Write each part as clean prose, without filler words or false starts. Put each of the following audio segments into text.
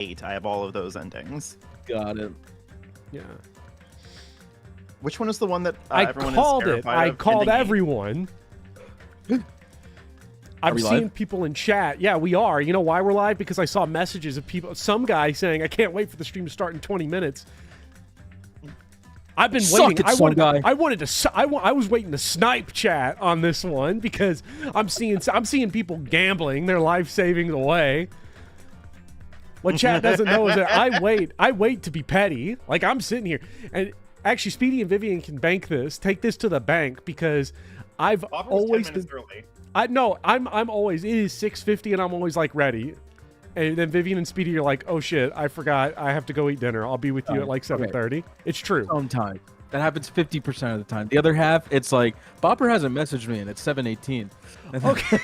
8. I have all of those endings. Got it. Yeah. Which one is the one that I everyone called is it. terrified I of? called Ending 8? everyone. I've we seen live? people in chat. Yeah, we are. You know why we're live? Because I saw messages of people. Some guy saying, "I can't wait for the stream to start in 20 minutes." I've been waiting. I was waiting to snipe chat on this one because I'm seeing people gambling their life savings away. What chat doesn't know is that I wait to be petty. Like, I'm sitting here, and actually, Speedy and Vivian can take this to the bank, because I've Bopper was always 10 minutes early. I'm always, it is 6:50 and I'm always like ready. And then Vivian and Speedy are like, "Oh shit, I forgot. I have to go eat dinner. I'll be with you at like 7:30. Okay. It's true. Sometimes. That happens 50% of the time. The other half, it's like, Bopper hasn't messaged me and it's 7:18. Okay.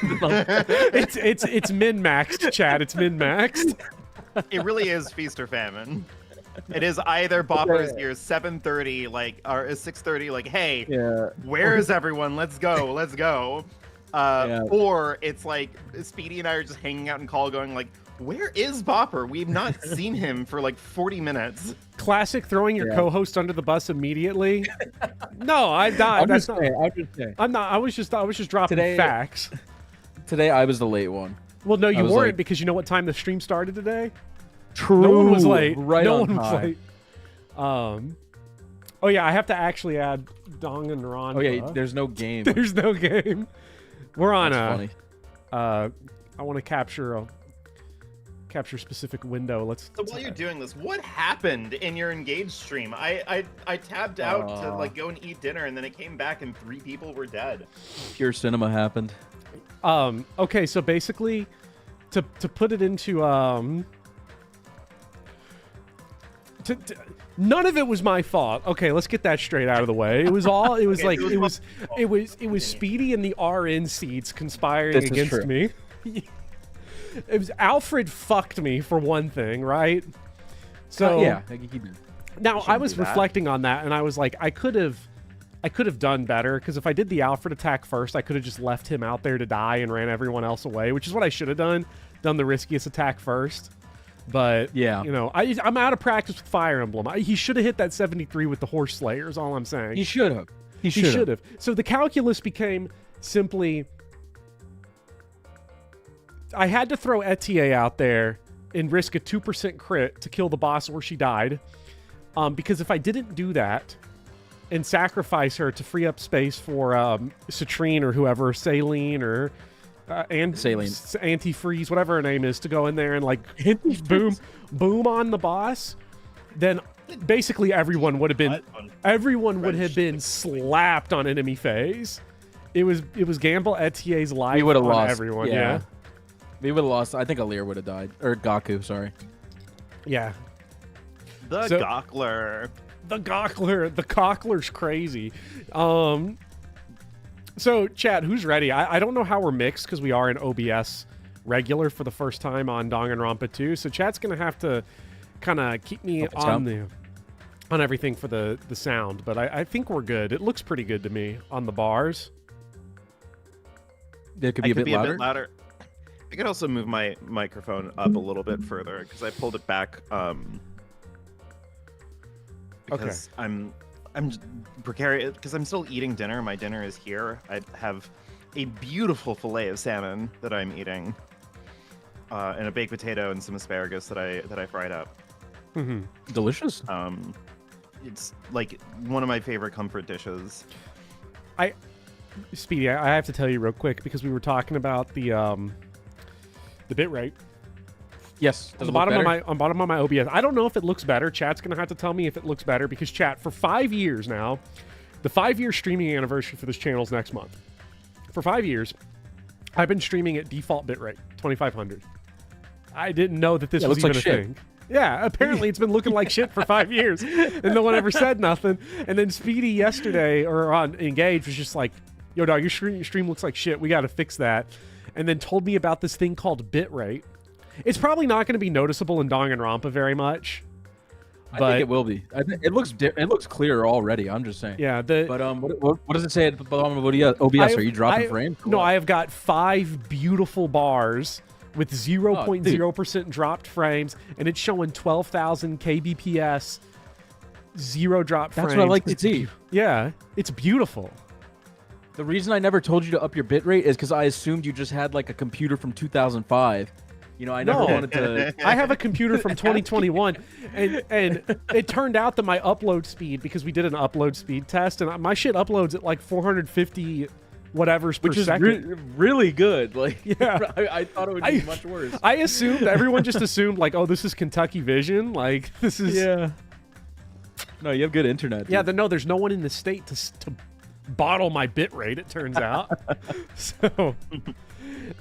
it's min-maxed, chat. It's min-maxed. It really is feast or famine. It is either Bopper is here 7:30, like, or 6:30, like, hey, where is everyone? Let's go, let's go. Or it's like Speedy and I are just hanging out in call, going like, where is Bopper? We've not seen him for like 40 minutes. Classic throwing your co-host under the bus immediately. No, I've not. I'm just saying. I'm not. I was just dropping facts. Today I was the late one. Well, no, you weren't, because you know what time the stream started today? True. No one was late. Right no on one was time. late. Oh yeah, I have to actually add Danganronpa. Oh yeah, there's no game. There's no game. We're on That's funny. I want to capture a specific window. So while you're doing this, what happened in your engaged stream? I tabbed out to like go and eat dinner, and then it came back and 3 people were dead. Pure cinema happened. Okay, so basically, to put it into none of it was my fault. Okay, let's get that straight out of the way. It was all. It was Okay, like it was Speedy and the RN seeds conspiring against me. It was Alfred fucked me for one thing, right? So yeah, he did. Now I was reflecting on that, and I was like, I could have done better, because if I did the Alfred attack first, I could have just left him out there to die and ran everyone else away, which is what I should have done. Done the riskiest attack first. But yeah, you know, I'm out of practice with Fire Emblem. He should have hit that 73 with the Horse Slayer, is all I'm saying. He should have. He should have. So the calculus became simply, I had to throw a.k.a. out there and risk a 2% crit to kill the boss where she died. Because if I didn't do that and sacrifice her to free up space for Citrine or whoever, Saline or Saline, Antifreeze, whatever her name is, to go in there and like boom on the boss, then basically everyone would have been slapped on enemy phase. It was gamble a.k.a.'s life. We would have lost everyone. Yeah. We would have lost. I think Alir would have died, or Gaku. Sorry. Yeah. The Gawkler. The Cockler's crazy. So, chat, who's ready? I don't know how we're mixed, because we are in OBS regular for the first time on Danganronpa 2. So, chat's going to have to kind of keep me on everything for the sound. But I think we're good. It looks pretty good to me on the bars. It could be a bit louder. I could also move my microphone up a little bit further, because I pulled it back. Because I'm precarious, because I'm still eating dinner. My dinner is here. I have a beautiful fillet of salmon that I'm eating, and a baked potato and some asparagus that I fried up. Mm-hmm. Delicious. It's like one of my favorite comfort dishes. Speedy, I have to tell you real quick, because we were talking about the bit rate. Yes, on the bottom of my OBS. I don't know if it looks better. Chat's gonna have to tell me if it looks better, because chat, for 5 years now, the 5-year streaming anniversary for this channel is next month. For 5 years, I've been streaming at default bitrate 2500. I didn't know that this was even a thing. Yeah, apparently it's been looking like shit for 5 years, and no one ever said nothing. And then Speedy yesterday, or on Engage, was just like, "Yo, dog, your stream looks like shit. We got to fix that." And then told me about this thing called bitrate. It's probably not going to be noticeable in Danganronpa very much. But I think it will be. It looks clearer already. I'm just saying. Yeah. But what does it say at the bottom of OBS? Are you dropping frames? No, I have got 5 beautiful bars with 0.0% dropped frames, and it's showing 12,000 kbps, 0 drop frames. That's what I like to see. Yeah, it's beautiful. The reason I never told you to up your bitrate is because I assumed you just had like a computer from 2005. You know, I never wanted to. I have a computer from 2021, and it turned out that my upload speed, because we did an upload speed test, and my shit uploads at like 450 whatevers per second. Which is really good. Like, yeah, I thought it would be much worse. I assumed, everyone just assumed like, oh, this is Kentucky Vision. Like, this is. Yeah. No, you have good internet. Dude. Yeah, there's no one in the state to bottle my bit rate, it turns out. So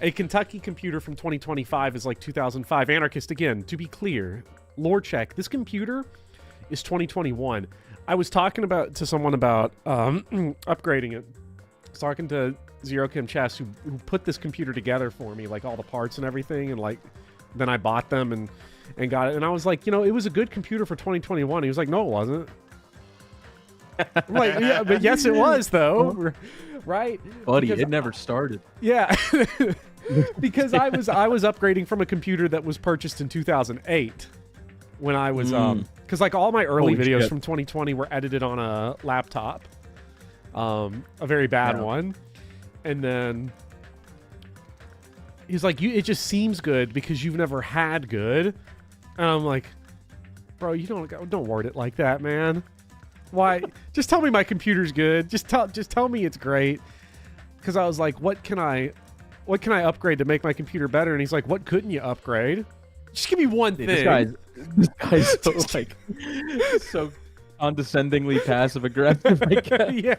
a Kentucky computer from 2025 is like 2005. Anarchist, again, to be clear, lore check, this computer is 2021. I was talking to someone about upgrading it. I was talking to Zero Kim Chess, who put this computer together for me, like all the parts and everything, and like then I bought them and got it. And I was like, it was a good computer for 2021. He was like, no, it wasn't. I'm like, yeah, but yes, it was though, right? Buddy, it never started. Yeah, because I was upgrading from a computer that was purchased in 2008 when I was because like all my early videos from 2020 were edited on a laptop, a very bad one, and then he's like, it just seems good because you've never had good, and I'm like, bro, you don't word it like that, man. Why? Just tell me my computer's good. Just tell me it's great. Because I was like, what can I upgrade to make my computer better? And he's like, what couldn't you upgrade? Just give me one thing. This guy's so like so condescendingly passive aggressive. Yeah.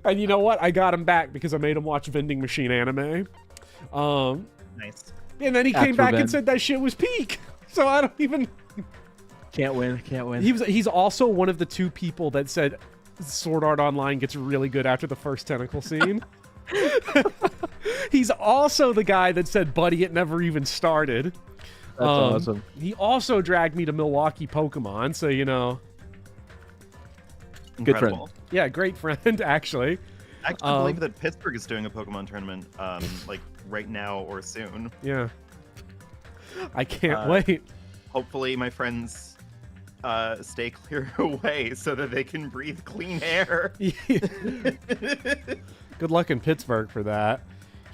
And you know what? I got him back because I made him watch Vending Machine anime. Nice. And then he came back and said that shit was peak. So I don't even. Can't win. He's also one of the 2 people that said Sword Art Online gets really good after the first tentacle scene. He's also the guy that said, buddy, it never even started. That's awesome. He also dragged me to Milwaukee Pokemon, so Good friend. Yeah, great friend, actually. I actually believe that Pittsburgh is doing a Pokemon tournament, like right now or soon. Yeah. I can't wait. Hopefully my friends stay clear away so that they can breathe clean air. Good luck in Pittsburgh for that.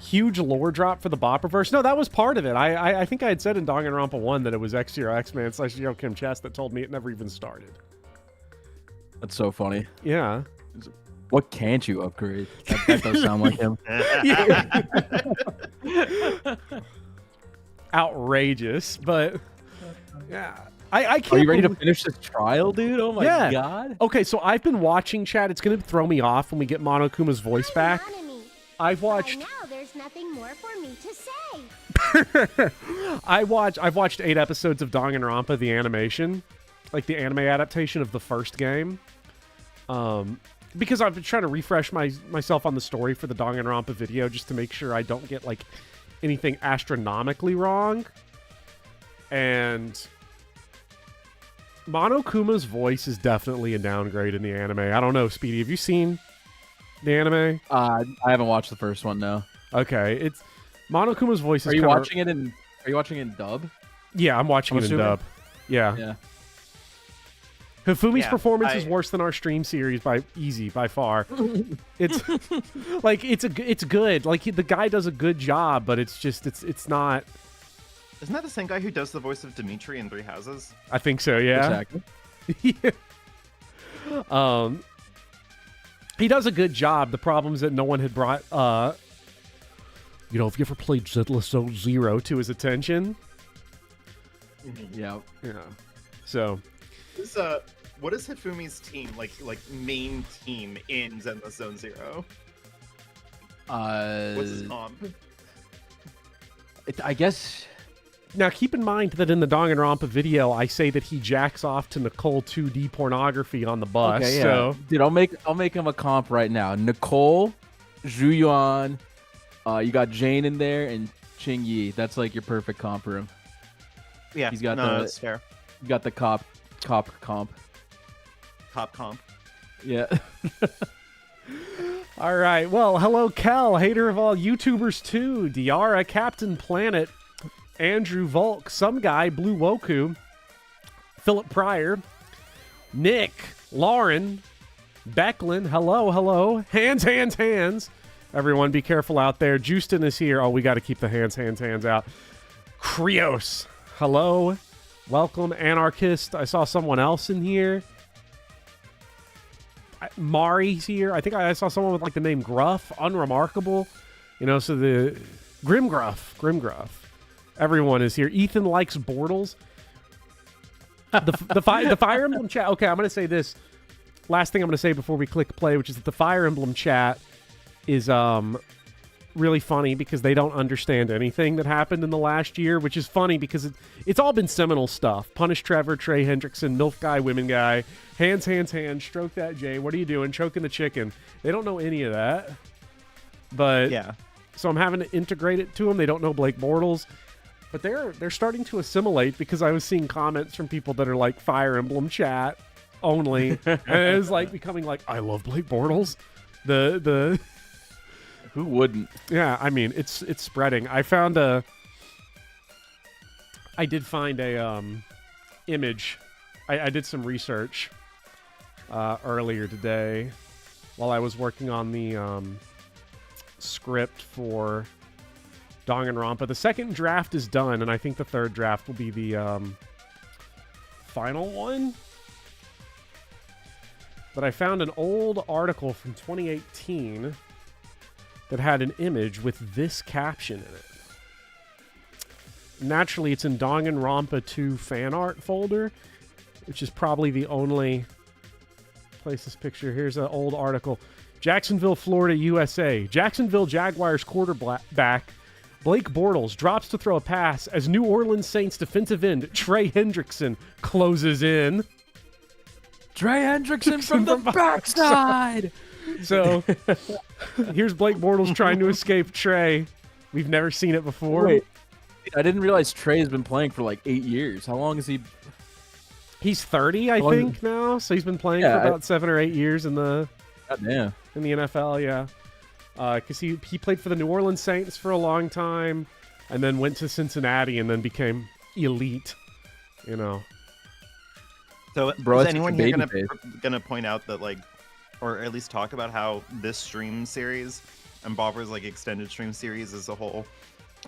Huge lore drop for the Bopperverse. No, that was part of it. I think I had said in Danganronpa 1 that it was X-Zero X-Man / Zero Kim Chess that told me it never even started. That's so funny. Yeah. What can't you upgrade? That does sound like him. Outrageous, but yeah. I can't. Are you ready to finish this trial, dude? Oh my god. Okay, so I've been watching, Chad. It's gonna throw me off when we get Monokuma's voice back. I've watched. By now there's nothing more for me to say. I've watched 8 episodes of Danganronpa, the animation, like the anime adaptation of the first game. Because I've been trying to refresh myself on the story for the Danganronpa video just to make sure I don't get like anything astronomically wrong. And Monokuma's voice is definitely a downgrade in the anime. I don't know, Speedy, have you seen the anime? I haven't watched the first one, no. Okay, it's Monokuma's voice is Are you watching it in dub? Yeah, I'm watching it in dub. Yeah. Hifumi's performance is worse than our stream series by far. It's like it's good. Like the guy does a good job, but it's not. Isn't that the same guy who does the voice of Dimitri in Three Houses? I think so, yeah. Exactly. Yeah. He does a good job. The problem is that no one had brought, if you ever played Zenless Zone Zero to his attention. Yeah. So. What is Hifumi's team, like main team in Zenless Zone Zero? What's his comp? I guess... Now, keep in mind that in the Danganronpa video, I say that he jacks off to Nicole 2D pornography on the bus. Okay, yeah. So, dude, I'll make him a comp right now. Nicole, Zhu Yuan, you got Jane in there, and Ching Yi. That's like your perfect comp for him. Yeah, he's got that's fair. You got the cop comp. Top comp. Yeah. All right. Well, hello, Kel, hater of all YouTubers too. Diara, Captain Planet. Andrew Volk, some guy, Blue Woku, Philip Pryor, Nick, Lauren, Becklin, hello. Hands. Everyone be careful out there. Justin is here. Oh, we got to keep the hands out. Krios, hello. Welcome, Anarchist. I saw someone else in here. Mari's here. I think I saw someone with like the name Gruff, Unremarkable. So the Grimgruff. Everyone is here. Ethan likes Bortles. The Fire Emblem chat. Okay, I'm going to say this. Last thing I'm going to say before we click play, which is that the Fire Emblem chat is really funny because they don't understand anything that happened in the last year, which is funny because it's all been seminal stuff. Punish Trevor, Trey Hendrickson, MILF guy, women guy, hands, stroke that Jay. What are you doing? Choking the chicken. They don't know any of that. But yeah. So I'm having to integrate it to them. They don't know Blake Bortles. But they're starting to assimilate because I was seeing comments from people that are like Fire Emblem chat only. And it was like becoming like, I love Blake Bortles. The Who wouldn't? Yeah, I mean, it's spreading. I did find a image. I did some research earlier today while I was working on the script for Danganronpa. The second draft is done, and I think the third draft will be the final one. But I found an old article from 2018 that had an image with this caption in it. Naturally, it's in Danganronpa 2 fan art folder, which is probably the only place this picture. Here's an old article. Jacksonville, Florida, USA. Jacksonville Jaguars quarterback Blake Bortles drops to throw a pass as New Orleans Saints defensive end Trey Hendrickson closes in. Trey Hendrickson from the backside. So here's Blake Bortles trying to escape Trey. We've never seen it before. Wait, I didn't realize Trey has been playing for like 8 years. How long is he? He's 30, I think, now. So he's been playing for about 7 or 8 years in the NFL, yeah. Because he played for the New Orleans Saints for a long time, and then went to Cincinnati, and then became elite. So, is anyone here gonna point out that, like, or at least talk about how this stream series and Bobber's like extended stream series as a whole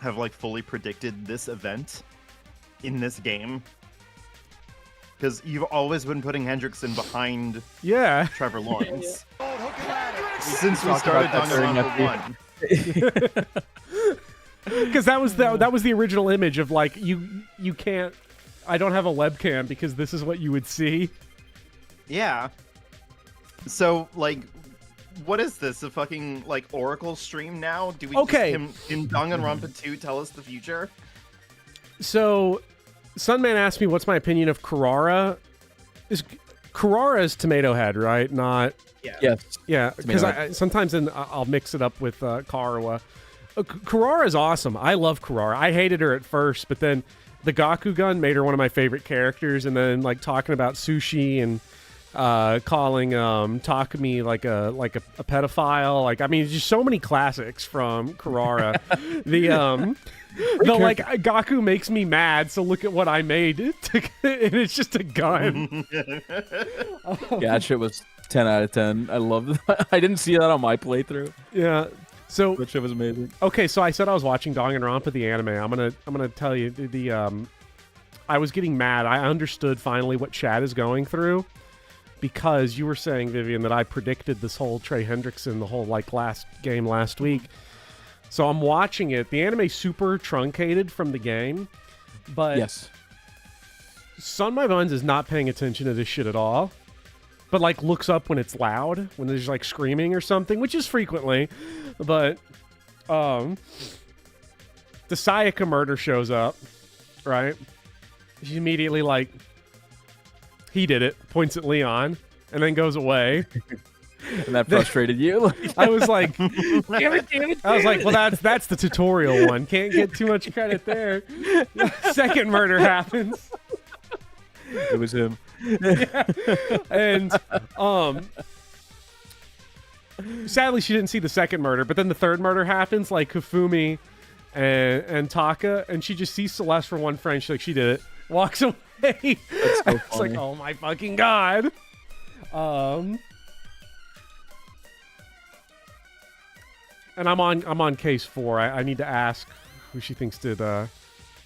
have like fully predicted this event in this game? Because you've always been putting Hendrickson behind Trevor Lawrence. Since we started Danganronpa 1. Because that was the original image of like you can't. I don't have a webcam because this is what you would see. Yeah. So like, what is this? A fucking like Oracle stream now? Do we just him in Danganronpa 2 tell us the future? So, Sunman asked me what's my opinion of Kurara. Kurara's Tomato Head, right? Not. Yeah. Yes. Yeah. Because sometimes I'll mix it up with Karawa. Kurara is awesome. I love Kurara. I hated her at first, but then the Gakugun made her one of my favorite characters. And then like talking about sushi and calling Takumi like a pedophile. Like, I mean, just so many classics from Kurara. The like Gaku makes me mad, so look at what I made. And it's just a gun. Yeah, that shit was 10 out of 10. I love that. I didn't see that on my playthrough. Yeah. So that shit was amazing. Okay, so I said I was watching Danganronpa the anime. I'm gonna tell you the I was getting mad. I understood finally what Chad is going through because you were saying, Vivian, that I predicted this whole Trey Hendrickson the whole like last week. So I'm watching it. The anime's super truncated from the game, but yes, Son My Buns is not paying attention to this shit at all. But like looks up when it's loud, when there's like screaming or something, which is frequently. But the Sayaka murder shows up, right? She immediately like he did it, points at Leon, and then goes away. And that frustrated you? I was like, damn it. I was like, well, that's the tutorial one. Can't get too much credit there. Second murder happens. It was him. Yeah. And sadly she didn't see the second murder, but then the third murder happens. Like Kafumi and Taka, and she just sees Celeste for one frame. She's like, she did it. Walks away. It's so like, oh my fucking god. And I'm on case 4. I need to ask who she thinks did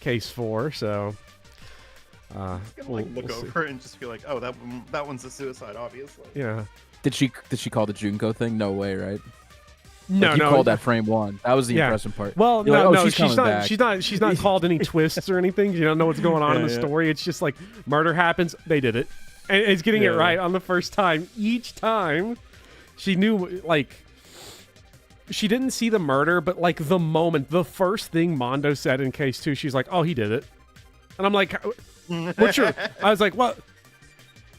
case 4. So Look over and just be like, oh, that one's a suicide, obviously. Yeah. Did she call the Junko thing? No way, right? No, like you no. called that frame 1. That was the impressive part. Well, You're no, like, oh, no, she's not called any twists or anything. You don't know what's going on in the story. It's just like murder happens, they did it. And it's getting it right on the first time. Each time she knew, like, she didn't see the murder, but like the moment, the first thing Mondo said in case 2, she's like, oh, he did it. And I'm like, what's your, I was like, what?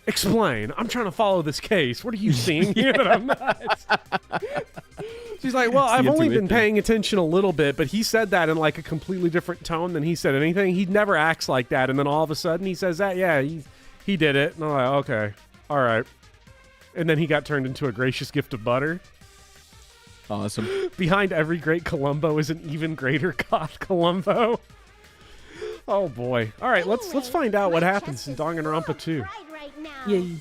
Explain. I'm trying to follow this case. What are you seeing here that I'm not? She's like, well, I've only been paying attention a little bit, but he said that in like a completely different tone than he said anything. He never acts like that. And then all of a sudden he says that, yeah, he did it. And I'm like, okay, all right. And then he got turned into a gracious gift of butter. Awesome. Behind every great Columbo is an even greater God Columbo. Oh boy. All right, let's find out what happens in Danganronpa 2. Yay.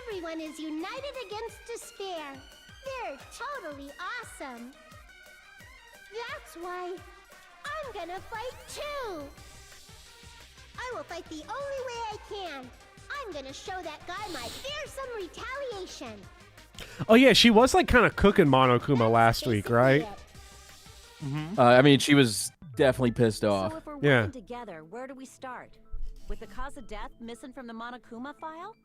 Everyone is united against despair. They're totally awesome. That's why I'm gonna fight too. I will fight the only way I can. I'm gonna show that guy my fearsome retaliation. Oh yeah, she was like kind of cooking Monokuma last week, right? I mean, she was definitely pissed off. So if we're Yeah. working together, where do we start? With the cause of death missing from the Monokuma file?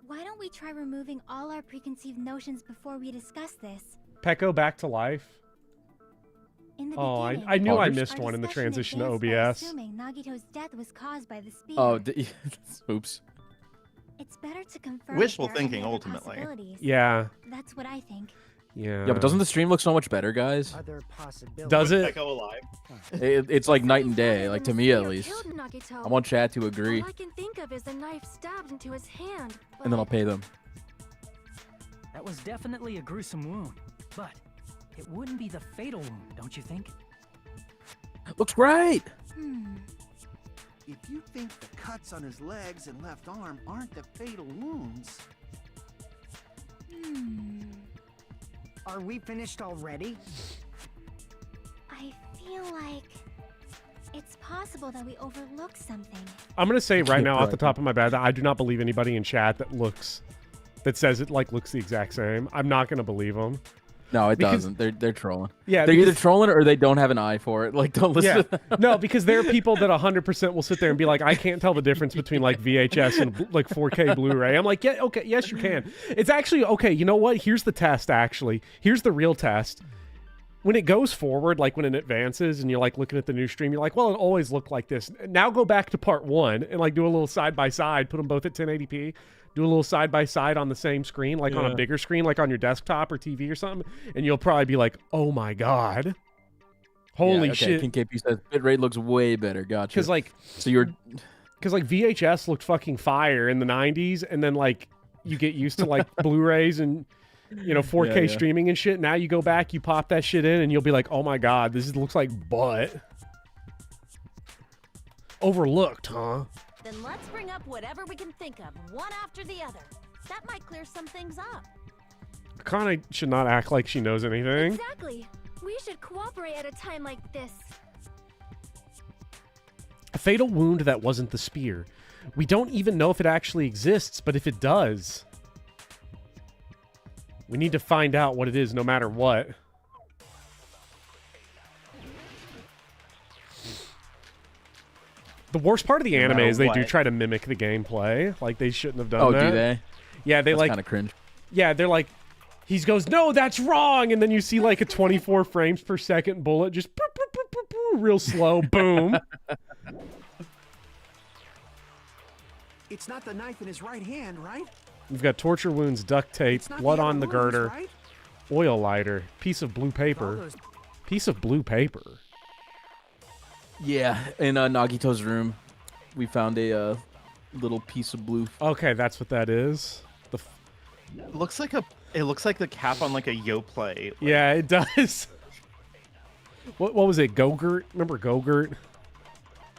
Why don't we try removing all our preconceived notions before we discuss this? Peko back to life. In the Oh, beginning, I knew I Our missed one in the discussion transition to advanced by OBS. assuming Nagito's death was caused by the spear. Oh, oops. It's better to confirm Wishful if there are any thinking, other ultimately. possibilities. Yeah, That's what I think. yeah. Yeah, but doesn't the stream look so much better, guys? Other possibilities. Does it? Echo alive. It's like night and day, like to me at least. Nagito. I want Chad to agree, All I can think of is a knife stabbed into his hand. and then I'll but- pay them. That was definitely a gruesome wound, but it wouldn't be the fatal wound, don't you think? Looks great. If you think the cuts on his legs and left arm aren't the fatal wounds... Are we finished already? I feel like it's possible that we overlooked something. I'm gonna say right now, off the Right. top of my head, that I do not believe anybody in chat that says it like looks the exact same. I'm not gonna believe them. No, it Because- doesn't. They're trolling. Yeah, They're either because- trolling or they don't have an eye for it. Like, don't listen. Yeah, to them. no, because there are people that 100% will sit there and be like, I can't tell the difference between like VHS and like 4K Blu-ray. I'm like, yeah, okay, yes, you can. It's actually okay. You know what? Here's the test. Actually, here's the real test. When it goes forward, like when it advances, and you're like looking at the new stream, you're like, well, it always looked like this. Now go back to part 1 and like do a little side by side. Put them both at 1080p. Do a little side by side on the same screen, like on a bigger screen, like on your desktop or TV or something, and you'll probably be like, "Oh my god, holy Yeah, okay, shit!" King KP says bitrate looks way better. Gotcha. Because like, so you're VHS looked fucking fire in the 90s, and then like you get used to like Blu-rays and 4K Yeah. streaming and shit. Now you go back, you pop that shit in, and you'll be like, "Oh my god, this looks like butt." Overlooked, huh? Then let's bring up whatever we can think of, one after the other. That might clear some things up. Akane should not act like she knows anything. Exactly. We should cooperate at a time like this. A fatal wound that wasn't the spear. We don't even know if it actually exists, but if it does, we need to find out what it is no matter what. The worst part of the anime is they do try to mimic the gameplay. Like, they shouldn't have done that. do they? Yeah, they That's kind of cringe. Yeah, they're like, he goes, no, that's wrong. And then you see like a 24 frames per second bullet just boop, boop, boop, boop, boop, real slow. Boom. It's not the knife in his right hand, right? We've got torture wounds, duct tape, It's not blood other on the wounds, girder, right? oil lighter, piece of blue paper. Piece of blue paper. Yeah, in Nagito's room, we found a little piece of blue. Okay, that's what that is. It looks like a It looks like the cap on like a Yoplait. Yeah, it does. What was it? Go-Gurt? Remember Go-Gurt?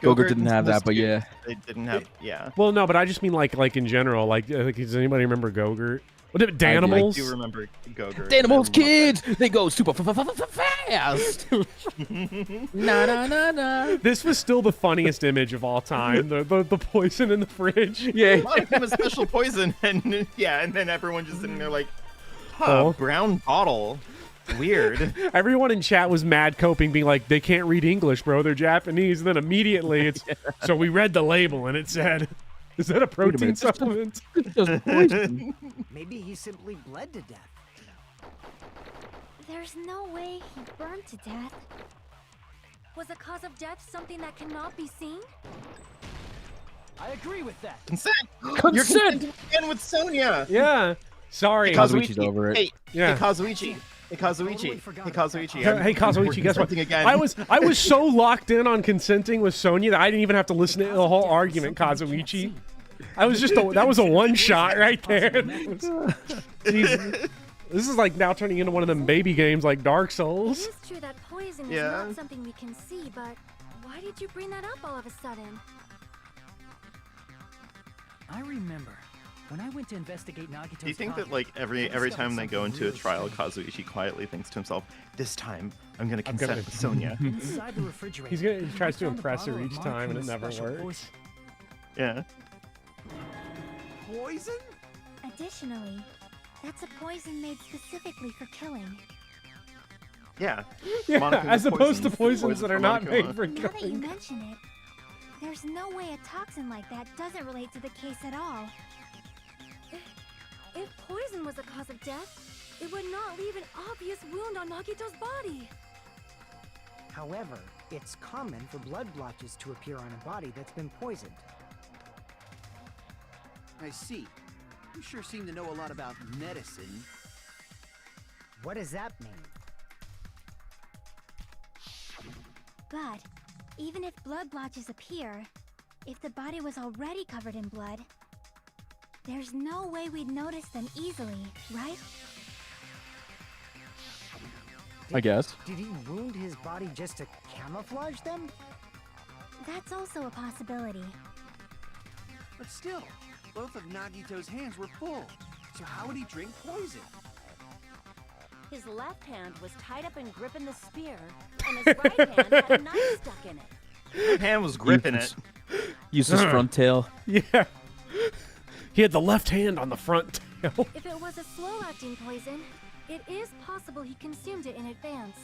Go-Gurt didn't have that, but yeah. They didn't have, yeah. Well, no, but I just mean like in general. Like, does anybody remember Go-Gurt? What did Danimals? I do remember Go-Gurt. Danimals, kids! They go super fast! Na. This was still the funniest image of all time. The poison in the fridge. Yeah. A lot of them a special poison, and yeah, and then everyone just sitting there like, Oh. brown bottle. Weird. Everyone in chat was mad coping, being like, they can't read English, bro. They're Japanese. And then immediately it's, so we read the label and it said, is that a protein supplement? Maybe he simply bled to death. There's no way he burned to death. Was the cause of death something that cannot be seen? I agree with that. Consent. Consent. You're consenting again with Sonia. Yeah. Sorry. Kazuichi's over it. Hey, Yeah. hey, Kazuichi. Hey, Kazuichi. Hey, Kazuichi. Hey, Kazuichi, guess what? Again. I was so locked in on consenting with Sonya that I didn't even have to listen to the whole argument, Kazuichi. I was just that was a one shot right there. Jeez. This is like now turning into one of them baby games like Dark Souls. It is true that poison is not something we can see, but why did you bring that up all of a sudden? I remember when I went to investigate Nagito's Do you think that project, like every time they go into a trial, Kazuichi quietly thinks to himself, "This time I'm gonna consent with Sonya." inside the refrigerator, He tries to I found a impress her bottle of each time and it Monocle's never special works. poison. Yeah. Poison? Additionally, that's a poison made specifically for killing. Yeah. Yeah, Monica as was opposed to poisoned. poisons that are Monica not made was- for Now that you killing. mention it, there's no way a toxin like that doesn't relate to the case at all. If poison was the cause of death, it would not leave an obvious wound on Nagito's body. However, it's common for blood blotches to appear on a body that's been poisoned. I see. You sure seem to know a lot about medicine. What does that mean? But even if blood blotches appear, if the body was already covered in blood, there's no way we'd notice them easily, right? I guess. Did he wound his body just to camouflage them? That's also a possibility. But still, both of Nagito's hands were full. So how would he drink poison? His left hand was tied up and gripping the spear, and his right hand had a knife stuck in it. His hand was gripping it. Use his front tail. Yeah. He had the left hand on the front tail. If it was a slow-acting poison, it is possible he consumed it in advance.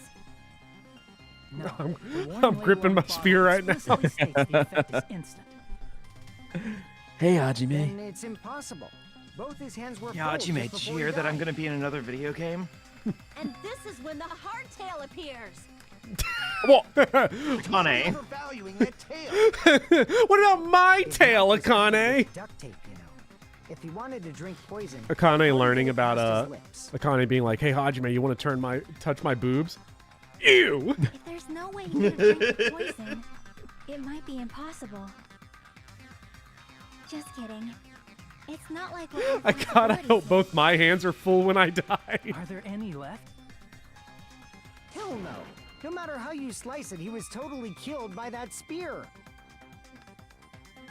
No, I'm the warning gripping label my on the spear bottle right now. explicitly states the effect is instant. Hey, Then Hajime. it's impossible. Both his hands were Yeah, full you may just before he cheer that I'm died. gonna be in another video game. And this is when the hardtail appears. Akane. Overvaluing that tail. What about my His tail, mouth was covered Akane? with duct tape, you know. If he wanted to drink poison, Akane learning he about pressed his lips. Akane being like, "Hey Hajime, you want to touch my boobs?" Ew. If there's no way he could drink the poison, it might be impossible. Just kidding. It's not like we're I gotta hope both my hands are full when I die. Are there any left? Hell no. No matter how you slice it, he was totally killed by that spear.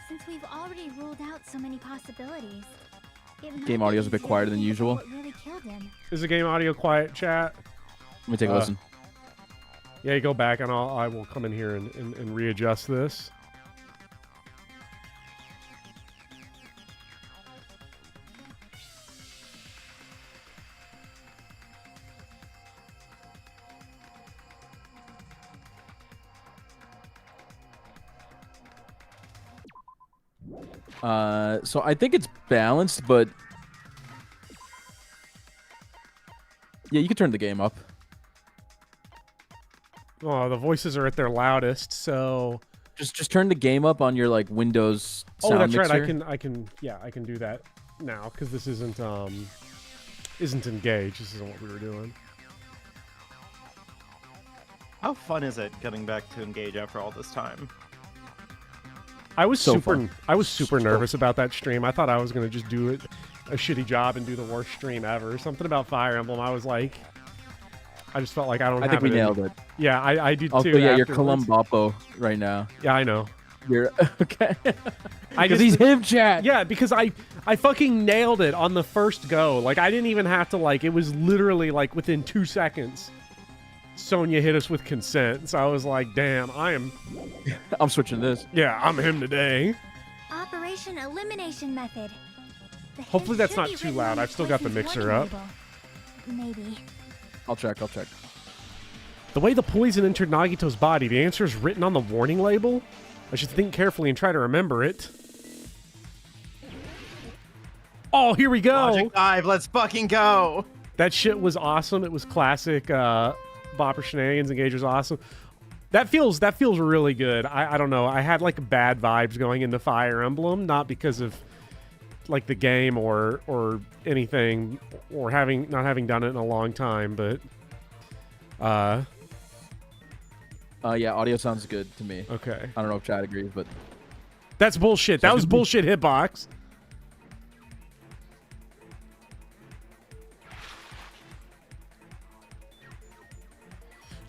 Since we've already ruled out so many possibilities, it might Game be audio's a bit easier quieter to than think usual. about what really killed him. Is the game audio quiet, chat? Let me take a listen. Yeah, you go back and I will come in here and readjust this. So I think it's balanced, but yeah, you can turn the game up. Oh, the voices are at their loudest, so Just turn the game up on your like Windows sound oh, that's mixer. right. I can do that now because this isn't engaged. This isn't what we were doing. How fun is it getting back to engage after all this time? I was So super fun. nervous about that stream. I thought I was gonna just do it a shitty job and do the worst stream ever. Something about Fire Emblem, I was like, I just felt like I don't. I think we nailed it. Yeah, I did also, too. yeah, you're afterwards. Columbapo right now. Yeah, I know. You're okay. Because he's him, chat. Yeah, because I fucking nailed it on the first go. Like I didn't even have to like. It was literally like within 2 seconds. Sonya hit us with consent, so I was like, "Damn, I'm switching this." Yeah, I'm him today. Operation Elimination Method. Hopefully that's not too loud. I've still got the mixer up. Maybe. I'll check. The way the poison entered Nagito's body, the answer is written on the warning label. I should think carefully and try to remember it. Oh, here we go. Logic dive, let's fucking go. That shit was awesome. It was classic Bopper shenanigans. Engage was awesome. That feels really good. I don't know. I had like bad vibes going into Fire Emblem, not because of like the game or anything, or not having done it in a long time, but yeah, audio sounds good to me. Okay. I don't know if chat agrees, but that's bullshit. That was bullshit, Hitbox.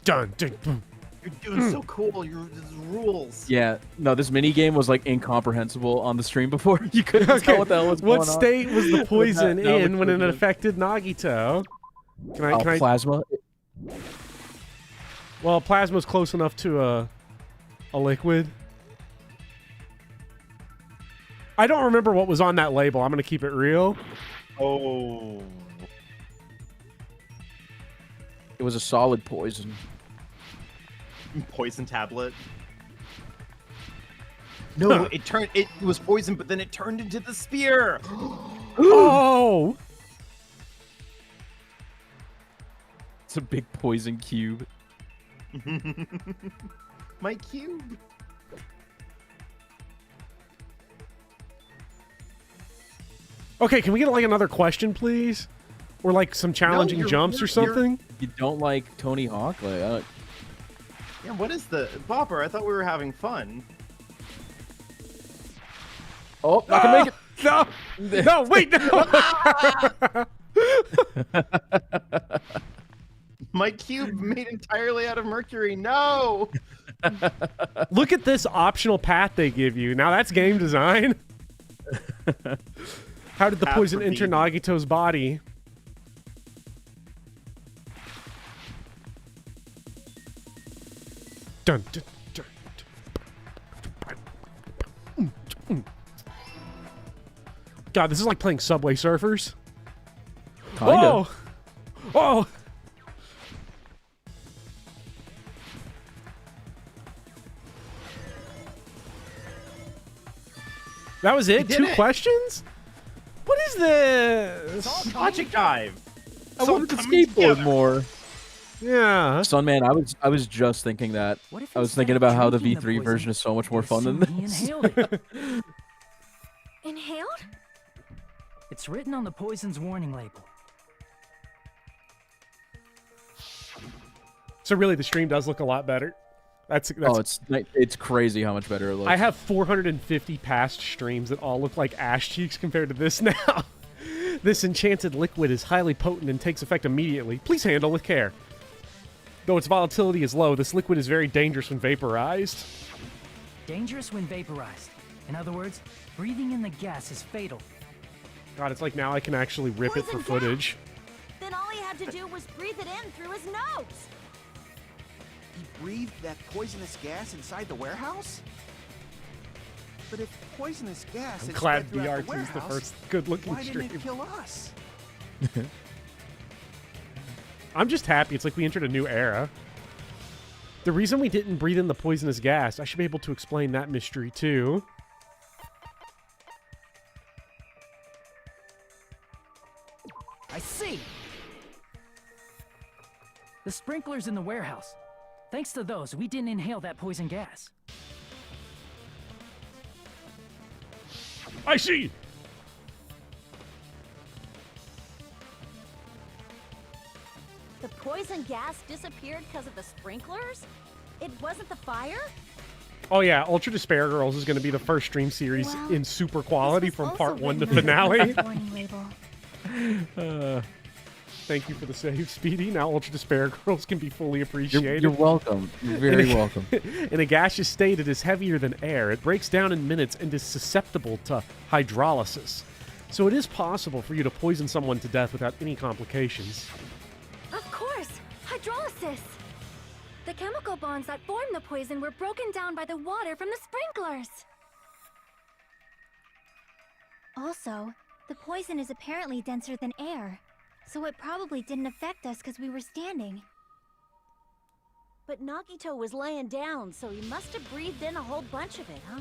Dun, dun, dun. You're doing so cool. This rules. Yeah, no, this mini game was like incomprehensible on the stream before. You couldn't tell what the hell was going on. What state was the poison in when it affected Nagito? Can I? Plasma. Well, plasma's close enough to a liquid. I don't remember what was on that label. I'm gonna keep it real. Oh. It was a solid poison. Poison tablet. No, it was poison, but then it turned into the spear. Oh! It's a big poison cube. My cube. Okay, can we get like another question, please? Or like some challenging jumps or something? You don't like Tony Hawk? Like, yeah, what is the Bopper? I thought we were having fun. Oh, I can make it. No, no, wait, no. My cube made entirely out of mercury. No. Look at this optional path they give you. Now that's game design. How did the poison enter Nagito's body? Dun, dun, dun, dun. God, this is like playing Subway Surfers. Kinda. Oh! Oh! That was it? 2 questions? What is this? Logic dive. I wanted to skateboard more. Yeah. Son, man, I was just thinking that. I was thinking about how the V3 version is so much more fun than this. Inhaled? It's written on the poison's warning label. So really, the stream does look a lot better. That's oh, it's crazy how much better it looks. I have 450 past streams that all look like ash cheeks compared to this now. This enchanted liquid is highly potent and takes effect immediately. Please handle with care. Though its volatility is low, this liquid is very dangerous when vaporized. Dangerous when vaporized. In other words, breathing in the gas is fatal. God, it's like now I can actually rip it for footage. Then all he had to do was breathe it in through his nose. He breathed that poisonous gas inside the warehouse? But if poisonous gas I'm is glad spread throughout BRT is the warehouse, first good-looking why stream. didn't it kill us? I'm just happy. It's like we entered a new era. The reason we didn't breathe in the poisonous gas, I should be able to explain that mystery too. I see. The sprinklers in the warehouse. Thanks to those, we didn't inhale that poison gas. I see. The poison gas disappeared because of the sprinklers? It wasn't the fire? Oh yeah, Ultra Despair Girls is going to be the first stream series in super quality from part 1 to finale. Thank you for the save, Speedy. Now Ultra Despair Girls can be fully appreciated. You're welcome. You're very welcome. In a gaseous state, it is heavier than air. It breaks down in minutes and is susceptible to hydrolysis. So it is possible for you to poison someone to death without any complications. Of course! Hydrolysis! The chemical bonds that form the poison were broken down by the water from the sprinklers. Also, the poison is apparently denser than air, so it probably didn't affect us because we were standing. But Nagito was laying down, so he must have breathed in a whole bunch of it, huh?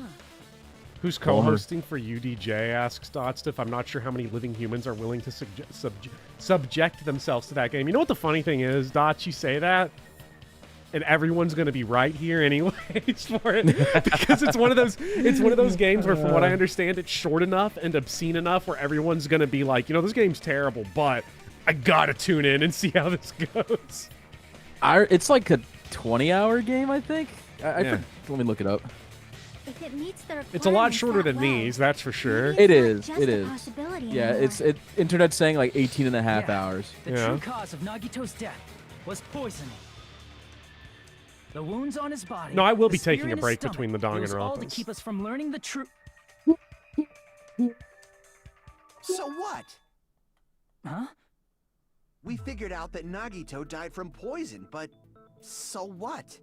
Who's co-hosting for UDJ, asks Dotstiff. I'm not sure how many living humans are willing to subject themselves to that game. You know what the funny thing is, Dots, you say that, and everyone's going to be right here anyways for it, because it's one of those games where, from what I understand, it's short enough and obscene enough where everyone's going to be like, you know, this game's terrible, but I gotta tune in and see how this goes. It's like a 20-hour game, I think. Let me look it up. If it meets the It's a lot shorter than these, that's for sure. It is. It is. Yeah, internet's saying like 18 and a half hours. The true cause of Nagito's death was poisoning. The wounds on his body. No, I will be taking a break between the Danganronpas. All to keep us from learning the truth. So what? Huh? We figured out that Nagito died from poison, but so what?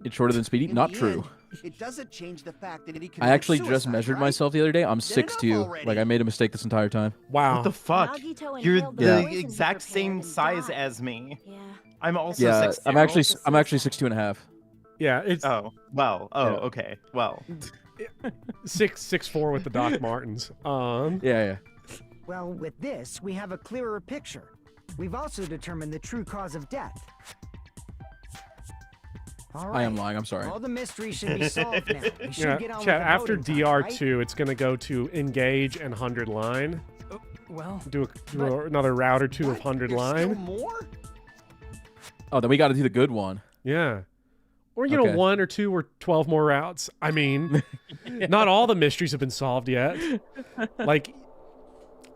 It's shorter than Speedy? Not true. It doesn't change the fact that he I actually just measured myself the other day. I'm 6'2". Like, I made a mistake this entire time. Wow. What the fuck? You're the exact same size as me. Yeah. I'm also 6'2". I'm actually 6'2" and a half. Yeah, it's... Oh, well. Oh, yeah. Okay. Well. 6'4" with the Doc Martens. Yeah. Well, with this, we have a clearer picture. We've also determined the true cause of death. All right. I am lying. I'm sorry. All the mysteries should be solved now. We should get on with the after voting DR2, time, right? it's going to go to Engage and 100 line. Well, do another route or two of 100 line. Still more? Oh, then we got to do the good one. Yeah. Or, you know, 1 or 2 or 12 more routes. I mean, not all the mysteries have been solved yet. Like,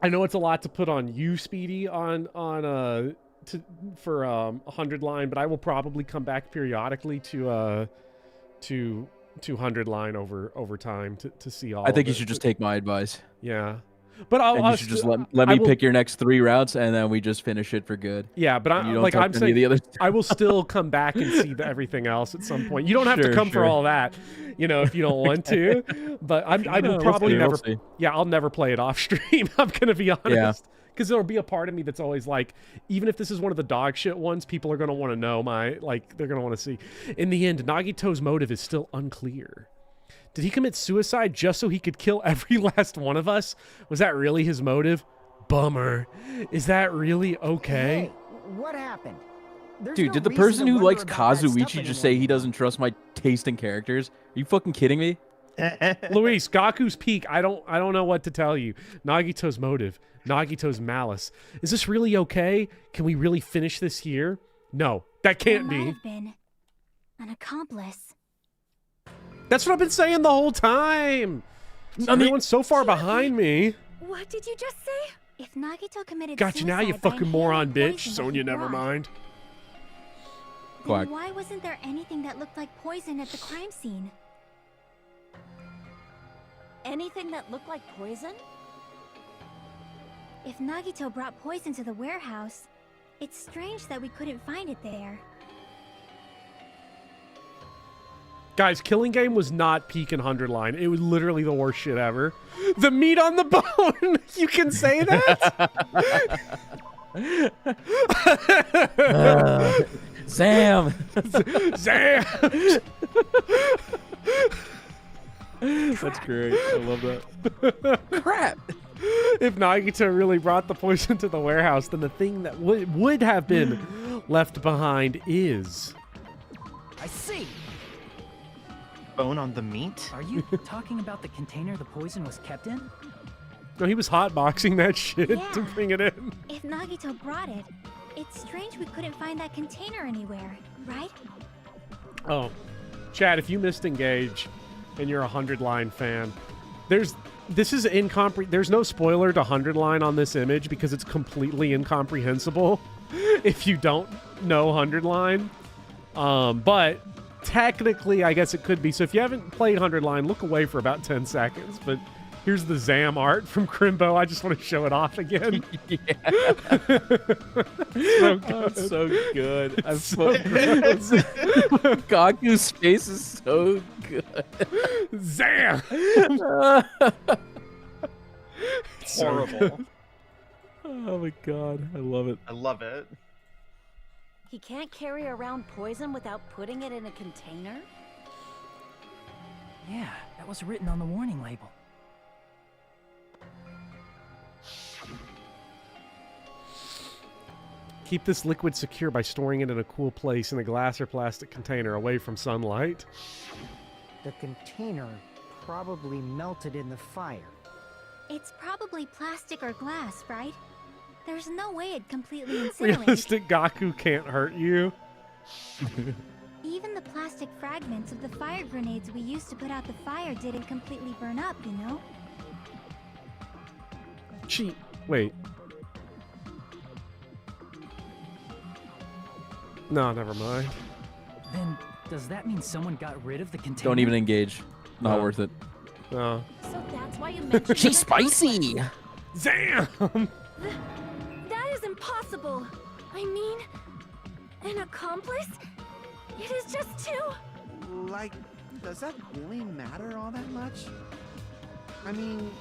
I know it's a lot to put on you, Speedy, for 100 line, but I will probably come back periodically to 200 line over time to see all. I think you should just take my advice. Yeah, but you should just let me pick your next 3 routes, and then we just finish it for good. Yeah, but I'm saying I will still come back and see everything else at some point. You don't have to come for all that, you know, if you don't want to. But I will probably never. Yeah, I'll never play it off stream. I'm gonna be honest. Yeah. Because there'll be a part of me that's always like, even if this is one of the dog shit ones, people are going to want to know they're going to want to see. In the end, Nagito's motive is still unclear. Did he commit suicide just so he could kill every last one of us? Was that really his motive? Bummer. Is that really okay? Hey, what happened? Dude, did the person who likes Kazuichi just say he doesn't trust my taste in characters? Are you fucking kidding me? Luis, Gaku's peak. I don't know what to tell you. Nagito's motive. Nagito's malice. Is this really okay? Can we really finish this here? No, that can't be. Might have been an accomplice. That's what I've been saying the whole time. Everyone's so far behind me. What did you just say? If Nagito committed Gotcha, now you fucking moron bitch. Sonya, never mind. Then why wasn't there anything that looked like poison at the crime scene? Anything that looked like poison? If Nagito brought poison to the warehouse, it's strange that we couldn't find it there. Guys, Killing Game was not peak in 100 line. It was literally the worst shit ever. The meat on the bone! You can say that? Sam! Sam! That's great. I love that. Crap! If Nagito really brought the poison to the warehouse, then the thing that would have been left behind is... I see. Bone on the meat? Are you talking about the container the poison was kept in? No, he was hotboxing that shit to bring it in. If Nagito brought it, it's strange we couldn't find that container anywhere, right? Oh. Chad, if you missed Engage, and you're a 100-line fan. There's no spoiler to 100-line on this image because it's completely incomprehensible if you don't know 100-line. But technically, I guess it could be. So if you haven't played 100-line, look away for about 10 seconds. But here's the Zam art from Crimbo. I just want to show it off again. So good. Oh, it's so good. It's so good. Gaku's face is so good. Zam! Horrible. Oh my god, I love it. I love it. He can't carry around poison without putting it in a container? Yeah, that was written on the warning label. Keep this liquid secure by storing it in a cool place in a glass or plastic container away from sunlight. The container probably melted in the fire. It's probably plastic or glass, right? There's no way it'd completely incinerate. Realistic Gaku can't hurt you. Even the plastic fragments of the fire grenades we used to put out the fire didn't completely burn up, you know? Wait. No, never mind. Then, does that mean someone got rid of the container? Don't even engage. Not worth it. No. So that's why you mentioned She's spicy! Zam! That is impossible. I mean, an accomplice? It is just two. Like, does that really matter all that much? I mean,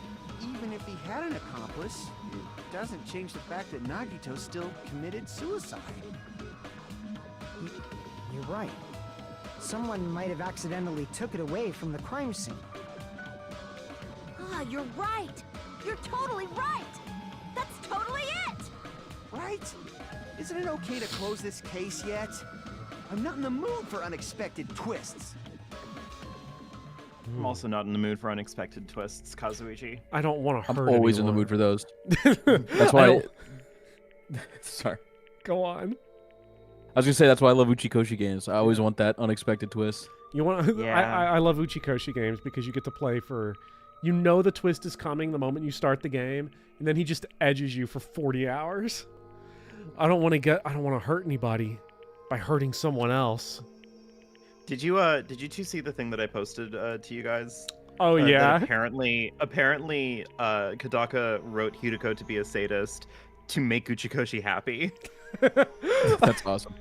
even if he had an accomplice, it doesn't change the fact that Nagito still committed suicide. You're right. Someone might have accidentally took it away from the crime scene. Ah, you're right. You're totally right. That's totally it. Right? Isn't it okay to close this case yet? I'm not in the mood for unexpected twists. I'm also not in the mood for unexpected twists, Kazuichi. I don't want to hurt I'm always anyone. in the mood for those. That's why. Sorry. Go on. I was gonna say that's why I love Uchikoshi games. I always want that unexpected twist. You want? Yeah. I love Uchikoshi games because you get to play for. You know the twist is coming the moment you start the game, and then he just edges you for 40 hours. I don't want to hurt anybody by hurting someone else. Did you two see the thing that I posted to you guys? Oh yeah. Apparently, Kadaka wrote Hideko to be a sadist to make Uchikoshi happy. That's awesome.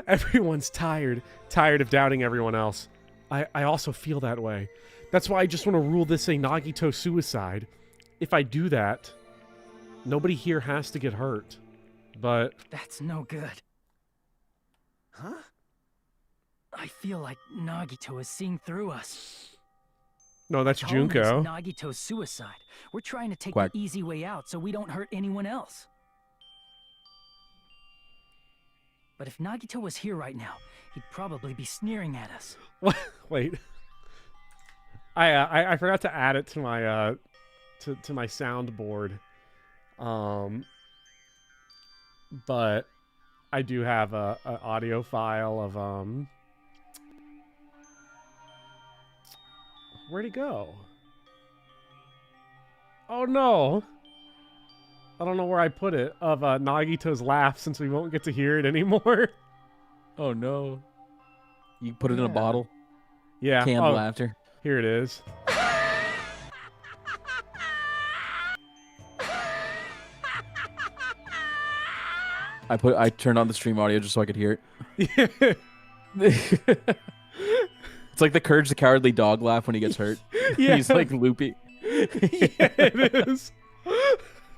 Everyone's tired of doubting everyone else. I also feel that way. That's why I just want to rule this a Nagito suicide. If I do that, nobody here has to get hurt. But that's no good. Huh? I feel like Nagito is seeing through us. no, that's Telling us Junko. Nagito's suicide. We're trying to take Quack. the easy way out so we don't hurt anyone else. But if Nagito was here right now, he'd probably be sneering at us. Wait. I forgot to add it to my to my soundboard. But I do have a audio file of where'd it go? Oh no. I don't know where I put it, of Nagito's laugh, since we won't get to hear it anymore. Oh no. You put it in a bottle. Yeah. Canned laughter. Here it is. I turned on the stream audio just so I could hear it. It's like the Courage the Cowardly Dog laugh when he gets hurt. Yeah. He's like loopy. Yeah, it is.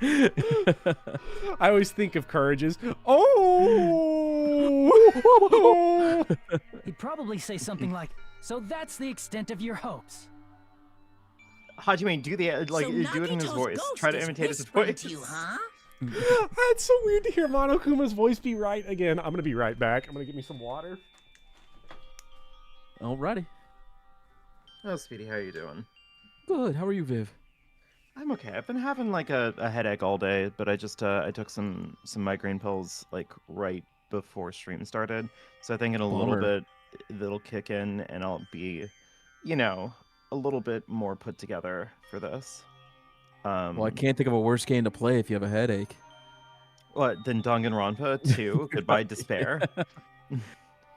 I always think of Courage as, oh! He'd probably say something like, "So that's the extent of your hopes." Hajime, do the do it in his voice. Try to imitate his voice. That's so weird to hear Monokuma's voice be right again. I'm gonna be right back. I'm gonna get me some water. Alrighty. Oh, Speedy, how are you doing? Good. How are you, Viv? I'm okay. I've been having like a headache all day, but I just I took some migraine pills like right before stream started, so I think in a little bit it'll kick in and I'll be you know, a little bit more put together for this. Well, I can't think of a worse game to play if you have a headache. What, then Danganronpa 2, Goodbye Despair?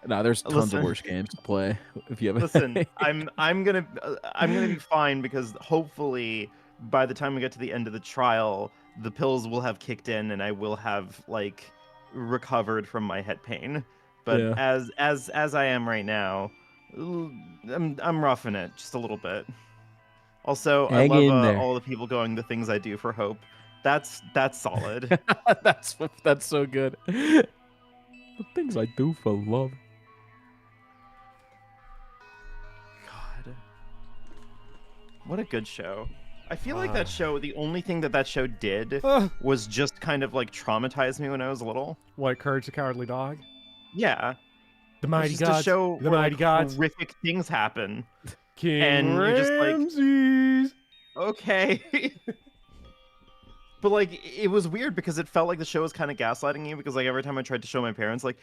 No, there's tons of worse games to play if you have a Listen, I'm gonna be fine because hopefully by the time we get to the end of the trial, the pills will have kicked in and I will have like recovered from my head pain. But as I am right now, I'm roughing it just a little bit. Also, I love all the people going the things I do for hope. That's solid. that's so good. The things I do for love. God, what a good show. I feel like that show, the only thing that show did was just kind of like traumatize me when I was little. What, Courage the Cowardly Dog? Yeah. The Mighty Gods. The Mighty Gods. Horrific things happen. King and Ramses. You're just like, okay. But like, it was weird because it felt like the show was kind of gaslighting you because like every time I tried to show my parents like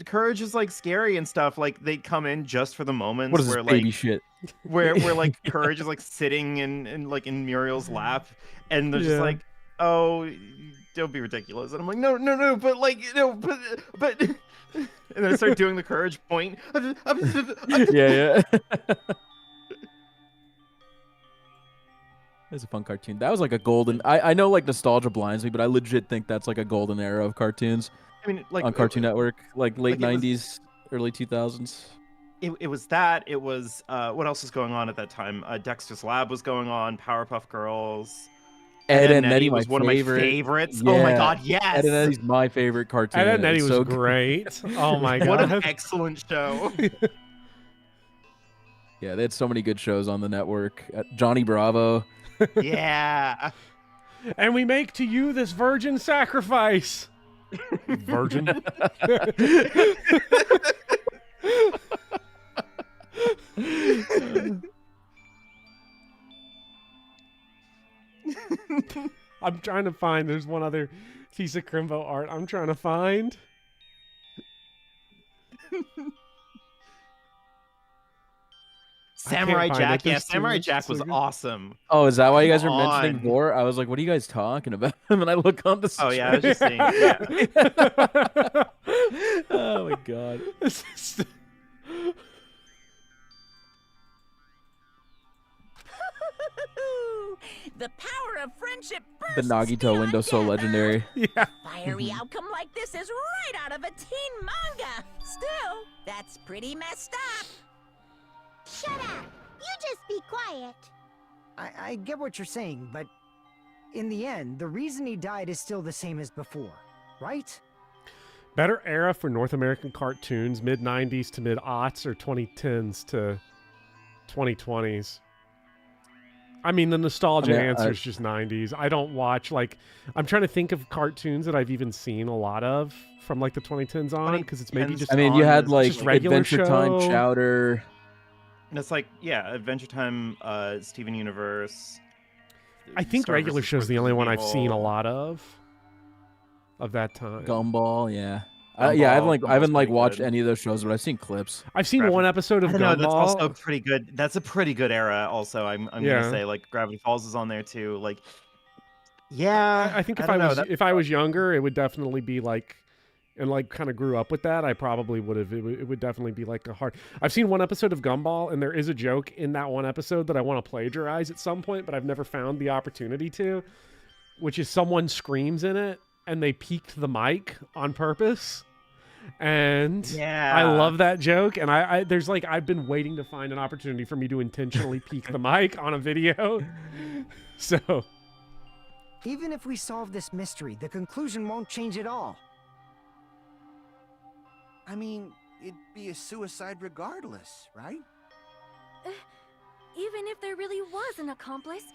Courage is like scary and stuff, like they'd come in just for the moments what is where this baby like shit? where like Courage is like sitting in like in Muriel's lap and they're just like, oh, don't be ridiculous. And I'm like, no, but like, you know, but and then I start doing the Courage point. Yeah. It's a fun cartoon. That was like a golden. I know like nostalgia blinds me, but I legit think that's like a golden era of cartoons. I mean, like on Cartoon Network, like late '90s, early 2000s. It was that. It was what else was going on at that time? Dexter's Lab was going on. Powerpuff Girls. Ed and Eddie was one of my favorites. Yeah. Oh my god, yes! Ed and Eddie's my favorite cartoon. Ed and Eddie was great. Oh my god, what an excellent show! Yeah, they had so many good shows on the network. Johnny Bravo. Yeah. And we make to you this virgin sacrifice. Virgin. I'm trying to find. There's one other piece of Crimbo art I'm trying to find. Samurai Jack, yeah, Samurai Jack was awesome. Oh, is that why you guys are mentioning Vor? I was like, what are you guys talking about? And then I look on the stream. Oh, yeah, I was just saying. Yeah. Oh, my God. The power of friendship bursts. The Nagito window's so legendary. Yeah. Fiery outcome like this is right out of a teen manga. Still, that's pretty messed up. Shut up! You just be quiet. I get what you're saying, but in the end, the reason he died is still the same as before, right? Better era for North American cartoons, mid-90s to mid-aughts or 2010s to 2020s? I mean, the nostalgia answer is just 90s. I don't watch, like, I'm trying to think of cartoons that I've even seen a lot of from, like, the 2010s on, because it's maybe just I mean, you had, like, regular Adventure Time, Chowder. And it's like, yeah, Adventure Time, Steven Universe. I think regular show's the only one I've seen a lot of that time. Gumball, yeah. Yeah, I haven't watched any of those shows, but I've seen clips. I've seen one episode of Gumball. That's also pretty good. That's a pretty good era. Also, I'm gonna say like Gravity Falls is on there too. Like, yeah, I think if I was younger, it would definitely be like, and like kind of grew up with that, I probably would have. It would definitely be like a hard. I've seen one episode of Gumball, and there is a joke in that one episode that I want to plagiarize at some point, but I've never found the opportunity to. Which is someone screams in it, and they peaked the mic on purpose. And I love that joke. And there's like, I've been waiting to find an opportunity for me to intentionally peak the mic on a video. So. Even if we solve this mystery, the conclusion won't change at all. I mean, it'd be a suicide regardless, right? Even if there really was an accomplice,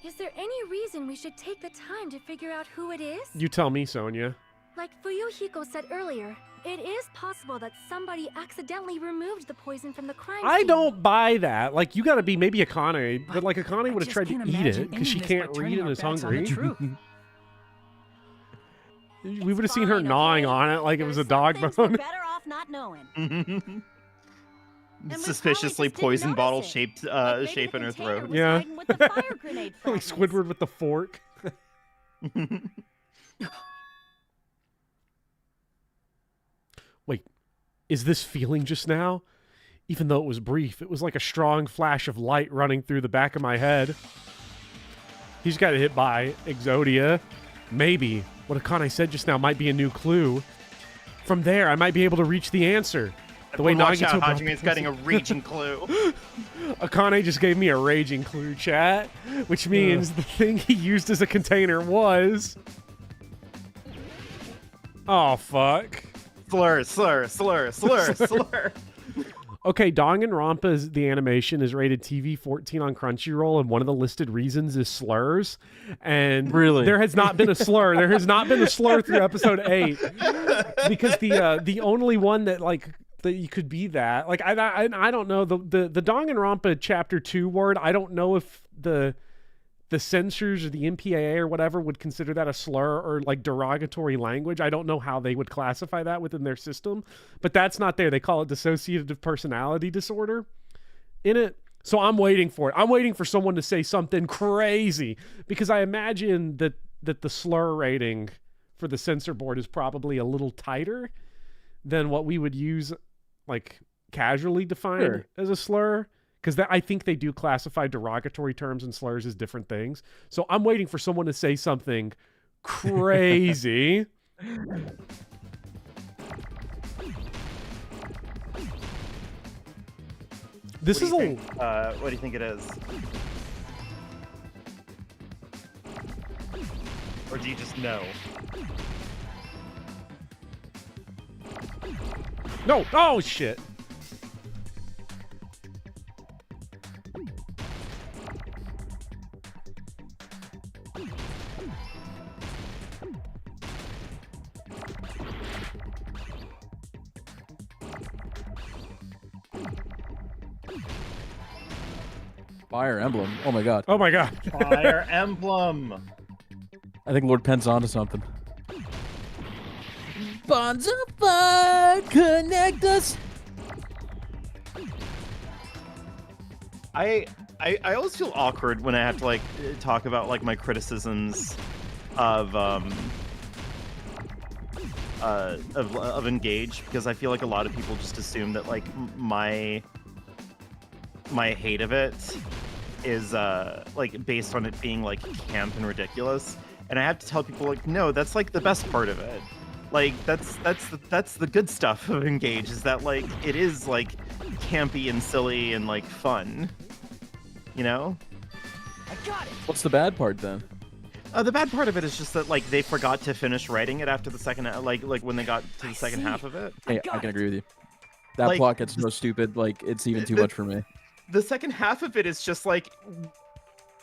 is there any reason we should take the time to figure out who it is? You tell me, Sonia. Like Fuyuhiko said earlier, it is possible that somebody accidentally removed the poison from the crime scene. I don't buy that. Like, you gotta be maybe Akane, but like Akane would have tried to eat it because she can't read and is hungry. We would have seen her gnawing on it like it was a dog bone. Better off not knowing. suspiciously poison bottle shaped shape in her throat. Yeah. With the fire grenade Like Squidward with the fork. Wait, is this feeling just now? Even though it was brief, it was like a strong flash of light running through the back of my head. He's got hit by Exodia. Maybe what Akane said just now might be a new clue. From there, I might be able to reach the answer. The way Nagito Hajime's getting a raging clue. Akane just gave me a raging clue, chat, which means the thing he used as a container was... Oh, fuck. Slur. Okay, Danganronpa, the animation, is rated TV 14 on Crunchyroll, and one of the listed reasons is slurs. And really, there has not been a slur. There has not been a slur through episode 8, because the only one that you could be that I don't know the Danganronpa chapter 2 word. I don't know if the censors or the MPAA or whatever would consider that a slur or like derogatory language. I don't know how they would classify that within their system, but that's not there. They call it dissociative personality disorder in it. So I'm waiting for it. I'm waiting for someone to say something crazy, because I imagine that the slur rating for the censor board is probably a little tighter than what we would use like casually defined as a slur. Because I think they do classify derogatory terms and slurs as different things. So I'm waiting for someone to say something crazy. This is a... what do you think it is? Or do you just know? No! Oh, shit! Fire Emblem. Oh my god. Oh my god. Fire Emblem. I think Lord Penn's onto something. Bonds of fire connect us. I always feel awkward when I have to like talk about like my criticisms of Engage, because I feel like a lot of people just assume that like my hate of it is like based on it being like camp and ridiculous, and I have to tell people like, no, that's like the best part of it. Like that's the good stuff of Engage, is that like it is like campy and silly and like fun, you know? I got it. What's the bad part then? The bad part of it is just that like they forgot to finish writing it after the second, like when they got to the second half of it. Hey, I can agree with you. That Like, plot gets so stupid, like it's even too much for me. The second half of it is just like,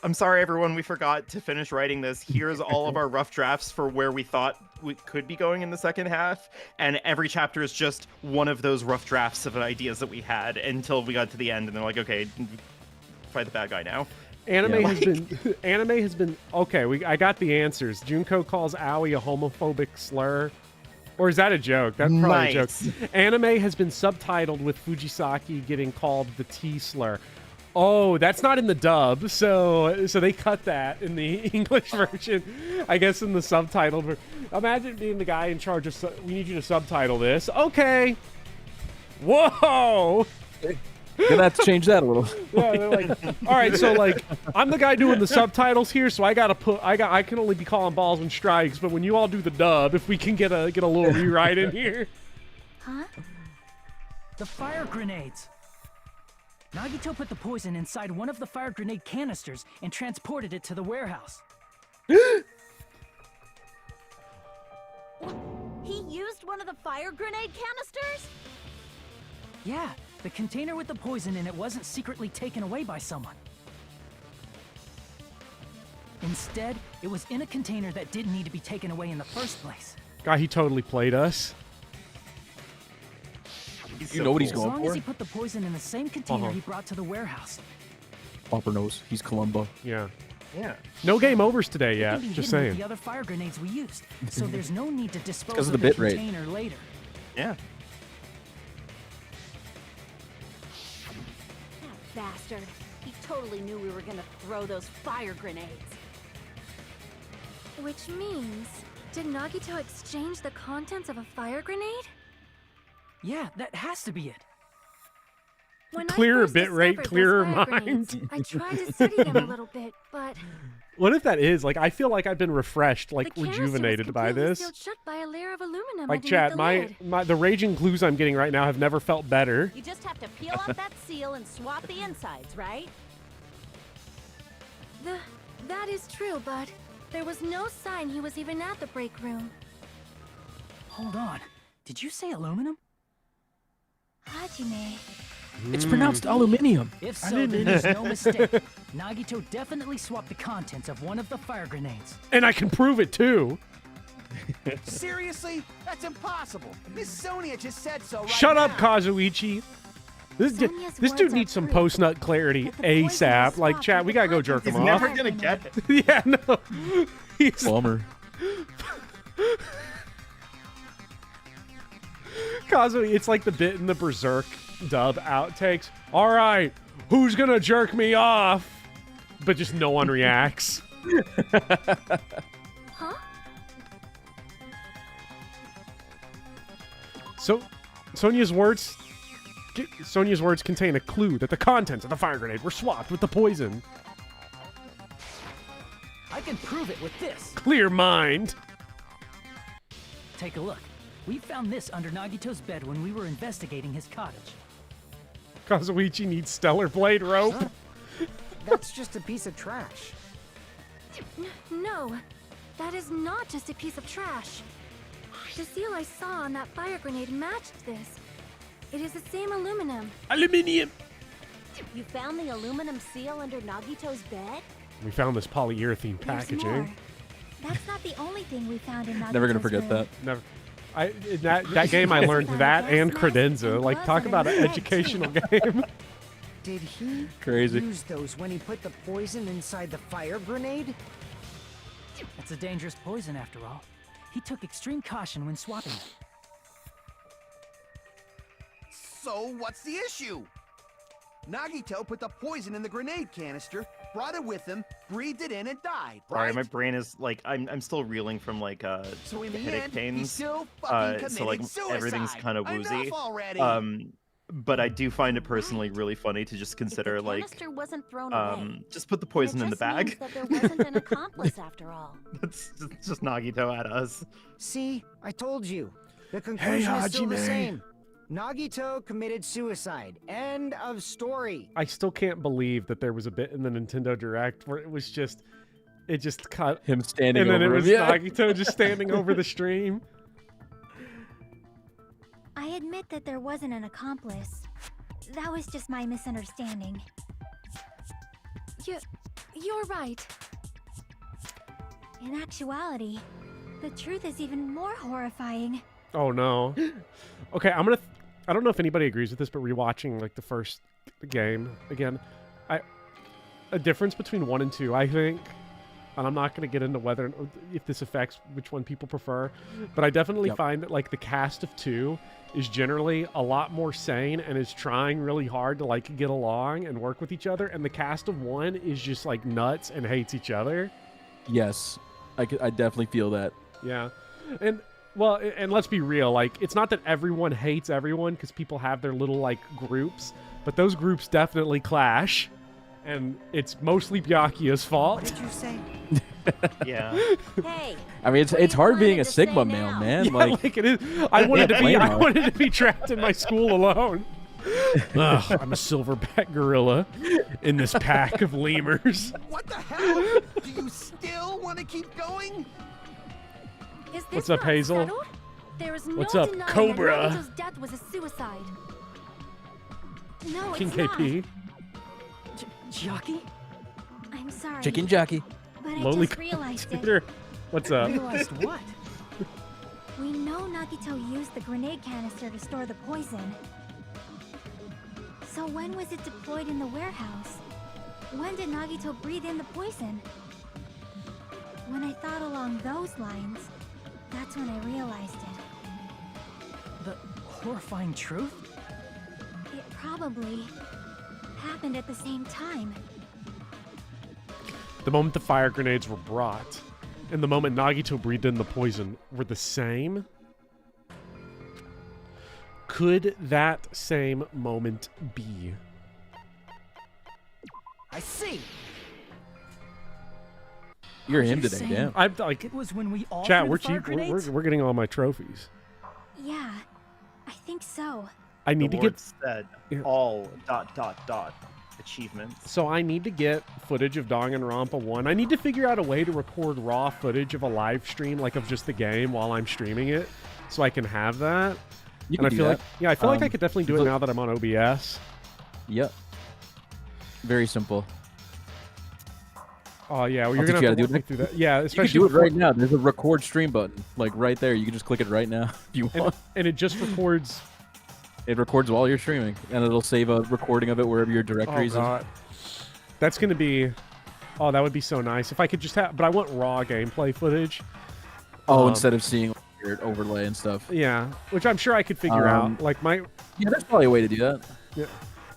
I'm sorry everyone, we forgot to finish writing this. Here's all of our rough drafts for where we thought we could be going in the second half, and every chapter is just one of those rough drafts of ideas that we had until we got to the end, and they're like, okay, fight the bad guy now. Anime has been okay. I got the answers. Junko calls Aoi a homophobic slur. Or is that a joke? That's probably a joke. Anime has been subtitled with Fujisaki getting called the T slur. Oh, that's not in the dub, so they cut that in the English version. I guess in the subtitled. Imagine being the guy in charge of. We need you to subtitle this. Okay. Whoa. Gonna have to change that a little. Yeah, they're like, all right, so like I'm the guy doing the subtitles here, so I can only be calling balls and strikes, but when you all do the dub, if we can get a little rewrite in here. Huh? The fire grenades. Nagito put the poison inside one of the fire grenade canisters and transported it to the warehouse. He used one of the fire grenade canisters? Yeah, the container with the poison in it wasn't secretly taken away by someone. Instead, it was in a container that didn't need to be taken away in the first place. God, he totally played us. You know what he's going for? As long for? as he put the poison in the same container he brought to the warehouse. Popper knows. He's Columbo. Yeah. Yeah. No game overs today yet. It can be Just hidden saying. with the other fire grenades we used, so there's no need to dispose because of of the bit rate. container later. Yeah. bastard. He totally knew we were gonna throw those fire grenades. Which means, did Nagito exchange the contents of a fire grenade? Yeah, that has to be it. When Clearer I first bit rate, discovered clearer those fire mind. grenades, I tried to study them a little bit, but What if that is? Like, I feel like I've been refreshed, the like canister rejuvenated was by completely this. sealed shut by a layer of aluminum Like, underneath chat, the lid. the raging clues I'm getting right now have never felt better. You just have to peel off that seal and swap the insides, right? That is true, but there was no sign he was even at the break room. Hold on. Did you say aluminum? Hajime. It's pronounced aluminium. If so, then there's no mistake. Nagito definitely swapped the contents of one of the fire grenades. And I can prove it too. Seriously? That's impossible. Miss Sonia just said so right Shut up, now. Kazuichi. This dude words needs are some proof post-nut clarity that the poison was ASAP. Like, swapped chat, with we the gotta go jerk contents him He's of off. the never fire gonna grenade. get it. Yeah, no. He's, Bummer. Kazuo, it's like the bit in the Berserk dub outtakes. All right, who's gonna jerk me off? But just no one reacts. Huh? So, Sonia's words contain a clue that the contents of the fire grenade were swapped with the poison. I can prove it with this. Clear mind. Take a look. We found this under Nagito's bed when we were investigating his cottage. Kazuichi needs stellar blade rope. Huh? That's just a piece of trash. No, that is not just a piece of trash. The seal I saw on that fire grenade matched this. It is the same aluminum. Aluminium. You found the aluminum seal under Nagito's bed? We found this polyurethane There's packaging. more. That's not the only thing we found in Nagito's Never gonna forget room. that. Never. In that game, I learned that and credenza. Like, talk about an educational game. Did he Crazy. use those when he put the poison inside the fire grenade? It's a dangerous poison after all. He took extreme caution when swapping it. So what's the issue? Nagito put the poison in the grenade canister, brought it with him, breathed it in, and died. Sorry, right? my brain is like I'm still reeling from like So in the headache end, he pains. still fucking committed So like suicide. everything's kind of woozy. Enough already. But I do find it personally really funny to just consider If the like canister wasn't thrown away, just put the then poison it in the just means bag. that there wasn't an accomplice after all. That's just Nagito at us. See, I told you. The conclusion is still the Hajime. same. Nagito committed suicide. End of story. I still can't believe that there was a bit in the Nintendo Direct where it just cut, Him standing and then it over was him. Yeah. Nagito just standing over the stream. I admit that there wasn't an accomplice. That was just my misunderstanding. You're right. In actuality, the truth is even more horrifying. Oh no. Okay, I don't know if anybody agrees with this, but rewatching like the first game again, a difference between 1 and 2, I think, and I'm not going to get into whether if this affects which one people prefer, but I definitely find that like the cast of 2 is generally a lot more sane and is trying really hard to like get along and work with each other, and the cast of 1 is just like nuts and hates each other. Yes, I definitely feel that. Yeah, and well, and let's be real, like it's not that everyone hates everyone because people have their little like groups, but those groups definitely clash, and it's mostly Byakuya's fault. What did you say? Yeah. Hey, I mean, what are it's you hard being planning a to Sigma say male, now? man. Yeah, Like, it is. I wanted blame to be trapped in my school alone. Ugh, I'm a silverback gorilla in this pack of lemurs. What the hell? Do you still want to keep going? Is this What's up, not Hazel? settled? There is no What's up, denying Cobra? that Nagito's death was a suicide. No, King it's not. KP. Jockey? I'm sorry, chicken jockey. but I Lowly just realized it. Scooter. What's up? Realized what? We know Nagito used the grenade canister to store the poison. So when was it deployed in the warehouse? When did Nagito breathe in the poison? When I thought along those lines, that's when I realized it. The horrifying truth? It probably happened at the same time. The moment the fire grenades were brought and the moment Nagito breathed in the poison were the same? Could that same moment be? I see. You're him today, damn. I'm like, It was when we all chat, threw we're the fire cheap. grenades? We're getting all my trophies. Yeah, I think so. I need to get said Yeah. all ... achievements. So I need to get footage of Danganronpa 1. I need to figure out a way to record raw footage of a live stream, like of just the game while I'm streaming it, so I can have that. You And I can do feel that. like, yeah, I feel like I could definitely do it look- now that I'm on OBS. Yep. Very simple. Oh yeah, well, I'll you're teach gonna you have how to to walk me through that. Yeah, You can especially do it before- right now. There's a record stream button, like right there. You can just click it right now if you want. and it just records. It records while you're streaming, and it'll save a recording of it wherever your Oh directories is. god, that's gonna be. Oh, that would be so nice if I could just have. But I want raw gameplay footage. Oh, instead of seeing your overlay and stuff. Yeah, which I'm sure I could figure out. Like my. Yeah, there's probably a way to do that. Yeah,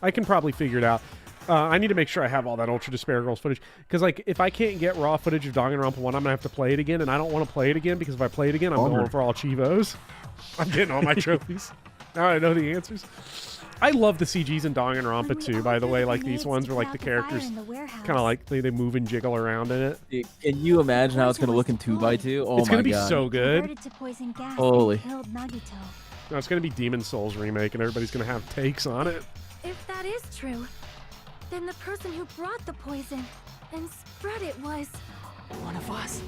I can probably figure it out. I need to make sure I have all that Ultra Despair Girls footage, because like if I can't get raw footage of Danganronpa 1, I'm gonna have to play it again, and I don't want to play it again because if I play it again, I'm going for all Chivos. I'm getting all my trophies. Now I know the answers. I love the CGs in Danganronpa too, by the way. Like these ones where like the characters kind of like they move and jiggle around in it. Can you imagine how it's gonna look in 2x2? Oh It's my gonna be god. so good. Converted to poison gas Holy. and killed Nagito. No, it's gonna be Demon Souls remake, and everybody's gonna have takes on it. If that is true, then the person who brought the poison and spread it was One of us.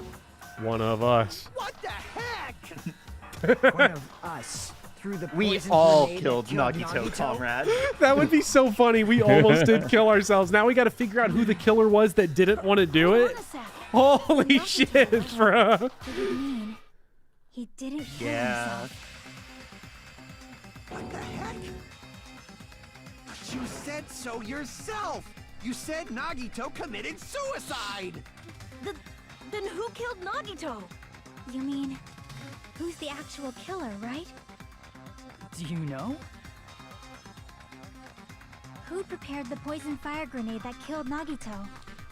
One of us. What the heck? One of us threw the We poison all grenade killed that Nagito, comrade. That would be so funny. We almost did kill ourselves. Now we got to figure out who the killer was that didn't want to do it. Holy shit, bro. It would mean he didn't kill himself. What the heck? But you said so yourself. You said Nagito committed suicide. Then who killed Nagito? You mean, who's the actual killer, right? Do you know? Who prepared the poison fire grenade that killed Nagito?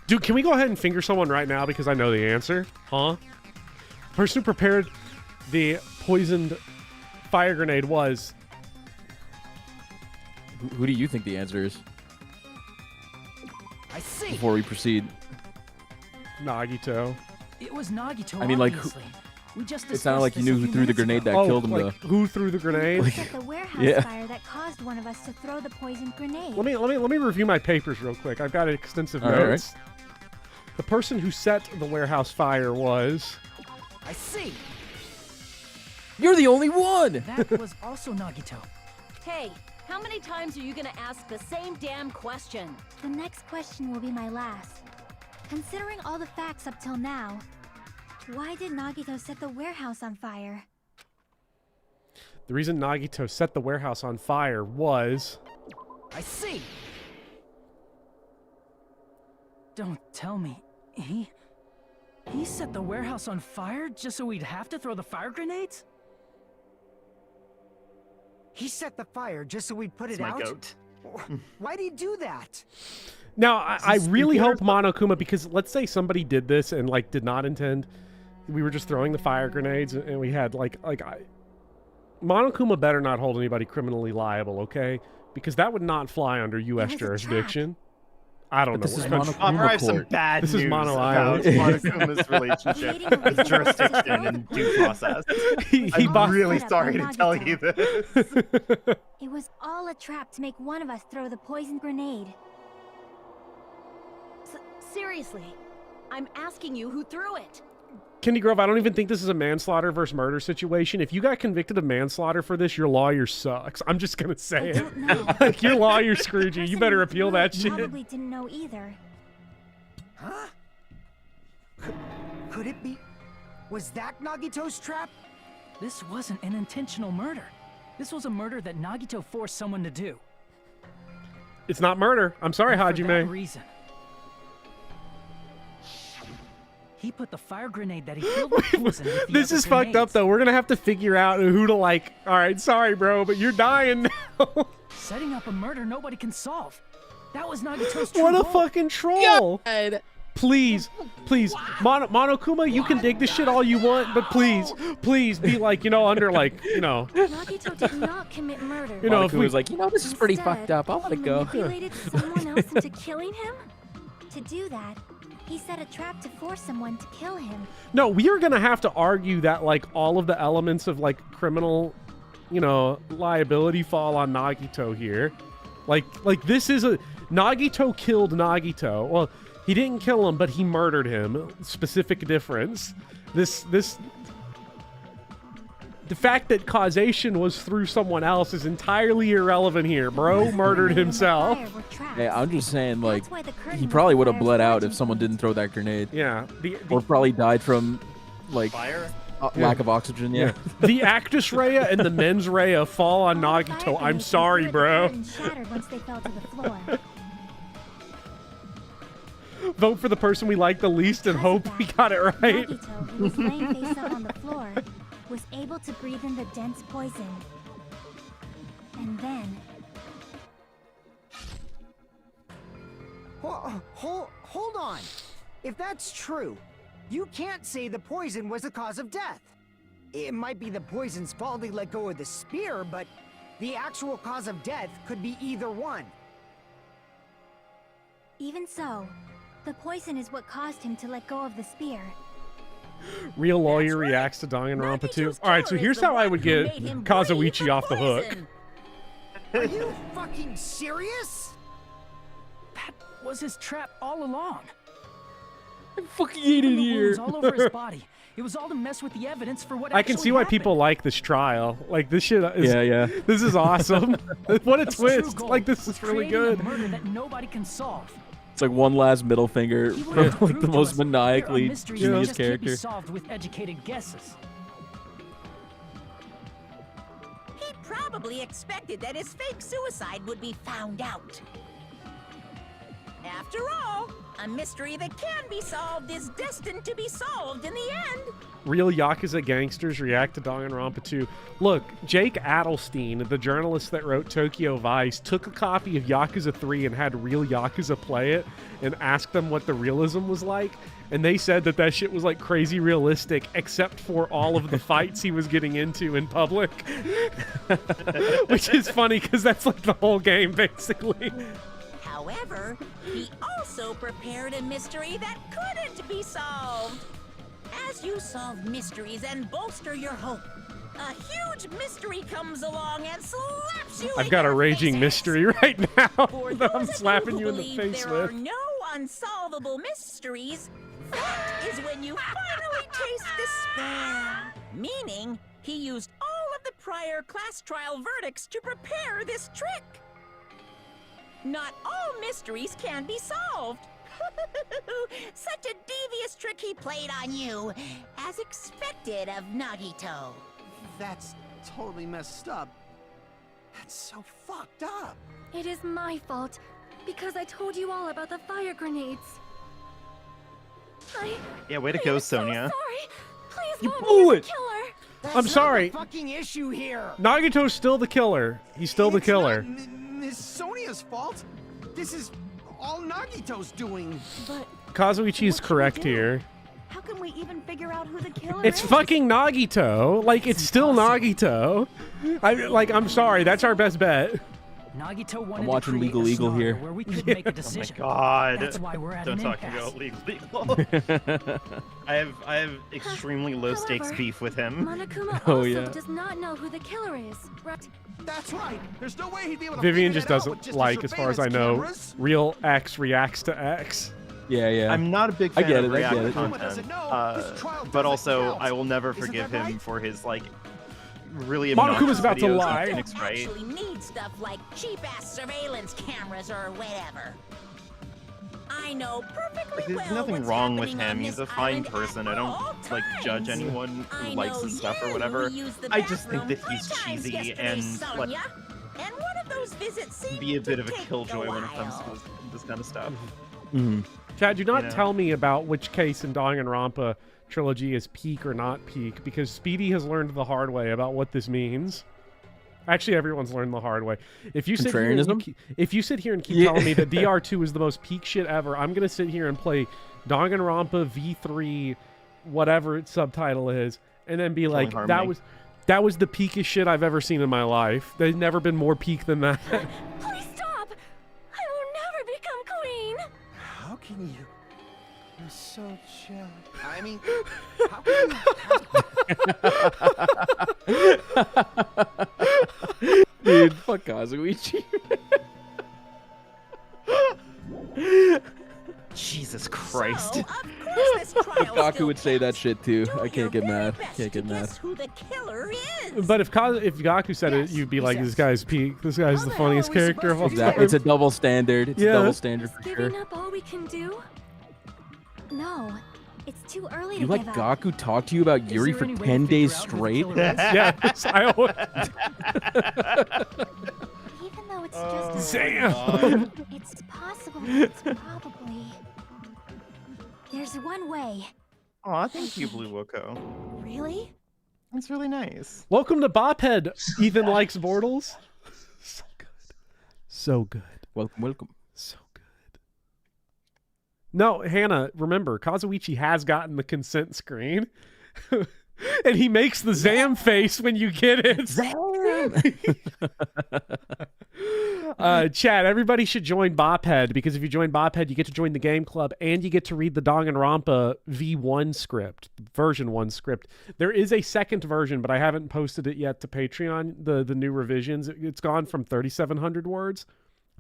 Dude, can we go ahead and finger someone right now because I know the answer? Huh? The person who prepared the poisoned fire grenade was... Who do you think the answer is? I see. Before we proceed. Nagito. It was Nagito, I mean, like, who- obviously. We just It sounded like you knew who threw the grenade that Oh, killed him, like, though. who threw the grenade? Who set the warehouse Yeah. fire that caused one of us to throw the poison grenade? Let me review my papers real quick. I've got extensive All right, notes. The person who set the warehouse fire was... I see. You're the only one! That was also Nagito. Hey, how many times are you gonna ask the same damn question? The next question will be my last. Considering all the facts up till now, why did Nagito set the warehouse on fire? The reason Nagito set the warehouse on fire was... I see. Don't tell me. He set the warehouse on fire just so we'd have to throw the fire grenades? He set the fire just so we'd put It's it my out? goat. Why'd he do that? Now, I really hope Monokuma, because let's say somebody did this and, like, did not intend... We were just throwing the fire grenades, and we had, Monokuma better not hold anybody criminally liable, okay? Because that would not fly under U.S. It was a jurisdiction. I don't know. This is what country- Monokuma I have some court. bad This is news Mono about Island. Monokuma's relationship with jurisdiction and due process. I'm bought- really set up sorry by to tell Nagito. you this. It was all a trap to make one of us throw the poison grenade. Seriously, I'm asking you who threw it. Candy Grove, I don't even think this is a manslaughter versus murder situation. If you got convicted of manslaughter for this, your lawyer sucks. I'm just gonna say I it. don't know. Like, your lawyer screwed you. The You person better who appeal threw that it shit. Probably didn't know either. Huh? Could it be? Was that Nagito's trap? This wasn't an intentional murder. This was a murder that Nagito forced someone to do. It's not murder. I'm sorry, And for that Hajime. reason, he put the fire grenade that he filled with poison with the This other is fucked up, grenades. though. We're gonna have to figure out who to, like... Alright, sorry, bro, but you're dying now. Setting up a murder nobody can solve. That was Nagito's What a true goal. fucking troll! God. Please, Monokuma, you can dig this shit all you want, but please be like, under like, Nagito did not commit murder. if we was like, this is pretty Instead, fucked up. I'll let it he go. manipulated someone else into killing him? To do that, he set a trap to force someone to kill him. No, we are gonna have to argue that like all of the elements of like criminal, liability fall on Nagito here. Like this is Nagito killed Nagito. Well, he didn't kill him, but he murdered him. Specific difference. The fact that causation was through someone else is entirely irrelevant here. Bro murdered himself. Hey, I'm just saying, like, he probably would have bled out if someone didn't throw that grenade. Yeah. Or probably died from, like, Fire? lack of oxygen, yeah. The actus rea and the mens rea fall on Nagito. I'm sorry, bro. Shattered once they fell to the floor. Vote for the person we like the least and hope we got it right. Nagito, who was laying face up on the floor, was able to breathe in the dense poison. And then... Hold on. If that's true, you can't say the poison was the cause of death. It might be the poison's fault he let go of the spear, but the actual cause of death could be either one. Even so, the poison is what caused him to let go of the spear. Real lawyer reacts to Danganronpa 2. Alright, so here's how I would get Kazuichi off the hook. Are you fucking serious? That was his trap all along. I fucking hate it here. All over his body. It was all to mess with the evidence for what I can see why people like this trial. Like, this shit is... Yeah. This is awesome. What a His true twist. goal Like, this was is really creating a good. murder that nobody can solve. It's like one last middle finger He from would have like proved the to most us there are maniacally mysteries genius that just can't be character. solved with educated guesses. He probably expected that his fake suicide would be found out. After all, a mystery that can be solved is destined to be solved in the end. Real Yakuza gangsters react to Danganronpa 2. Look, Jake Adelstein, the journalist that wrote Tokyo Vice, took a copy of Yakuza 3 and had Real Yakuza play it and asked them what the realism was like. And they said that that shit was like crazy realistic, except for all of the fights he was getting into in public. Which is funny because that's like the whole game, basically. However, he also prepared a mystery that couldn't be solved. As you solve mysteries and bolster your hope, a huge mystery comes along and slaps you. I've got a raging mystery right now that I'm slapping you in the face there with. are no unsolvable mysteries. That is when you finally taste despair. Meaning, he used all of the prior class trial verdicts to prepare this trick. Not all mysteries can be solved. Such a devious trick he played on you, as expected of Nagito. That's totally messed up. That's so fucked up. It is my fault, because I told you all about the fire grenades. Yeah, way to go, I'm so Sonia. sorry. Please You vote blew me it. as the killer. That's I'm not sorry. the fucking issue here. Nagito's still the killer. He's still the It's killer. not Miss Sonia's fault. This is all Nagito's doing. But Kazuichi is what can we correct do? here. How can we even figure out who the killer It's is? fucking Nagito. Like, it's still Nagito. I'm sorry. That's our best bet. Nagito wanted I'm watching to create Legal a Eagle scenario here. where we could make a decision. God. That's why we're at Don't an talk impasse. about legal. I have extremely low stakes However, beef with him. Monokuma Oh, also yeah. does not know who the killer is, right? That's right. There's no way he'd be able to Vivian figure just that out with doesn't just like, his as far as I surveillance know, cameras. real X reacts to X. Yeah. I'm not a big I fan get of it, I get React it. content, This trial but doesn't also count. I will never Isn't forgive that him right? for his like really Monokuma's obnoxious about to videos lie. on You Phoenix don't Wright. actually need stuff like cheap-ass surveillance cameras or whatever. I know perfectly There's well nothing what's wrong with happening on him. He's this a fine island person. at I don't all like judge times. anyone I who likes know his stuff or you whatever. used the I just think bathroom that he's 3 times cheesy yesterday, and like Sonia. And one of those visits seemed be a bit to of a take killjoy when it comes while. to this kind of stuff. Chad, do not You know. tell me about which case in Danganronpa trilogy is peak or not peak, because Speedy has learned the hard way about what this means. Actually, everyone's learned the hard way. If you sit here and keep telling me that DR2 is the most peak shit ever, I'm gonna sit here and play Danganronpa V3, whatever its subtitle is, and then be like, that was the peakest shit I've ever seen in my life. There's never been more peak than that. Please stop! I will never become queen! How can you? You're so chill. I mean, how can you? Dude, fuck Kazuichi. Jesus Christ. So, of course this trial Gaku would say that shit too. Do I can't get your very mad. best Can't get to mad. guess who the killer is. But if Gaku said it, you'd be like, this guy's peak. This guy's the funniest character of all time. It's a double standard. It's a double standard for Giving sure. up all we can do? No, it's too early You to like give up. Gaku talk to you about Yuri for 10 days straight? Yes, I always... Even though it's just Damn. it's possible. It's probably. There's one way. Aw, thank you, Blue Woko. Really? That's really nice. Welcome to Bophead. Ethan likes Bortles. So good. So good. Welcome. So good. No, Hannah, remember, Kazuichi has gotten the consent screen. And he makes the Zam face when you get it. Chat, everybody should join Bophead, because if you join Bophead, you get to join the game club and you get to read the Danganronpa V1 script, version 1 script. There is a second version, but I haven't posted it yet to Patreon, the new revisions. It's gone from 3,700 words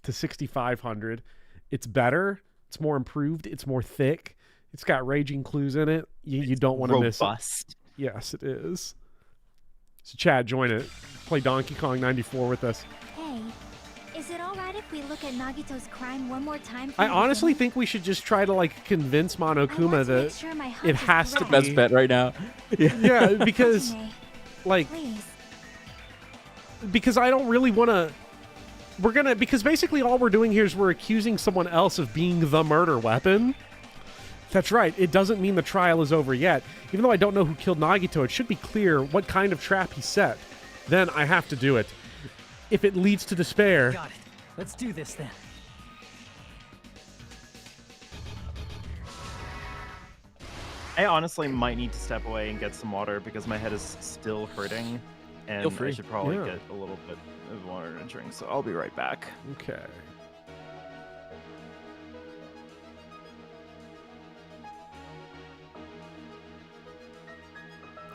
to 6,500. It's better. It's more improved. It's more thick. It's got raging clues in it. You don't want to miss it. Yes, it is. So Chad, join it. Play Donkey Kong 94 with us. Hey, is it all right if we look at Nagito's crime one more time? I honestly think we should just try to like convince Monokuma that it has to be. Best bet right now. Yeah, because like, because I don't really want to. Because basically all we're doing here is we're accusing someone else of being the murder weapon. That's right. It doesn't mean the trial is over yet. Even though I don't know who killed Nagito, it should be clear what kind of trap he set. Then I have to do it. If it leads to despair... Got it. Let's do this then. I honestly might need to step away and get some water because my head is still hurting. And Feel free. I should probably get a little bit of water to drink, so I'll be right back. Okay.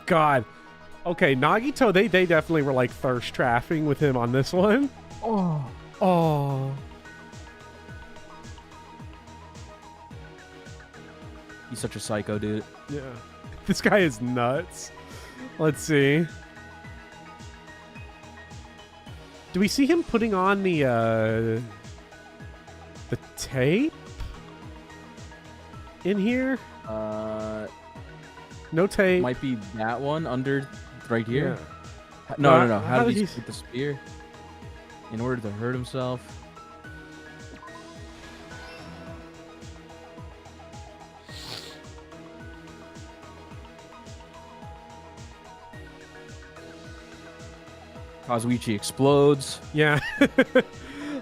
God. Okay, Nagito, they definitely were like thirst trapping with him on this one. Oh. He's such a psycho, dude. Yeah. This guy is nuts. Let's see. Do we see him putting on the tape in here? No tape. Might be that one under right here. Yeah. No. How did he shoot the spear? In order to hurt himself. Kazuichi explodes. Yeah.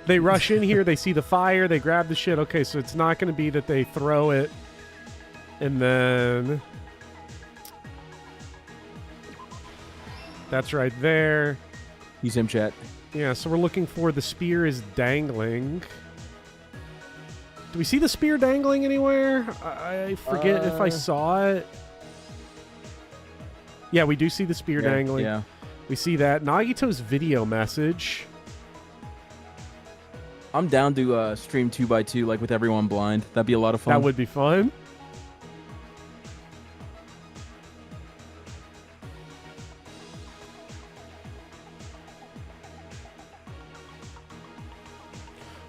They rush in here. They see the fire. They grab the shit. Okay, so it's not going to be that they throw it and then... That's right there. He's him, chat. Yeah, so we're looking for the spear is dangling. Do we see the spear dangling anywhere? I forget if I saw it. Yeah, we do see the spear dangling. Yeah. We see that. Nagito's video message. I'm down to stream 2x2 like with everyone blind. That'd be a lot of fun. That would be fun.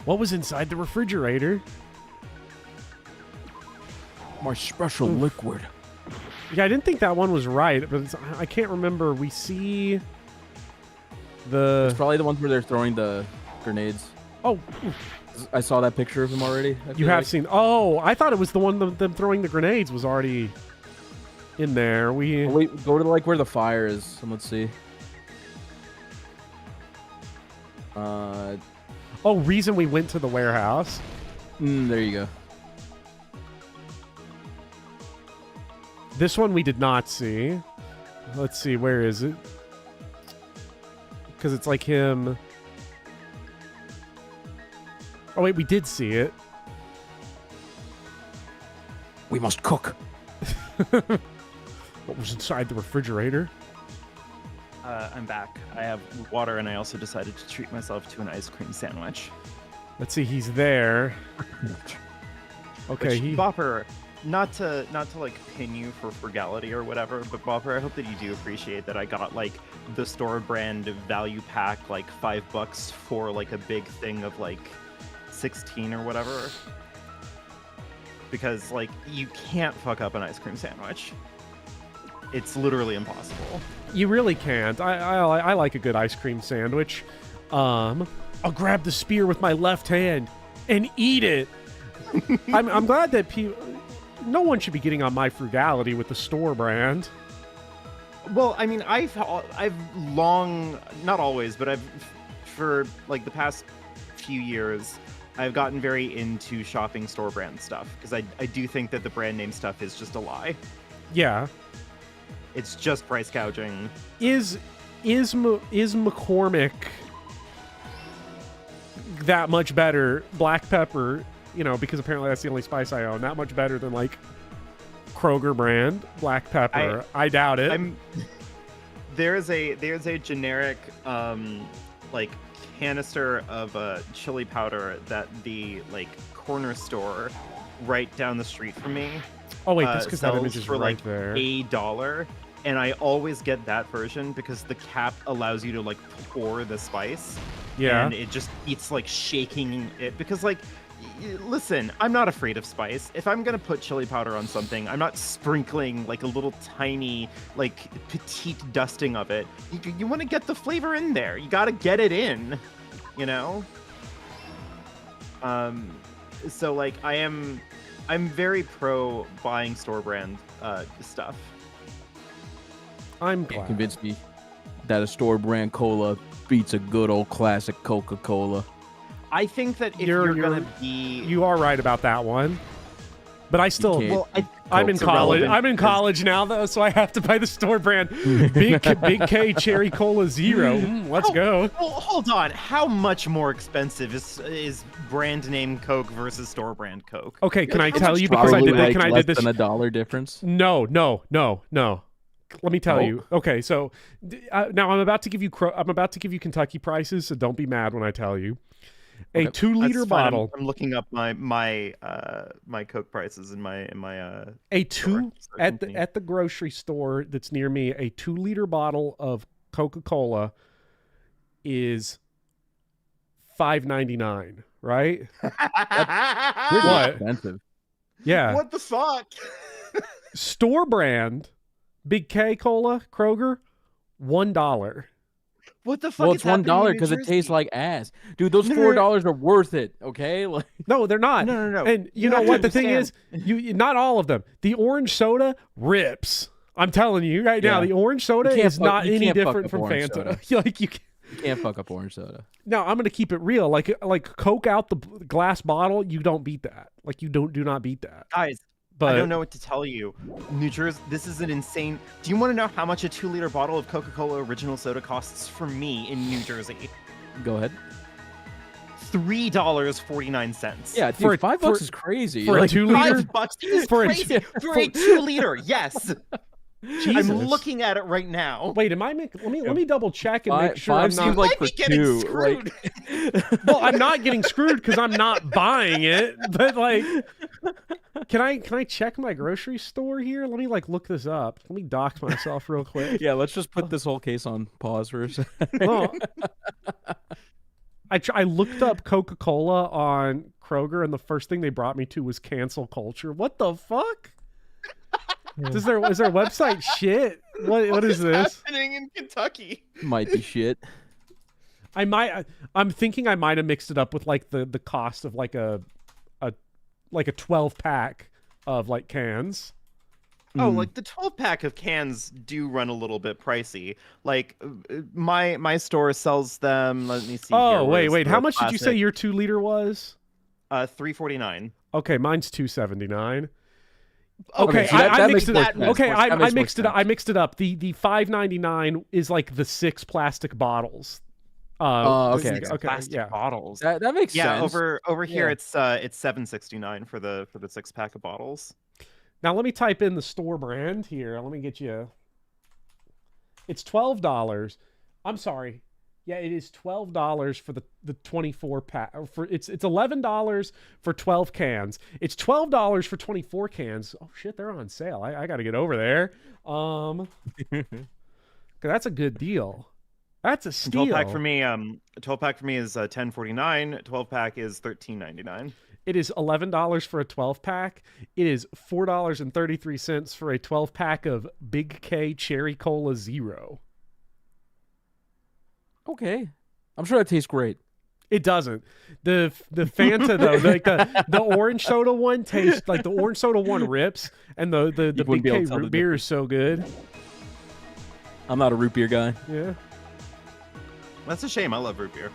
What was inside the refrigerator? My special liquid. Yeah, I didn't think that one was right, but I can't remember. We see the... It's probably the ones where they're throwing the grenades. Oh. I saw that picture of him already. You have seen... Oh, I thought it was the one them throwing the grenades was already in there. Wait, go to like where the fire is, and let's see. Oh, reason we went to the warehouse. There you go. This one we did not see. Let's see, where is it? Because it's like him. Oh, wait, we did see it. We must cook. What was inside the refrigerator? I'm back. I have water, and I also decided to treat myself to an ice cream sandwich. Let's see, he's there. Okay, Which, Bopper, not to like pin you for frugality or whatever, but Bopper, I hope that you do appreciate that I got like the store brand value pack, like $5 for like a big thing of like 16 or whatever. Because like you can't fuck up an ice cream sandwich. It's literally impossible. You really can't. I like a good ice cream sandwich. I'll grab the spear with my left hand and eat it. I'm glad that no one should be getting on my frugality with the store brand. Well, I mean, I've long, not always, but for like the past few years, I've gotten very into shopping store brand stuff because I do think that the brand name stuff is just a lie. Yeah. It's just price gouging. Is McCormick that much better? Black pepper, you know, because apparently that's the only spice I own. That much better than like Kroger brand black pepper? I doubt it. There's a generic like canister of chili powder that the like corner store right down the street from me. Oh wait, that's because that sells image is for right like there. $1, and I always get that version because the cap allows you to like pour the spice. Yeah. And it just it's like shaking it because like listen, I'm not afraid of spice. If I'm gonna put chili powder on something, I'm not sprinkling like a little tiny like petite dusting of it. You want to get the flavor in there. You got to get it in, you know. So like I'm very pro buying store brand stuff. I'm glad. Can't convince me that a store brand cola beats a good old classic Coca-Cola. I think that if you're gonna be, you are right about that one. But I still, well, I'm in college. I'm in college now though, so I have to buy the store brand Big K Cherry Cola Zero. Let's go. Well, hold on. How much more expensive is brand name Coke versus store brand Coke? Okay, can I tell you because I did that? Can I did this? Less than $1 difference? No. Let me tell you. Okay, so now I'm about to give you Kentucky prices, so don't be mad when I tell you. A 2-liter bottle. I'm looking up my Coke prices in my at the grocery store that's near me. A 2-liter bottle of Coca-Cola is $5.99. Right? What? Expensive. Yeah. What the fuck? Store brand Big K Cola Kroger $1. What the fuck? Well, it's $1 because it tastes like ass, dude. Those $4 are worth it. Okay, like no, they're not. No. And you know what? The thing is, you not all of them. The orange soda rips. I'm telling you right now, the orange soda is not any different from Fanta. Like you can't fuck up orange soda. No, I'm gonna keep it real. Like Coke out the glass bottle, you don't beat that. Like you do not beat that, guys. But I don't know what to tell you. New Jersey, this is an insane... Do you want to know how much a 2-liter bottle of Coca-Cola original soda costs for me in New Jersey? Go ahead. $3.49. Yeah, dude, $5 is crazy. For like, a 2-liter? $5 is crazy. For a 2-liter, yes. Jesus. I'm looking at it right now. Wait, let me double check and make sure I'm not like getting screwed. Like, well, I'm not getting screwed because I'm not buying it. But like, can I check my grocery store here? Let me like look this up. Let me dox myself real quick. Yeah, let's just put this whole case on pause for a second. Well, I looked up Coca-Cola on Kroger, and the first thing they brought me to was cancel culture. What the fuck? Is their website shit? What is this happening in Kentucky? Might be shit. I'm thinking I might have mixed it up with like the cost of like a 12 pack of like cans. Oh, like the 12-pack of cans do run a little bit pricey. Like my store sells them. Let me see. Oh, here, wait. How much classic? did you say your 2-liter was? $3.49. Okay, mine's $2.79. Okay, I mixed it up. Okay, I mixed it up. I mixed it up. The $5.99 is like the 6 plastic bottles. Okay. Plastic bottles. That makes sense. Over here it's $7.69 for the 6-pack of bottles. Now let me type in the store brand here. Let me get you. It's $12. I'm sorry. Yeah, it is $12 for the 24 pack. For it's $11 for 12 cans. It's $12 for 24 cans. Oh shit, they're on sale. I got to get over there. 'Cause that's a good deal. That's a steal. 12-pack for me. 12-pack for me is $10.49. 12-pack is $13.99. It is $11 for a 12-pack. It is $4.33 for a 12-pack of Big K Cherry Cola Zero. Okay, I'm sure that tastes great. It doesn't. The Fanta though, like the orange soda one tastes like the orange soda one rips, and the Big K root beer is so good. I'm not a root beer guy. Yeah, that's a shame. I love root beer.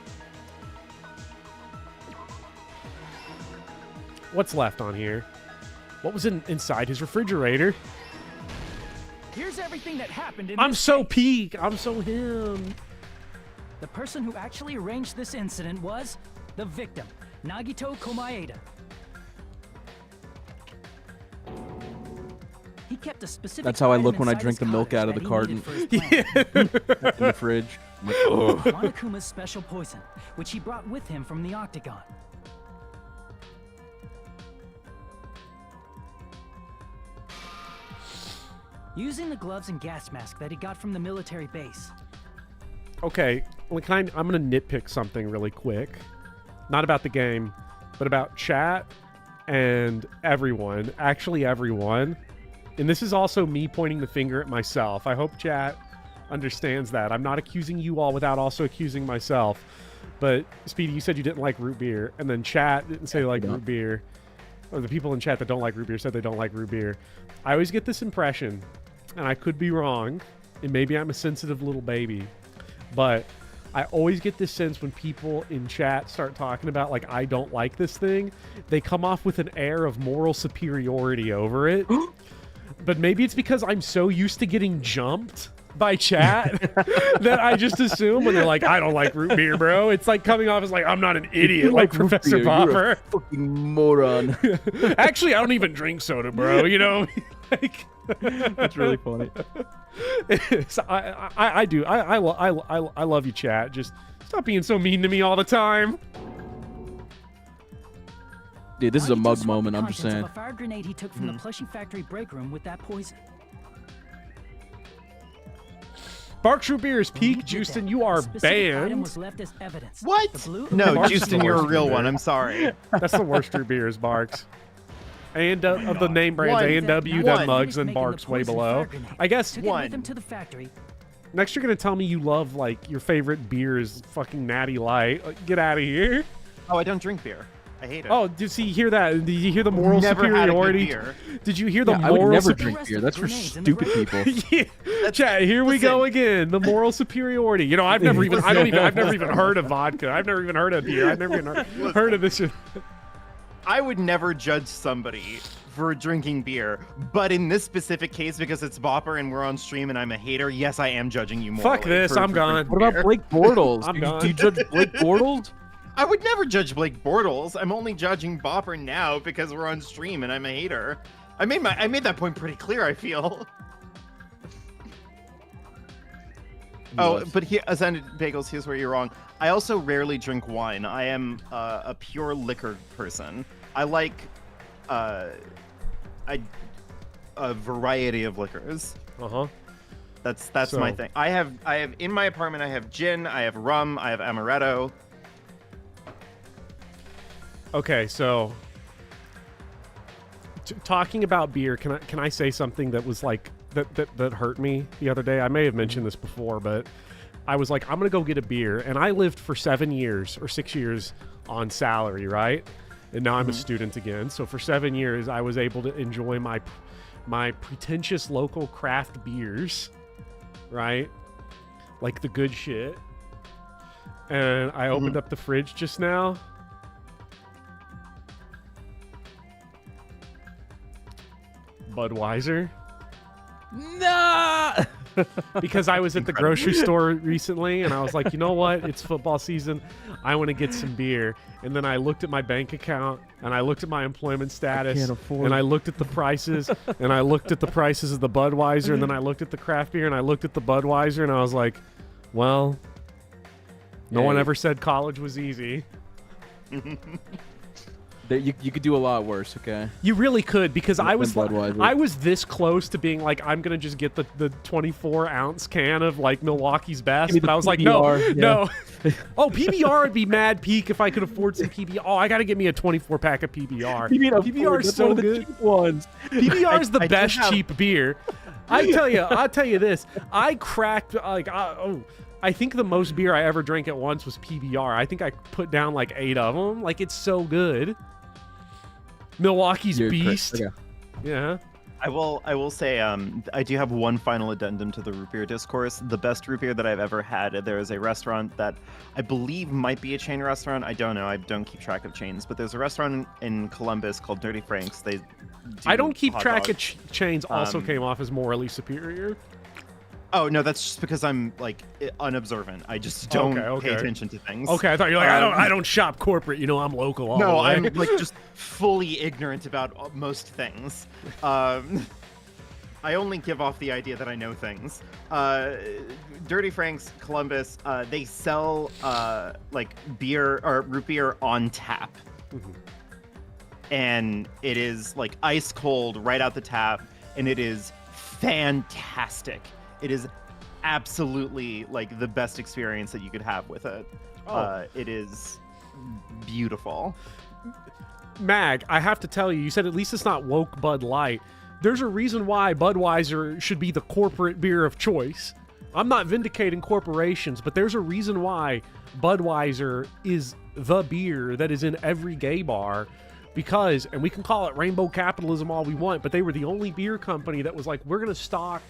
What's left on here? What was inside his refrigerator? Here's everything that happened in I'm this so case. peak. I'm so him. The person who actually arranged this incident was the victim, Nagito Komaeda. He kept a specific. That's how I item look when I inside drink his the milk cottage out of the that he carton. needed for his plan. In the fridge. I'm like, oh. Monokuma's special poison, which he brought with him from the Octagon. Using the gloves and gas mask that he got from the military base. Okay, well, I'm gonna nitpick something really quick. Not about the game, but about chat and everyone. Actually, everyone. And this is also me pointing the finger at myself. I hope chat understands that. I'm not accusing you all without also accusing myself. But, Speedy, you said you didn't like root beer, and then chat didn't say they like root beer. Or the people in chat that don't like root beer said they don't like root beer. I always get this impression, and I could be wrong, and maybe I'm a sensitive little baby, but I always get this sense when people in chat start talking about, like, I don't like this thing, they come off with an air of moral superiority over it. But maybe it's because I'm so used to getting jumped by chat that I just assume when they're like, I don't like root beer, bro. It's like coming off as like, I'm not an idiot like Professor Popper. You're a fucking moron. Actually, I don't even drink soda, bro. You know? Like, that's really funny. So I do. I love you, chat. Just stop being so mean to me all the time. Dude, this is a mug moment, I'm just saying. A fire grenade he took from the plushie factory break room with that poison. Barks Root Beer is peak. Justin, you are banned. Was left as evidence. What? No, Justin, you're a real one. I'm sorry. That's the worst root beer is Barks. And of the name brands, A&W, then Mugs, then Barks way below. I guess Them to the factory. Next you're going to tell me you love, like, your favorite beer is fucking Natty Light. Like, get out of here. Oh, I don't drink beer. I hate it. Oh, did you hear that? Did you hear the moral Never superiority? Had a good beer. Did you hear the I moral would never drink beer. That's for stupid people. Yeah. Chat, here we go again. The moral superiority. You know, I've never even heard of vodka. I've never even heard of beer. I've never even heard of this shit. I would never judge somebody for drinking beer, but in this specific case, because it's Bopper and we're on stream and I'm a hater, yes, I am judging you more. Fuck this, I'm gone. What about Blake Bortles? I'm gone. Do you judge Blake Bortles? I would never judge Blake Bortles. I'm only judging Bopper now because we're on stream and I'm a hater. I made that point pretty clear, I feel. Oh, but here, Ascended Bagels, here's where you're wrong. I also rarely drink wine. I am a pure liquor person. I like a variety of liquors. That's my thing. I have in my apartment. I have gin. I have rum. I have amaretto. Okay, so talking about beer, can I say something that was like that hurt me the other day? I may have mentioned this before, but I was like, I'm gonna go get a beer, and I lived for 7 years or 6 years on salary, right? And now I'm a student again. So for 7 years, I was able to enjoy my my pretentious local craft beers, right? Like the good shit. And I opened up the fridge just now. Budweiser. Nah. Because I was at the grocery store recently and I was like, you know what? It's football season. I want to get some beer. And then I looked at my bank account and I looked at my employment status and I looked at the prices and I looked at the prices of the Budweiser and then I looked at the craft beer and I looked at the Budweiser and I was like, well, no one ever said college was easy. You could do a lot worse, okay? You really could, because I was this close to being like, I'm gonna just get the 24-ounce can of like Milwaukee's Best, but I was like, no. Oh, PBR would be mad peak if I could afford some PBR. Oh, I gotta get me a 24-pack of PBR. PBR is so good. PBR is the best cheap beer. I'll tell you this. I cracked I think the most beer I ever drank at once was PBR. I think I put down like 8 of them. Like, it's so good. Milwaukee's Beast. Okay. Yeah. I will say I do have one final addendum to the root beer discourse. The best root beer that I've ever had, there is a restaurant that I believe might be a chain restaurant. I don't know. I don't keep track of chains, but there's a restaurant in Columbus called Dirty Frank's. I don't keep track of chains. Also came off as morally superior. Oh, no, that's just because I'm, like, unobservant. I just don't pay attention to things. Okay, I thought you were like, I don't shop corporate. You know, I'm local all the way. No, I'm, like, just fully ignorant about most things. I only give off the idea that I know things. Dirty Frank's, Columbus, they sell, like, beer or root beer on tap. Mm-hmm. And it is, like, ice cold right out the tap, and it is fantastic. It is absolutely like the best experience that you could have with it. It is beautiful. Mag, I have to tell you, you said at least it's not woke Bud Light. There's a reason why Budweiser should be the corporate beer of choice. I'm not vindicating corporations, but there's a reason why Budweiser is the beer that is in every gay bar. Because, and we can call it rainbow capitalism all we want, but they were the only beer company that was like, we're going to stock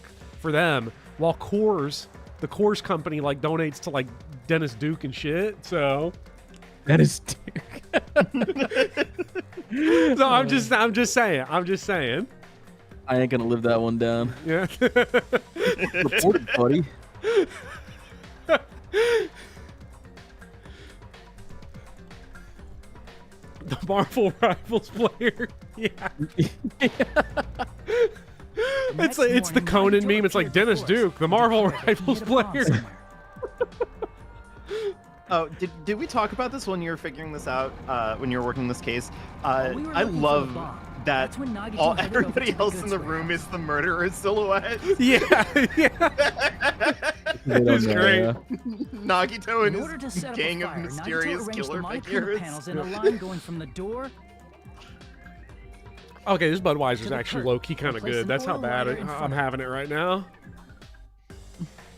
for them, while Coors, the Coors company, like, donates to, like, Dennis Duke and shit, so... Dennis Duke. So I'm just saying. I ain't gonna live that one down. Yeah. Reported, buddy. The Marvel Rivals player. Yeah. It's the Conan meme. It's like Dennis Duke, the Marvel Rivals player. Oh, did we talk about this when you were figuring this out? When you were working this case? I love that everybody else in the room is the murderer silhouette. Yeah. It's great. Yeah. Nagito and his gang of mysterious killer figures. Panels in a line going from the door. Okay, this Budweiser's actually low-key kind of good. That's how bad I'm having it right now.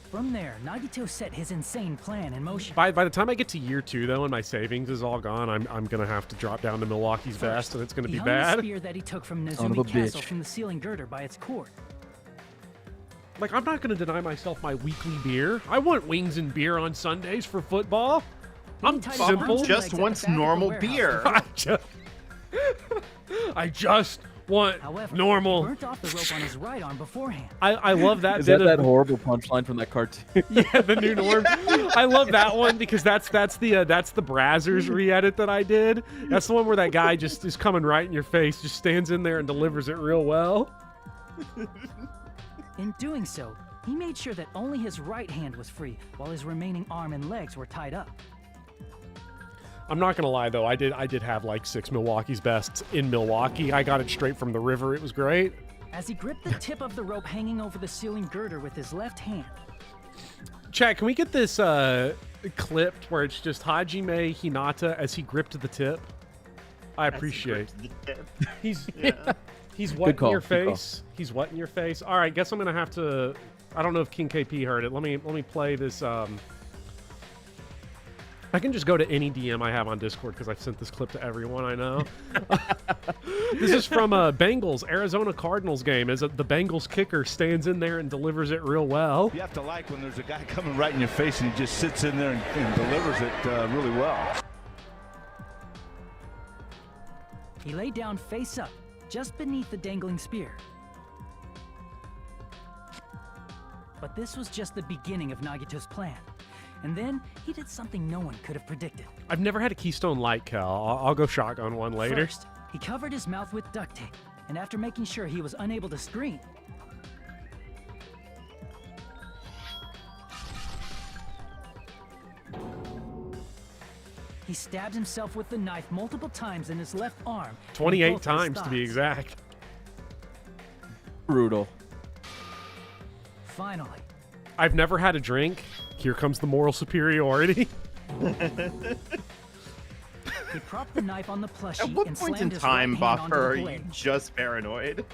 From there, Nagito set his insane plan in motion. By the time I get to year 2, though, and my savings is all gone, I'm gonna have to drop down to Milwaukee's Best, and it's gonna be bad. The spear that he took from Nezumi Castle from the ceiling girder by its cord. Like, I'm not gonna deny myself my weekly beer. I want wings and beer on Sundays for football. I'm simple. Just wants normal beer. I just want normal. He burnt off the rope on his right arm beforehand. I love that. Is that horrible punchline from that cartoon? Yeah, the new norm. I love that one because that's the Brazzers re-edit that I did. That's the one where that guy just is coming right in your face, just stands in there and delivers it real well. In doing so, he made sure that only his right hand was free, while his remaining arm and legs were tied up. I'm not gonna lie though, I did have like 6 Milwaukee's Bests in Milwaukee. I got it straight from the river. It was great. As he gripped the tip of the rope hanging over the ceiling girder with his left hand. Chat, can we get this clipped where it's just Hajime Hinata as he gripped the tip? I appreciate. He's wet in your face. He's wet in your face. All right, guess I'm gonna have to. I don't know if King KP heard it. Let me play this. I can just go to any DM I have on Discord because I've sent this clip to everyone I know. This is from a Bengals Arizona Cardinals game. As the Bengals kicker stands in there and delivers it real well. You have to like when there's a guy coming right in your face and he just sits in there and delivers it really well. He lay down face up, just beneath the dangling spear. But this was just the beginning of Nagito's plan. And then he did something no one could have predicted. I've never had a Keystone Light, Cal. I'll go shotgun one later. First, he covered his mouth with duct tape, and after making sure he was unable to scream, he stabbed himself with the knife multiple times in his left arm. 28 times to be exact. Brutal. Finally. I've never had a drink. Here comes the moral superiority. He propped the knife on the plushie. At what and point in slammed his time, right hand onto Buffer, the are you blade. just paranoid?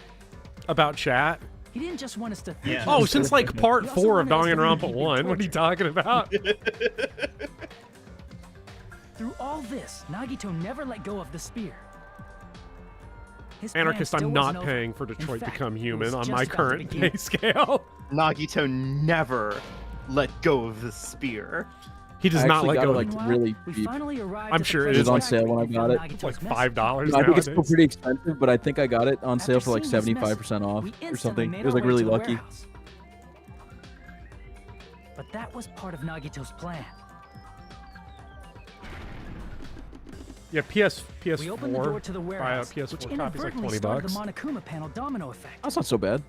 About chat? He didn't just want us to think. Yeah. Oh, since like part He also 4 of wanted us to Danganronpa think he'd been 1. What are you talking about? Through all this, Nagito never let go of the spear. His plan Anarchist, still I'm not wasn't over. paying for In Detroit fact, Become it Human was on just my about to current begin. pay scale. Nagito never let go of the spear. He does I not actually let got go it, of like the really We cheap. finally arrived I'm at sure the it It is was on factory sale when I got it. found It's like Nagito's $5 I think it's still nowadays. pretty expensive, but I think I got it on After sale for like seeing his 75% off we or instantly something. made It was our like way really to the lucky. warehouse. But that was part of Nagito's plan. Yeah, PS4. We opened the door to the Buy a warehouse, which PS4 copy's like inadvertently $20. started the Monokuma panel domino effect. That's not so bad.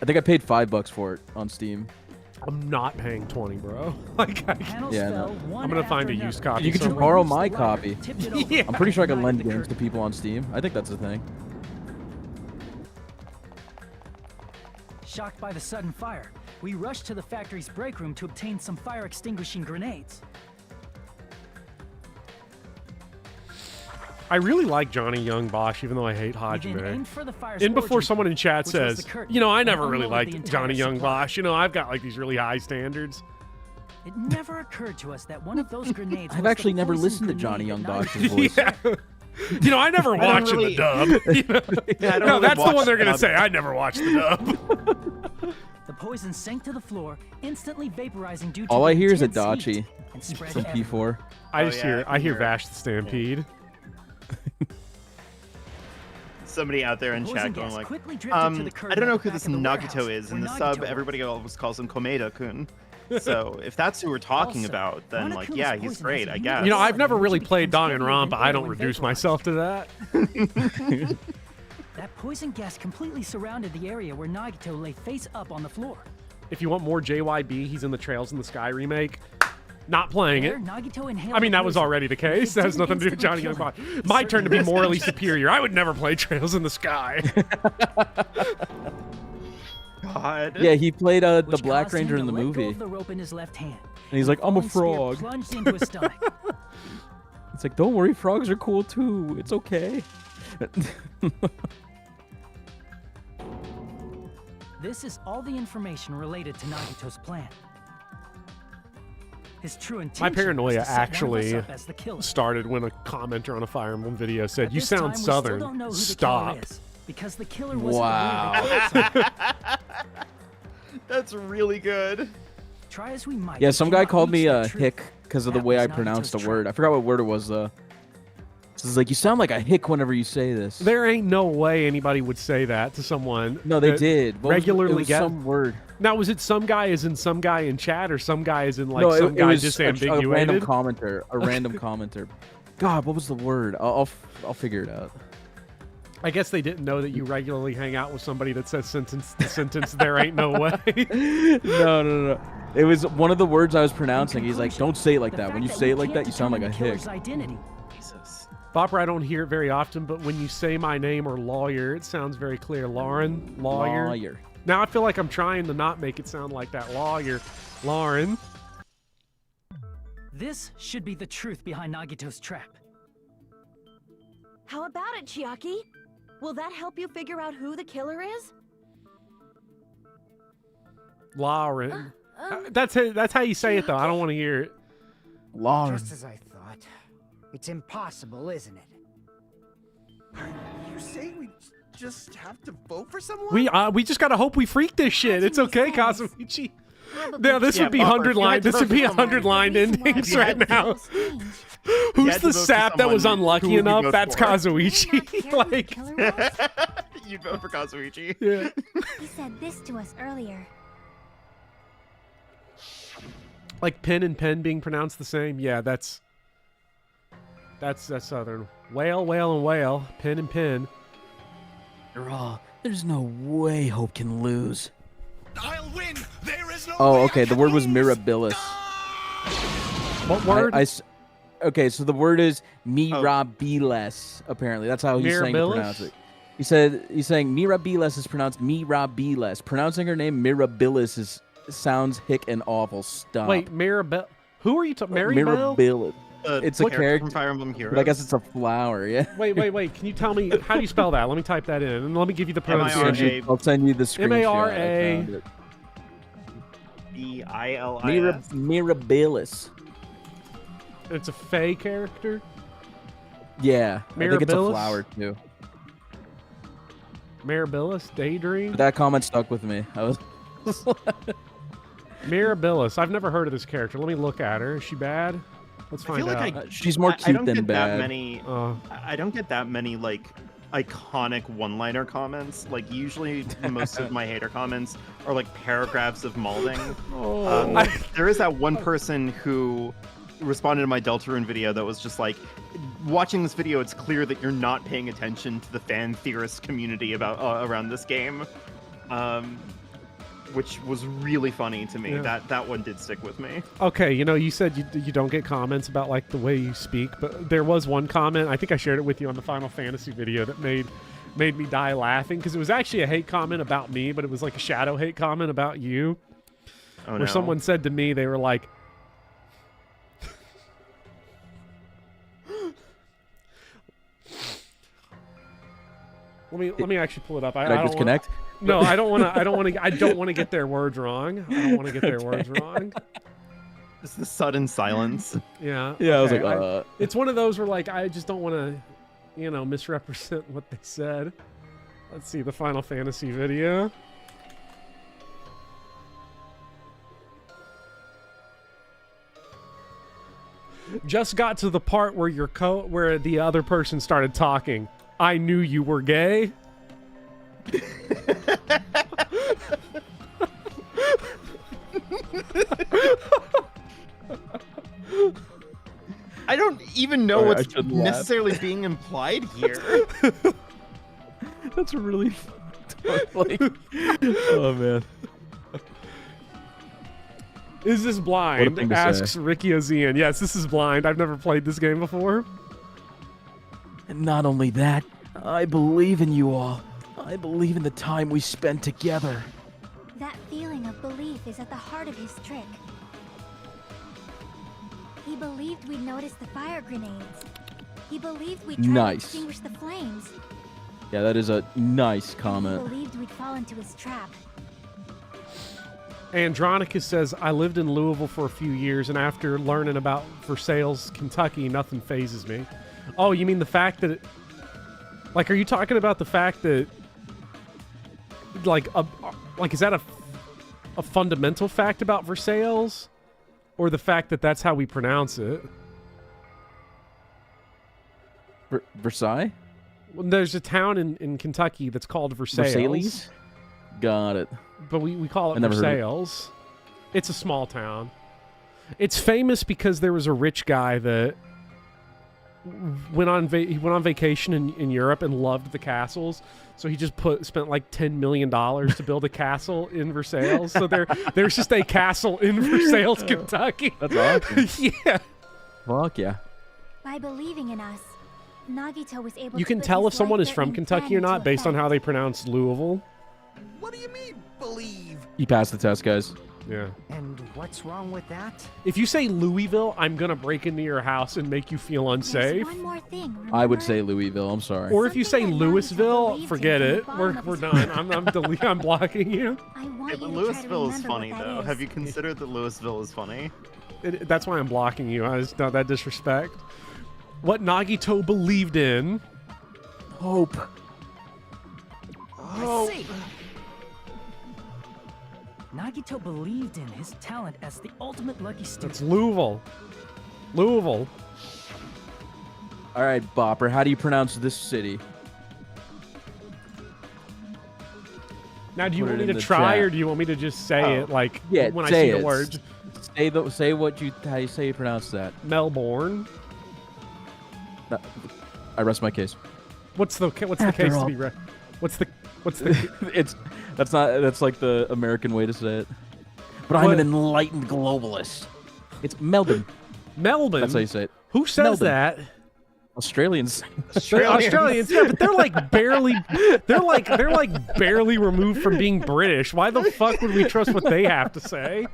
I think I paid $5 for it on Steam. I'm not paying 20, bro. Like, Panels Yeah, fell no. one I'm gonna find a after used another. copy You can just somewhere. borrow Reached the my ladder, copy. tipped it over, Yeah. I'm pretty sure I can and lend ignited games the to people on Steam. I think that's a thing. Shocked by the sudden fire, we rushed to the factory's break room to obtain some fire extinguishing grenades. I really like Johnny Young Bosch, even though I hate We then Hajime. aimed for the fire And before storage someone in chat which was the says, curtain, you know, I and never really unloaded the liked entire Johnny Young supply. Bosch. You know, I've got like these really high standards. It never occurred to us that one of those grenades I've was actually the never poison listened to grenade Johnny that Young Nagito Bosch's voice. Yeah. You know, I never watch in really- the dub. You know? Yeah, I don't No, really that's the watch one they're the gonna dub. say. I never watched the dub. The poison sank to the floor, instantly vaporizing due to All the I hear is intense heat, Adachi and spread from everywhere. P4. I Oh, just yeah, hear, I I can hear hear Vash the Stampede. Somebody out there in Poison chat going gas like, quickly drifted to the curtain I don't know at the who back this of the Nagito warehouse, is. In where the Nagito sub, was. everybody always calls him Komeda-kun. So if that's who we're talking Also, about, then like, Monokuma's yeah, he's poison great, has a I unique guess. You know, I've never which really becomes played heavier than Danganronpa. I air don't when reduce vaporized. myself to that. That poison gas completely surrounded the area where Nagito lay face up on the floor. If you want more JYB, he's in the Trails in the Sky remake. Not playing There, it. Nagito inhaled I mean, the that was poison. already the If case. it That has didn't nothing to do with Johnny instantly Young kill Bosch. him, My turn to be certainly morally doesn't. superior. I would never play Trails in the Sky. God. Yeah, he played the which Black caused him Ranger to in the let go movie. of the rope in his left hand. And he's like, I'm a falling spear frog. plunged into his stomach. It's like, don't worry, frogs are cool too. It's okay. This is all the information related to Nagito's plan. His true intention My was paranoia to set one of us actually up as the killer. started when a commenter on a Fire Emblem video said, At "You this time, sound we still Southern. don't know who the Stop." killer is, because the killer wasn't Wow. aware of the That's really good. Try as we might. Yeah, we some guy cannot called me reach a the truth. hick because of the That way was I Nagito's pronounced the trap. word. I forgot what word it was though. So it's like, you sound like a hick whenever you say this. There ain't no way anybody would say that to someone. No, they that did. What was- regularly it was get some word. Now, was it some guy as in some guy in chat, or some guy as in like No, some it guy was disambiguated? a random commenter. A random commenter. God, what was the word? I'll figure it out. I guess they didn't know that you regularly hang out with somebody that says the sentence there ain't no way. No. It was one of the words I was pronouncing. He's like, conclusion, don't say it like the that. fact When you that say we it like can't that, you sound like a determine the hick. killer's identity. Jesus. Bopper, I don't hear it very often, but when you say my name or lawyer, it sounds very clear. Lauren, lawyer. Lawyer. Now I feel like I'm trying to not make it sound like that. Lawyer, Lauren. This should be the truth behind Nagito's trap. How about it, Chiaki? Will that help you figure out who the killer is? Lauren. That's how you say it though. I don't want to hear it. Lauren. Just as I thought. It's impossible, isn't it? You say we just have to vote for someone? We just gotta hope we freak this shit. It's okay, Kazumichi. Now this would be 100 line. This would be 100 line endings right now. Who's the sap that was unlucky enough? That's Kazuichi. Like, you'd vote for Kazuichi. Yeah. He said this to us earlier. Like pen and pen being pronounced the same. Yeah, that's Southern. Whale, whale, and whale. Pen and pen. There's no way Hope can lose. I'll win. There is no Oh, okay. The word was mirabilis. What word? Okay, so the word is mirabilis. Apparently, that's how he's saying to pronounce it. He's saying mirabilis is pronounced mirabilis. Pronouncing her name mirabilis sounds hick and awful. Stop. Wait, Mirabelle. Who are you talking? Mirabelle? Mirabilis. It's a character from Fire Emblem Heroes. But I guess it's a flower, yeah. Wait. Can you tell me how do you spell that? Let me type that in, and let me give you the pronunciation. I'll send you the screenshot. M-A-R-A. B-I-L-I-S. Mirabilis. It's a Fae character? Yeah, I think it's a Mirabilis? flower too. Mirabilis? Daydream? But that comment stuck with me. I was Mirabilis. I've never heard of this character. Let me look at her. Is she bad? Let's find out. She's more cute than bad. I don't get that many like iconic one-liner comments. Like usually most of my hater comments are like paragraphs of malding. There is that one person who responded to my Deltarune video that was just like, watching this video, it's clear that you're not paying attention to the fan theorist community about around this game, which was really funny to me. Yeah. That one did stick with me. Okay, you said you don't get comments about like the way you speak, but there was one comment, I think I shared it with you on the Final Fantasy video, that made me die laughing, because it was actually a hate comment about me, but it was like a shadow hate comment about you. Oh, where no. someone said to me, they were like, Let me actually pull it up. Did I disconnect? No, I don't want to get their words wrong. I don't want to get their words wrong. It's the sudden silence. Yeah. Yeah, okay. I was like, it's one of those where like I just don't want to, misrepresent what they said. Let's see the Final Fantasy video. Just got to the part where where the other person started talking. I knew you were gay. I don't even know what's necessarily being implied here. That's really like, oh man. Is this blind? Asks Ricky Ozian. Yes, this is blind. I've never played this game before. And not only that, I believe in you all. I believe in the time we spent together. That feeling of belief is at the heart of his trick. He believed we'd notice the fire grenades. He believed we'd try to extinguish the flames. Yeah, that is a nice comment. He believed we'd fall into his trap. Andronicus says, I lived in Louisville for a few years, and after learning about Versailles, Kentucky, nothing phases me. Oh, you mean the fact that like, are you talking about the fact that is that a fundamental fact about Versailles? Or the fact that that's how we pronounce it? Versailles? Well, there's a town in Kentucky that's called Versailles. Versailles? Got it. But we call it Versailles. It's a small town. It's famous because there was a rich guy that went on vacation in Europe and loved the castles, so he just spent like $10 million to build a castle in Versailles. So there's just a castle in Versailles, Kentucky. That's awesome. Yeah. Fuck yeah. By believing in us, Nagito was able to. You can tell if someone is from Kentucky or not based on how they pronounce Louisville. What do you mean, believe? You passed the test, guys. Yeah. And what's wrong with that? If you say Louisville, I'm gonna break into your house and make you feel unsafe. One more thing, I would say Louisville. I'm sorry. Or if you say Louisville, forget it. We're done. I'm blocking you. Louisville is funny though. Have you considered that Louisville is funny? That's why I'm blocking you. I just don't that disrespect. What Nagito believed in. Hope. I see. Nagito believed in his talent as the ultimate lucky student. It's Louisville. Louisville. All right, Bopper, how do you pronounce this city? Now, do you want me to try, or do you want me to just say it like when I see the words? Say how you say you pronounce that. Melbourne. No, I rest my case. What's the case to be read? What's the that's like the American way to say it. But I'm an enlightened globalist. It's Melbourne. Melbourne. That's how you say it. Who says that? Australians. Australians, yeah, but they're like barely removed from being British. Why the fuck would we trust what they have to say?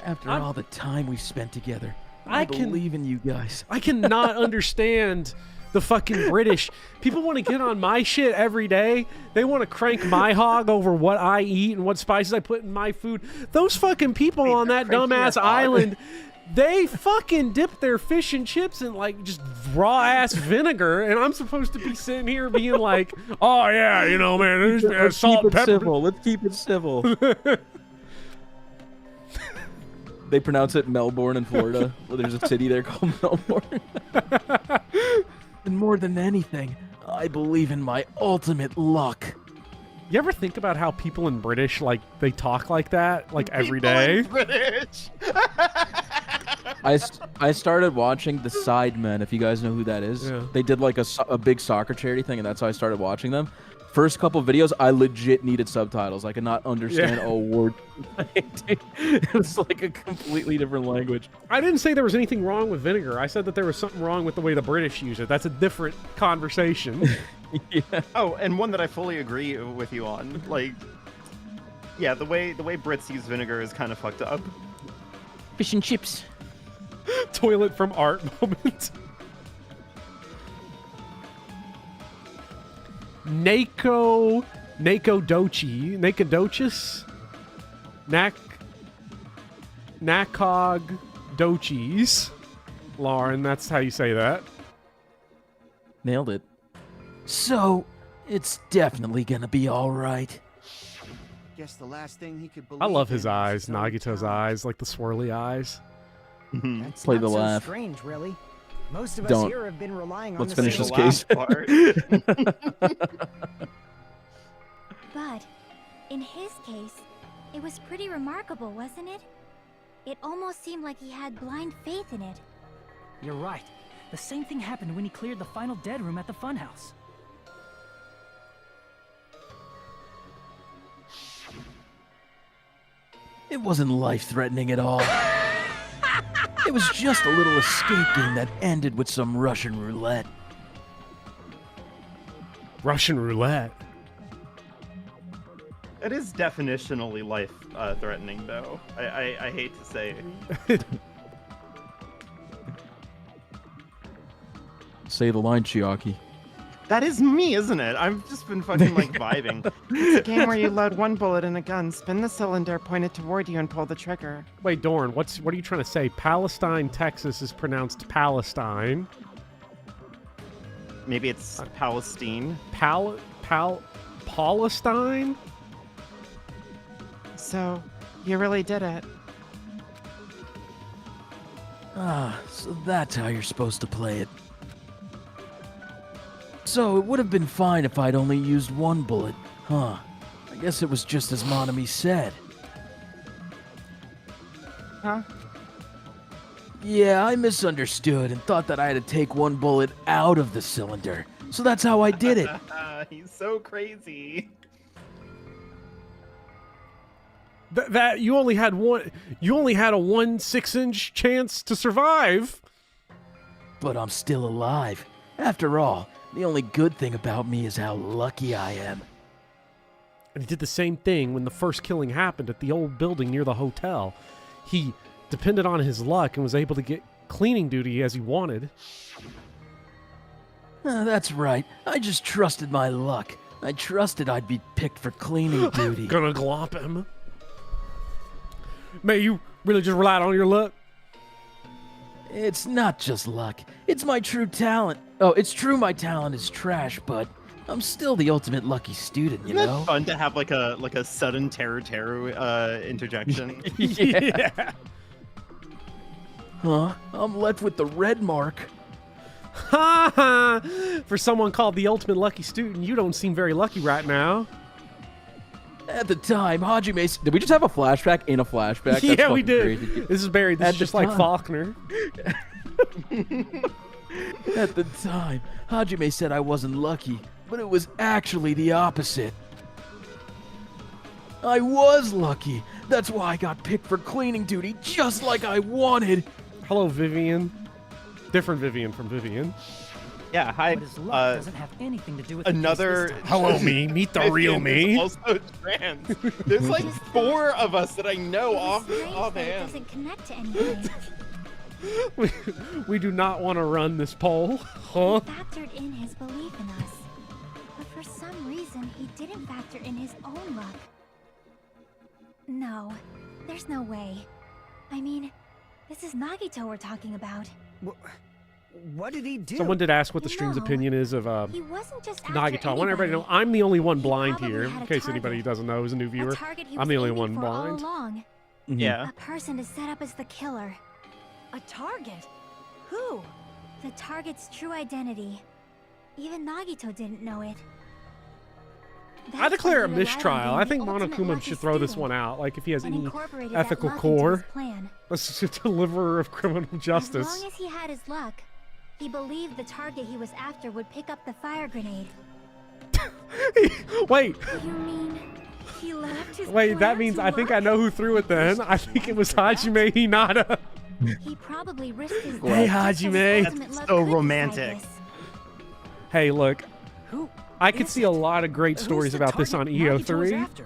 After all the time we spent together, I believe in you guys. I cannot understand the fucking British. People want to get on my shit every day. They want to crank my hog over what I eat and what spices I put in my food. Those fucking people on that dumbass island, they fucking dip their fish and chips in like just raw ass vinegar, and I'm supposed to be sitting here being like, "Oh yeah, you know, man, there's salt and pepper." Let's keep it civil. They pronounce it Melbourne in Florida. Well, there's a city there called Melbourne. And more than anything, I believe in my ultimate luck. You ever think about how people in British, like, they talk like that, like, every day? British. I started watching The Sidemen, if you guys know who that is. Yeah. They did like a big soccer charity thing, and that's how I started watching them. First couple videos, I legit needed subtitles. I could not understand a word. It was like a completely different language. I didn't say there was anything wrong with vinegar. I said that there was something wrong with the way the British use it. That's a different conversation. Yeah. Oh, and one that I fully agree with you on. Like, yeah, the way Brits use vinegar is kind of fucked up. Fish and chips. Toilet from art moment. Nakodochis? Nakog Dochis. Lauren, that's how you say that. Nailed it. So, it's definitely gonna be alright. Guess the last thing he could believe I love his in eyes, was his own Nagito's talent. eyes, like the swirly eyes. That's Play not the so laugh. strange, really. Most of us Don't. here have been relying on Let's the finish same this case. But in his case, it was pretty remarkable, wasn't it? It almost seemed like he had blind faith in it. You're right. The same thing happened when he cleared the final dead room at the funhouse. It wasn't life-threatening at all. It was just a little escape game that ended with some Russian roulette. Russian roulette. It is definitionally life-threatening, though. I hate to say. Say the line, Chiaki. That is me, isn't it? I've just been fucking like vibing. It's a game where you load one bullet in a gun, spin the cylinder, point it toward you, and pull the trigger. Wait, Dorn, what are you trying to say? Palestine, Texas is pronounced Palestine. Maybe it's Palestine. Palestine? So, you really did it. Ah, so that's how you're supposed to play it. So, it would have been fine if I'd only used one bullet, huh? I guess it was just as Monami said. Huh? Yeah, I misunderstood and thought that I had to take one bullet out of the cylinder. So that's how I did it. He's so crazy. That you only had one. You only had a 1 6-inch chance to survive. But I'm still alive. After all, the only good thing about me is how lucky I am. And he did the same thing when the first killing happened at the old building near the hotel. He depended on his luck and was able to get cleaning duty as he wanted. That's right. I just trusted my luck. I trusted I'd be picked for cleaning duty. Gonna glop him. May you Really just relied on your luck? It's not just luck. It's my true talent. Oh, it's true my talent is trash, but I'm still the ultimate lucky student, you Isn't know? that fun to have like a sudden terror interjection? Yeah. Huh? I'm left with the red mark. Ha ha! For someone called the ultimate lucky student, you don't seem very lucky right now. At the time, Hajime... Did we just have a flashback in a flashback? That's Yeah, we fucking did. crazy. This is buried. This is just like Faulkner. At the time, Hajime said I wasn't lucky, but it was actually the opposite. I was lucky. That's why I got picked for cleaning duty just like I wanted. Hello, Vivian. Different Vivian from Vivian. Yeah, hi. But his luck doesn't have anything to do with another. the case this time. Hello, me. Meet the real me. Also trans. There's like 4 of us that I know It offhand. doesn't connect to anything. We do not want to run this poll. Huh? He factored in his belief in us. But for some reason, he didn't factor in his own luck. No, there's no way. I mean, this is Nagito we're talking about. What did he do? Someone did ask what the stream's No, opinion is of He wasn't just after Nagito. I want everybody to know anybody. I'm the only one blind probably here, had in a case target. anybody doesn't know who's a new viewer. A target he I'm was the only aiming one for all blind. along. Yeah. A person to set up as the killer. A target? Who? The target's true identity. Even Nagito didn't know it. I declare a That's why he relied on mistrial. being I the think ultimate Monokuma lucky should throw this student one out. Like, if he has and any incorporated that ethical luck into core. his plan. Let's just a deliverer of criminal justice. As long as he had his luck, he believed the target he was after would pick up the fire grenade. Wait, You mean he left his wait, that plan means to I think I luck? know who threw it then. I think it was Hajime Hinata. He probably risked his Hey, life just so his Hajime. ultimate That's luck so could decide romantic. this. Hey, look, Who? I could is see a it? lot of great Who's stories the about this on target Nagito was EO3. after?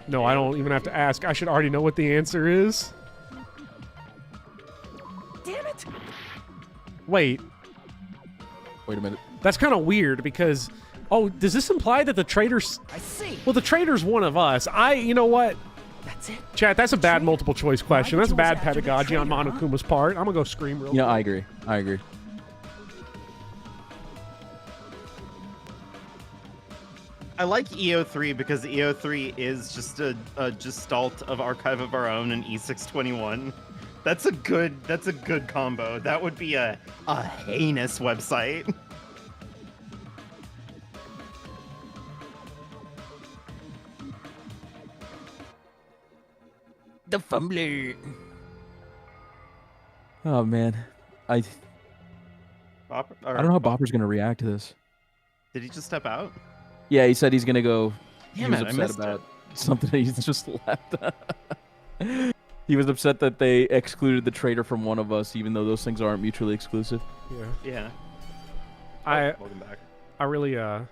No, I don't even have to ask. I should already know what the answer is. Damn it! Wait, Wait a minute. that's kind of weird because... Oh, does this imply that the traitor's... I see. Well, the traitor's one of us. You know what? That's it. Chat, that's a bad multiple choice question. That's Nagito was bad after the pedagogy on traitor, huh? Monokuma's part. I'm gonna go scream real Yeah, quick. I agree. I agree. I like EO3 because EO3 is just a gestalt of Archive of Our Own and E621. That's a good combo. That would be a heinous website. The fumbler. Oh man, I Bopper, don't know how Bopper's gonna react to this. Did he just step out? Yeah, he said he's gonna go. Damn he was it, I upset missed about something that he's just left. He was upset that they excluded the traitor from one of us, even though those things aren't mutually exclusive. Yeah. Yeah. Welcome back. I really I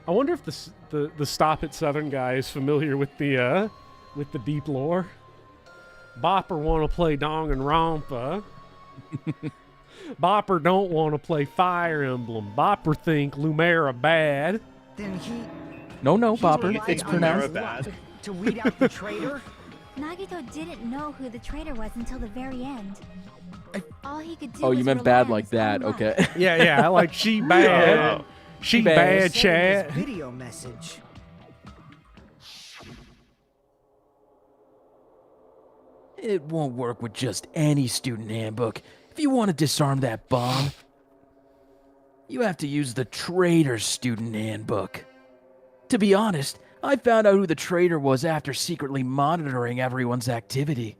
wonder if the Stop It Southern guy is familiar with the deep lore. Bopper want to play Danganronpa. Bopper don't want to play Fire Emblem. Bopper think Lumera bad. Then he No, he Bopper. relied It's on pronounced. his luck to weed out the traitor. Nagito didn't know who the traitor was until the very end. All he could do Oh, was you meant rely bad on like his own that? luck. Okay. Yeah, like she bad. She Bad. bad, Said in chat. his video message. It won't work with just any student handbook. If you want to disarm that bomb, you have to use the traitor's student handbook. To be honest, I found out who the traitor was after secretly monitoring everyone's activity.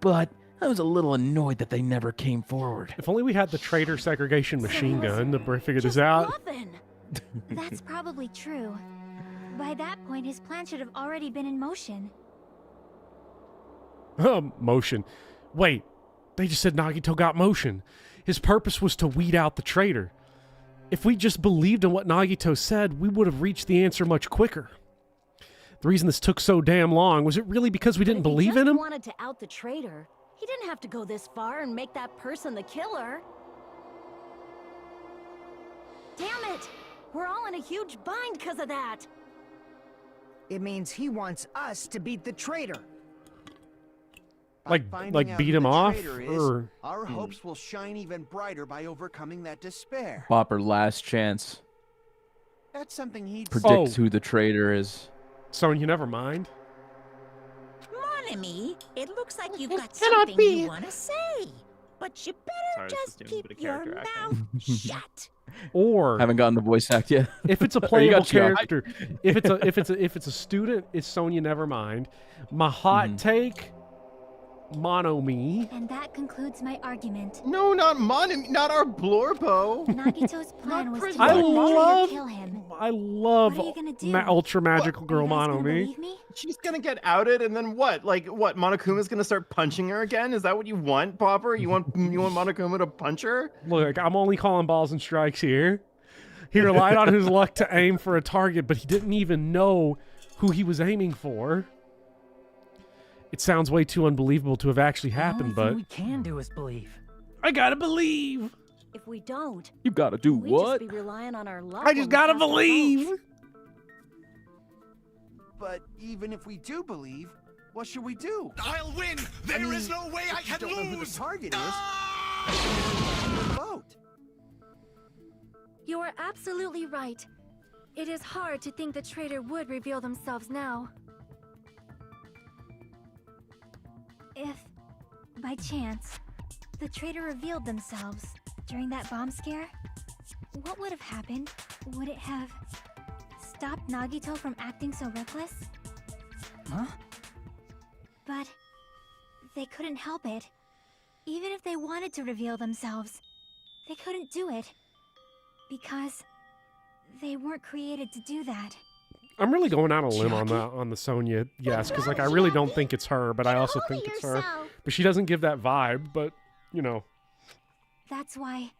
But I was a little annoyed that they never came forward. If only we had the traitor segregation machine gun to figure this Just out. bluffing. That's probably true. By that point, his plan should have already been in motion. Motion. Wait, they just said Nagito got motion. His purpose was to weed out the traitor. If we just believed in what Nagito said, we would have reached the answer much quicker. The reason this took so damn long, was it really because we didn't But if believe he in just him? wanted to out the traitor, he didn't have to go this far and make that person the killer. Damn it! We're all in a huge bind because of that. It means he wants us to beat the traitor. Like beat him off? Or... Our hopes will shine even brighter by overcoming that despair. Bopper, last chance. That's something he'd Predict who the traitor is. Sonya, never mind. Mon ami, it looks like you've got something you want to say. But you better just keep your mouth shut. Or haven't gotten the voice act yet. If it's a playable character, if it's a student, it's Sonya Nevermind. My hot take, Mono me. And that concludes my argument. No, not not our Blorbo. Nagito's plan was to kill him. I love What are you gonna do? ultra magical girl Mono me. She's gonna get outed, and then what? Like what? Monokuma's gonna start punching her again? Is that what you want, Popper? You want Monokuma to punch her? Look, I'm only calling balls and strikes here. He relied on his luck to aim for a target, but he didn't even know who he was aiming for. It sounds way too unbelievable to have actually happened, but we can do is believe. I gotta believe. If we don't, you gotta do what? Just be relying on our luck. I just gotta believe. But even if we do believe, what should we do? I'll win. There is no way I can lose. Don't know who the target is. Vote. You are absolutely right. It is hard to think the traitor would reveal themselves now. If, by chance, the traitor revealed themselves during that bomb scare, what would have happened? Would it have stopped Nagito from acting so reckless? Huh? But they couldn't help it. Even if they wanted to reveal themselves, they couldn't do it. Because they weren't created to do that. I'm really going out on a limb on the Sonya, yes, because like I really don't think it's her, but I also think it's her. But she doesn't give that vibe, but you know. That's why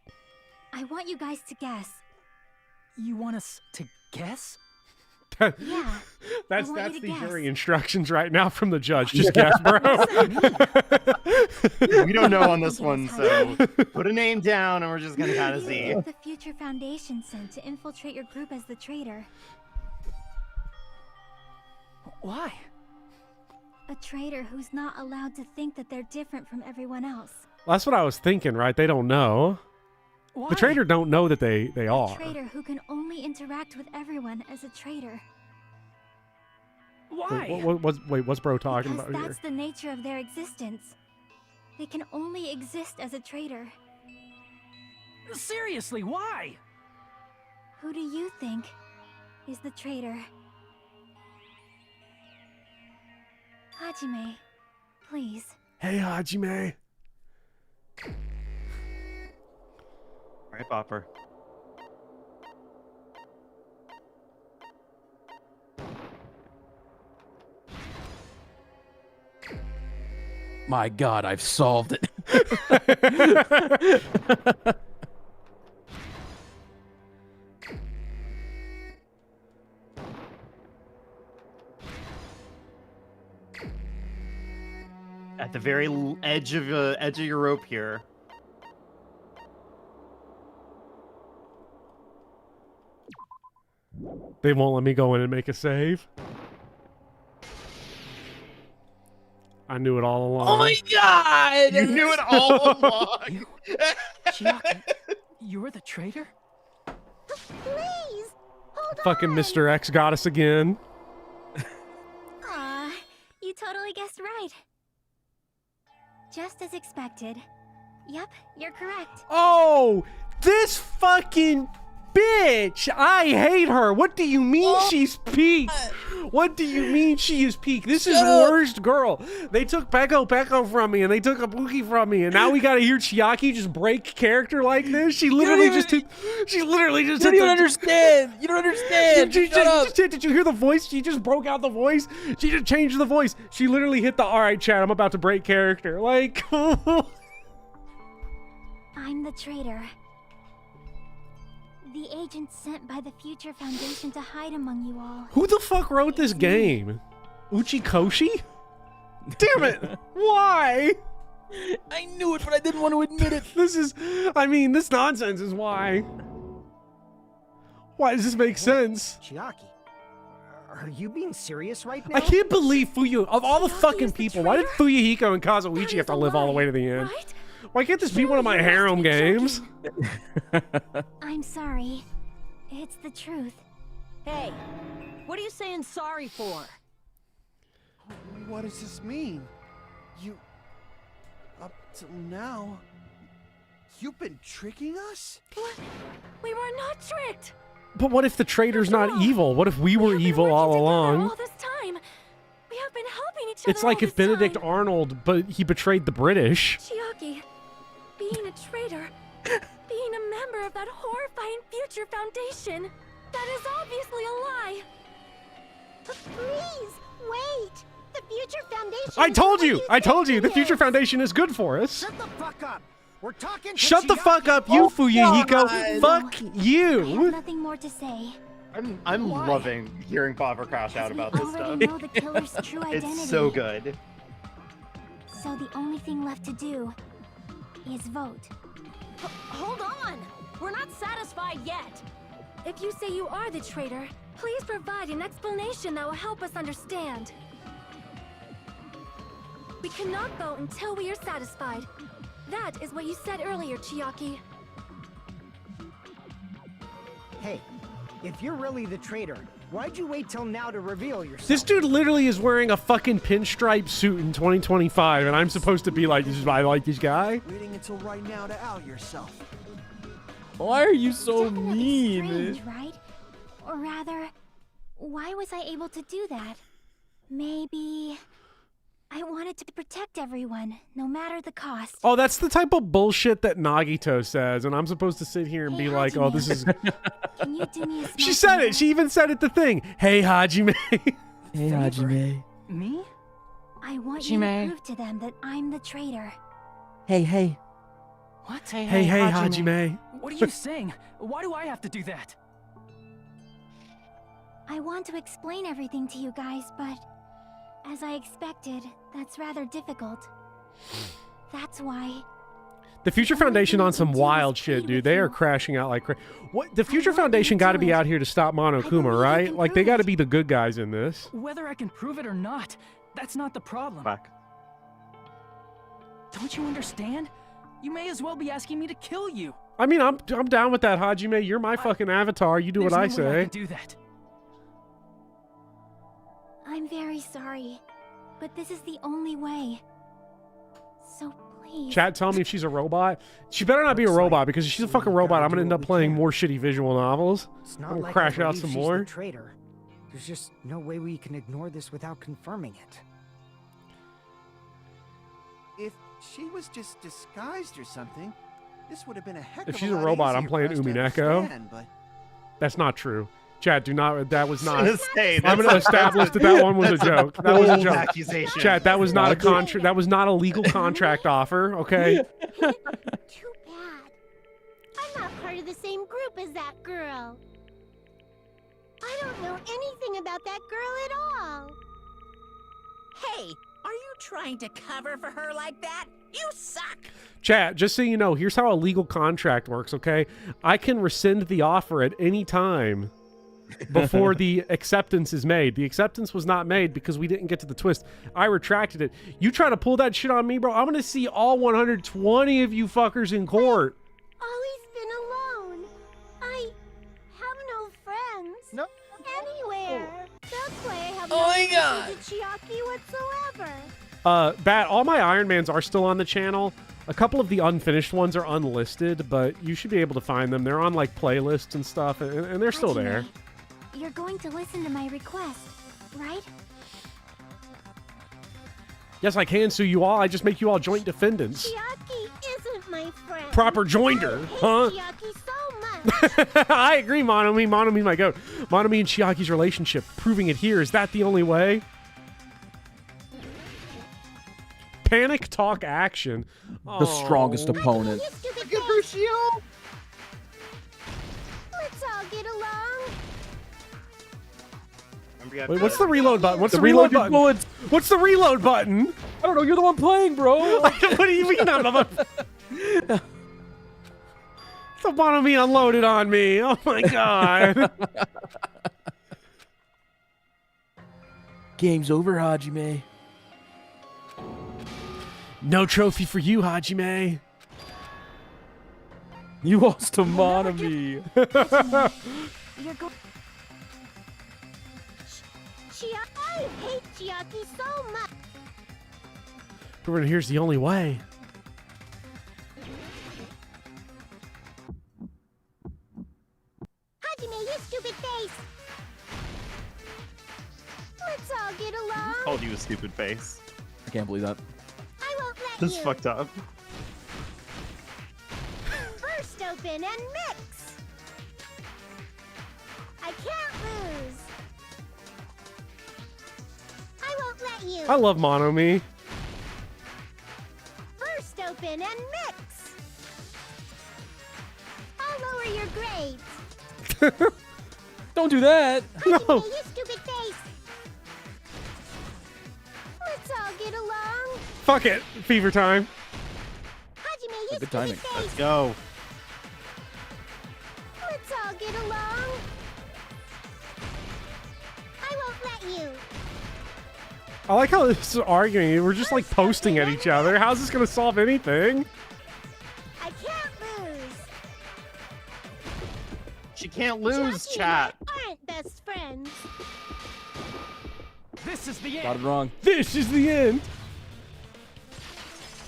I want you guys to guess. You want us to guess? Yeah. That's the jury instructions right now from the judge. Just guess, bro. We don't know on this one, so put a name down and we're just gonna kind of see. The Future Foundation sent to infiltrate your group as the traitor. Why? A traitor who's not allowed to think that they're different from everyone else. Well, that's what I was thinking, right? They don't know. Why? The traitor don't know that they are. A traitor who can only interact with everyone as a traitor. Why? What's bro talking Because about that's here? the nature of their existence. They can only exist as a traitor. Seriously, why? Who do you think is the traitor? Hajime, please. Hey, Hajime. All right, Bopper. My God, I've solved it. At the very edge of your rope here. They won't let me go in and make a save. I knew it all along. Oh my God! You knew it all along. Chiaki, you were the traitor? Please, hold Fucking Mr. X got us again. Aw, you totally guessed right. Just as expected. Yep, you're correct. Oh, this fucking bitch! I hate her. What do you mean she's peak? What do you mean she is peak? This is worst girl. They took Peko from me and they took Ibuki from me, and now we gotta hear Chiaki just break character like this. She literally just You don't even understand. You don't understand. Did you hear the voice? She just broke out the voice. She just changed the voice. She literally hit the all right, chat. I'm about to break character. Like, I'm the traitor. The agent sent by the Future Foundation to hide among you all. who the fuck wrote this game? Uchikoshi? Damn it! Why? I knew it, but I didn't want to admit it. This nonsense is why. Why does this make sense? Chiaki, Are you being serious right now? I can't believe Fuyu, of all the fucking people, why did Fuyuhiko and Kazuichi have to live all the way to the end? Right? Why can't this be one of my harem games? I'm sorry. It's the truth. Hey, what are you saying sorry for? What does this mean? You... Up till now... You've been tricking us? What? We were not tricked. But what if the traitor's not evil? What if we were evil all along? All this time. We have been helping each other. It's like if Benedict Arnold, but he betrayed the British. Chiaki, being a traitor, being a member of that horrifying Future Foundation, that is obviously a lie. But please, wait. The Future Foundation... I told you, the Future Foundation is good for us. Shut the fuck up. We're talking. Shut the fuck up, you Fuyuhiko. Fuck you. I have nothing more to say. I'm loving hearing Bobber crash out about this stuff. Already know the killer's true identity. It's so good. So the only thing left to do is vote. Hold on! We're not satisfied yet! If you say you are the traitor, please provide an explanation that will help us understand. We cannot vote until we are satisfied. That is what you said earlier, Chiaki. Hey, if you're really the traitor, why'd you wait till now to reveal yourself? This dude literally is wearing a fucking pinstripe suit in 2025, and I'm supposed to be like, this is why I like this guy? Waiting until right now to out yourself. Why are you so Definitely mean? strange, right? Or rather, why was I able to do that? Maybe... I wanted to protect everyone, no matter the cost. Oh, that's the type of bullshit that Nagito says, and I'm supposed to sit here and be like, oh, this is... Can you do me a small She said it. She even said it, the thing. Hey, Hajime. Hey, Hajime. Me? I want you to prove to them that I'm the traitor. Hey. What? Hey, Hajime. What are you saying? Why do I have to do that? I want to explain everything to you guys, but... as I expected, that's rather difficult. That's why... The Future Foundation on some wild shit, dude. They are crashing out like crazy. What? The Future Foundation got to be out here to stop Monokuma, right? Like, they got to be the good guys in this. Whether I can prove it or not, that's not the problem. Back. Don't you understand? You may as well be asking me to kill you. I mean, I'm down with that, Hajime. You're my fucking avatar. You do what I There's no way I say. can do that. I'm very sorry, but this is the only way. So please... Chat, tell me if she's a robot. She better not be a robot, because if she's a fucking robot, I'm gonna end up playing more shitty visual novels. It's I'm not gonna like crash I out believe some she's more. the traitor. There's just no way we can ignore this without confirming it. If she was just disguised or something, this would have been a heck If of she's a a lot robot, I'm easier playing for us to Umineko. understand, but That's not true. Chat, do not. That was not. Say, I'm gonna establish that one was a joke. That was a bold joke. accusation. Chat, that was not a contract. That was not a legal contract offer. Okay. Too bad. I'm not part of the same group as that girl. I don't know anything about that girl at all. Hey, are you trying to cover for her like that? You suck! Chat, just so you know, here's how a legal contract works, okay? I can rescind the offer at any time before the acceptance is made. The acceptance was not made because we didn't get to the twist. I retracted it. You try to pull that shit on me, bro, I'm gonna see all 120 of you fuckers in court. Always been alone. I have no friends. No. Anywhere. That's why I have Oh no my God. connection to Chiaki whatsoever. Bat, all my Iron Mans are still on the channel. A couple of the unfinished ones are unlisted, but you should be able to find them. They're on, like, playlists and stuff, and they're still there. You're going to listen to my request, right? Yes, I can sue you all. I just make you all joint defendants. Chiaki isn't my friend. Proper joinder, huh? I hate Chiaki so much. I agree, Monomi. Monomi, my goat. Monomi and Chiaki's relationship. Proving it here. Is that the only way? Panic talk action. The strongest opponent. Give her shield. Let's all get along. Wait, what's the reload button? What's the reload button? Bullets. What's the reload button? I don't know. You're the one playing, bro. What do you mean I'm the Monomi unloaded on me. Oh my god. Game's over, Hajime. No trophy for you, Hajime. You lost to Monami. You're go- I hate Chiaki so much. Everyone here's the only way. Hajime, you stupid face. Let's all get along. Called you a stupid face. I can't believe that. I won't let That's you. fucked up. First open and mix. I can't lose. I won't let you. I love Monomi. First open and mix. I'll lower your grades. Don't do that. Hajime, you stupid face. Let's all get along. Fuck it. Fever time. Hajime, you Good stupid timing. face. Let's go. Let's all get along. I won't let you. I like how this is arguing. We're just like posting at each other. How's this gonna solve anything? I can't lose. She can't lose, Chiaki chat. and I aren't best friends. This is the Got end. it wrong. This is the end.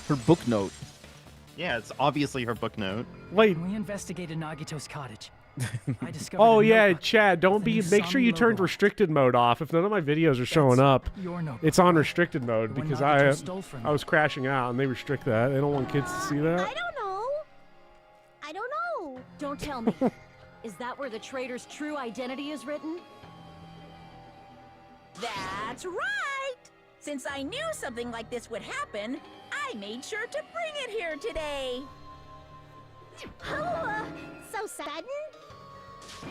Her book note. Yeah, it's obviously her book note. Wait. When we investigated Nagito's cottage, I discovered Oh a yeah, notebook Chad. Don't with the be. new Make sure you Sami turned logo. restricted mode off. If none of my videos are showing up, your notebook. it's on restricted mode The one because Nagito stole from I was crashing out and they restrict that. They don't want kids to see that. I don't know. I don't know. Don't tell me. Is that where the traitor's true identity is written? That's right! Since I knew something like this would happen, I made sure to bring it here today. Oh, so sudden?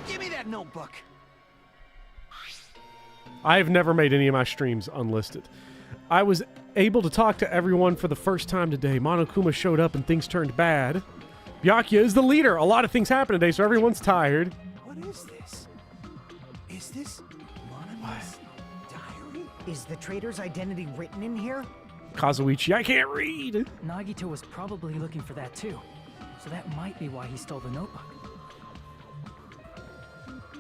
Give me that notebook. I have never made any of my streams unlisted. I was able to talk to everyone for the first time today. Monokuma showed up and things turned bad. Byakuya is the leader. A lot of things happen today, so everyone's tired. What is this? Is this Monami's diary? Is the traitor's identity written in here? Kazuichi, I can't read. Nagito was probably looking for that too. So that might be why he stole the notebook.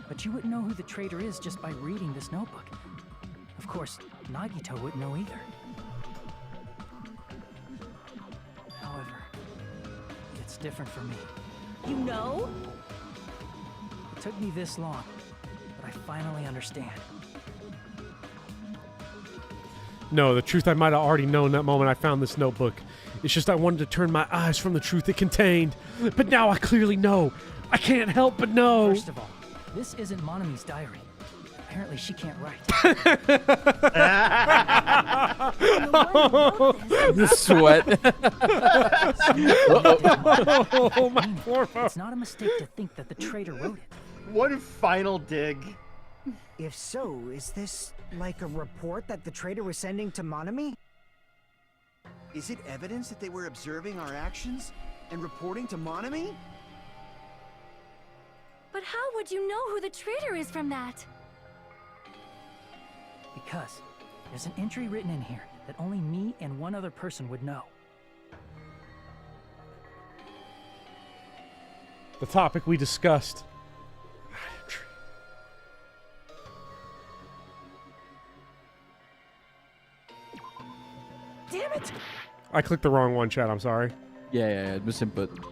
But you wouldn't know who the traitor is just by reading this notebook. Of course, Nagito wouldn't know either. However, it's different for me. You know? It took me this long, but I finally understand. No, the truth I might have already known that moment I found this notebook. It's just I wanted to turn my eyes from the truth it contained. But now I clearly know. I can't help but know. First of all, this isn't Monami's diary. Apparently she can't write. The sweat. Oh, my poor It's not a mistake to think that the traitor wrote it. One final dig. If so, is this like a report that the traitor was sending to Monami? Is it evidence that they were observing our actions and reporting to Monami? But how would you know who the traitor is from that? Because there's an entry written in here that only me and one other person would know. The topic we discussed. Damn it! I clicked the wrong one, Chad. I'm sorry. Yeah. Misinput.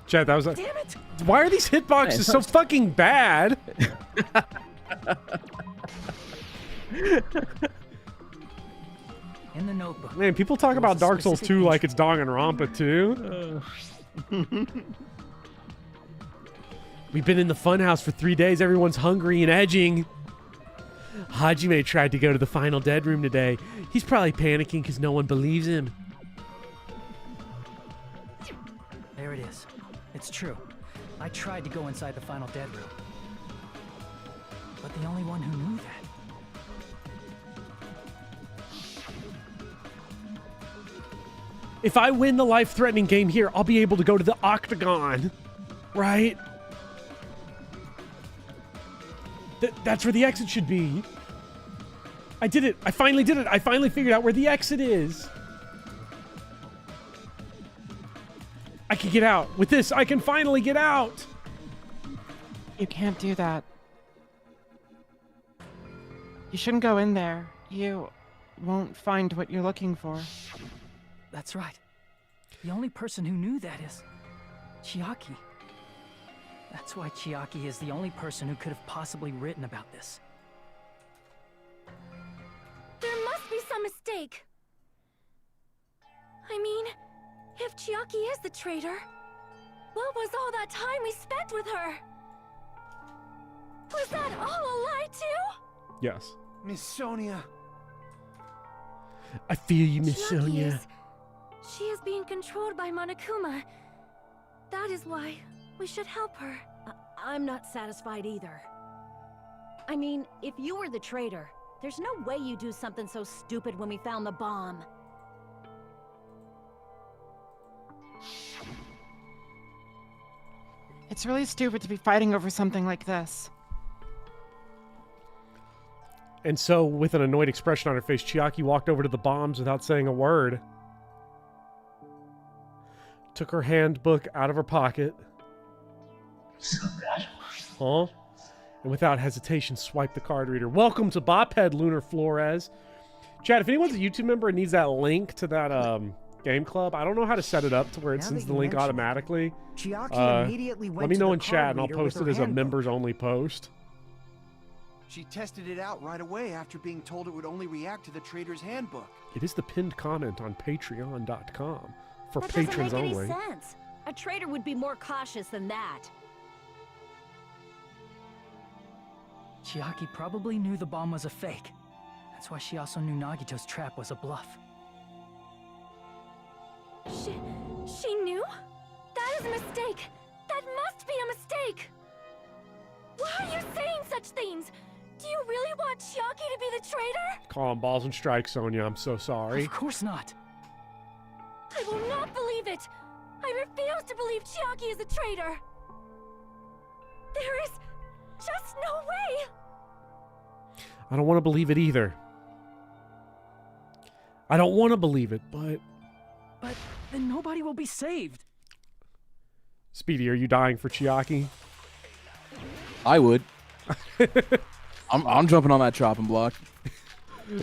Chad, that was a... Damn it! Why are these hitboxes so fucking bad? In the notebook. Man, people talk about Dark Souls 2 like it's Danganronpa 2. We've been in the funhouse for 3 days. Everyone's hungry and edging. Hajime tried to go to the final dead room today. He's probably panicking because no one believes him. There it is. It's true. I tried to go inside the final dead room. But the only one who knew that. If I win the life-threatening game here, I'll be able to go to the Octagon. Right? That's where the exit should be. I did it. I finally did it. I finally figured out where the exit is. I can get out. With this, I can finally get out. You can't do that. You shouldn't go in there. You won't find what you're looking for. That's right. The only person who knew that is Chiaki. That's why Chiaki is the only person who could have possibly written about this. There must be some mistake. I mean, if Chiaki is the traitor, what was all that time we spent with her? Was that all a lie too? Yes. Miss Sonia. I feel you, Miss Chiaki Sonia. She is being controlled by Monokuma. That is why we should help her. I'm not satisfied either. I mean, if you were the traitor, there's no way you'd do something so stupid when we found the bomb. It's really stupid to be fighting over something like this. And so, with an annoyed expression on her face, Chiaki walked over to the bombs without saying a word. Took her handbook out of her pocket. Huh? And without hesitation, swiped the card reader. Welcome to Bophead, Lunar Flores. Chad, if anyone's a YouTube member and needs that link to that game club, I don't know how to set it up to where it sends the link automatically. Immediately went let me to know the in chat and I'll card post reader it with as a her members-only post. She tested it out right away after being told it would only react to the trader's handbook. It is the pinned comment on patreon.com for That patrons doesn't make only. any sense. A traitor would be more cautious than that. Chiaki probably knew the bomb was a fake. That's why she also knew Nagito's trap was a bluff. She knew? That is a mistake. That must be a mistake. Why are you saying such things? Do you really want Chiaki to be the traitor? Call him balls and strikes, Sonia. I'm so sorry. Of course not. I will not believe it. I refuse to believe Chiaki is a traitor. There is just no way. I don't want to believe it either. I don't want to believe it, but... But then nobody will be saved. Speedy, are you dying for Chiaki? I would. I'm jumping on that chopping block.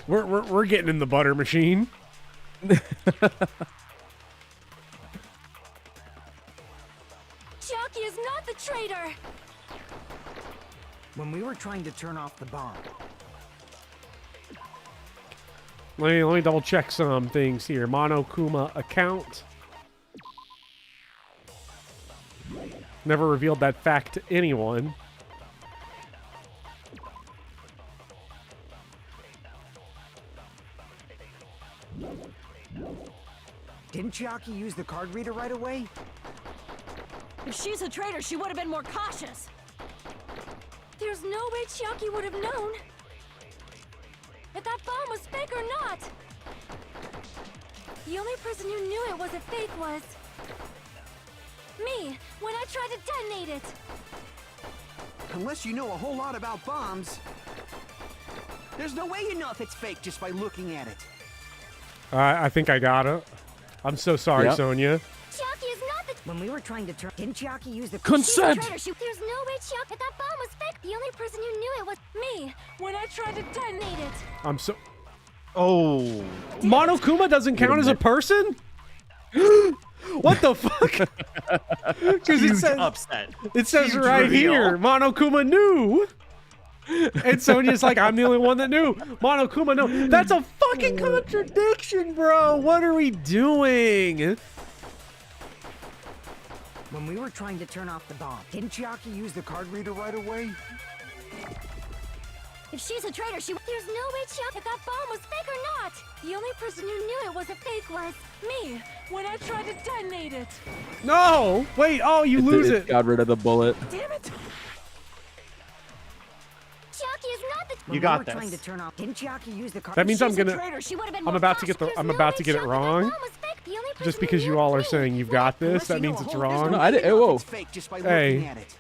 We're getting in the butter machine. Chiaki is not the traitor. When we were trying to turn off the bomb. Let me double check some things here. Monokuma account. Never revealed that fact to anyone. Didn't Chiaki use the card reader right away? If she's a traitor, she would have been more cautious. There's no way Chiaki would have known if that bomb was fake or not. The only person who knew it was a fake was me, when I tried to detonate it. Unless you know a whole lot about bombs, there's no way you know if it's fake just by looking at it. I think I got it. I'm so sorry, Sonia. Chiaki is not the... When we were trying to turn... Didn't Chiaki use the... Consent! There's no way Chiaki... If that bomb was fake, the only person who knew it was me, when I tried to detonate it. I'm so... Oh. Monokuma doesn't count as a person? What the fuck? Because it says, upset. It says Huge right reveal. here, Monokuma knew. And Sonia's like, I'm the only one that knew. Monokuma knew. That's a fucking contradiction, bro. What are we doing? When we were trying to turn off the bomb, didn't Chiaki use the card reader right away? If she's a traitor, There's no way Chiaki... If that bomb was fake or not. The only person who knew it was a fake was me, when I tried to detonate it. No! Wait, oh, you lose it. Got rid of the bullet. Damn it! Chiaki is not the... You got we were trying this. to turn off... Didn't Chiaki use the card... That means She's I'm gonna... a traitor. She would have been I'm more about to get cautious. the... I'm about to get it wrong. Just because you all are saying you've got this, that means it's wrong. No, I didn't. Hey, whoa. It's fake just by Hey. looking at it.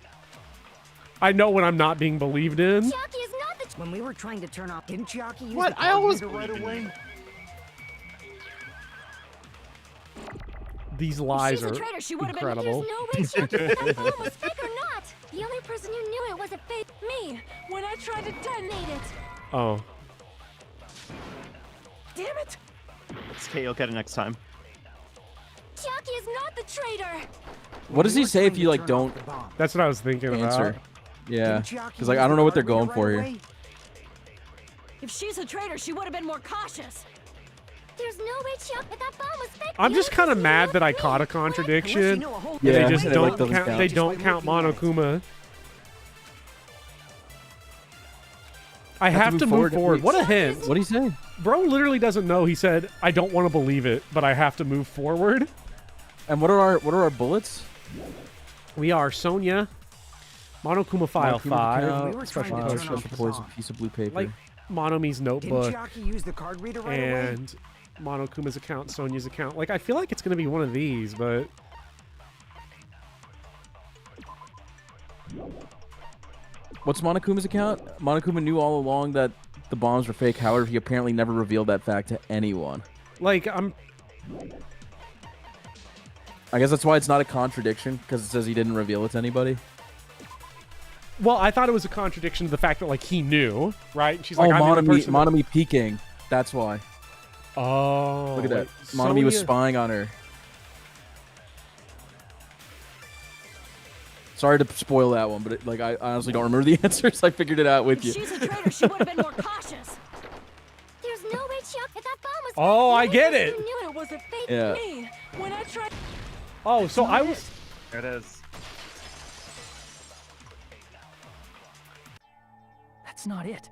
I know when I'm not being believed in. Chiaki is not the When we were trying to turn off, didn't Chiaki use What? the I always card reader right away? These lies She's a are traitor. She would have been. incredible. There's no way she that bomb was fake or not. The only person who knew it was a fake me when I tried to detonate it. Oh. Damn it! It's okay, you'll get it next time. Chiaki is not the traitor. What does he say if you like don't That's what I was thinking answer? about. Yeah, because like I don't know what they're going for here. If she's a traitor, she would have been more cautious. There's no way Chiaki that bomb was fake. I'm just kind of mad that I caught a contradiction. Yeah, They just it, don't like, doesn't count. count. They don't count Monokuma. I have to move forward. What a hint. What do you say? Bro literally doesn't know. He said, "I don't want to believe it, but I have to move forward." And what are our bullets? We are Sonya, Monokuma file Monokuma 5, special poison, piece of blue paper. like Monomi's notebook, Didn't Chiaki use the card reader right away? and Monokuma's account, Sonya's account. Like I feel like it's gonna be one of these, but What's Monokuma's account? Monokuma knew all along that the bombs were fake. However, he apparently never revealed that fact to anyone. like I guess that's why it's not a contradiction, because it says he didn't reveal it to anybody. well, I thought it was a contradiction to the fact that like he knew, right? And she's like, Oh, I'm the person that- Monomi peeking. That's why. Oh, Look at that. wait, Monomi was Sonya- spying on her. Sorry to spoil that one, but like I honestly don't remember the answers. I figured it out with If you. she's a traitor, she would have been more cautious. There's no way Chiaki that bomb was fake. Oh, I The get only it. person who knew it was a fake Yeah. me when I tried. Oh, so I was. There it is. That's not it.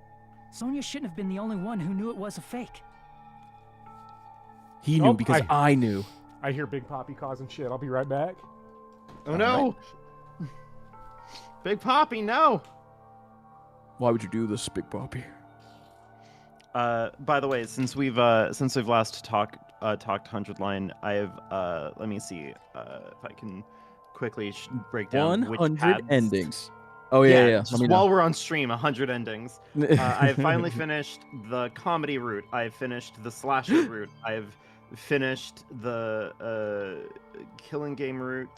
Sonya shouldn't have been the only one who knew it was a fake. He knew Oh, because I knew. I hear Big Poppy causing shit. I'll be right back. Oh no! Big Poppy, no! Why would you do this, Big Poppy? By the way, since we've last talked 100 line, I've let me see if I can quickly break down 100 which paths. endings. Oh yeah. Just Let me know. while we're on stream, 100 endings. I've finally finished the comedy route. I've finished the slasher route. I've finished the killing game route.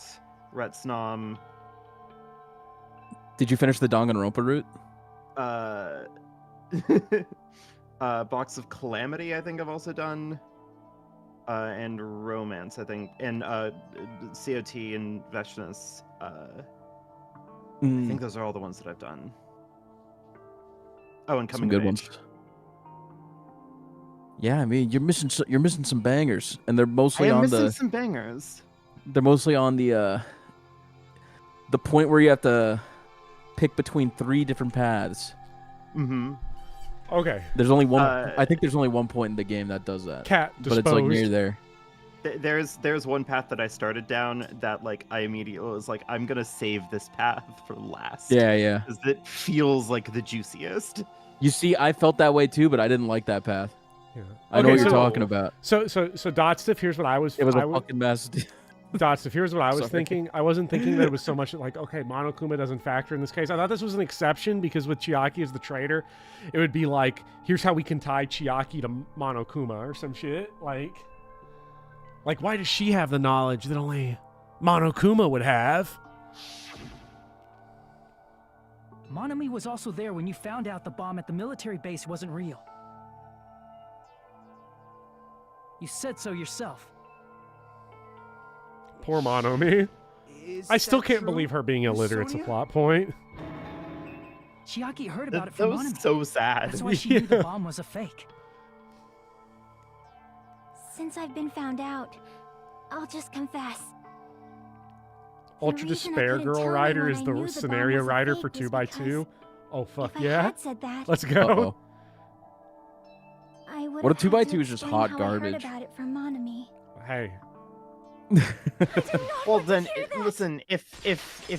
Retsnom. Did you finish the Danganronpa route? Box of Calamity, I think I've also done. And Romance, I think. And COT and Vestinus. I think those are all the ones that I've done. Oh, and Coming Some good of Age. ones. Yeah, I mean, you're missing some bangers, and they're mostly I am on missing the. some bangers. They're mostly on the point where you have to pick between 3 different paths. Mm-hmm. Okay. There's only one. I think there's only one point in the game that does that. Cat but it's like near there. There's one path that I started down that like I immediately was like, I'm gonna save this path for last. Yeah. Because it feels like the juiciest. You see, I felt that way too, but I didn't like that path. Yeah. I know what you're talking about. So Dotstiff, here's what I was. It was a fucking mess. Dotstiff, here's what I was Sorry. thinking. I wasn't thinking that it was so much like, okay, Monokuma doesn't factor in this case. I thought this was an exception because with Chiaki as the traitor, it would be like, here's how we can tie Chiaki to Monokuma or some shit. Like why does she have the knowledge that only Monokuma would have? Monomi was also there when you found out the bomb at the military base wasn't real. You said so yourself. Poor Monomi. Is I still that can't true, believe her being illiterate's a Sonya? plot point. Chiaki heard about it That from was Monomi. so sad. That's why she knew the bomb was a fake. Since I've been found out, I'll just confess. Ultra reason I Despair couldn't Girl tell Rider when is I the knew the scenario bomb was a writer fake for was 2x2. Oh fuck if I yeah. had said that, Let's go. Uh-oh. I would What have a had 2x2 to is just explain hot how garbage. I heard about it from Monomi. Hey. Well then, listen. If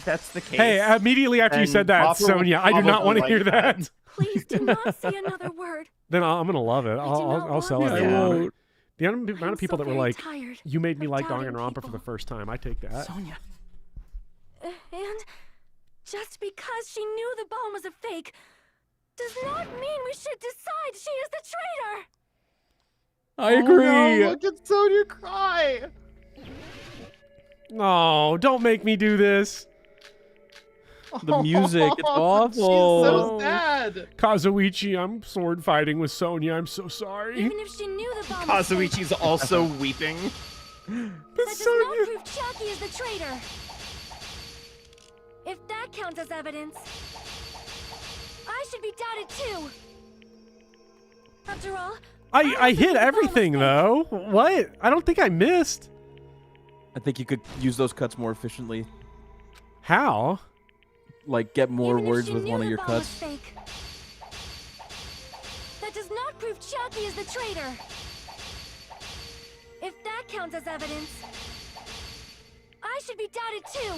that's the case. Hey, immediately after you then said that, Popper would Sonya, I do not probably want to like hear that. Please do not say another word. Then I'm gonna love it. I'll sell it. to. I Yeah. won't. The amount of people that were very like, tired you made me of like doubting Danganronpa for people. the first time. I take that. Sonya. And just because she knew the bomb was a fake does not mean we should decide she is the traitor. I agree. Oh, no, look at Sonya cry. No, don't make me do this. The music, it's awful. She's so sad. Kazuichi, I'm sword fighting with Sonya. I'm so sorry. Even if she knew the bomb Kazuichi's also weeping. that does not prove Chiaki is the traitor. If that counts as evidence, I should be doubted too. After all, I hit everything though. What? I don't think I missed. I think you could use those cuts more efficiently. How? Like get more even if words she with knew one of the your bomb was cuts. fake, that does not prove Chiaki is the traitor. If that counts as evidence, I should be doubted too.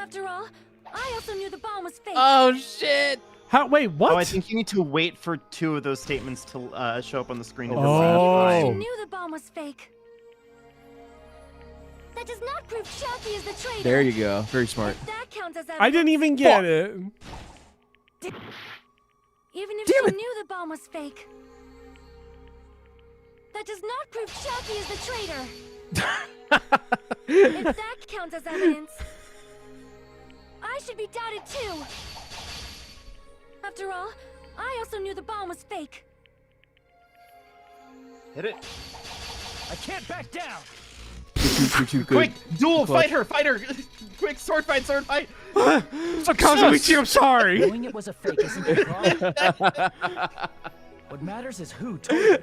After all, I also knew the bomb was fake. Oh shit! How? Wait, what? Oh, I think you need to wait for 2 of those statements to show up on the screen. Oh. She knew the bomb was fake. That does not prove Chiaki is the traitor. There you go. Very smart. If that counts as evidence, I didn't even get it. Even if she knew the bomb was fake, that does not prove Chiaki is the traitor. If that counts as evidence, I should be doubted too. After all, I also knew the bomb was fake. Hit it. I can't back down. Quick, duel, fight her. Quick, sword fight. So Kazuichi, I'm sorry. Knowing it was a fake isn't the problem. What matters is who told her.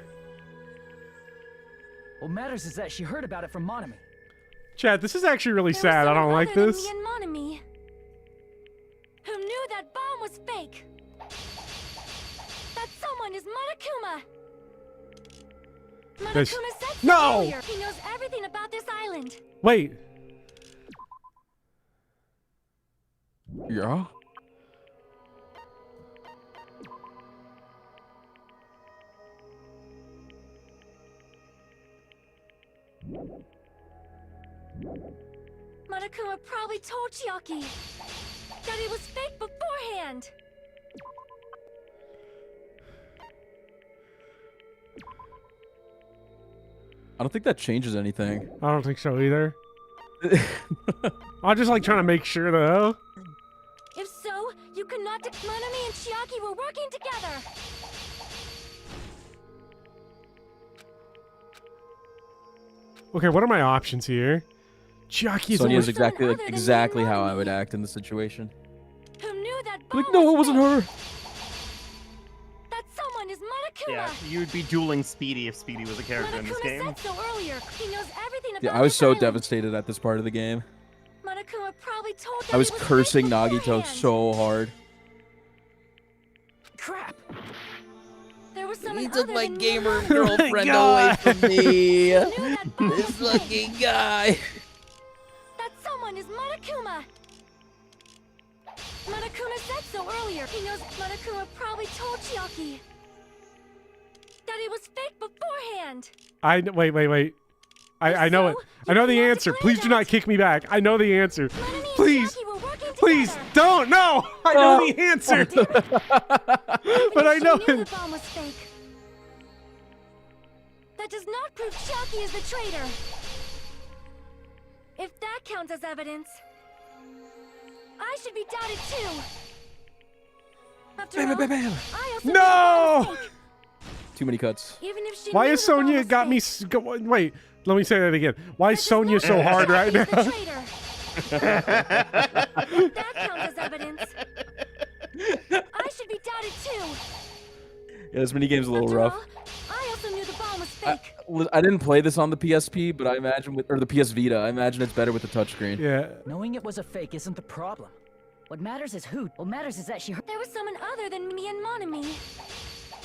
What matters is that she heard about it from Monami. Chad, this is actually really There was sad. I don't someone like other than this. me and Monami who knew that bomb was fake. That someone is Monokuma. This- Monokuma said so No! earlier. He knows everything about this island. Wait. Yeah. Monokuma probably told Chiaki that it was fake beforehand. I don't think that changes anything. I don't think so either. I'm just like trying to make sure though. If so, you could not. Monami and Chiaki were working together. Okay, what are my options here? Chiaki's Sonya's only- exactly how I would act in the situation. Who knew that bomb Like, no, it wasn't her. That someone is Monokuma. Yeah, you'd be dueling Speedy if Speedy was a character in this Monokuma game. said so earlier. He knows everything about Yeah, I was this so island. devastated at this part of the game. Monokuma probably told that I was it cursing fake Nagito beforehand. so hard. Crap. There was someone He took other my than gamer me. girlfriend away from me. This fucking guy. That someone is Monokuma. Monokuma said so earlier. He knows Monokuma probably told Chiaki that it was fake beforehand. Wait. I know it. I know the answer. Please do not kick me back. I know the answer. Please. Please don't. No. I know the answer. But I know She knew it. the bomb was fake. That does not prove Chiaki is the traitor. If that counts as evidence, I should be doubted too. After all, I also knew the bomb was No. fake. Too many cuts. Even if she Why knew is the bomb Sonya was got me? Wait. Let me say that again. Why is Sonya so hard right now? the traitor. If that counts as evidence, I should be doubted too. Yeah, this minigame's a little After rough. all, I also knew the bomb was fake. I didn't play this on the PSP, but I imagine or the PS Vita. I imagine it's better with the touchscreen. Yeah. Knowing it was a fake isn't the problem. What matters is who. What matters is that she heard. There was someone other than me and Monami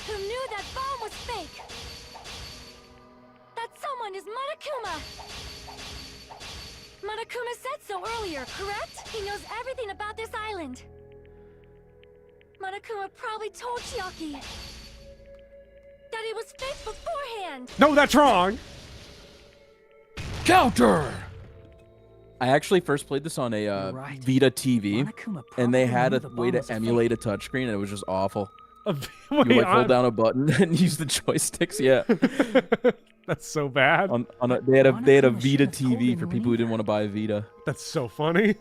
who knew that bomb was fake. That someone is Monokuma. Monokuma said so earlier, correct? He knows everything about this island. Monokuma probably told Chiaki that it was fake beforehand. No, that's wrong. Counter. I actually first played this on a right. Vita TV, Monokuma and they probably had knew a the way bomb was to a emulate a touchscreen, and it was just awful. Wait, you like hold down a button and use the joysticks. Yeah, that's so bad. They had a Vita TV for people who didn't want to buy a Vita. That's so funny.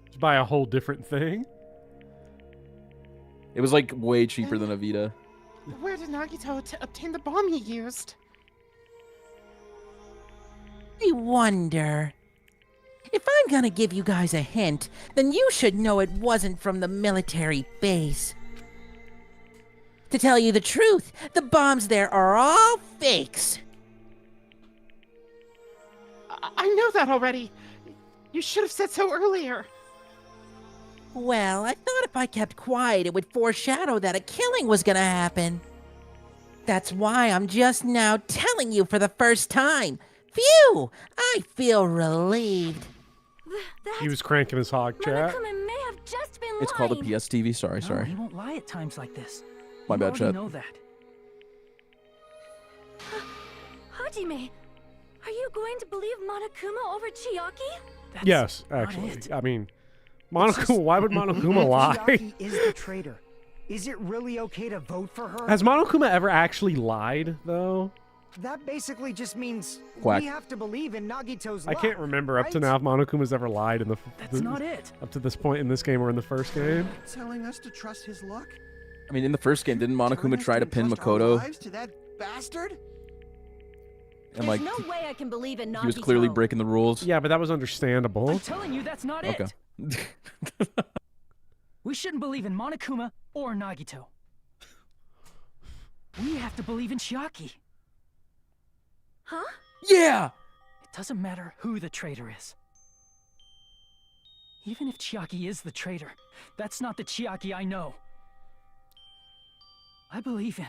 Just buy a whole different thing. It was like way cheaper than a Vita. Where did Nagito obtain the bomb he used? I wonder. If I'm gonna give you guys a hint, then you should know it wasn't from the military base. To tell you the truth, the bombs there are all fakes. I know that already. You should have said so earlier. Well, I thought if I kept quiet, it would foreshadow that a killing was gonna happen. That's why I'm just now telling you for the first time. Phew! I feel relieved. He was cranking his hog chat. May have just been It's called a PS TV. Sorry. No, he won't lie at times like this. My bad, You chat. know that. Hajime, are you going to believe Monokuma over Chiaki? Yes, actually. I mean, Monokuma. Why would Monokuma lie? Chiaki is the traitor. Is it really okay to vote for her? Has Monokuma ever actually lied, though? That basically just means Quack. we have to believe in Nagito's I luck, can't remember up to right? now if Monokuma's ever lied in the. That's not it. Up to this point in this game or in the first game. Telling us to trust his luck? I mean, in the first game, didn't Monokuma try to pin Trust our Makoto? lives to that bastard? And like, There's no way I can believe in Nagito. he was clearly breaking the rules. Yeah, but that was understandable. I'm telling you, that's not Okay. it. We shouldn't believe in Monokuma or Nagito. We have to believe in Chiaki. Huh? Yeah! It doesn't matter who the traitor is. Even if Chiaki is the traitor, that's not the Chiaki I know. I believe in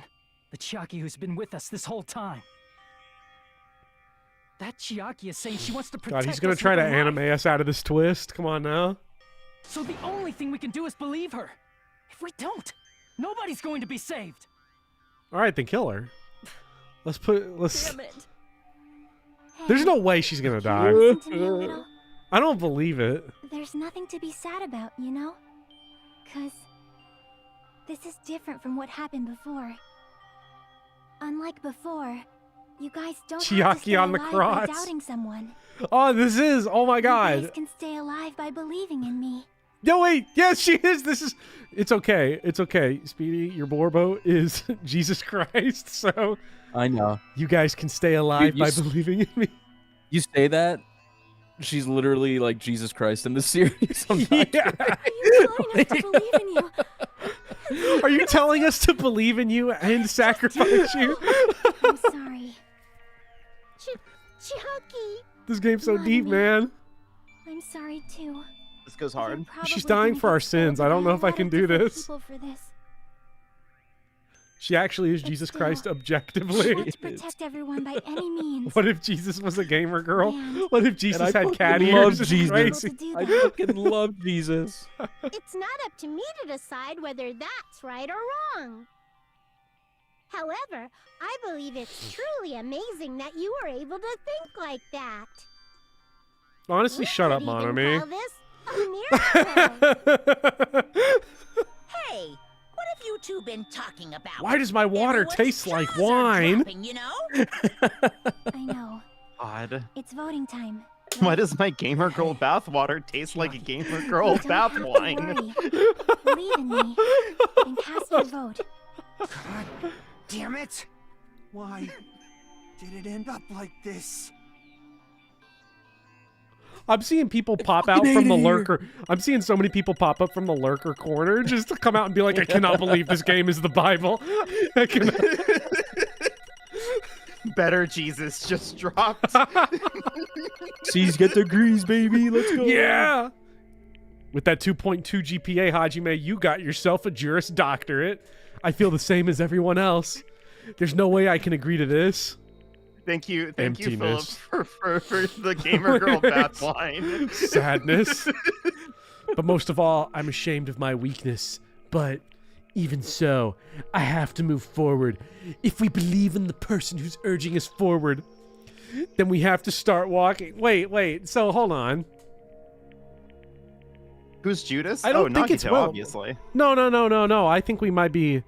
the Chiaki who's been with us this whole time. That Chiaki is saying she wants to protect God, he's gonna us try with to her life. anime us out of this twist. Come on now. So the only thing we can do is believe her. If we don't, nobody's going to be saved. All right, then kill her. Let's. Damn it. There's no way she's gonna die. Listen to me a little. I don't believe it. There's nothing to be sad about, you know? 'Cause this is different from what happened before. Unlike before, you guys don't have to Chiaki stay on the alive cross. by doubting someone. Oh, this is. Oh my You guys God. can stay alive by believing in me. No, wait. Yes, she is. This is. It's okay. It's okay. Speedy, your Borbo is Jesus Christ. So. I know. You guys can stay alive You by s- believing in me. You say that, she's literally like Jesus Christ in the series. I'm not Yeah. kidding. Are you telling us to believe in you and sacrifice you? I'm sorry. Chiaki. This game's so deep, man. I'm sorry too. This goes hard. She's dying for our sins. I don't know if I can do this. People for this. She actually is Jesus Christ She objectively. wants to protect everyone by any means. What if Jesus was a gamer girl? What if Jesus And I had cat fucking love ears? It's Jesus. crazy. I fucking love Jesus. It's not up to me to decide whether that's right or wrong. However, I believe it's truly amazing that you were able to think like that. Honestly, shut up, Even Monami. call this a miracle. Hey, what have you two been talking about? Why does my water Everyone's taste like jaws are wine? dropping, you know? I know. Odd. It's voting time. Why does my gamer girl bathwater taste like a gamer girl bath wine? Believe in me and cast your vote. God damn it! Why did it end up like this? I'm seeing people pop out from the lurker. I'm seeing so many people pop up from the lurker corner just to come out and be like, I cannot believe this game is the Bible. I cannot. Better Jesus just dropped. C's get degrees, baby. Let's go. Yeah. With that 2.2 GPA, Hajime, you got yourself a Juris Doctorate. I feel the same as everyone else. There's no way I can agree to this. Thank you, Philip, Emptiness. for the gamer girl bath wine. Sadness. But most of all, I'm ashamed of my weakness. But even so, I have to move forward. If we believe in the person who's urging us forward, then we have to start walking. Wait. So hold on. Who's Judas? I don't think Nagito, it's Will. obviously. No. I think we might be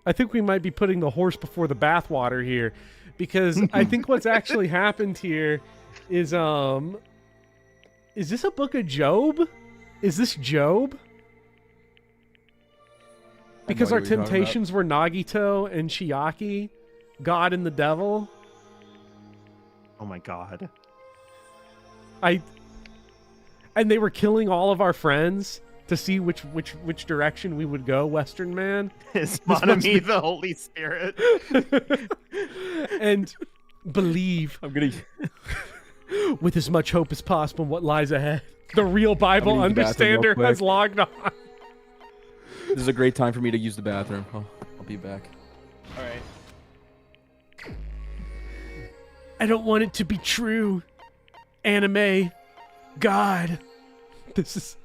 putting the horse before the bathwater here, because I think what's actually happened here is this a book of Job? Is this Job? Because our temptations were Nagito and Chiaki, God and the devil. Oh my god. And they were killing all of our friends to see which direction we would go, Western man. Is Monami the Holy Spirit? And believe with as much hope as possible in what lies ahead. The real Bible understander has logged on. This is a great time for me to use the bathroom. I'll be back. All right. I don't want it to be true. Anime. God. This is...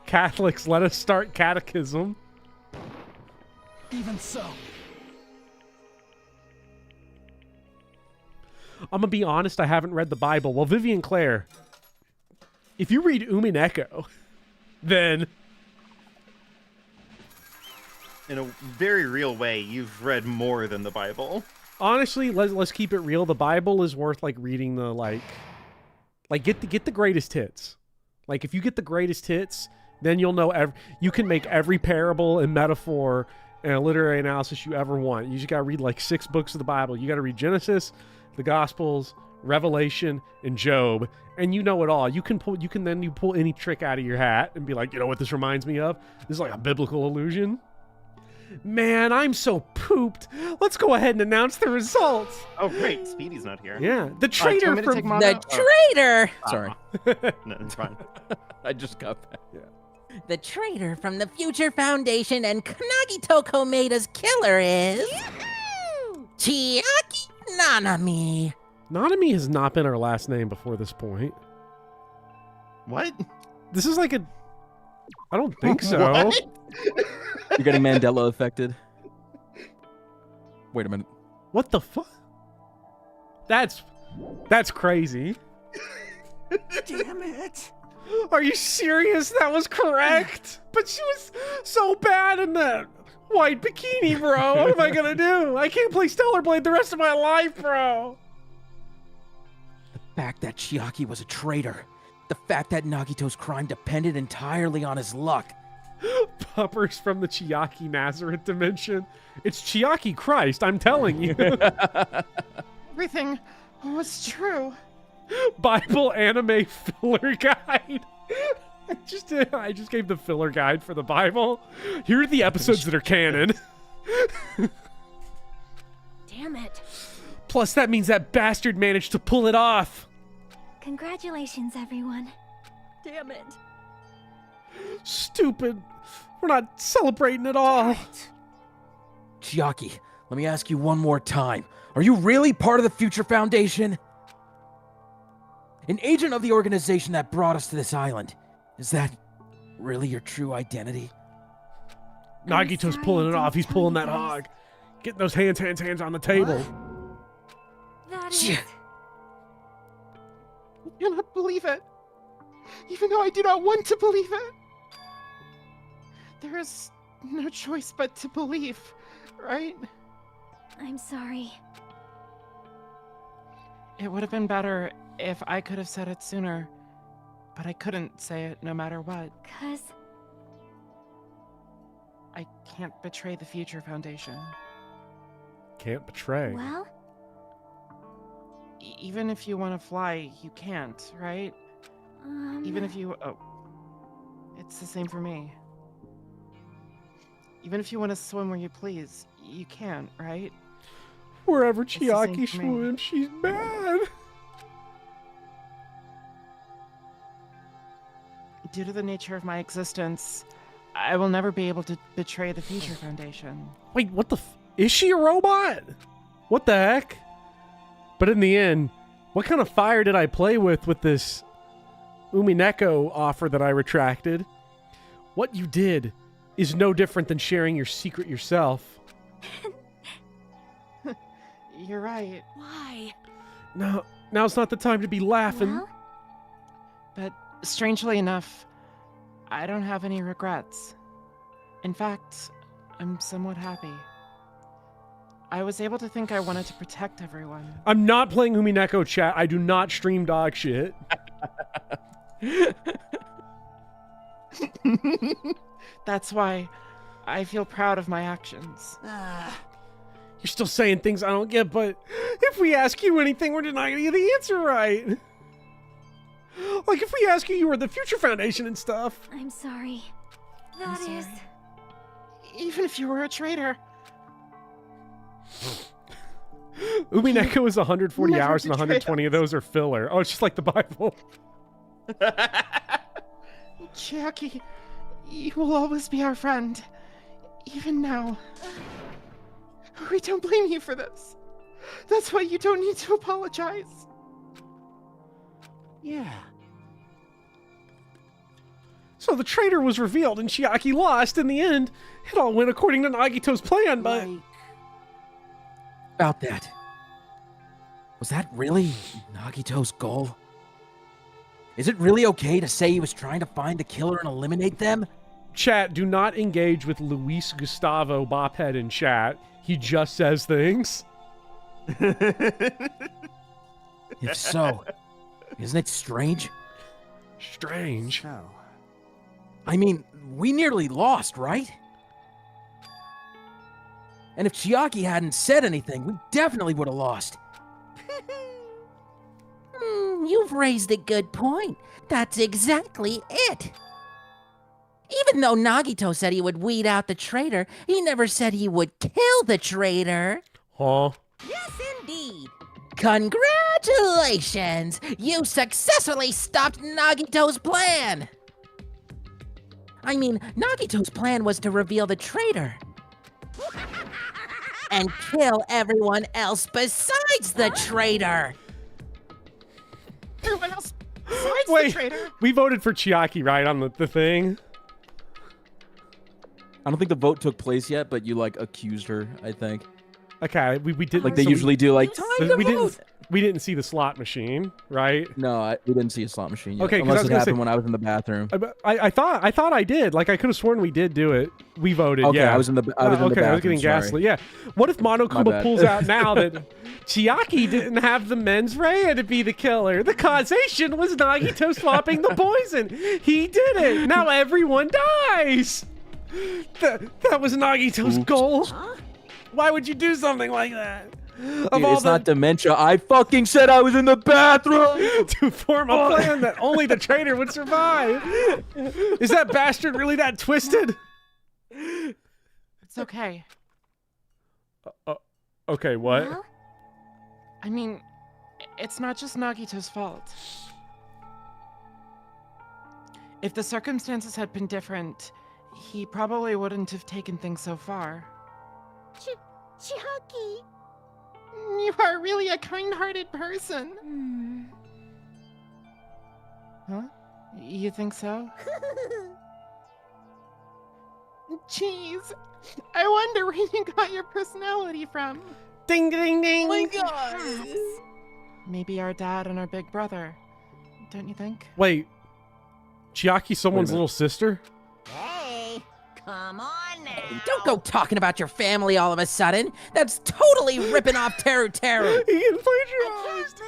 Catholics, let us start catechism. Even so. I'm gonna be honest, I haven't read the Bible. Well, Vivian Claire, if you read Umineko, then... In a very real way, you've read more than the Bible. Honestly, let's keep it real. The Bible is worth reading the get the greatest hits. Like if you get the greatest hits, then you'll know you can make every parable and metaphor and a literary analysis you ever want. You just gotta read 6 books of the Bible. You gotta read Genesis, the Gospels, Revelation, and Job, and you know it all. You can pull any trick out of your hat and be like, you know what this reminds me of? This is like a biblical allusion. Man, I'm so pooped. Let's go ahead and announce the results. Oh, great. Speedy's not here. Yeah. The traitor from... The traitor! Sorry. No, it's fine. I just got that. Yeah. The traitor from the Future Foundation and Nagito Komeda's killer is... Chiaki Nanami. Nanami has not been our last name before this point. What? This is like a... I don't think so. You're getting Mandela affected. Wait a minute. What the fuck? That's crazy. Damn it. Are you serious? That was correct? But she was so bad in that white bikini, bro. What am I gonna do? I can't play Stellar Blade the rest of my life, bro. The fact that Chiaki was a traitor. The fact that Nagito's crime depended entirely on his luck. Puppers from the Chiaki Nazareth dimension. It's Chiaki Christ, I'm telling you. Everything was true. Bible anime filler guide. I just gave the filler guide for the Bible. Here are the episodes that are canon. Damn it. Plus, that means that bastard managed to pull it off. Congratulations, everyone. Damn it. Stupid. We're not celebrating at all. Chiaki, let me ask you one more time. Are you really part of the Future Foundation? An agent of the organization that brought us to this island. Is that really your true identity? Nagito's pulling it off. He's pulling that hog. Getting those hands on the table. That is... I cannot believe it. Even though I do not want to believe it. There is no choice but to believe, right? I'm sorry. It would have been better if I could have said it sooner, but I couldn't say it no matter what. 'Cause... I can't betray the Future Foundation. Can't betray. Well? Even if you want to fly, you can't, right? Even if you... Oh. It's the same for me. Even if you want to swim where you please, you can't, right? Wherever Chiaki swims, she's bad. Due to the nature of my existence, I will never be able to betray the Future Foundation. Wait, what the is she a robot? What the heck? But in the end, what kind of fire did I play with this Umineko offer that I retracted? What you did is no different than sharing your secret yourself. you're right. Why? No, now's not the time to be laughing. Well? But strangely enough, I don't have any regrets. In fact, I'm somewhat happy. I was able to think I wanted to protect everyone. I'm not playing Umineko, chat. I do not stream dog shit. That's why I feel proud of my actions. You're still saying things I don't get, but if we ask you anything, we're not gonna get the answer right. Like if we ask you were the Future Foundation and stuff. I'm sorry. I'm sorry. Even if you were a traitor. Umineko is 140 Never hours and 120 of those are filler. Oh, it's just like the Bible. Chiaki, you will always be our friend. Even now. We don't blame you for this. That's why you don't need to apologize. Yeah. So the traitor was revealed and Chiaki lost. In the end, it all went according to Nagito's plan, but... About that. Was that really Nagito's goal? Is it really okay to say he was trying to find the killer and eliminate them? Chat, do not engage with Luis Gustavo Bophead in chat. He just says things. If so, isn't it strange? Strange? No. I mean, we nearly lost, right? And if Chiaki hadn't said anything, we definitely would have lost. You've raised a good point. That's exactly it. Even though Nagito said he would weed out the traitor, he never said he would kill the traitor. Huh? Yes, indeed. Congratulations! You successfully stopped Nagito's plan! I mean, Nagito's plan was to reveal the traitor. And kill everyone else besides the traitor! Everyone else besides Wait, the traitor? we voted for Chiaki, right, on the thing? I don't think the vote took place yet, but you, like, accused her, I think. Okay, we did... Like they usually do, like, we didn't see the slot machine, right? No, we didn't see a slot machine yet. Okay, unless it happened when I was in the bathroom. I thought I did. Like I could have sworn we did do it. We voted. Okay, yeah. I was in the bathroom. Okay, I was getting gaslit. Yeah. What if Monokuma pulls out now that Chiaki didn't have the mens rea to be the killer? The causation was Nagito swapping the poison. He did it. Now everyone dies. That was Nagito's goal. Huh? Why would you do something like that? Dude, it's not dementia. I fucking said I was in the bathroom to form a plan that only the traitor would survive. Is that bastard really that twisted? It's okay. Okay, what? Well? I mean, it's not just Nagito's fault. If the circumstances had been different, he probably wouldn't have taken things so far. Chiaki! You are really a kind-hearted person. Huh? You think so? Jeez. I wonder where you got your personality from. Ding, ding, ding. Oh my god. Maybe our dad and our big brother. Don't you think? Wait. Chiaki someone's little sister? Hey, come on now. Don't go talking about your family all of a sudden. That's totally ripping off Teru Teru. He plagiarized.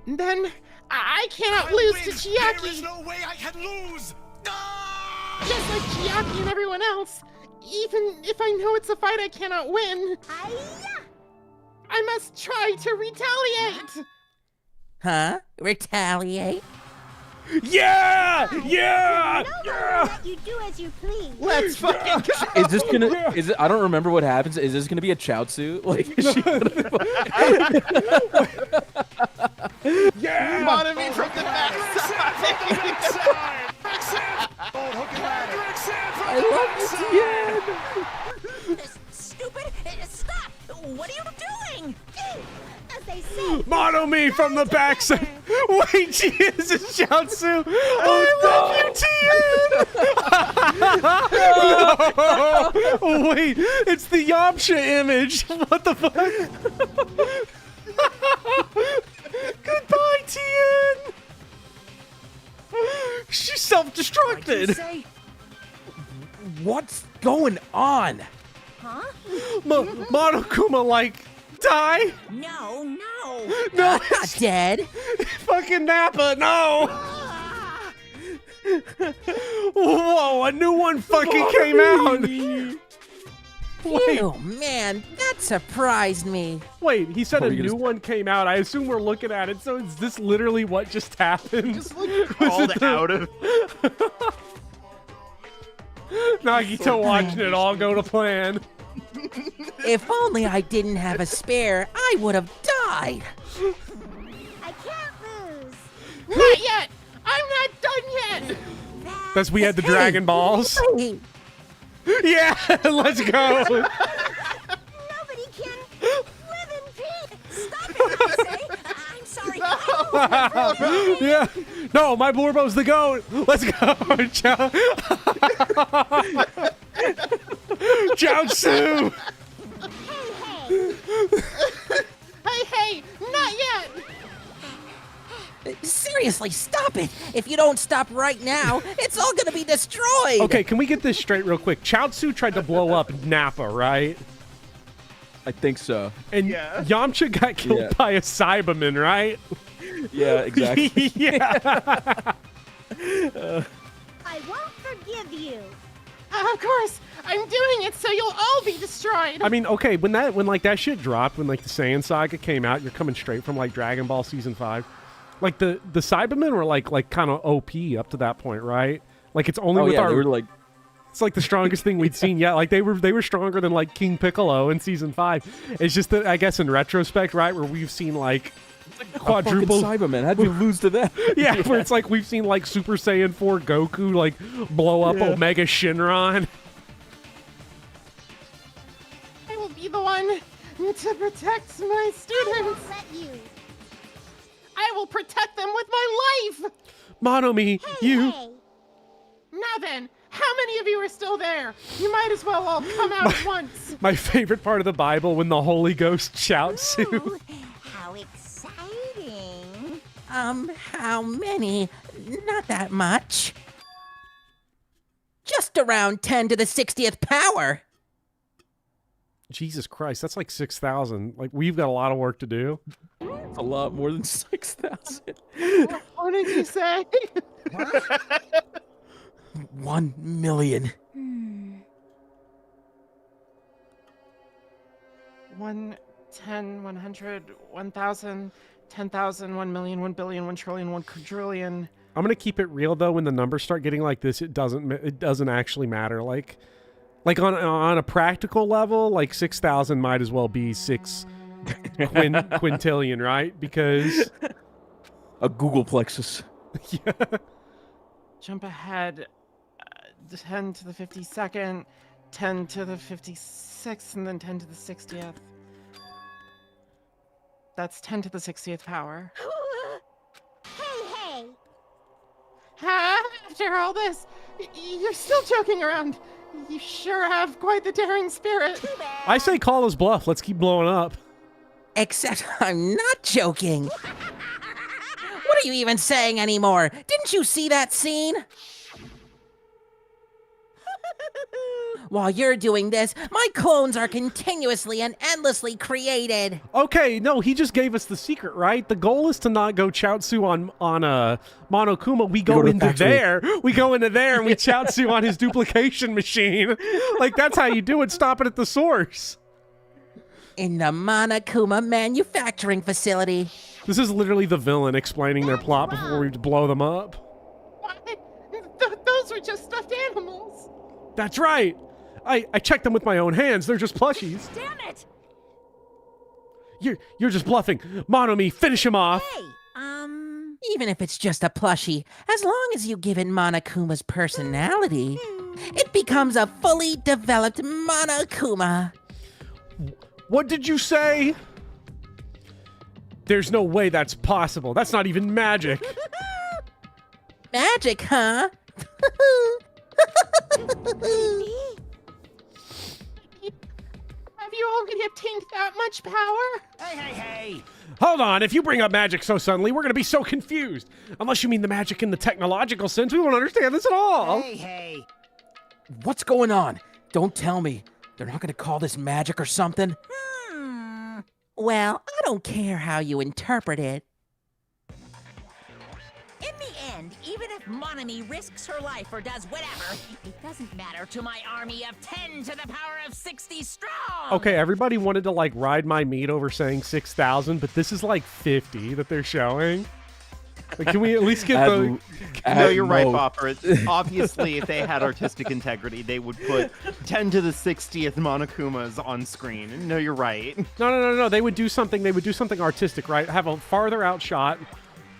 Then I cannot lose to Chiaki. There is no way I can lose. Just like Chiaki and everyone else. Even if I know it's a fight I cannot win. I must try to retaliate. Huh? Retaliate? Yeah! Yeah! Yeah! You do as you please. Let's fucking go. Is this gonna? Is it? I don't remember what happens. Is this gonna be a chaozu? Like, is she gonna? Yeah! Monami from the backside. I love you, Tien. Stupid! Stop! What are you doing? As they say. Mono-me from the backside. Wait, she is a Shiatsu. I love you, Tien. Oh wait, it's the Yamcha image. What the fuck? Goodbye, Tien. She's self-destructed. What's going on? Huh? Monokuma, like, die? No. No, Not dead. Fucking Nappa, no. Whoa, a new one fucking came out. Wait. Oh man, that surprised me. Wait, he said a new one came out. I assume we're looking at it. So is this literally what just happened? Just like called out of. Nagito watching it all go to plan. If only I didn't have a spare, I would have died. I can't lose. Not yet. I'm not done yet. That's we had the Dragon Balls. Hey, Yeah, let's go. Nobody can live in peace. Stop it, I'm sorry. Yeah. No, my Borbo's the goat. Let's go. Jiaosu. Hey, not yet. seriously, stop it! If you don't stop right now, it's all gonna be destroyed! Okay, can we get this straight real quick? Chaozu tried to blow up Nappa, right? I think so. And Yamcha got killed by a Cyberman, right? Yeah, exactly. Yeah. I won't forgive you. Of course, I'm doing it so you'll all be destroyed. I mean, okay, when like that shit dropped, when like the Saiyan Saga came out, you're coming straight from like Dragon Ball Season 5. Like the Cybermen were like kind of OP up to that point, right? Like it's only with our they were like it's like the strongest thing we'd seen yet. Like they were stronger than like King Piccolo in Season 5. It's just that I guess in retrospect, right, where we've seen like quadruple Cybermen. How'd you lose to them? Yeah, where it's like we've seen like Super Saiyan 4 Goku like blow up Omega Shinron. I will be the one to protect my students. I will protect them with my life. Monomi, you. Now then, how many of you are still there? You might as well all come out at once. My favorite part of the Bible when the Holy Ghost shouts to. How exciting. How many? Not that much. Just around 10 to the 60th power. Jesus Christ, that's like 6,000. Like, we've got a lot of work to do. It's a lot more than 6,000. What did you say? 1 million. 1, 10, 100, 1,000, 10,000, 1 million, 1 billion, 1 trillion, 1 quadrillion. I'm gonna keep it real though. When the numbers start getting like this, it doesn't actually matter. Like on a practical level, like 6,000 might as well be 6 quintillion, right? Because a Google plexus. Yeah. Jump ahead, 10 to the 52nd, 10 to the 56th, and then 10 to the 60th. That's 10 to the 60th power. Hey! After all this, you're still joking around. You sure have quite the daring spirit. I say call his bluff. Let's keep blowing up. Except I'm not joking. What are you even saying anymore? Didn't you see that scene? While you're doing this, my clones are continuously and endlessly created. Okay, no, he just gave us the secret, right? The goal is to not go Chaozu on Monokuma. We go into there. We go into there and we Chaozu on his duplication machine. Like, that's how you do it. Stop it at the source. In the Monokuma manufacturing facility. This is literally the villain explaining their plot before we blow them up. What? Those were just stuffed animals. That's right. I checked them with my own hands. They're just plushies. Damn it! You're just bluffing. Monomi, finish him off. Hey, Even if it's just a plushie, as long as you give it Monokuma's personality, it becomes a fully developed Monokuma. What did you say? There's no way that's possible. That's not even magic. Magic, huh? you already obtained that much power? Hey! Hold on, if you bring up magic so suddenly, we're gonna be so confused. Unless you mean the magic in the technological sense, we won't understand this at all. Hey! What's going on? Don't tell me. They're not gonna call this magic or something? Well, I don't care how you interpret it. In the end, even if Monami risks her life or does whatever, it doesn't matter to my army of 10 to the power of 60 strong! Okay, everybody wanted to, like, ride my meat over saying 6,000, but this is, like, 50 that they're showing. Like, can we at least get the... No, you're right, Bopper. Obviously, if they had artistic integrity, they would put 10 to the 60th Monokumas on screen. No, you're right. No. They would do something artistic, right? Have a farther out shot,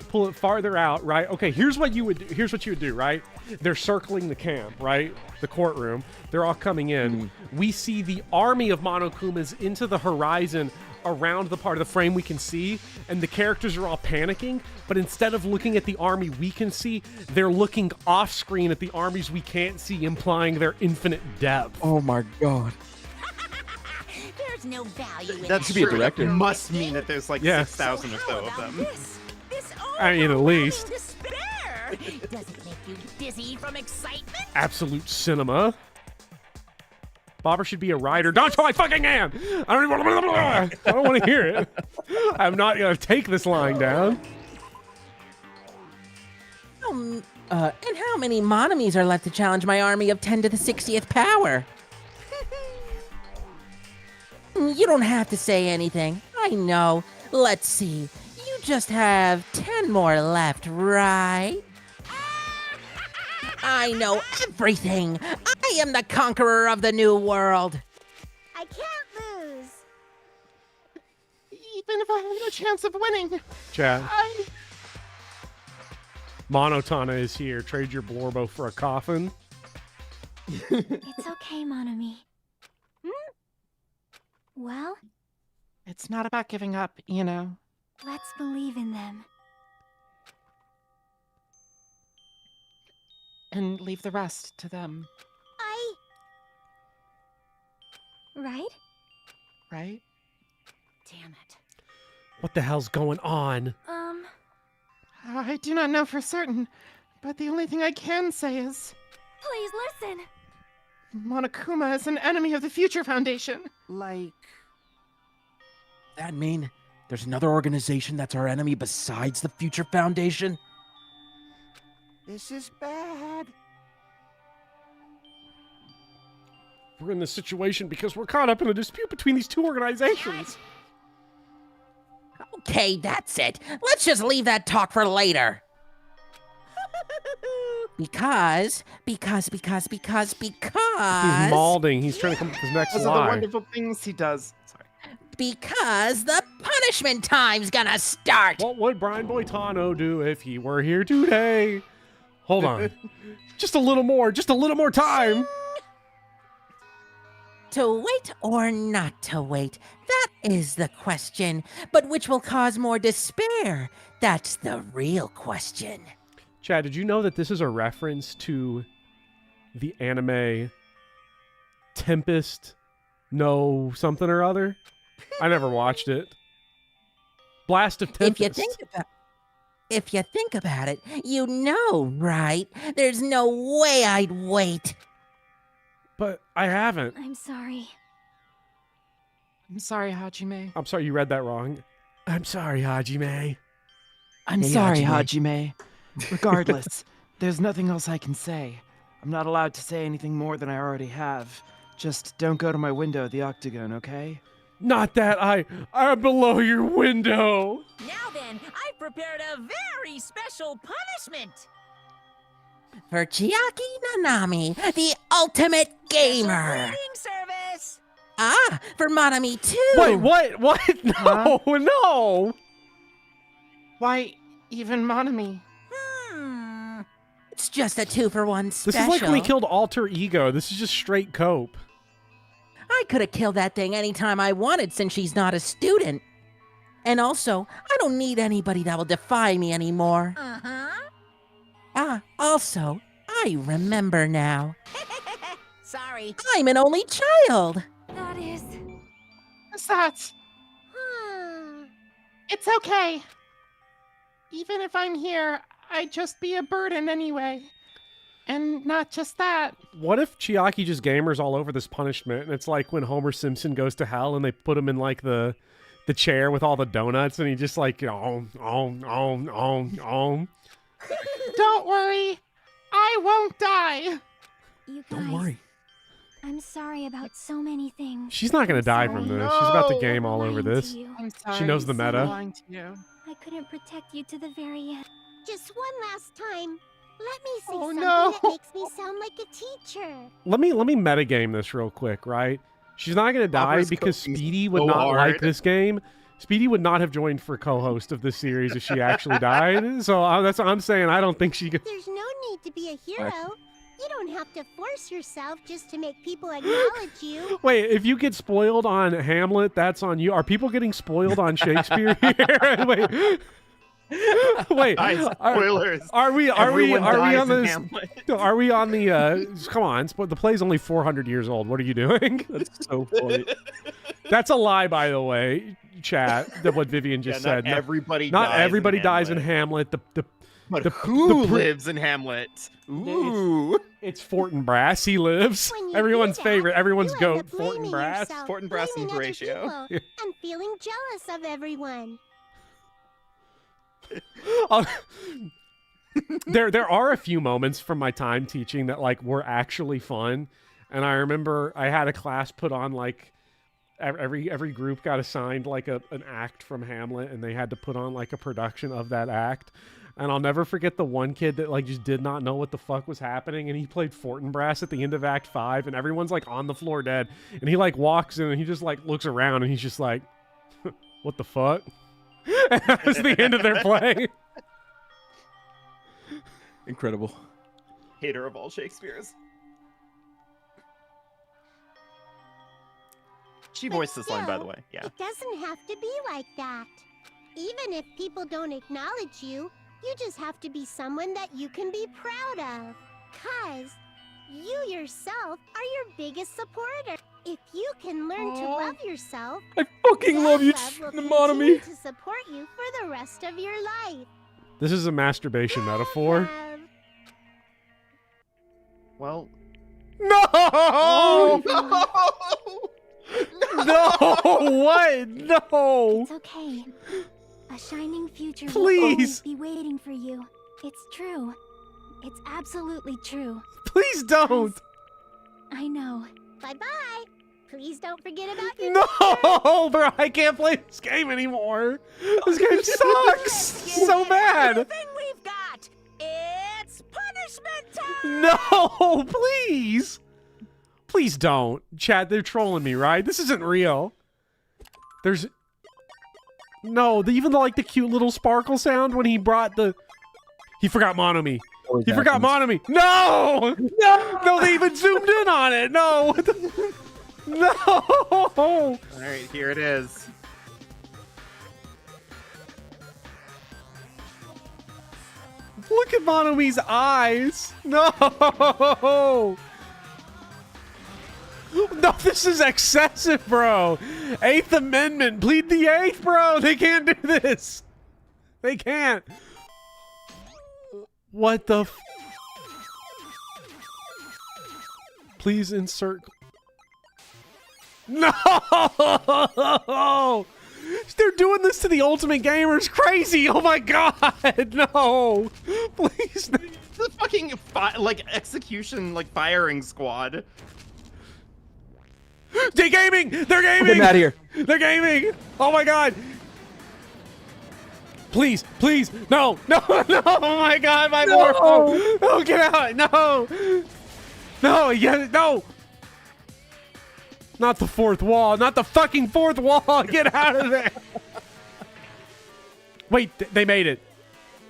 pull it farther out, right? Okay, here's what you would do, right? They're circling the camp, right? The courtroom. They're all coming in. We see the army of Monokumas into the horizon around the part of the frame we can see, and the characters are all panicking, but instead of looking at the army we can see, they're looking off screen at the armies we can't see, implying their infinite depth. Oh my god. There's no value in That that. should be a director. It must mean that there's like 6,000 or so of them. I mean, at least. Despair! Does it make you dizzy from excitement? Absolute cinema. Bobber should be a writer. Don't I fucking am! I don't want to hear it. I'm not going to take this line down. And how many Monomies are left to challenge my army of 10 to the 60th power? You don't have to say anything. I know. Let's see. You just have 10 more left, right? I know everything. I am the conqueror of the new world. I can't lose. Even if I have no chance of winning. Chat. Monotana is here. Trade your Blorbo for a coffin. It's okay, Monami. Well, It's not about giving up, you know. let's believe in them. And leave the rest to them, Right? right? Damn it. What the hell's going on? I do not know for certain, but the only thing I can say is Please listen. Monokuma is an enemy of the Future Foundation. Like... That mean there's another organization that's our enemy besides the Future Foundation? This is bad. We're in this situation because we're caught up in a dispute between these two organizations. Okay, that's it. Let's just leave that talk for later. Because. He's malding. He's trying to come up with his next Those are lie. the wonderful things he does. Sorry. Because the punishment time's gonna start. What would Brian Boitano do if he were here today? Hold on. Just a little more time. To wait or not to wait, that is the question. But which will cause more despair? That's the real question. Chad, did you know that this is a reference to the anime Tempest No something or other? I never watched it. Blast of Tempest. If you think about it, you know, right? There's no way I'd wait. But I haven't. I'm sorry. I'm sorry, Hajime. I'm sorry, you read that wrong. I'm sorry, Hajime. I'm Hey, sorry, Hajime. Hajime. Regardless, there's nothing else I can say. I'm not allowed to say anything more than I already have. Just don't go to my window at the Octagon, okay? Not that I'm below your window. Now then, I've prepared a very special punishment. For Chiaki Nanami, the ultimate gamer. Reading service. Ah, for Monami too. Wait, what? No, no. Why, even Monami? It's just a 2-for-1 special. This is like when he killed Alter Ego. This is just straight cope. I could have killed that thing anytime I wanted since she's not a student. And also, I don't need anybody that will defy me anymore. Also, I remember now. Sorry. I'm an only child. That is was that? It's okay. Even if I'm here, I'd just be a burden anyway. And not just that. What if Chiaki just gamers all over this punishment, and it's like when Homer Simpson goes to hell and they put him in like the chair with all the donuts, and he just like, Don't worry, I won't die. You guys, Don't worry. I'm sorry about so many things. She's not gonna die from this. She's about to game all over this. I'm sorry. She knows the meta. I couldn't protect you to the very end. Just one last time. Let me say Oh, something no. that makes me sound like a teacher. Let me metagame this real quick, right? She's not gonna die Hopper's because cooking Speedy would so not hard. like this game. Speedy would not have joined for co-host of this series if she actually died. So that's what I'm saying. I don't think she could. There's no need to be a hero. You don't have to force yourself just to make people acknowledge you. Wait, if you get spoiled on Hamlet, that's on you. Are people getting spoiled on Shakespeare here? Wait. Spoilers. Are we on in this? Hamlet. Are we on the? Come on, the play's only 400 years old. What are you doing? That's so funny. That's a lie, by the way, chat. That what Vivian just said. Not everybody. Not dies everybody in dies in Hamlet. Hamlet. But who lives in Hamlet? Ooh. It's Fortinbras. He lives. Everyone's favorite. Everyone's goat. Fortinbras. Fortinbras and blaming other Horatio. people and feeling jealous of everyone. There are a few moments from my time teaching that like were actually fun, and I remember I had a class put on like every group got assigned like an act from Hamlet, and they had to put on like a production of that act. And I'll never forget the one kid that like just did not know what the fuck was happening, and he played Fortinbras at the end of Act 5, and everyone's like on the floor dead, and he like walks in and he just like looks around and he's just like, what the fuck? And that was the end of their play. Incredible. Hater of all Shakespeare's. She voiced this line, by the way. Yeah. It doesn't have to be like that. Even if people don't acknowledge you, you just have to be someone that you can be proud of. 'Cause you yourself are your biggest supporter. If you can learn to love yourself, I fucking love you, will Nekomaru. continue to support you for the rest of your life. This is a masturbation metaphor. Well. No! Oh, No! What? No! It's okay. A shining future will Please. always be waiting for you. It's true. It's absolutely true. Please don't! I know. Bye-bye. Please don't forget about your No, bro, I can't play this game anymore. This game sucks so bad. Thing we've got. It's punishment time. No, please. Please don't. Chat, they're trolling me, right? This isn't real. There's... No, even like the cute little sparkle sound when he brought the... He forgot Monomi. He forgot Monomi. No! No, they even zoomed in on it. No! No! All right, here it is. Look at Monomi's eyes. No! No, this is excessive, bro. 8th Amendment. Plead the 8th, bro. They can't do this. They can't. What the f... Please insert... No! They're doing this to the Ultimate Gamer's crazy. Oh my god. No. Please. The fucking execution firing squad. They're gaming! They're gaming! Get out of here. They're gaming! Oh my god! Please, please, no, no, no! Oh my god, my morpho! No, get out! No! No, yeah, no! Not the fourth wall! Not the fucking fourth wall! Get out of there! Wait, they made it.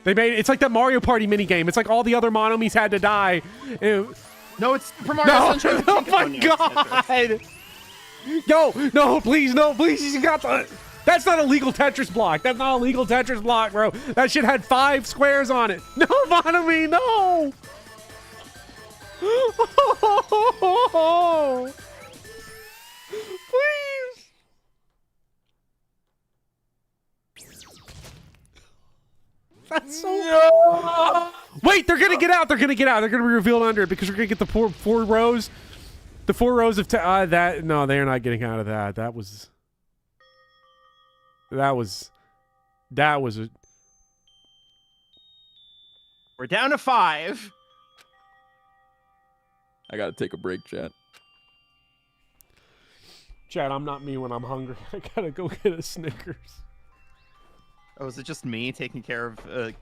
They made it. It's like that Mario Party minigame. It's like all the other Monomis had to die. No, it's Super Mario Sunshine. Oh my god! No, no, please, you got the... That's not a legal Tetris block. That's not a legal Tetris block, bro. That shit had 5 squares on it. No, Monomi, no! Please! Wait, they're gonna get out. They're gonna get out. They're gonna be revealed under it because we're gonna get the four rows. The 4 rows of that. No, they're not getting out of that. That was a. We're down to 5. I gotta take a break, chat. Chad, I'm not me when I'm hungry. I gotta go get a Snickers. Oh, is it just me taking care of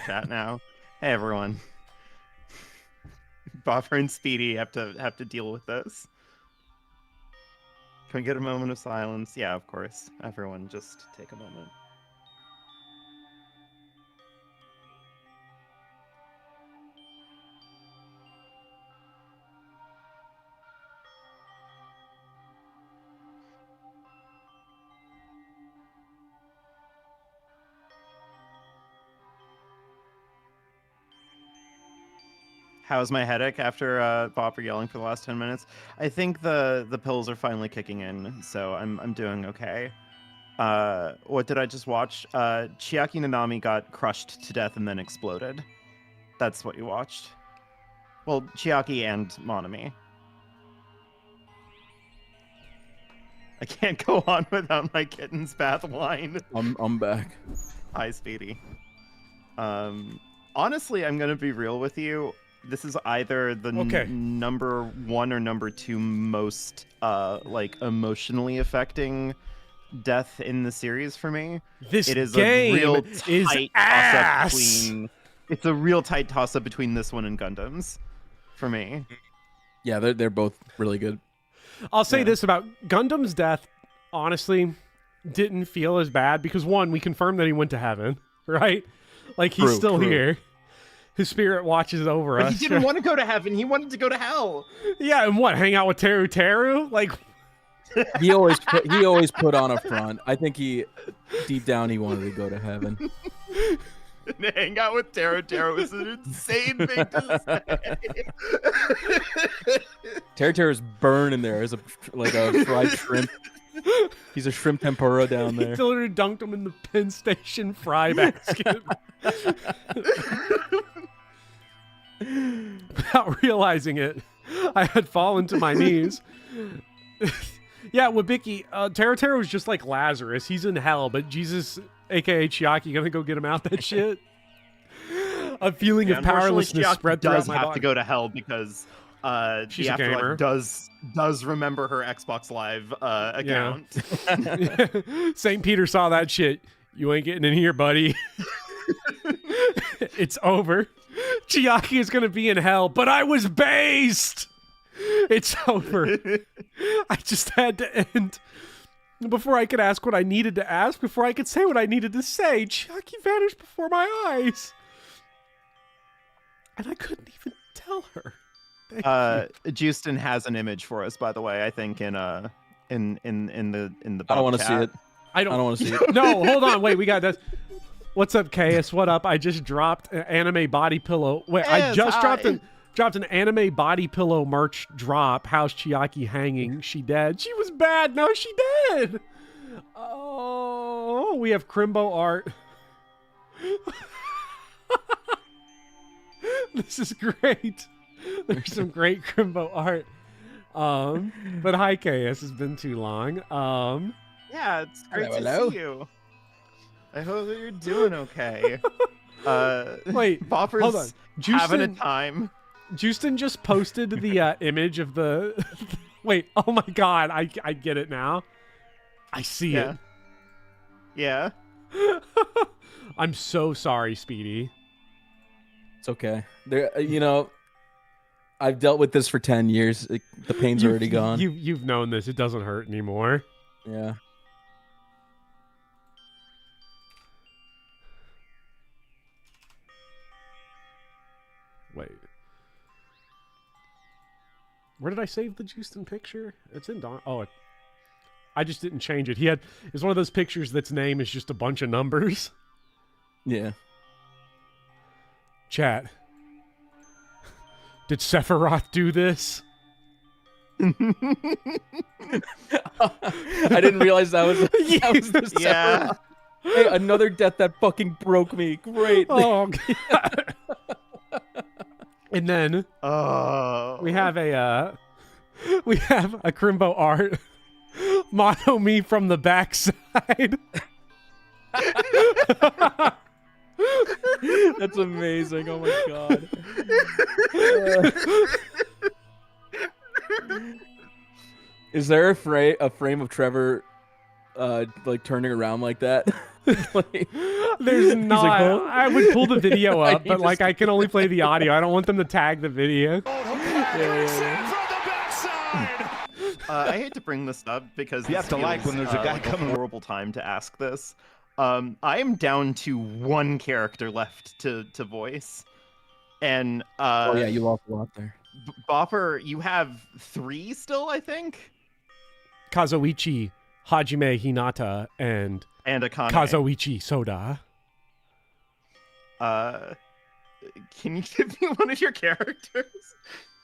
chat now? Hey everyone. Buffer and Speedy have to deal with this. Can we get a moment of silence? Yeah, of course. Everyone, just take a moment. How's my headache after Bopper yelling for the last 10 minutes? I think the pills are finally kicking in, so I'm doing okay. What did I just watch? Chiaki Nanami got crushed to death and then exploded. That's what you watched. Well, Chiaki and Monami. I can't go on without my kitten's bath line. I'm back. Hi, Speedy. Honestly, I'm gonna be real with you. This is either the number 1 or number 2 most like emotionally affecting death in the series for me. This it is game a real is tight ass. toss-up between. It's a real tight toss-up between this one and Gundam's, for me. Yeah, they're both really good. I'll say this about Gundam's death. Honestly, didn't feel as bad because 1, we confirmed that he went to heaven, right? Like he's still here. His spirit watches over us. He didn't want to go to heaven. He wanted to go to hell. Yeah, and what? Hang out with Teru Teru? Like he always put on a front. I think deep down he wanted to go to heaven. Hang out with Teru Teru is an insane thing to say. Teru Teru's burning there as a fried shrimp. He's a shrimp tempura down there. He literally dunked him in the Penn Station fry basket. Without realizing it, I had fallen to my knees. Yeah, Wabiki, Teru Teru was just like Lazarus. He's in hell, but Jesus, a.k.a. Chiaki, gonna go get him out that shit. A feeling of powerlessness spread throughout my body. Does have to go to hell because she's the a gamer. Afterlife does remember her Xbox Live account. Yeah. St. Peter saw that shit. You ain't getting in here, buddy. It's over. Chiaki is gonna be in hell, but I was based. It's over. I just had to end. Before I could ask what I needed to ask, before I could say what I needed to say, Chiaki vanished before my eyes. And I couldn't even tell her. Justin has an image for us, by the way. I think in the I don't want to see it. I don't want to see it. No, hold on, wait, we got this. What's up, KS? What up? I just dropped an anime body pillow. Wait, I just dropped an anime body pillow merch drop. How's Chiaki hanging? She dead? She was bad. No, she dead. Oh, we have Crimbo art. This is great. There's some great Crimbo art. But hi, KS. It's been too long. Yeah, it's great to see you. I hope that you're doing okay. Wait, Bopper's hold on. having a time. Justin just posted the image of the... Wait, oh my god, I get it now. I see it. Yeah. I'm so sorry, Speedy. It's okay. I've dealt with this for 10 years. The pain's already gone. You've known this. It doesn't hurt anymore. Yeah. Wait. Where did I save the Justin picture? It's in Don. Oh, I just didn't change it. It's one of those pictures that's name is just a bunch of numbers. Yeah. Chat. Did Sephiroth do this? I didn't realize that was the yeah. Sephiroth. Hey, another death that fucking broke me. Great. Oh, God. And then we have a Crimbo art mono me from the backside. That's amazing. Oh my god. Is there a frame of Trevor like turning around like that? Like, there's not. Like, oh. I would pull the video up, but like I can only play the audio. I don't want them to tag the video. I hate to bring this up because you have to like when there's a guy like coming. A horrible time to ask this. I am down to one character left to voice, and oh yeah, you lost a lot there. Bopper, you have 3 still, I think. Kazuichi, Hajime Hinata, and Akane. Kazuichi Soda. Can you give me one of your characters?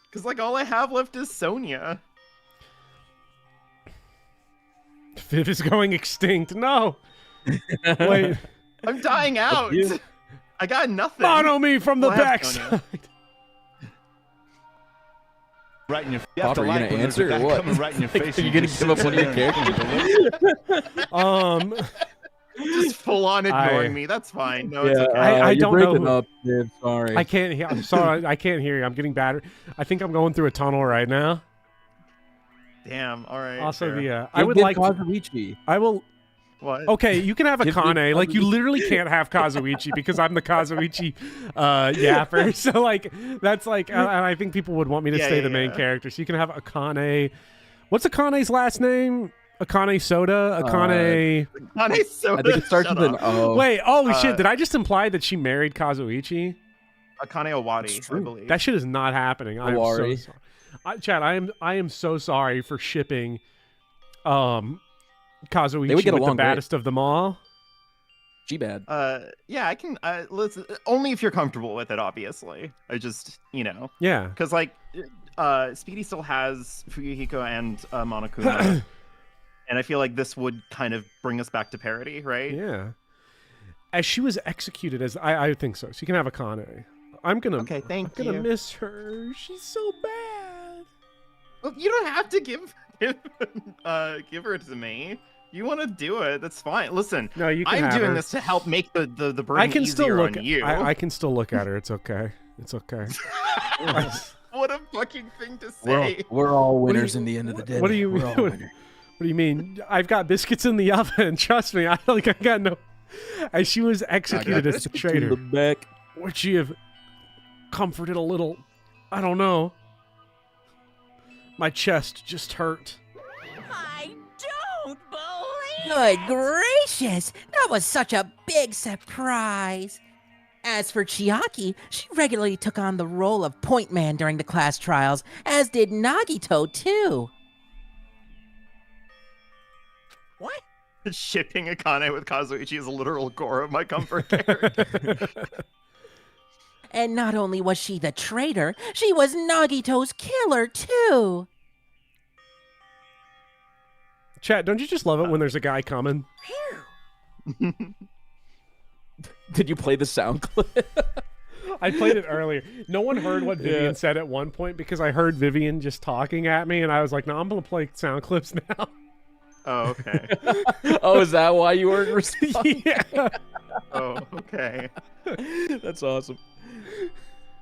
Because like all I have left is Sonya. Viv is going extinct. No. Wait. I'm dying out. I got nothing. Mono me from the backside. Right in your face. You have to like when there's a guy coming right in your face. Are you gonna give up one of your characters? Just full on ignoring me. That's fine. No, it's Yeah, okay. I don't know. Who... Up, dude. Sorry. I can't hear. I'm sorry. I can't hear you. I'm getting battered. I think I'm going through a tunnel right now. Damn. All right. Also, fair. the I would like. Kazuichi. I will. What? Okay, you can have Akane. Like, you literally can't have Kazuichi because I'm the Kazuichi yapper. So, like, that's like, I think people would want me to stay the main character. So you can have Akane. What's Akane's last name? Akane Soda? Akane Soda. I think it starts with an O. Wait, holy shit. Did I just imply that she married Kazuichi? Akane Owari, I believe. That shit is not happening. I'm so sorry. Chad, I am so sorry for shipping Kazuichi with the baddest of them all. G-bad. Yeah, I can. Listen, only if you're comfortable with it, obviously. I just, yeah, because like, Speedy still has Fuyuhiko and Monokuma, and I feel like this would kind of bring us back to parity, right? Yeah. As she was executed as, I think so. So you can have Akane. I'm gonna miss her. She's so bad. Well, you don't have to give her to me. You want to do it? That's fine. Listen, no, you can I'm have doing her. this to help make the burden easier on you. I can still look at her. It's okay. It's okay. What a fucking thing to say. We're all winners in the end of the day. What do you mean? What do you mean? I've got biscuits in the oven. Trust me. I got no. As she was executed as the traitor, would she have comforted a little? I don't know. My chest just hurt. I don't believe Good gracious! That was such a big surprise! As for Chiaki, she regularly took on the role of point man during the class trials, as did Nagito, too. What? Shipping Akane with Kazuichi is a literal core of my comfort character. And not only was she the traitor, she was Nagito's killer, too. Chat, don't you just love it when there's a guy coming? Did you play the sound clip? I played it earlier. No one heard what Vivian said at one point because I heard Vivian just talking at me, and I was like, no, I'm going to play sound clips now. Oh, okay. Oh, is that why you weren't responding? Yeah. Oh, okay. That's awesome.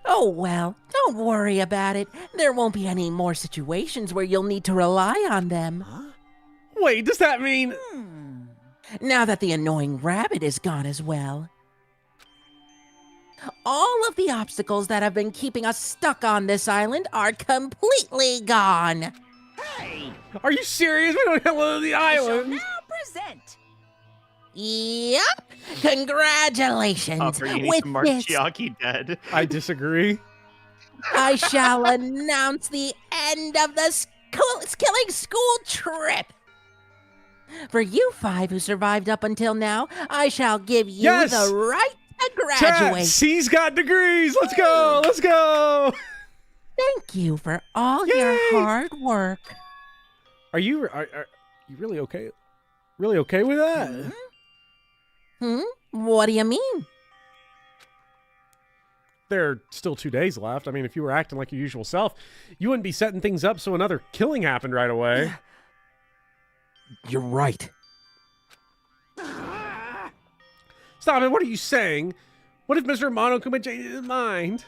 Oh, well, don't worry about it. There won't be any more situations where you'll need to rely on them. Wait, does that mean... Now that the annoying rabbit is gone as well. All of the obstacles that have been keeping us stuck on this island are completely gone. Hey! Are you serious? We don't have the island. Now present. Yep. Congratulations. Hopper, you need With to mark this, Chiaki dead. I disagree. I shall announce the end of the killing school trip. For you 5 who survived up until now, I shall give you the right to graduate. Chat, C's got degrees. Let's go. Let's go. Thank you for all your hard work. Are you really okay? Really okay with that? What do you mean? there are still 2 days left. I mean, if you were acting like your usual self, you wouldn't be setting things up so another killing happened right away. You're right. Stop it. What are you saying? What if Mr. Monokuma changed his mind?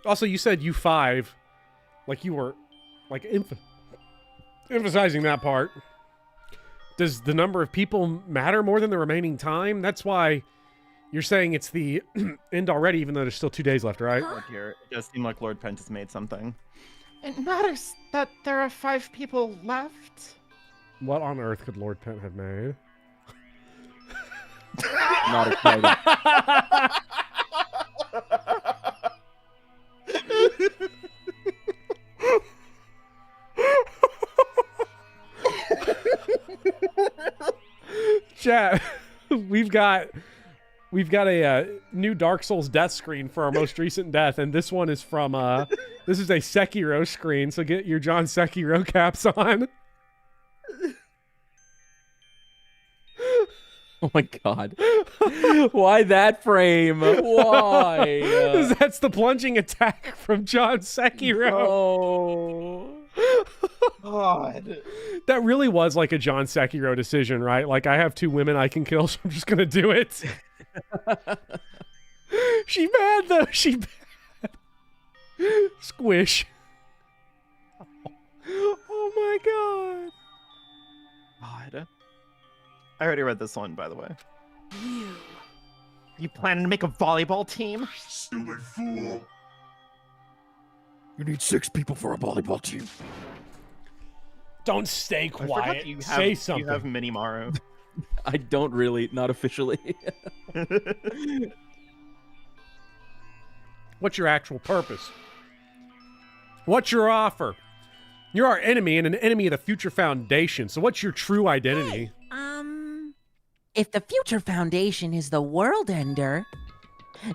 Also, you said you 5. Like you were, like, emphasizing that part. Does the number of people matter more than the remaining time? That's why you're saying it's the end already, even though there's still 2 days left, right? Here, it does seem like Lord Pentus made something. It matters that there are 5 people left. What on earth could Lord Pent have made? Not excited. Chat, we've got a new Dark Souls death screen for our most recent death, and this one is from this is a Sekiro screen, so get your John Sekiro caps on. Oh my god. Why that frame? Why? That's the plunging attack from John Sekiro. Oh. God. That really was like a John Sekiro decision, right? Like, I have 2 women I can kill, so I'm just gonna do it. She bad, though. She bad. Squish. Oh my god. God. I already read this one, by the way. You planning to make a volleyball team? Stupid fool. You need 6 people for a volleyball team. Don't stay I forgot quiet. you have, Say something. You have Minimaru. I don't really, not officially. What's your actual purpose? What's your offer? You're our enemy and an enemy of the Future Foundation, so what's your true identity? If the Future Foundation is the world ender,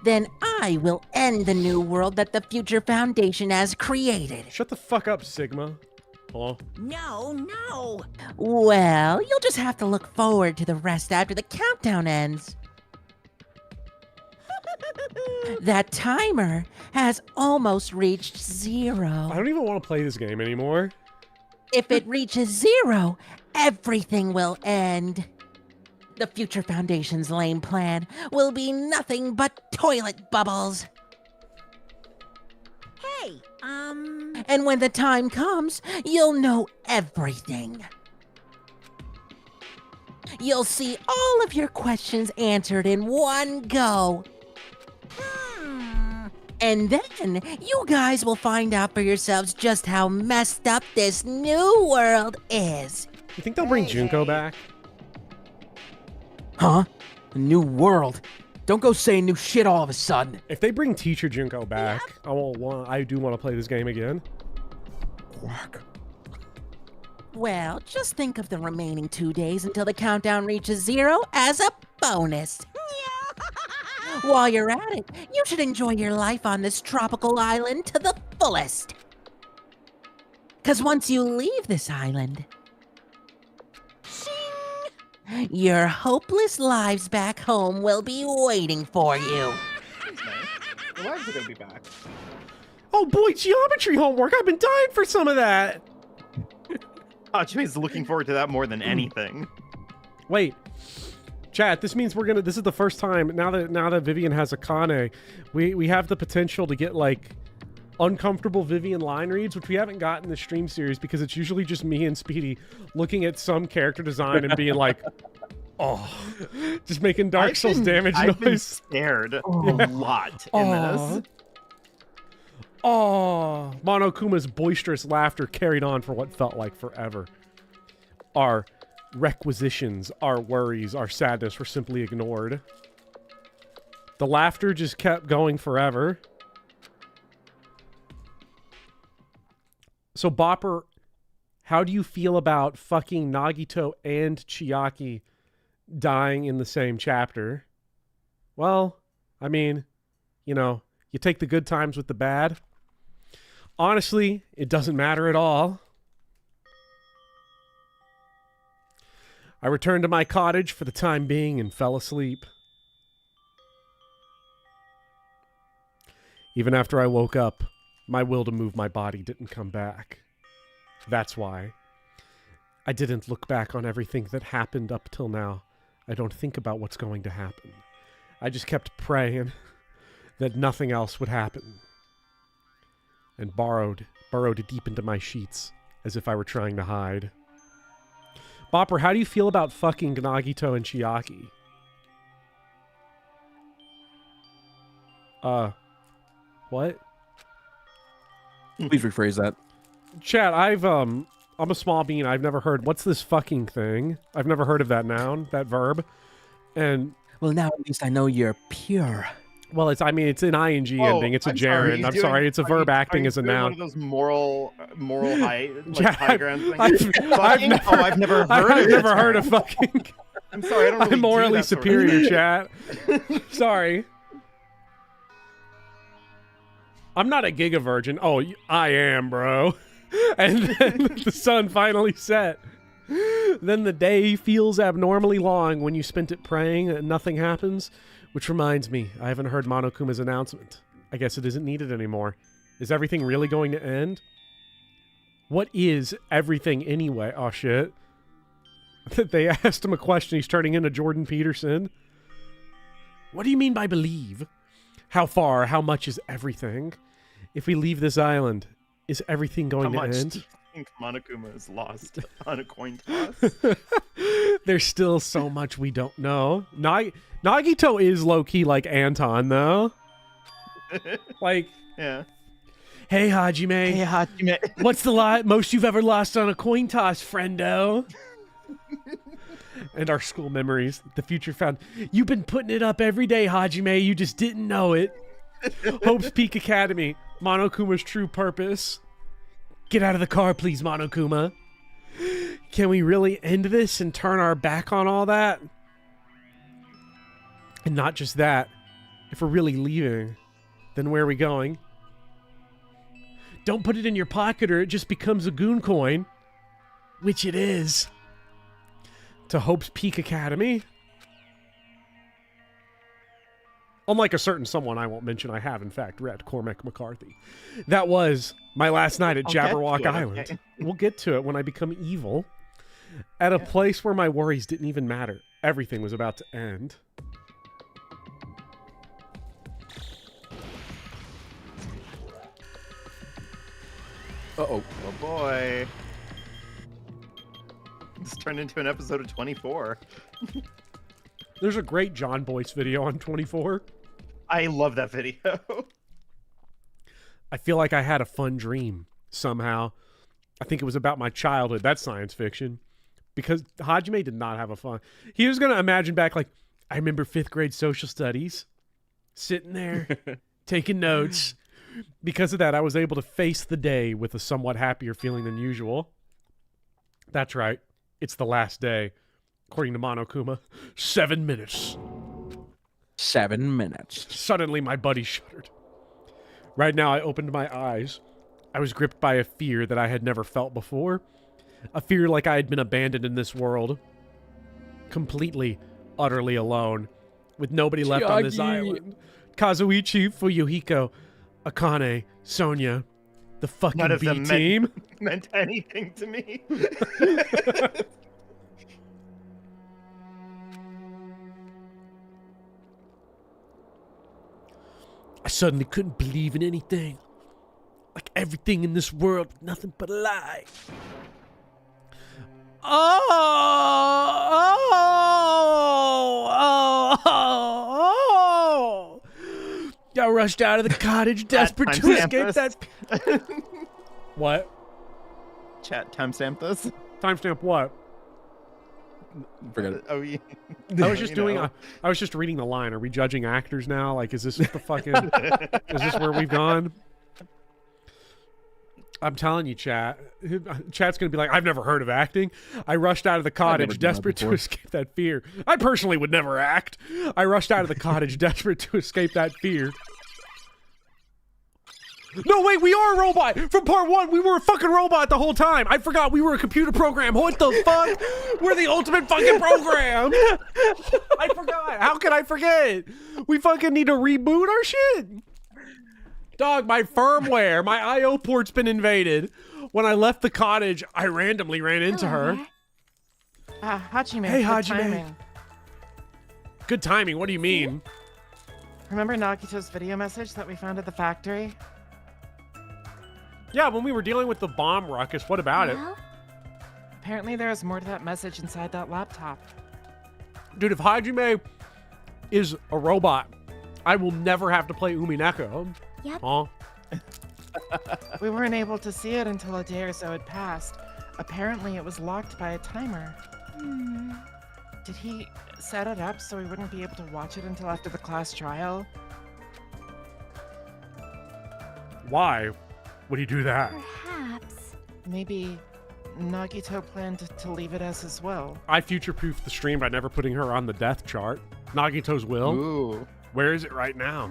then I will end the new world that the Future Foundation has created. Shut the fuck up, Sigma. Hello? No. Well, you'll just have to look forward to the rest after the countdown ends. That timer has almost reached 0. I don't even want to play this game anymore. If it reaches 0, everything will end. The Future Foundation's lame plan will be nothing but toilet bubbles. Hey, And when the time comes, you'll know everything. You'll see all of your questions answered in one go. And then you guys will find out for yourselves just how messed up this new world is. You think they'll bring Junko back? Huh? A new world. Don't go saying new shit all of a sudden. If they bring Teacher Junko back, I do want to play this game again. Quack. Well, just think of the remaining 2 days until the countdown reaches 0 as a bonus. While you're at it, you should enjoy your life on this tropical island to the fullest. 'Cause once you leave this island, your hopeless lives back home will be waiting for you. The lives are gonna be back. Oh boy, geometry homework! I've been dying for some of that! Hachime's looking forward to that more than anything. Wait. Chat, this means this is the first time, now that Vivian has a Kane, we have the potential to get, like, uncomfortable Vivian line reads, which we haven't gotten in the stream series because it's usually just me and Speedy looking at some character design and being like, oh, just making Dark Souls damage noise. I've been scared a lot in this. Oh, Monokuma's boisterous laughter carried on for what felt like forever. Our requisitions, our worries, our sadness were simply ignored. The laughter just kept going forever. So, Bopper, how do you feel about fucking Nagito and Chiaki dying in the same chapter? Well, I mean, you know, you take the good times with the bad. Honestly, it doesn't matter at all. I returned to my cottage for the time being and fell asleep. Even after I woke up, my will to move my body didn't come back. That's why. I didn't look back on everything that happened up till now. I don't think about what's going to happen. I just kept praying that nothing else would happen. And burrowed deep into my sheets as if I were trying to hide. Bopper, how do you feel about fucking Nagito and Chiaki? What? Please rephrase that. Chat, I'm a small bean. I've never heard. What's this fucking thing? I've never heard of that noun, that verb. And well, now at least I know you're pure. Well, it's an ing ending. It's a gerund. I'm sorry. It's a verb acting as a noun. One of those moral high, like high ground things. I've never heard of fucking. I'm sorry. I don't really I'm morally do that superior, sort of chat. Sorry. I'm not a gigavirgin. Oh, I am, bro. And then the sun finally set. Then the day feels abnormally long when you spent it praying and nothing happens. Which reminds me, I haven't heard Monokuma's announcement. I guess it isn't needed anymore. Is everything really going to end? What is everything anyway? Oh, shit. They asked him a question. He's turning into Jordan Peterson. What do you mean by believe? How far? How much is everything? If we leave this island, is everything going to end? Do you think Monokuma is lost on a coin toss? There's still so much we don't know. Nagito is low-key like Anton, though. Like, yeah. Hey, Hajime. Hey, Hajime. What's the most you've ever lost on a coin toss, friendo? And our school memories, the future found. You've been putting it up every day, Hajime. You just didn't know it. Hope's Peak Academy. Monokuma's true purpose. Get out of the car, please, Monokuma. Can we really end this and turn our back on all that? And not just that. If we're really leaving, then where are we going? Don't put it in your pocket or it just becomes a goon coin. Which it is. To Hope's Peak Academy. Unlike a certain someone I won't mention, I have, in fact, read Cormac McCarthy. That was my last night at Jabberwock Island. Okay. We'll get to it when I become evil. At a place where my worries didn't even matter. Everything was about to end. Uh-oh. Oh, boy. This turned into an episode of 24. There's a great John Boyce video on 24. I love that video. I feel like I had a fun dream somehow. I think it was about my childhood. That's science fiction. Because Hajime did not have a fun. He was going to imagine back like, I remember 5th grade social studies. Sitting there, taking notes. Because of that, I was able to face the day with a somewhat happier feeling than usual. That's right. It's the last day. According to Monokuma, 7 minutes. 7 minutes. Suddenly, my buddy shuddered. Right now, I opened my eyes. I was gripped by a fear that I had never felt before. A fear like I had been abandoned in this world. Completely, utterly alone. With nobody left on this island. Kazuichi, Fuyuhiko, Akane, Sonia, the fucking None of them B-team. meant anything to me. I suddenly couldn't believe in anything. Like everything in this world, nothing but a lie. Oh! I rushed out of the cottage, desperate to escape that. What? Chat, timestamp this. Timestamp what? Forget it. Oh, yeah. I was just doing. I was just reading the line. Are we judging actors now? Like, is this the fucking? Is this where we've gone? I'm telling you, chat. Chat's gonna be like, I've never heard of acting. I rushed out of the cottage, desperate to escape that fear. I personally would never act. I rushed out of the cottage, desperate to escape that fear. No, wait, we are a robot! From part 1, we were a fucking robot the whole time! I forgot we were a computer program! What the fuck? We're the ultimate fucking program! I forgot! How can I forget? We fucking need to reboot our shit! Dog, my firmware, my I/O port's been invaded. When I left the cottage, I randomly ran into her. Hajime. Hey, good Hajime. timing. Good timing. What do you mean? Remember Nagito's video message that we found at the factory? Yeah, when we were dealing with the bomb ruckus. What about it? Apparently there is more to that message inside that laptop. Dude, if Hajime is a robot, I will never have to play Umineko. Yep. Huh? We weren't able to see it until a day or so had passed. Apparently it was locked by a timer. Did he set it up so we wouldn't be able to watch it until after the class trial? Why would he do that? Perhaps. Maybe Nagito planned to leave it as well. I future-proofed the stream by never putting her on the death chart. Nagito's will. Ooh. Where is it right now?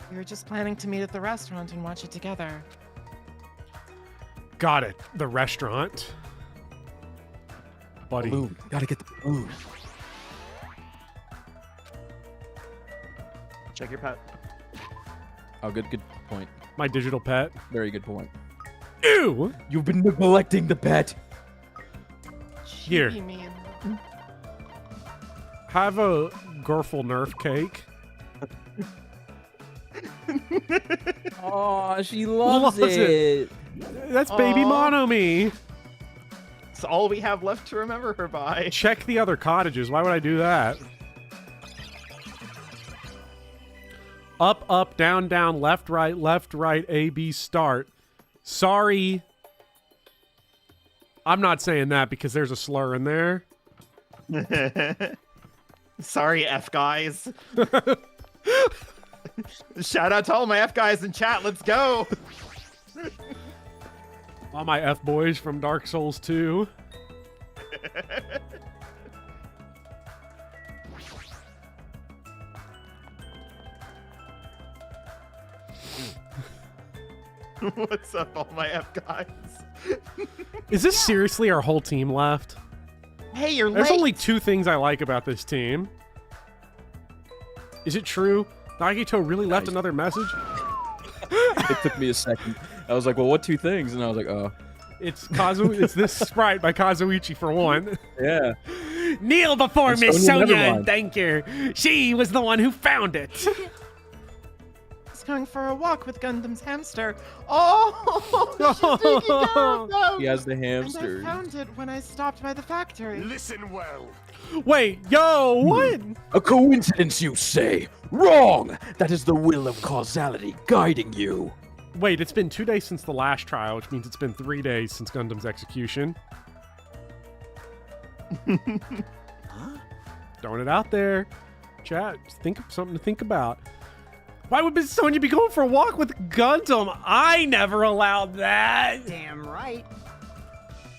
We were just planning to meet at the restaurant and watch it together. Got it. The restaurant. Buddy. Balloon. Gotta get the balloon. Check your pet. Oh, good point. My digital pet. Very good point. Ew! You've been neglecting the pet. Here. Have a Gurful Nerf cake. Oh, she loves it. That's baby Monomi. It's all we have left to remember her by. Check the other cottages. Why would I do that? Up, up, down, down, left, right, A, B, start. Sorry. I'm not saying that because there's a slur in there. Sorry, F guys. Shout out to all my F guys in chat. Let's go. All my F boys from Dark Souls 2. What's up, all my F guys? Is this seriously our whole team left? Hey, you're There's late. only two things I like about this team. Is it true? Nagito really left another message? It took me a second. I was like, well, what two things? And I was like, oh. It's it's this sprite by Kazuichi for one. Yeah. Kneel before And Miss Sonia Sonia Nevermind. and thank her. She was the one who found it. He's going for a walk with Gundam's hamster. Oh! He has the And hamster. I found it when I stopped by the factory. Listen well. Wait, yo, what? A coincidence, you say? Wrong! That is the will of causality guiding you. Wait, it's been 2 days since the last trial, which means it's been 3 days since Gundam's execution. Throwing it out there. Chat, think of something to think about. Why would Miss Sonia be going for a walk with Gundam? I never allowed that. Damn right.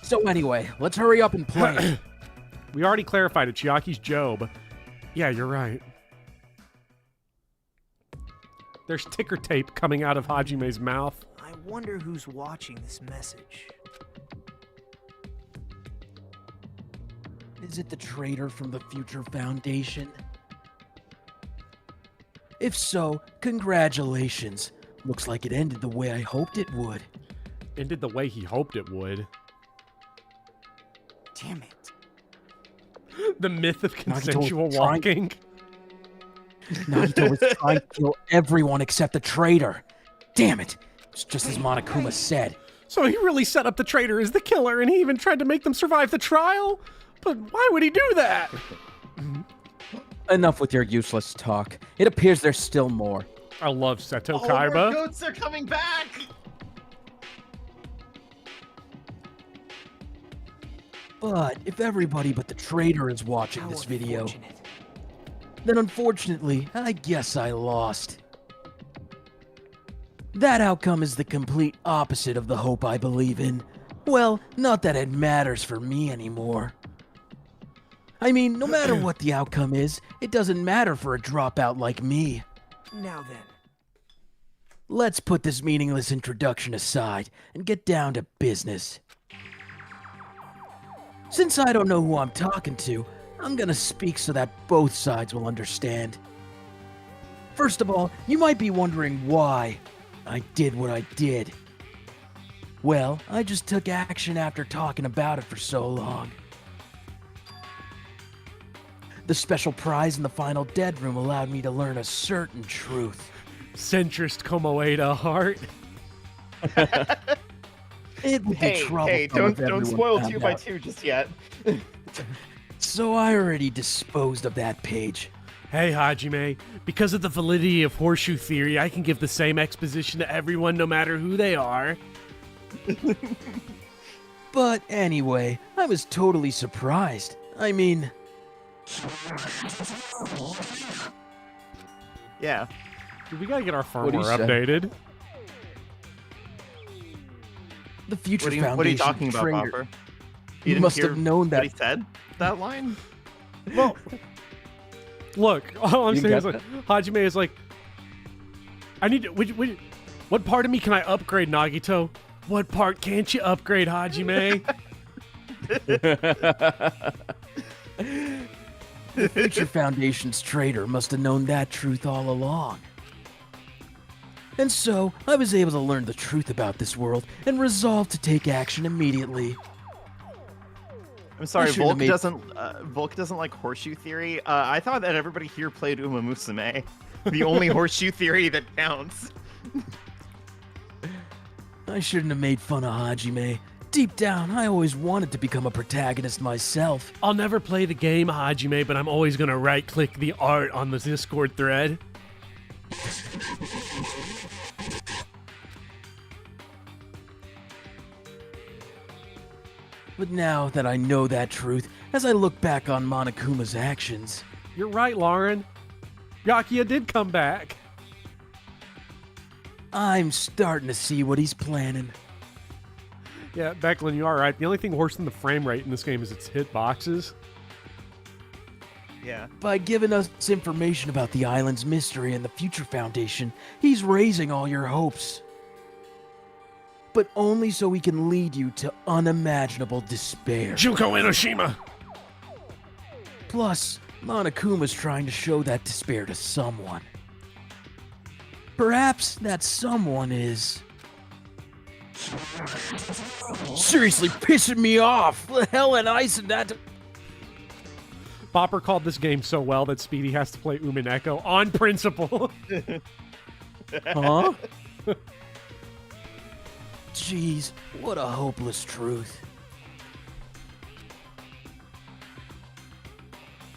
So anyway, let's hurry up and play. We already clarified it. Chiaki's Job. Yeah, you're right. There's ticker tape coming out of Hajime's mouth. I wonder who's watching this message. Is it the traitor from the Future Foundation? If so, congratulations. Looks like it ended the way I hoped it would. Ended the way he hoped it would. Damn it. The myth of consensual Nagito was walking. Nagito was trying to kill everyone except the traitor. Damn it. It's just as Monokuma said. So he really set up the traitor as the killer, and he even tried to make them survive the trial? But why would he do that? Enough with your useless talk. It appears there's still more. I love Seto All Kaiba. our goats are coming back. But if everybody but the traitor is watching this video, then unfortunately, I guess I lost. That outcome is the complete opposite of the hope I believe in. Well, not that it matters for me anymore. I mean, no matter what the outcome is, it doesn't matter for a dropout like me. Now then. Let's put this meaningless introduction aside and get down to business. Since I don't know who I'm talking to, I'm gonna speak so that both sides will understand. First of all, you might be wondering why I did what I did. Well, I just took action after talking about it for so long. The special prize in the final dead room allowed me to learn a certain truth. Centrist Komoeda heart. It would be trouble. Hey, don't spoil 2x2 just yet. So I already disposed of that page. Hey, Hajime, because of the validity of horseshoe theory, I can give the same exposition to everyone no matter who they are. But anyway, I was totally surprised. I mean... Yeah. Dude, we gotta get our firmware updated. The Future Foundation. What are you talking about, Bopper? You must have known that. What he said? That line? Well, look, all I'm saying is, like, Hajime is like, I need to. What part of me can I upgrade, Nagito? What part can't you upgrade, Hajime? The Future Foundation's traitor must have known that truth all along. And so, I was able to learn the truth about this world and resolved to take action immediately. I'm sorry, Volk doesn't like horseshoe theory. I thought that everybody here played Uma Musume, the only horseshoe theory that counts. I shouldn't have made fun of Hajime. Deep down, I always wanted to become a protagonist myself. I'll never play the game, Hajime, but I'm always gonna right-click the art on the Discord thread. But now that I know that truth, as I look back on Monokuma's actions... You're right, Lauren. Yakuya did come back. I'm starting to see what he's planning. Yeah, Becklin, you are right. The only thing worse than the frame rate in this game is its hitboxes. Yeah. By giving us information about the island's mystery and the Future Foundation, he's raising all your hopes. But only so he can lead you to unimaginable despair. Junko Enoshima! Plus, Monokuma's trying to show that despair to someone. Perhaps that someone is... seriously pissing me off! The hell and ice and that... Bopper called this game so well that Speedy has to play Umineko on principle. Huh? Jeez, what a hopeless truth.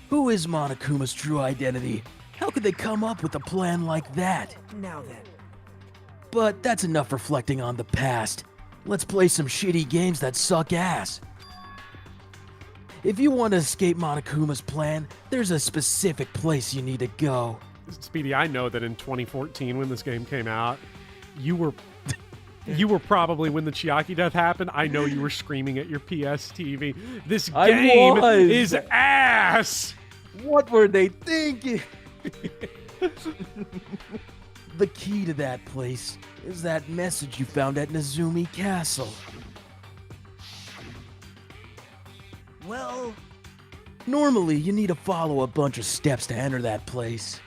Who is Monokuma's true identity? How could they come up with a plan like that? Now then. But that's enough reflecting on the past. Let's play some shitty games that suck ass. If you want to escape Monokuma's plan, there's a specific place you need to go. Speedy, I know that in 2014 when this game came out, you were probably, when the Chiaki death happened, I know you were screaming at your PS TV. This game is ass! What were they thinking? The key to that place is that message you found at Nezumi Castle. Well... normally, you need to follow a bunch of steps to enter that place.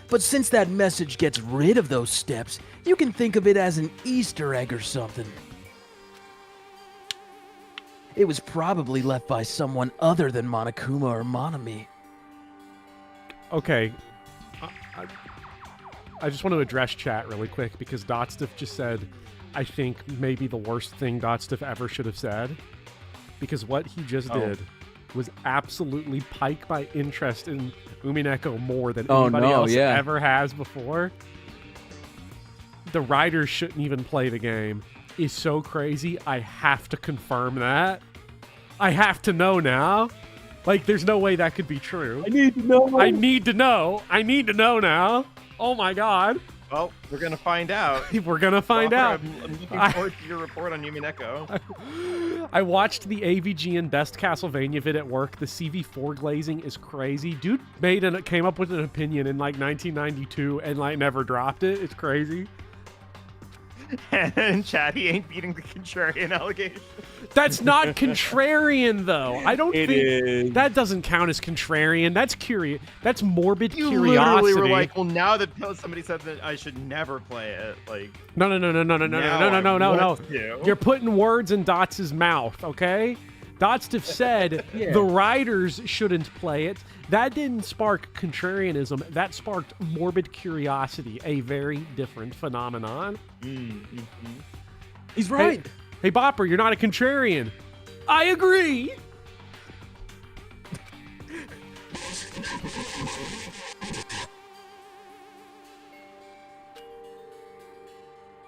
But since that message gets rid of those steps, you can think of it as an Easter egg or something. It was probably left by someone other than Monokuma or Monami. Okay. I just want to address chat really quick because Dotstuff just said, I think maybe the worst thing Dotstuff ever should have said. Because what he just did was absolutely pike my interest in Umineko more than anybody else ever has before. The writers shouldn't even play the game. Is so crazy. I have to confirm that. I have to know now. Like, there's no way that could be true. I need to know. I need to know. I need to know now. Oh my god. Well, we're gonna find out. We're gonna find out. I'm looking forward to your report on Umineko. I watched the AVG and Best Castlevania vid at work. The CV4 glazing is crazy. Dude came up with an opinion in like 1992 and like never dropped it. It's crazy. And Chad, he ain't beating the contrarian allegation. That's not contrarian, though. I don't think that doesn't count as contrarian. That's curious. That's morbid You curiosity. literally were like, well, now that somebody said that I should never play it, like. No. You're putting words in Dots' mouth, okay? Dots have said the writers shouldn't play it. That didn't spark contrarianism. That sparked morbid curiosity, a very different phenomenon. Mm-hmm. He's right. Hey, Bopper, you're not a contrarian. I agree.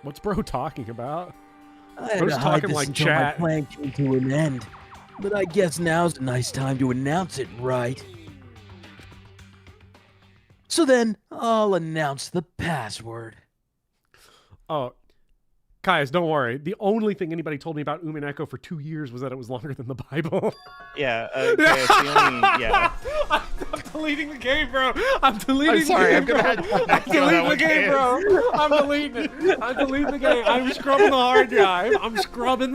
What's bro talking about? I had to hide this until my plan came to an end. But I guess now's a nice time to announce it, right? So then, I'll announce the password. Oh, guys, don't worry. The only thing anybody told me about Umineko for 2 years was that it was longer than the Bible. Yeah, okay, it's the only, yeah. I'm deleting the game, bro. I'm deleting I'm sorry, the game, I'm deleting the game, bro. I'm deleting it. I'm deleting the game. I'm scrubbing the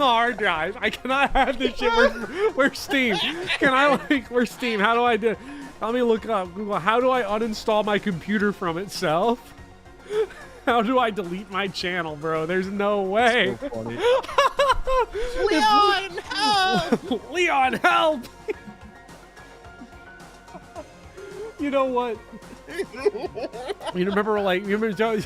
hard drive. I cannot have this shit. Where's Steam? Where's Steam? How do I do? Let me look up Google. How do I uninstall my computer from itself? How do I delete my channel, bro? There's no way. So funny. Leon, help! Leon, help! You know what? You remember, like, you remember Joe?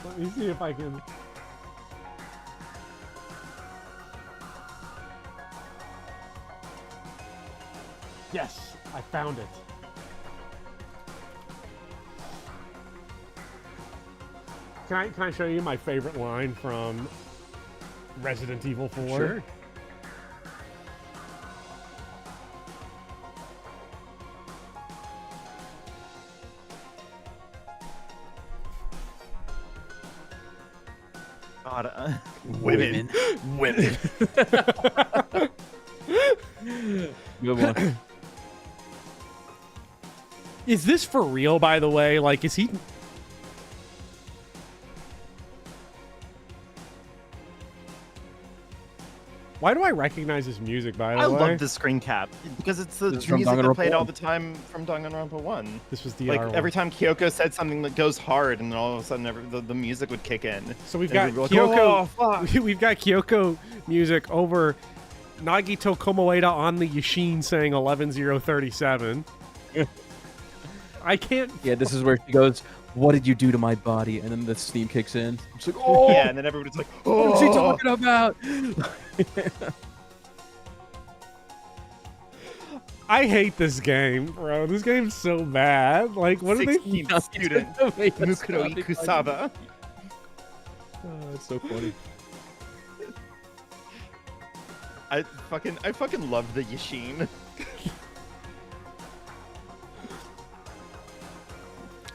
Let me see if I can. Yes, I found it. Can I show you my favorite line from Resident Evil 4? Sure. God, women. Good one. Is this for real, by the way? Like, is he... Why do I recognize his music, by the way? I love the screen cap because it's the music that played all the time from Danganronpa 1. This was the like every time Kyoko said something that goes hard, and then all of a sudden the music would kick in. So we've got Kyoko. We've got Kyoko music over Nagito Komoeda on the Yashin saying 11037. I can't. Yeah, this is where she goes, "What did you do to my body?" And then the steam kicks in. It's like, oh, yeah, and then everybody's like, "Oh, what's he talking about?" I hate this game, bro. This game's so bad. Like, what are they? Student Mukuro Ikusaba. Oh, that's so funny. I fucking love the Yashin.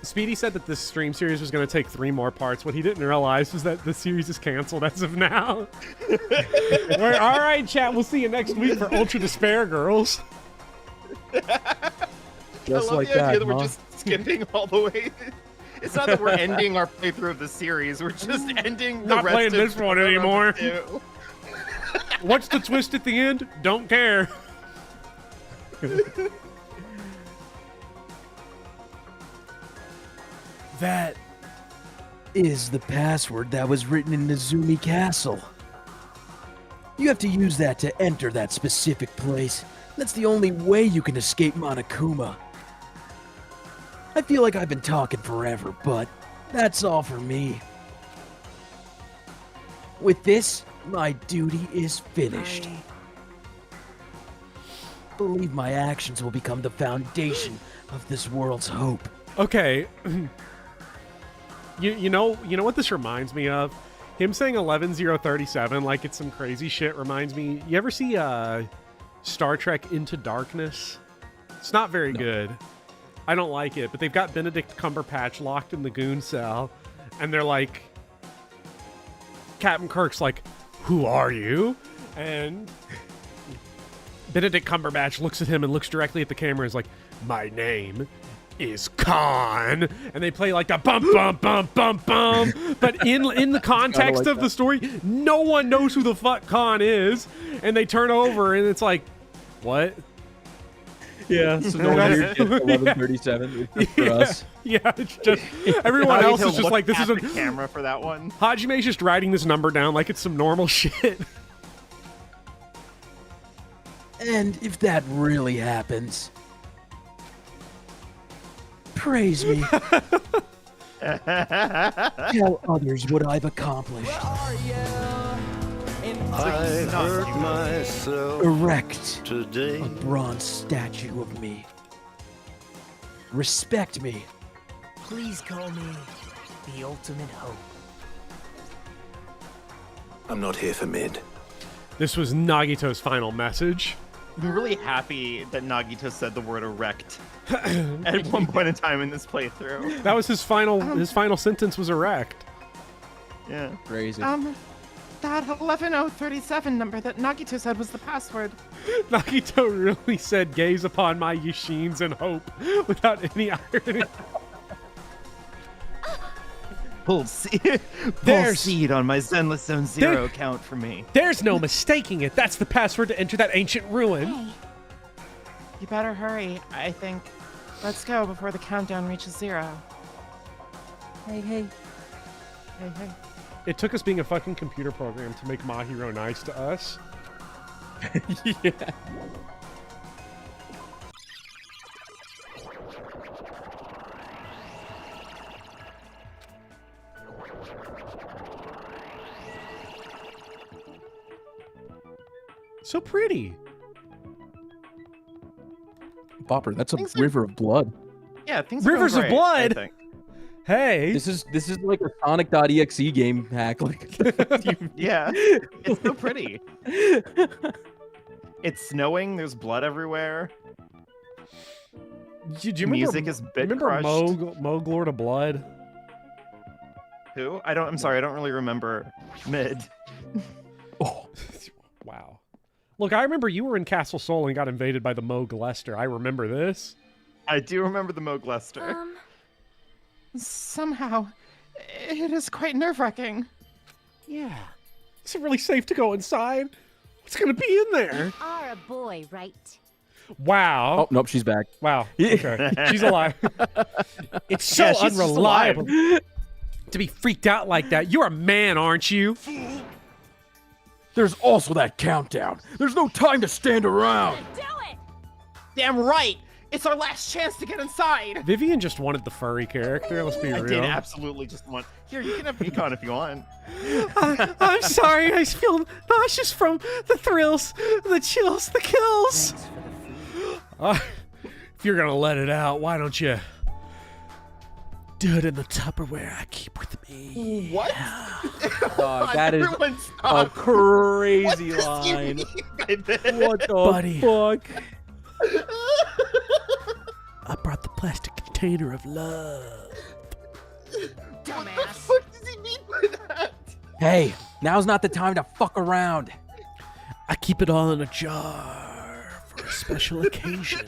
Speedy said that this stream series was going to take 3 more parts. What he didn't realize was that the series is canceled as of now. All right, chat. We'll see you next week for Ultra Despair Girls. Just I love like the idea that, we're just skipping all the way. It's not that we're ending our playthrough of the series. We're just ending the Not rest playing of this one anymore. 2. What's the twist at the end? Don't care. That is the password that was written in Nezumi Castle. You have to use that to enter that specific place. That's the only way you can escape Monokuma. I feel like I've been talking forever, but that's all for me. With this, my duty is finished. I believe my actions will become the foundation of this world's hope. Okay. You know what this reminds me of? Him saying 11037 like it's some crazy shit reminds me. You ever see Star Trek Into Darkness? It's not very good. I don't like it, but they've got Benedict Cumberbatch locked in the goon cell, and they're like, Captain Kirk's like, "Who are you?" And Benedict Cumberbatch looks at him and looks directly at the camera and is like, my name is Khan. And they play like the bum, bum, bum, bum, bum. But in the context of the story, no one knows who the fuck Khan is. And they turn over and it's like, what? Yeah, so no one here gets 1137 for us. Yeah, it's just everyone else is just like, this is a camera for that one. Hajime's just writing this number down like it's some normal shit. And if that really happens, praise me. Tell others what I've accomplished. I hurt myself Erect today. a bronze statue of me. Respect me. Please call me the ultimate hope. I'm not here for mid. This was Nagito's final message. I'm really happy that Nagito said the word erect at one point in time in this playthrough. That was his final sentence was erect. Yeah. Crazy. That 11037 number that Nagito said was the password. Nagito really said, gaze upon my yashins and hope, without any irony. Pull seed on my Zenless Zone Zero account for me. There's no mistaking it. That's the password to enter that ancient ruin. Hey. You better hurry, I think. Let's go before the countdown reaches 0. Hey, hey. Hey, hey. It took us being a fucking computer program to make Mahiro nice to us. Yeah. So pretty. Bopper, that's a river of blood. Yeah, things Rivers are of great, blood. I think. Hey, this is like a Sonic.exe game hack. Like, yeah, it's so pretty. It's snowing. There's blood everywhere. Do you Music is bit remember crushed. Moog Lord of Blood? Who? I'm sorry. I don't really remember mid. Oh, wow. Look, I remember you were in Castle Sol and got invaded by the Moog Lester. I remember this. I do remember the Moog Lester. Somehow, it is quite nerve-wracking. Yeah. Is it really safe to go inside? What's going to be in there? You are a boy, right? Wow. Oh, nope, she's back. Wow. Okay. She's alive. It's so unreliable to be freaked out like that. You're a man, aren't you? There's also that countdown. There's no time to stand around. Do it! Damn right! It's our last chance to get inside! Vivian just wanted the furry character, let's be real. I did absolutely just want... Here, you can have Pecan if you want. I'm sorry, I feel nauseous from the thrills, the chills, the kills. If you're gonna let it out, why don't you do it in the Tupperware I keep with me? What? Dog, that is a crazy line. What the fuck? I brought the plastic container of love. What the fuck does he mean by that? Hey, now's not the time to fuck around. I keep it all in a jar for a special occasion.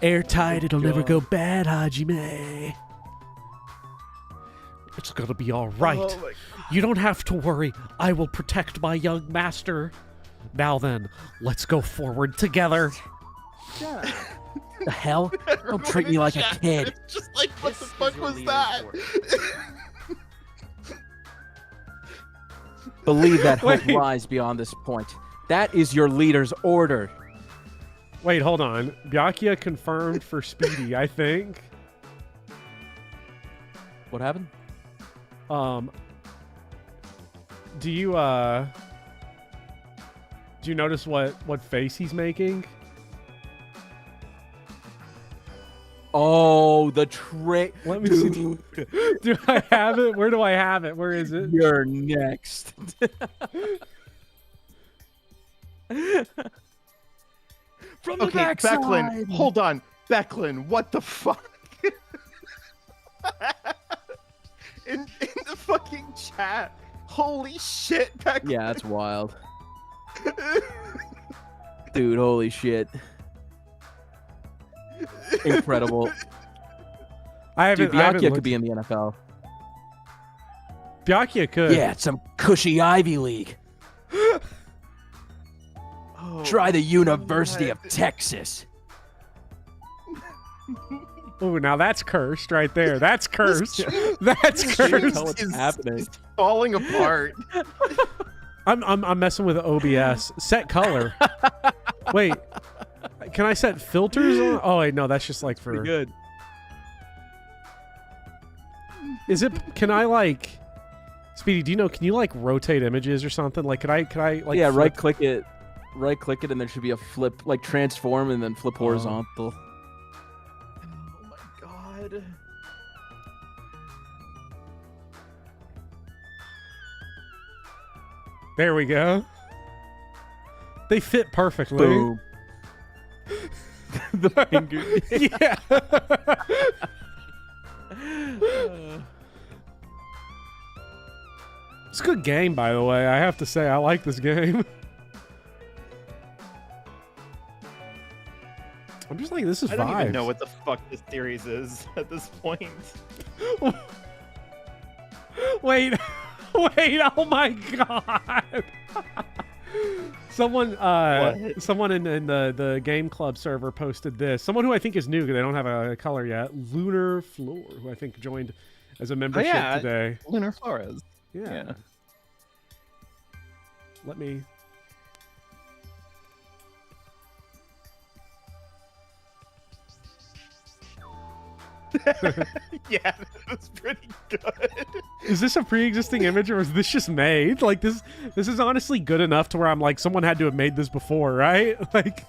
Airtight, it'll never go bad, Hajime. It's gonna be all right. Oh You don't have to worry. I will protect my young master. Now then, let's go forward together. The hell? Don't treat me like a kid. Just like, what the fuck was that? Believe that hope lies beyond this point. That is your leader's order. Wait, hold on. Byakuya confirmed for Speedy, I think. What happened? Do you notice what face he's making? Oh, the tray. Let me see. Do I have it? Where do I have it? Where is it? You're next. From the backside. Becklin, hold on. Becklin, what the fuck? in the fucking chat. Holy shit, Becklin. Yeah, that's wild. Dude, holy shit. Incredible. Dude, Byakuya could be in the NFL. Byakuya could. Yeah, it's some cushy Ivy League. Try the University of Texas. Oh, now that's cursed right there. That's cursed. That's cursed. What's happening? It's falling apart. I'm messing with OBS. Set color. Wait, can I set filters on? Oh wait, no, that's just like for. Pretty good. Is it? Can I like? Speedy, do you know? Can you like rotate images or something? Like, could I like? Yeah, flip? right click it, and there should be a flip, like transform, and then flip horizontal. Oh my god. There we go. They fit perfectly. Boom. The finger. Yeah. It's a good game, by the way. I have to say, I like this game. I'm just like, this is I don't even vibes. know what the fuck this series is at this point. Wait, wait! Oh my god! Someone in the game club server posted this. Someone who I think is new because they don't have a color yet. Lunar Floor, who I think joined as a membership today. Lunar Flores. Yeah. Let me. Yeah, that was pretty good. Is this a pre-existing image or is this just made? Like this is honestly good enough to where I'm like, someone had to have made this before, right? Like,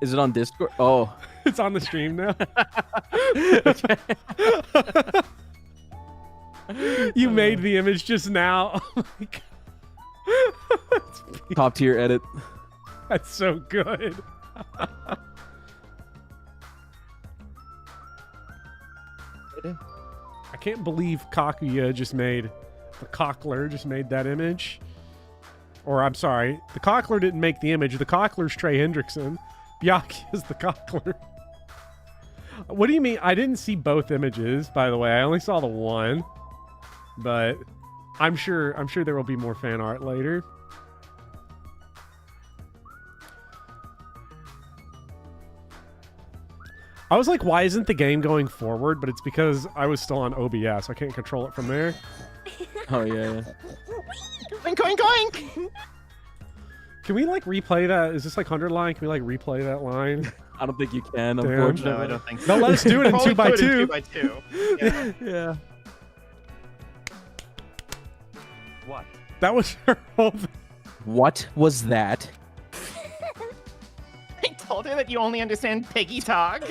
is it on Discord? Oh, it's on the stream now. You made the image just now. Oh my god. Top tier edit. That's so good. I can't believe Kakuya just made, the Cockler just made that image. Or I'm sorry, the Cockler didn't make the image. The Cockler's Trey Hendrickson. Byakuya is the Cockler. What do you mean? I didn't see both images, by the way. I only saw the one. But I'm sure there will be more fan art later. I was like, why isn't the game going forward? But it's because I was still on OBS. I can't control it from there. Oh, yeah. Oink, oink, oink! Can we, like, replay that? Is this, like, 100 line? Can we, like, replay that line? I don't think you can, Damn. unfortunately. No, I don't think so. No, let us do it in 2x2. 2x2. Yeah. Yeah. What? That was her whole thing. What was that? I told her that you only understand piggy talk.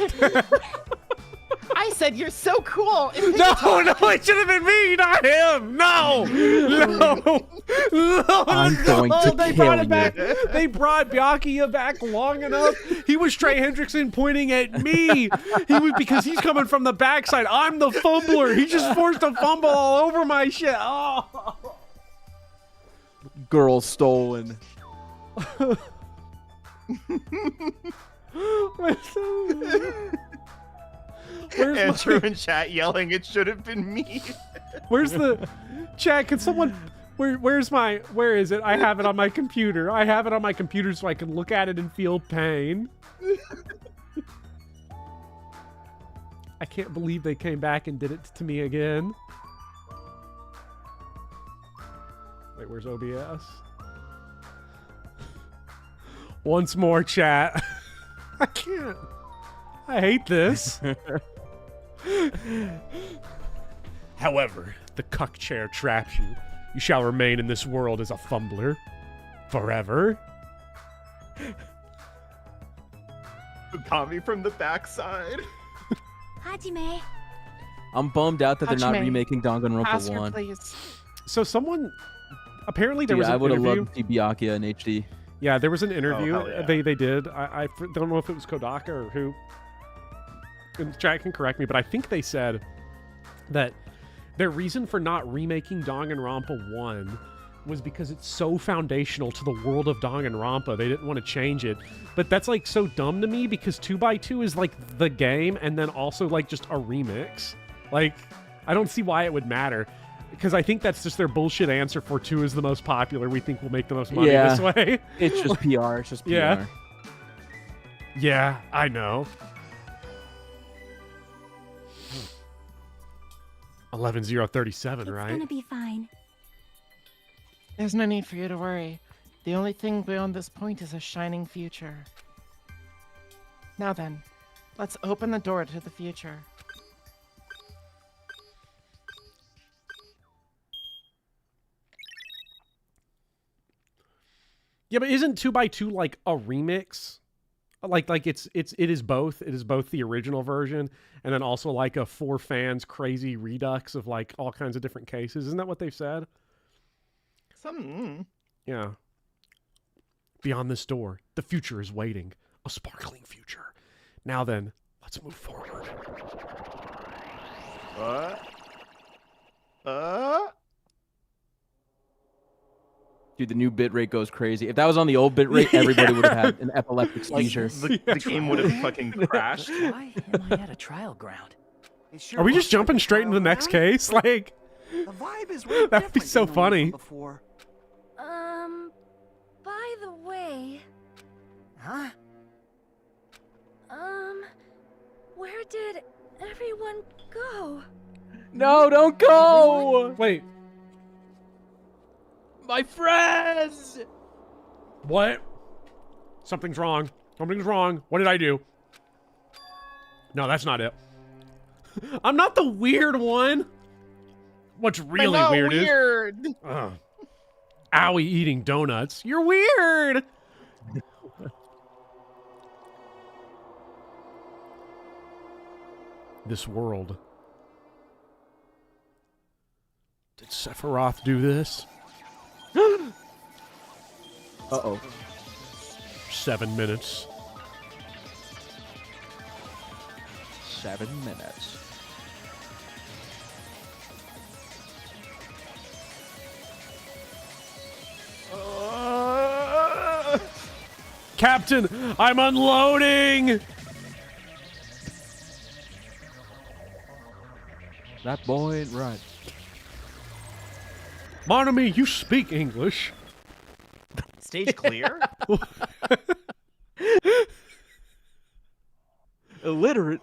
I said you're so cool. In No, it should have been me, not him. No. I'm going to they kill brought it you. back. They brought Byakuya back long enough. He was Trey Hendrickson pointing at me. He was, because he's coming from the backside. I'm the fumbler. He just forced a fumble all over my shit. Oh. Girl stolen. Where's Andrew in chat yelling, it should have been me. Where's the chat? Can someone? Where is it? I have it on my computer. I have it on my computer so I can look at it and feel pain. I can't believe they came back and did it to me again. Wait, where's OBS? Once more, chat. I can't. I hate this. However, the cuck chair traps you. You shall remain in this world as a fumbler. Forever. Who got me from the backside? Hajime. I'm bummed out that they're not Hajime, remaking Danganronpa Oscar, 1. please. So someone... Apparently there Dude, was an I would have interview. loved to see Byakuya in HD. Yeah, there was an interview. hell yeah. They did. I don't know if it was Kodaka or who. And chat can correct me, but I think they said that their reason for not remaking Danganronpa 1 was because it's so foundational to the world of Danganronpa. They didn't want to change it. But that's like so dumb to me because 2x2 is like the game and then also like just a remix. Like, I don't see why it would matter. Because I think that's just their bullshit answer for 2 is the most popular. We think we'll make the most money this way. It's just PR. It's just PR. Yeah. Yeah, I know. 11-0-37, right? It's gonna be fine. There's no need for you to worry. The only thing beyond this point is a shining future. Now then, let's open the door to the future. Yeah, but isn't 2x2 like a remix? Like it is both. It is both the original version and then also like a for fans crazy redux of like all kinds of different cases. Isn't that what they've said? Yeah. Beyond this door, the future is waiting. A sparkling future. Now then, let's move forward. Dude, the new bitrate goes crazy. If that was on the old bitrate, everybody would have had an epileptic seizure. The game would have fucking crashed. Why am I at a trial ground? Are we just jumping straight into the next case? Like, the vibe is way that would be so funny. Before. By the way... Huh? Where did everyone go? No, don't go! Wait. My friends! What? Something's wrong. Something's wrong. What did I do? No, that's not it. I'm not the weird one. What's really weird is... Owie eating donuts. You're weird! This world. Did Sephiroth do this? Uh-oh. 7 minutes. 7 minutes. Captain, I'm unloading! That boy ain't right. Mon ami, you speak English. Stage clear? Illiterate.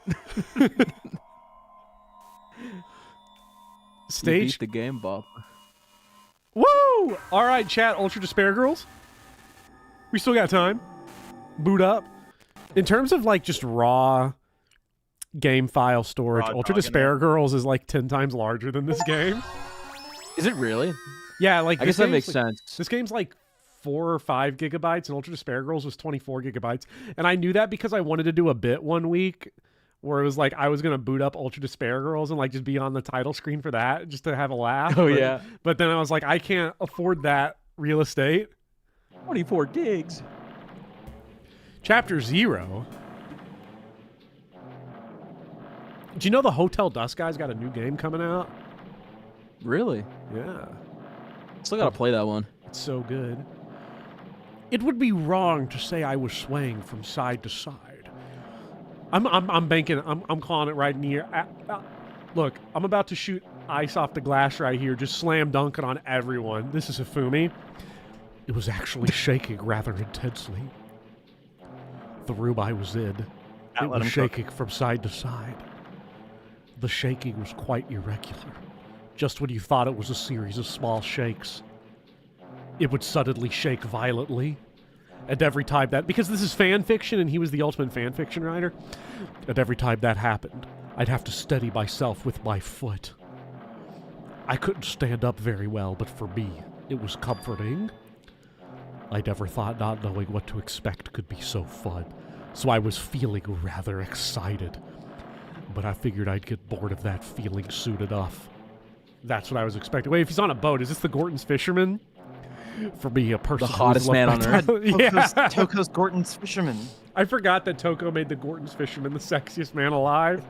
Stage. You beat the game, Bob. Woo! All right, chat. Ultra Despair Girls. We still got time. Boot up. In terms of like just raw game file storage, Ultra Despair Girls is like 10 times larger than this game. Is it really? Yeah, like I guess that makes sense. This game's like 4 or 5 gigabytes, and Ultra Despair Girls was 24 gigabytes. And I knew that because I wanted to do a bit one week where it was like I was gonna boot up Ultra Despair Girls and like just be on the title screen for that just to have a laugh. Oh yeah. But then I was like, I can't afford that real estate. 24 gigs. Chapter 0. Do you know the Hotel Dusk guys got a new game coming out? Really? Yeah. Still gotta play that one. It's so good. It would be wrong to say I was swaying from side to side. I'm banking. I'm calling it right in here. Look, I'm about to shoot ice off the glass right here. Just slam dunking on everyone. This is Hifumi. It was actually shaking rather intensely. The room I was in, it was shaking from side to side. The shaking was quite irregular. Just when you thought it was a series of small shakes, it would suddenly shake violently. And every time that, because this is fan fiction and he was the ultimate fan fiction writer, and every time that happened, I'd have to steady myself with my foot. I couldn't stand up very well, but for me, it was comforting. I never thought not knowing what to expect could be so fun, so I was feeling rather excited. But I figured I'd get bored of that feeling soon enough. That's what I was expecting. Wait, if he's on a boat, is this the Gorton's Fisherman? For me, a person the hottest man on earth. Yeah. Toko's Gorton's Fisherman. I forgot that Toko made the Gorton's Fisherman the sexiest man alive.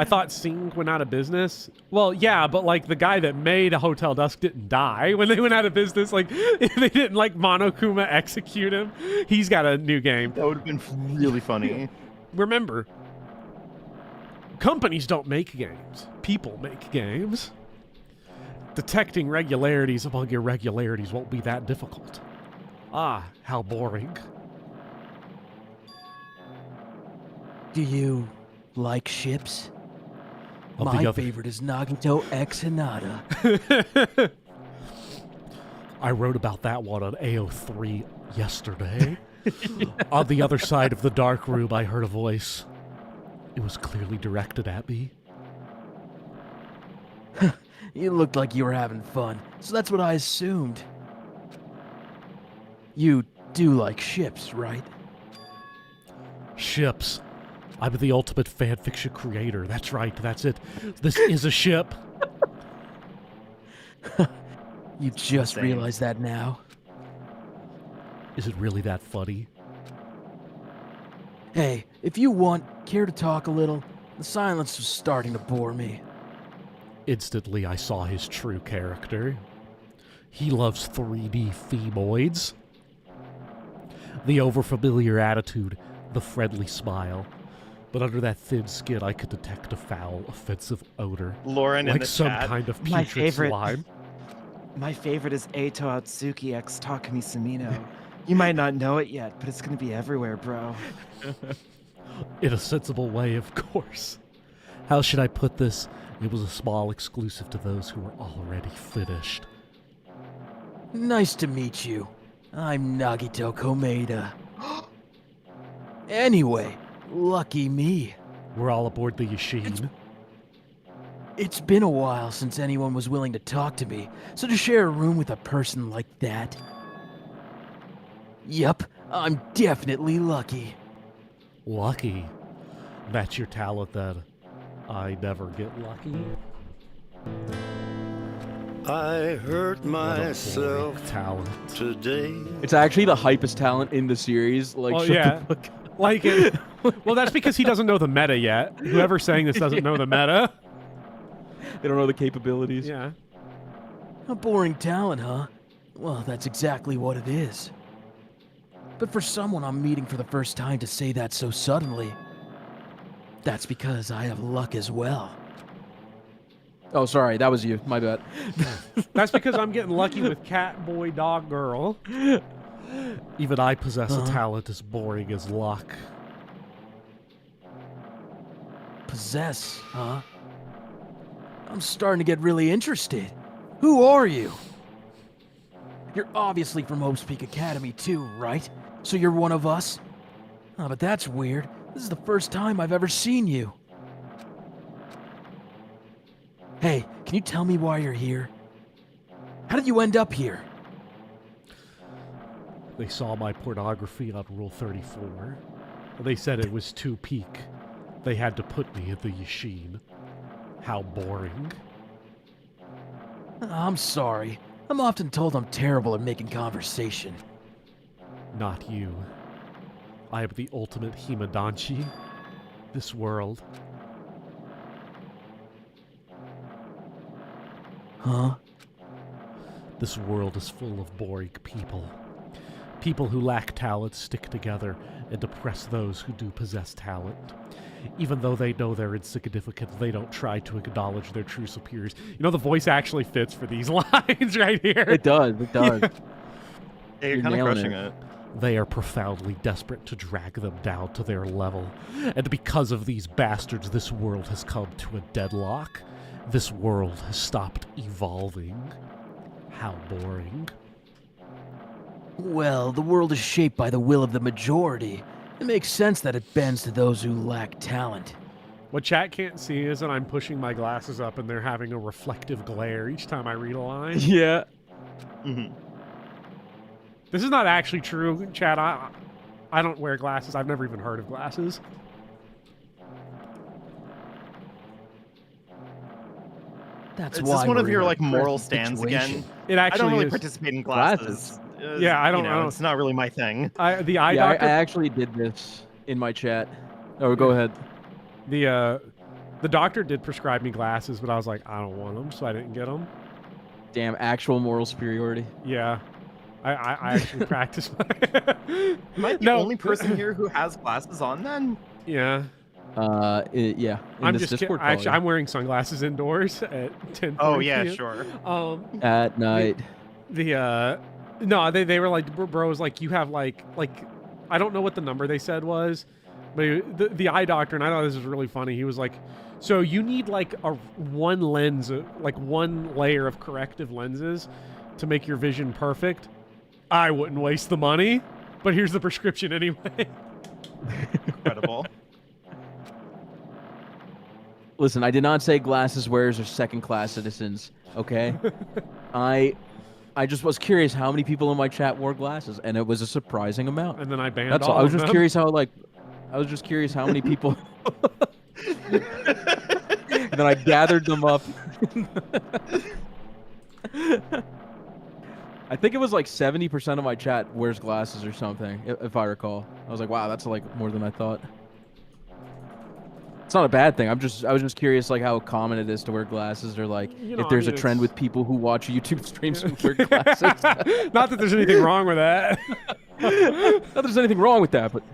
I thought Sing went out of business. Well, yeah, but like the guy that made Hotel Dusk didn't die when they went out of business. Like they didn't like Monokuma execute him. He's got a new game. That would have been really funny. Remember, companies don't make games. People make games. Detecting regularities among irregularities won't be that difficult. Ah, how boring. Do you like ships? My favorite is Nagito X Hinata. I wrote about that one on AO3 yesterday. On the other side of the dark room, I heard a voice. It was clearly directed at me. You looked like you were having fun, so that's what I assumed. You do like ships, right? Ships. I'm the ultimate fanfiction creator. That's right, that's it. This is a ship. You just realized that now? Is it really that funny? Hey, if you want, care to talk a little? The silence was starting to bore me. Instantly, I saw his true character. He loves 3D femoids. The overfamiliar attitude, the friendly smile. But under that thin skin, I could detect a foul, offensive odor. Lauren like in the some chat. kind of My putrid favorite. slime. My favorite is Eito Atsuki x Takumi Sumino. You might not know it yet, but it's gonna be everywhere, bro. In a sensible way, of course. How should I put this? It was a small exclusive to those who were already finished. Nice to meet you. I'm Nagito Komeda. Anyway, lucky me. We're all aboard the Yashin. It's been a while since anyone was willing to talk to me, so to share a room with a person like that... Yup, I'm definitely lucky. Lucky? That's your talent then. I never get lucky. I hurt myself today. It's actually the hypest talent in the series. Like, Oh, shut yeah. the fuck up. Like it. Well, that's because he doesn't know the meta yet. Whoever's saying this doesn't know the meta. They don't know the capabilities. Yeah. A boring talent, huh? Well, that's exactly what it is. But for someone I'm meeting for the first time to say that so suddenly, that's because I have luck as well. Oh, sorry, that was you. My bad. That's because I'm getting lucky with cat, boy, dog, girl. Even I possess a talent as boring as luck. Possess, huh? I'm starting to get really interested. Who are you? You're obviously from Hope's Peak Academy too, right? So you're one of us? Oh, but that's weird. This is the first time I've ever seen you. Hey, can you tell me why you're here? How did you end up here? They saw my pornography on Rule 34. They said it was too peak. They had to put me in the Yashin. How boring. I'm sorry. I'm often told I'm terrible at making conversation. Not you. I am the ultimate Himadanchi. This world. Huh? This world is full of boring people. People who lack talent stick together and oppress those who do possess talent. Even though they know they're insignificant, they don't try to acknowledge their true superiors. You know, the voice actually fits for these lines right here. It does, it does. Yeah, you're kind of crushing it. They are profoundly desperate to drag them down to their level. And because of these bastards, this world has come to a deadlock. This world has stopped evolving. How boring. Well, the world is shaped by the will of the majority. It makes sense that it bends to those who lack talent. What chat can't see is that I'm pushing my glasses up and they're having a reflective glare each time I read a line. Yeah. Mm-hmm. This is not actually true, chat. I don't wear glasses. I've never even heard of glasses. That's Is why this one of we're your in a like moral present stands situation. again? It actually I don't really is. participate in glasses. Yeah, I don't know. know. It's not really my thing. The eye Yeah, doctor. I actually did this in my chat. Oh, go ahead. The The doctor did prescribe me glasses, but I was like, I don't want them, so I didn't get them. Damn, actual moral superiority. Yeah. I actually practice. Am I the only person here who has glasses on then? Yeah. Yeah. I'm just kidding. Actually, I'm wearing sunglasses indoors at 10. Oh yeah, sure. At night. No, they were like, bro was like, you have like I don't know what the number they said was, but the eye doctor, and I thought this was really funny. He was like, so you need like one lens, like one layer of corrective lenses to make your vision perfect. I wouldn't waste the money, but here's the prescription anyway. Incredible. Listen, I did not say glasses wearers are second-class citizens, okay? I just was curious how many people in my chat wore glasses, and it was a surprising amount. And then I banned That's all all. I was of just them. curious how many people. And then I gathered them up. I think it was like 70% of my chat wears glasses or something, if I recall. I was like, wow, that's like more than I thought. It's not a bad thing. I was just curious like how common it is to wear glasses, or like if there's a trend with people who watch YouTube streams who wear glasses. Not that there's anything wrong with that. Not that there's anything wrong with that, but.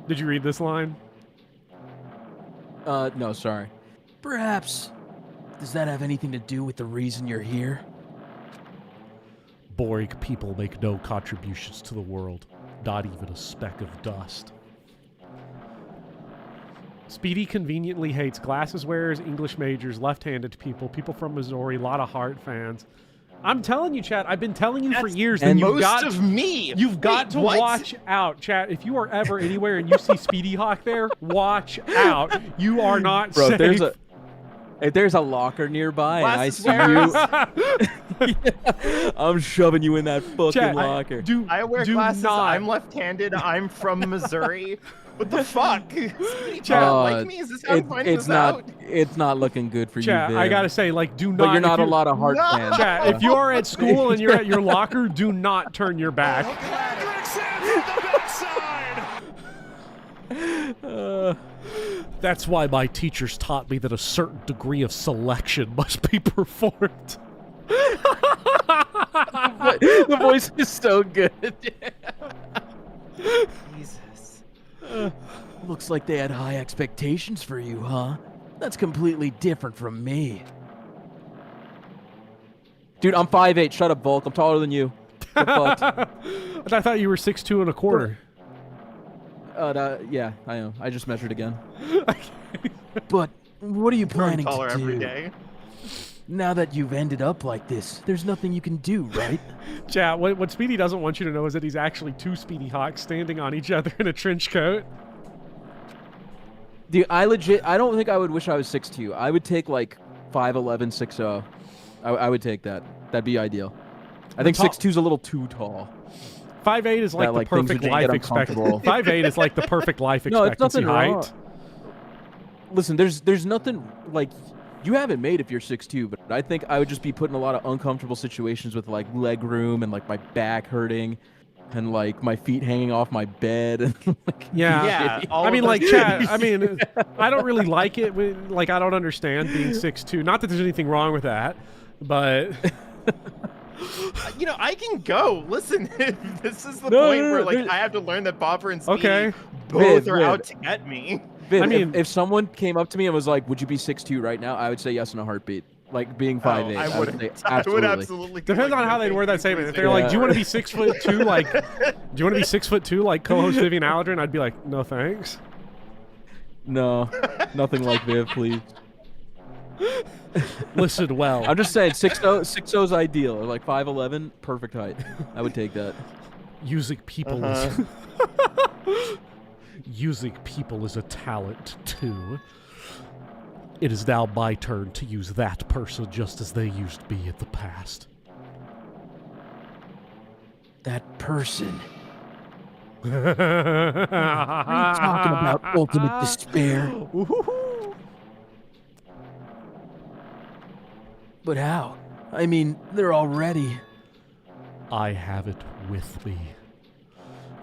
Did you read this line? No, sorry. Perhaps. Does that have anything to do with the reason you're here? Boring people make no contributions to the world. Not even a speck of dust. Speedy conveniently hates glasses wearers, English majors, left-handed people, people from Missouri, a lot of Heart fans. I'm telling you, chat. I've been telling you for years. And you've most got, of me. You've got to what? watch out, chat. If you are ever anywhere and you see Speedy Hawk there, watch out. You are not Bro, safe. If there's a locker nearby Glasses and I see you, I'm shoving you in that fucking Chat, locker. I wear do glasses. not. I'm left-handed. I'm from Missouri. What the fuck? Chat, like me? Is this how I'm finding it's this not. out? It's not looking good for Chat, you, Viv. I gotta say, like, do not. But you're not if a lot of Heart fans. Chat, if you are at school and you're at your locker, do not turn your back. That's why my teachers taught me that a certain degree of selection must be performed. The voice is so good. Jesus. Looks like they had high expectations for you, huh? That's completely different from me. Dude, I'm 5'8". Shut up, Volk. I'm taller than you. Get fucked. I thought you were 6'2" and a quarter. Yeah, I know. I just measured again. But what are you planning taller to do? every day. Now that you've ended up like this, there's nothing you can do, right? Chat, what Speedy doesn't want you to know is that he's actually two Speedy Hawks standing on each other in a trench coat. Dude, I don't think I would wish I was 6'2". I would take like 5'11", 6'0". I would take that. That'd be ideal. I think 6'2" is a little too tall. 5'8" is like the perfect life expectancy. 5'8" is like the perfect life expectancy it's nothing height. wrong. Listen, there's nothing like you haven't made if you're 6'2", but I think I would just be put in a lot of uncomfortable situations with like leg room and like my back hurting and like my feet hanging off my bed and like, yeah. I mean, like, chat. I mean, I don't really like it. Like, I don't understand being 6'2". Not that there's anything wrong with that, but. You know, I can go. Listen, this is the point where like I have to learn that Bopper and Speedy both are out to get me. Viv, I mean, if someone came up to me and was like, "Would you be 6'2" right now?" I would say yes in a heartbeat. Like being 5'8", I would absolutely. Depends on how they'd word that statement. If they're like, "Do you want to be 6'2"? Like, do you want to be 6'2"? Like co-host Vivian Aldrin? I'd be like, "No, thanks." No, nothing like Viv, please. Listen well. I'm just saying 6'0" is ideal. Or like 5'11", perfect height. I would take that. Using people using people is a talent too. It is now my turn to use that person just as they used me in the past. That person. Are you talking about ultimate despair? But how? I mean, they're already... I have it with me.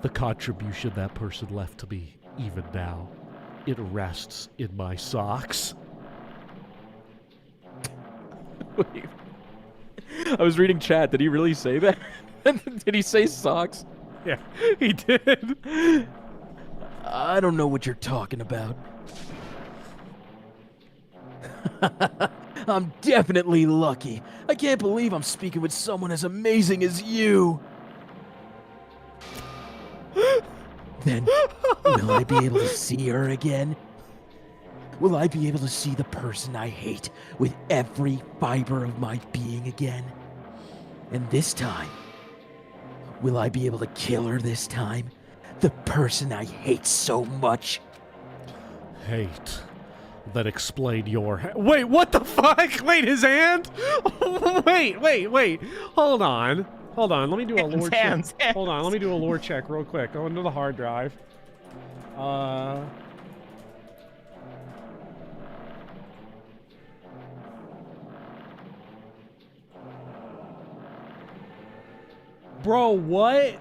The contribution that person left to me even now, it rests in my socks. Wait. I was reading chat. Did he really say that? Did he say socks? Yeah, he did. I don't know what you're talking about. I'm definitely lucky. I can't believe I'm speaking with someone as amazing as you. Then, will I be able to see her again? Will I be able to see the person I hate with every fiber of my being again? And this time, will I be able to kill her this time? The person I hate so much? Hate. That explain your... Wait, what the fuck? Wait, his hand? Wait. Hold on. Let me do a lore check. Hold on, let me do a lore check real quick. Go into the hard drive. Bro, what?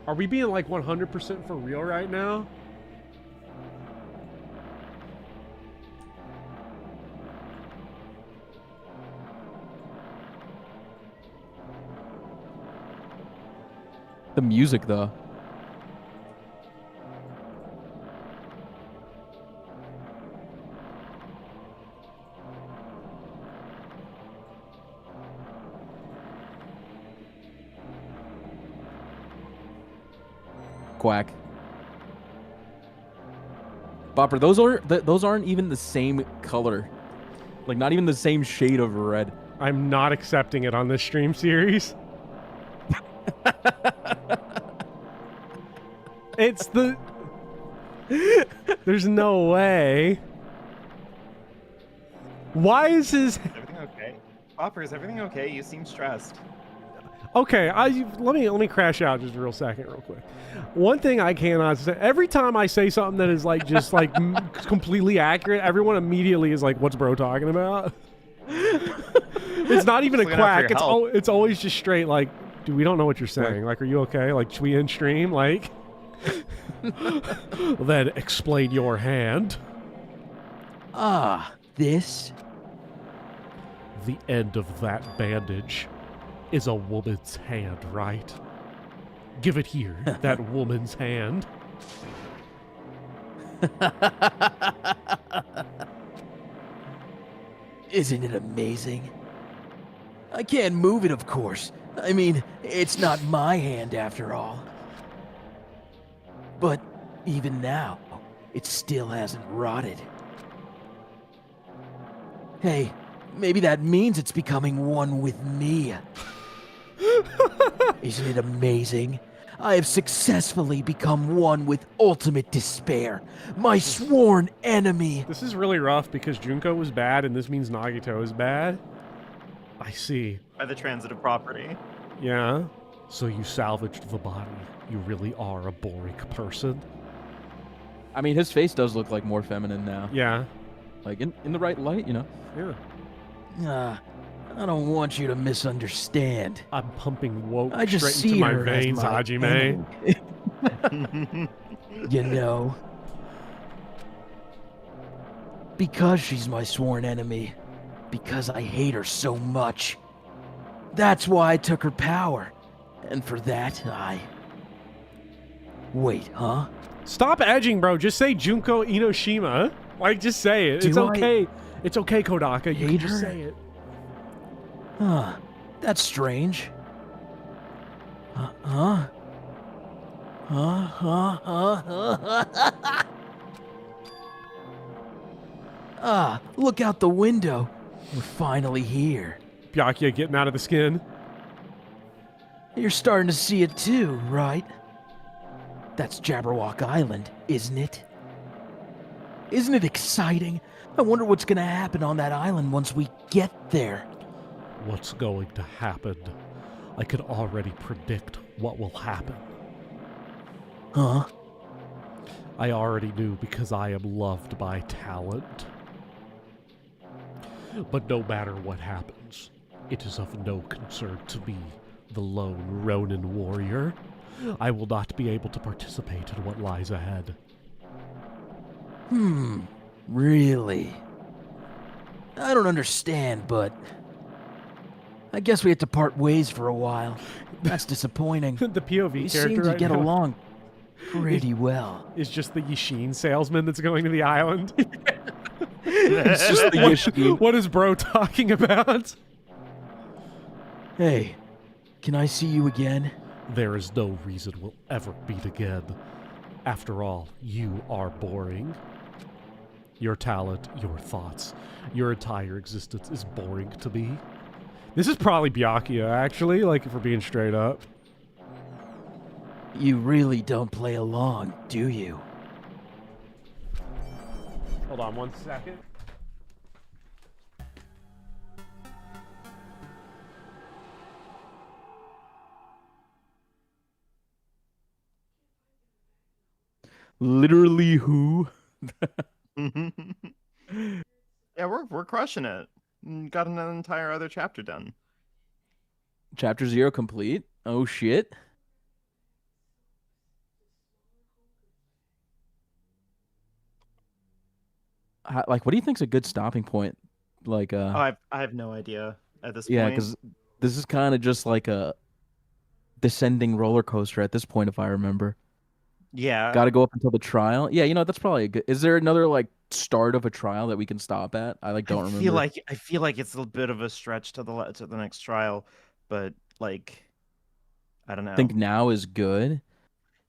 Are we being like 100% for real right now? The music, though. Quack. Bopper, those aren't even the same color. Like, not even the same shade of red. I'm not accepting it on this stream series. It's the... There's no way. Why is his... Everything okay? Bopper, is everything okay? You seem stressed. Okay, let me crash out just a real second real quick. One thing I cannot say, every time I say something that is like just like completely accurate, everyone immediately is like, what's bro talking about? It's not even a quack. It's always just straight like, dude, we don't know what you're saying. Like, are you okay? Like, should we end stream? Like, then explain your hand. Ah, this? The end of that bandage is a woman's hand, right? Give it here, that woman's hand. Isn't it amazing? I can't move it, of course. I mean, it's not my hand after all. But even now, it still hasn't rotted. Hey, maybe that means it's becoming one with me. Isn't it amazing? I have successfully become one with ultimate despair, my sworn enemy. This is really rough because Junko was bad and this means Nagito is bad. I see. By the transitive property. Yeah. So you salvaged the body. You really are a boring person. I mean, his face does look like more feminine now. Yeah. Like, in the right light, you know? Yeah. I don't want you to misunderstand. I'm pumping woke I just straight into see my her as veins, my Hajime. You know? Because she's my sworn enemy. Because I hate her so much. That's why I took her power. And for that, Wait, huh? Stop edging, bro. Just say Junko Inoshima. Like, just say it. It's okay. It's okay, Kodaka. You can just say it. Huh. That's strange. Look out the window. We're finally here. Byakuya getting out of the skin. You're starting to see it too, right? That's Jabberwock Island, isn't it? Isn't it exciting? I wonder what's gonna happen on that island once we get there. What's going to happen? I could already predict what will happen. Huh? I already knew because I am loved by talent. But no matter what happens, It is of no concern to me, the lone Ronin warrior. I will not be able to participate in what lies ahead. Really? I don't understand, but I guess we had to part ways for a while. That's disappointing. The POV we character seem to right get now along pretty well. is just the Yashin salesman that's going to the island. It's just the Yashin. What is bro talking about? Hey, can I see you again? There is no reason we'll ever meet again. After all, you are boring. Your talent, your thoughts, your entire existence is boring to me. This is probably Byakuya, actually, like, if we're being straight up. You really don't play along, do you? Hold on 1 second. Literally who? Yeah, we're crushing it. Got an entire other chapter done. Chapter 0 complete? Oh shit. Like, what do you think's a good stopping point? Like, I have no idea at this point. Yeah, because this is kind of just like a descending roller coaster at this point, if I remember. Yeah. Got to go up until the trial. Yeah, that's probably a good. Is there another like start of a trial that we can stop at? I don't remember. I feel like it's a bit of a stretch to the next trial, but like, I don't know. I think now is good.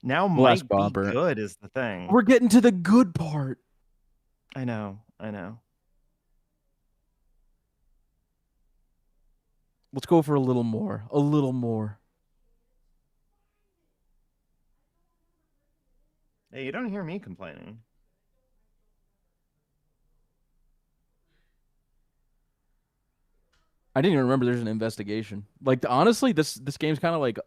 Now might be good is the thing. We're getting to the good part. I know. Let's go for a little more. A little more. Hey, you don't hear me complaining. I didn't even remember there's an investigation. Like, honestly, this game's kind of like,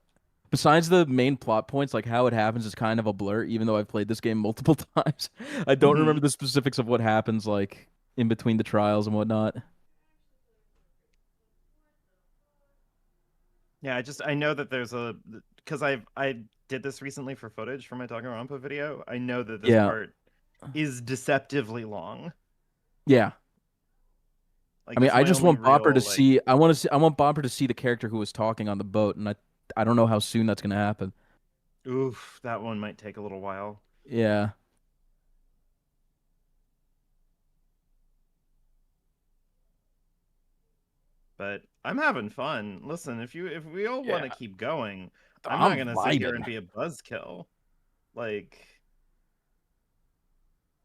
besides the main plot points, like how it happens is kind of a blur, even though I've played this game multiple times. I don't remember the specifics of what happens, like, in between the trials and whatnot. Yeah, I know that there's because I did this recently for footage for my Danganronpa video. I know that this part is deceptively long. Yeah. Like, I mean, I just want Bopper to see. I want Bopper to see the character who was talking on the boat, and I don't know how soon that's gonna happen. Oof, that one might take a little while. Yeah. But I'm having fun. Listen, if we all want to keep going, I'm not gonna sit here and be a buzzkill. Like,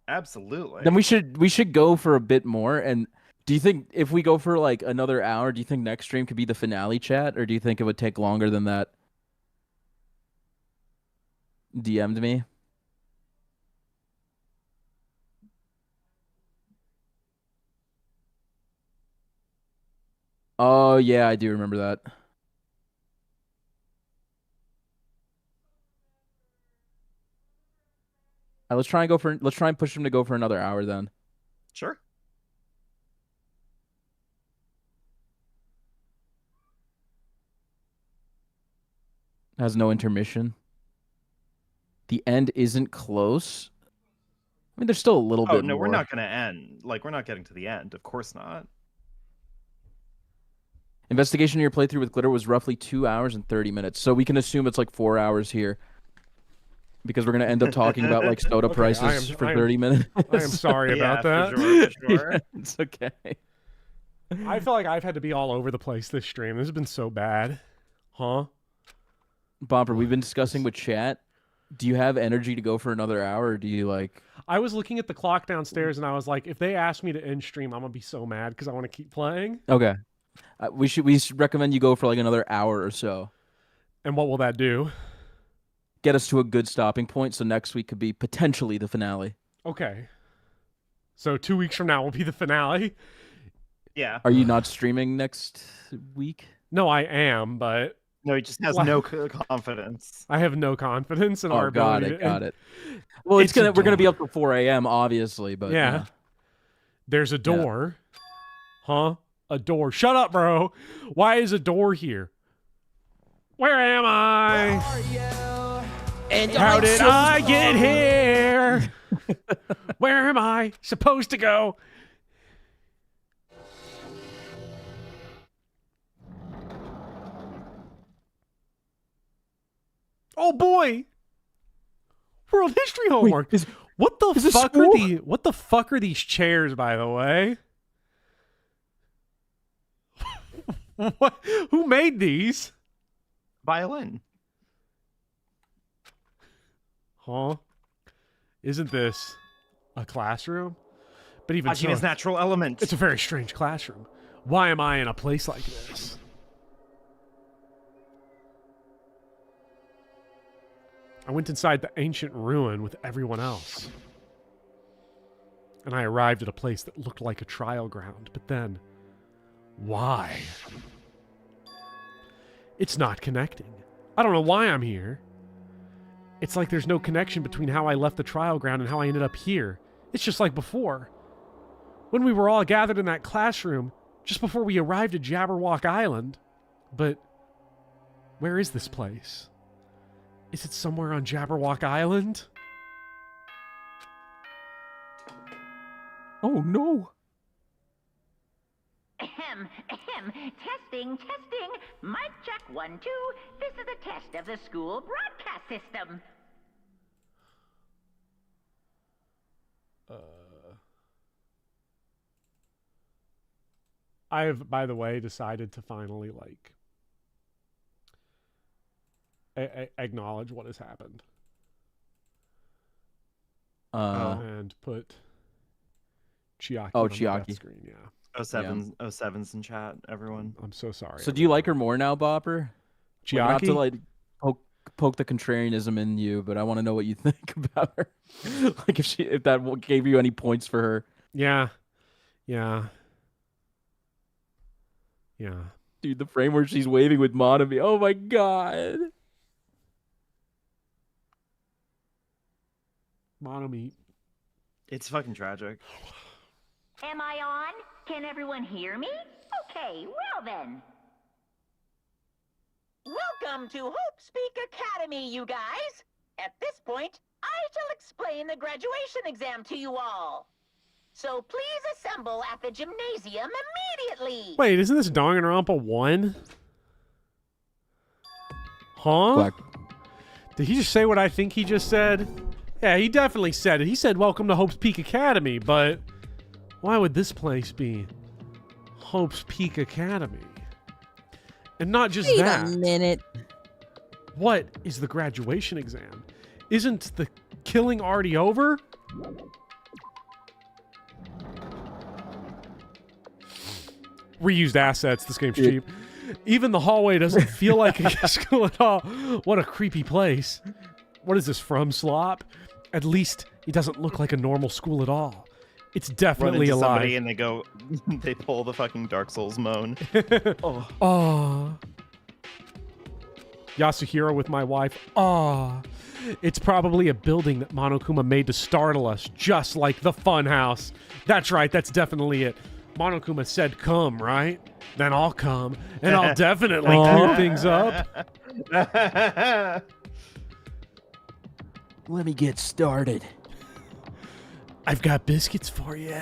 absolutely. Then we should go for a bit more. And do you think if we go for like another hour, do you think next stream could be the finale chat, or do you think it would take longer than that? DM'd me. Oh yeah, I do remember that. Let's try and push him to go for another hour then. Sure. Has no intermission. The end isn't close. I mean, there's still a little bit. Oh no, more. we're not gonna end. Like, we're not getting to the end. Of course not. Investigation in your playthrough with Glitter was roughly 2 hours and 30 minutes. So we can assume it's like 4 hours here. Because we're going to end up talking about like soda prices for 30 minutes. I am sorry about that. For sure. Yeah, it's okay. I feel like I've had to be all over the place this stream. This has been so bad. Huh? Bomber, we've been discussing with chat. Do you have energy to go for another hour, or do you like... I was looking at the clock downstairs and I was like, if they ask me to end stream, I'm going to be so mad because I want to keep playing. Okay. We should recommend you go for like another hour or so. And what will that do? Get us to a good stopping point, so next week could be potentially the finale. Okay. So 2 weeks from now will be the finale? Yeah. Are you not streaming next week? No, I am, but... No, he just has no confidence. I have no confidence in our ability. Got it. Well, we're gonna be up till 4 a.m. obviously, but yeah. There's a door. Huh? a door. Shut up, bro. Why is a door here? Where am I? Where are you? And how did I get here? Where am I supposed to go? Oh boy! World history homework. Wait, what the fuck are these chairs, by the way? What? Who made these? Violin. Huh? Isn't this a classroom? But even Watching so, his natural element. it's a very strange classroom. Why am I in a place like this? I went inside the ancient ruin with everyone else. And I arrived at a place that looked like a trial ground. But then, why? It's not connecting. I don't know why I'm here. It's like there's no connection between how I left the trial ground and how I ended up here. It's just like before. When we were all gathered in that classroom, just before we arrived at Jabberwock Island. But where is this place? Is it somewhere on Jabberwock Island? Oh no. Ahem, ahem. Testing, testing. Mic check 1, 2. This is a test of the school broadcast system. I have, by the way, decided to finally, acknowledge what has happened. And put Chiaki on the death screen, yeah. 07's in chat, everyone. I'm so sorry. So do you like her more now, Bopper? Chiaki? Not to poke the contrarianism in you, but I want to know what you think about her. Like if that gave you any points for her. Yeah. Dude, the frame where she's waving with Monami. Oh my god. Monami. It's fucking tragic. Am I on? Can everyone hear me? Okay, well then. Welcome to Hope Speak Academy, you guys. At this point, I shall explain the graduation exam to you all. So please assemble at the gymnasium immediately. Wait, isn't this Danganronpa 1? Huh? Black. Did he just say what I think he just said? Yeah, he definitely said it. He said, welcome to Hope's Peak Academy, but why would this place be Hope's Peak Academy? And not just that. Wait a minute. What is the graduation exam? Isn't the killing already over? Reused assets. This game's cheap. Even the hallway doesn't feel like a school at all. What a creepy place. What is this, From Slop? At least it doesn't look like a normal school at all. It's definitely alive. Somebody and they go, they pull the fucking Dark Souls moan. Oh. Yasuhiro with my wife. Oh. It's probably a building that Monokuma made to startle us, just like the Funhouse. That's right, that's definitely it. Monokuma said come, right? Then I'll come, and I'll definitely clear things up. Let me get started. I've got biscuits for you.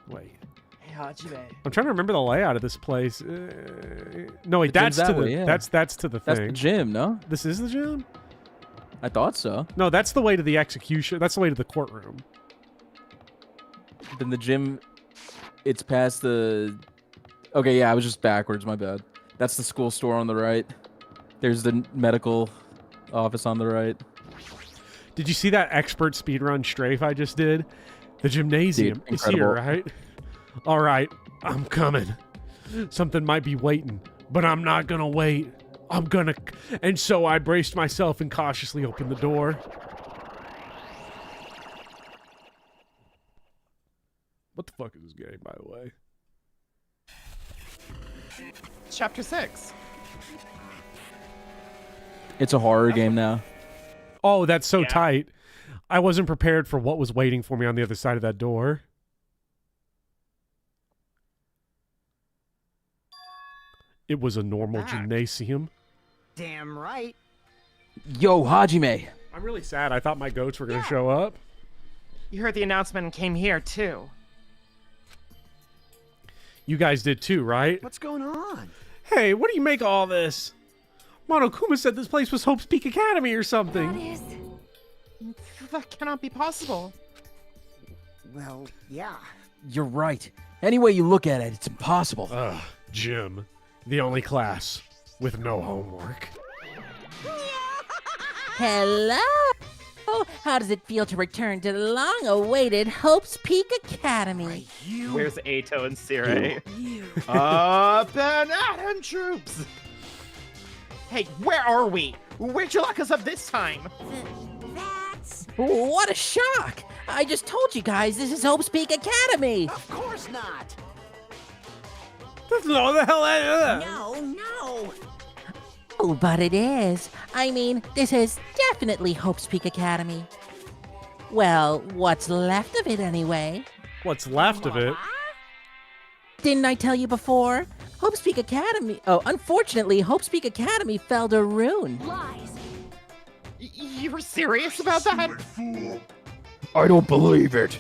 Wait. Hey, Hajime. I'm trying to remember the layout of this place. No, wait, that's to the that's to the thing. That's the gym, no? This is the gym? I thought so. No, that's the way to the execution. That's the way to the courtroom. Then the gym, it's past the... Okay, yeah, I was just backwards, my bad. That's the school store on the right. There's the medical office on the right. Did you see that expert speedrun strafe I just did? The gymnasium is here, right? All right, I'm coming. Something might be waiting, but I'm not gonna wait. I'm gonna... And so I braced myself and cautiously opened the door. What the fuck is this game, by the way? Chapter 6. It's a horror game now. Oh, that's so tight. I wasn't prepared for what was waiting for me on the other side of that door. It was a normal gymnasium. Damn right. Yo, Hajime. I'm really sad. I thought my goats were going to show up. You heard the announcement and came here, too. You guys did too, right? What's going on? Hey, what do you make of all this? Monokuma said this place was Hope's Peak Academy or something. That cannot be possible. Well, yeah. You're right. Any way you look at it, it's impossible. Ugh, gym. The only class with no homework. Hello! How does it feel to return to the long-awaited Hope's Peak Academy? Where's Ato and Sire? Up and at him, troops! Hey, where are we? Where'd you lock us up this time? What a shock! I just told you guys this is Hope's Peak Academy! Of course not! That's not the hell out of No. Oh, but it is. I mean, this is definitely Hope's Peak Academy. Well, what's left of it anyway? What's left of it? Didn't I tell you before? Hope's Peak Academy... Oh, unfortunately, Hope's Peak Academy fell to ruin. Lies. You were serious about that? I don't believe it.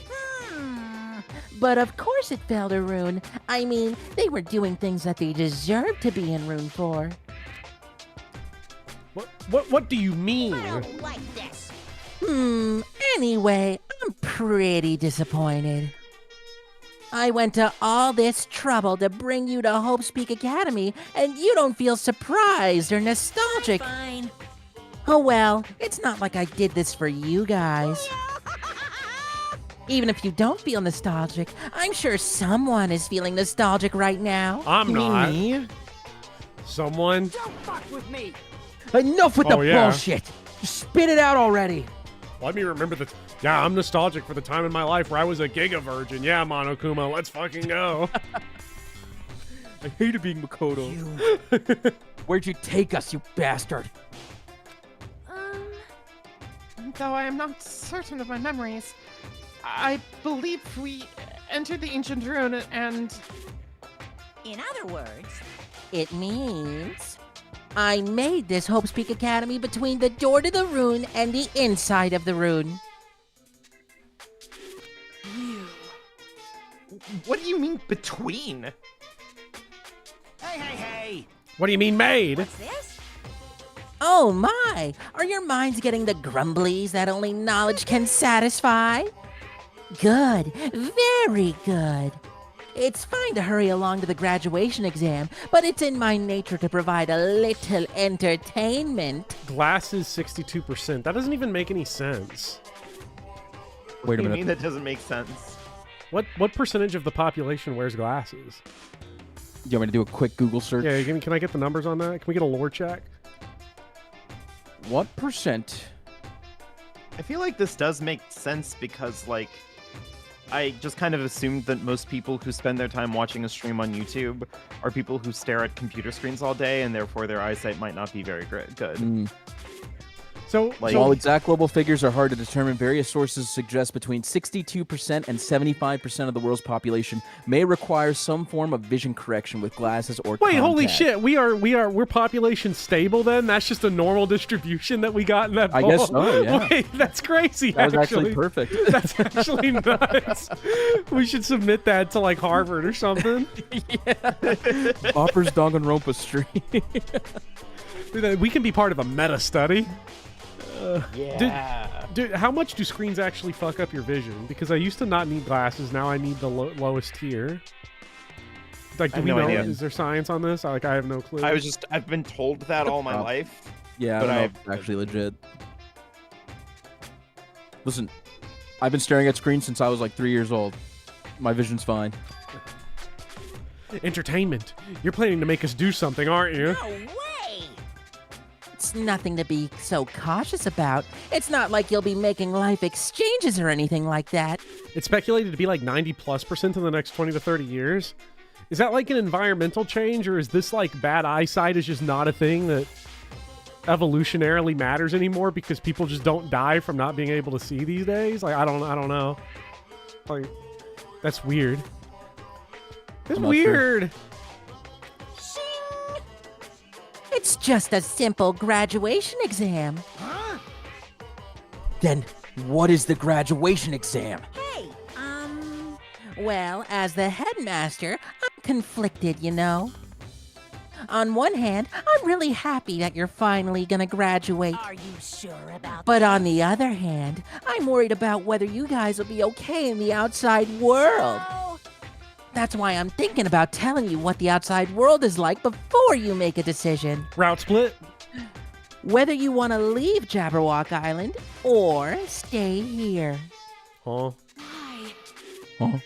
But of course it fell to ruin. I mean, they were doing things that they deserved to be in ruin for. What do you mean? I don't like this. Anyway, I'm pretty disappointed. I went to all this trouble to bring you to Hope's Peak Academy, and you don't feel surprised or nostalgic. Fine. Oh well, it's not like I did this for you guys. Even if you don't feel nostalgic, I'm sure someone is feeling nostalgic right now. I'm not. Me? Someone? Don't fuck with me! Enough with the yeah. bullshit. Just spit it out already. Let me remember the... Yeah, I'm nostalgic for the time in my life where I was a giga virgin. Yeah, Monokuma, let's fucking go. I hated being Makoto. Where'd you take us, you bastard? Though I am not certain of my memories, I believe we entered the ancient ruin and... In other words... It means I made this Hope's Peak Academy between the door to the rune and the inside of the rune. What do you mean, between? Hey! What do you mean made? What's this? Oh my! Are your minds getting the grumblies that only knowledge can satisfy? Good. Very good. It's fine to hurry along to the graduation exam, but it's in my nature to provide a little entertainment. Glasses 62%. That doesn't even make any sense. Wait a minute. What do you mean that doesn't make sense? What percentage of the population wears glasses? You want me to do a quick Google search? Yeah, can I get the numbers on that? Can we get a lore check? What percent? I feel like this does make sense because, like, I just kind of assumed that most people who spend their time watching a stream on YouTube are people who stare at computer screens all day, and therefore their eyesight might not be very good. So, while exact global figures are hard to determine, various sources suggest between 62% and 75% of the world's population may require some form of vision correction with glasses or Wait, holy contact. shit! We're population stable then? That's just a normal distribution that we got in that poll? I guess so, yeah. Wait, that's crazy. That was actually perfect. That's actually nuts. We should submit that to like Harvard or something. Offers Danganronpa stream. Dude, we can be part of a meta study. Yeah. Dude, how much do screens actually fuck up your vision? Because I used to not need glasses. Now I need the lowest tier. Like, do we know? Is there science on this? Like, I have no clue. I've been told that all my life. Yeah, but I don't know if it's actually legit. Listen, I've been staring at screens since I was like 3 years old. My vision's fine. Entertainment. You're planning to make us do something, aren't you? No way! It's nothing to be so cautious about. It's not like you'll be making life exchanges or anything like that. It's speculated to be like 90+% in the next 20 to 30 years. Is that like an environmental change, or is this like bad eyesight is just not a thing that evolutionarily matters anymore because people just don't die from not being able to see these days? Like, I don't know. Like, that's weird. It's weird. It's just a simple graduation exam. Huh? Then what is the graduation exam? Hey, Well, as the headmaster, I'm conflicted, you know. On one hand, I'm really happy that you're finally gonna graduate. are you sure about But that? on the other hand, I'm worried about whether you guys will be okay in the outside world. Oh, That's why I'm thinking about telling you what the outside world is like before you make a decision. Route split. Whether you want to leave Jabberwock Island or stay here. Huh? Huh?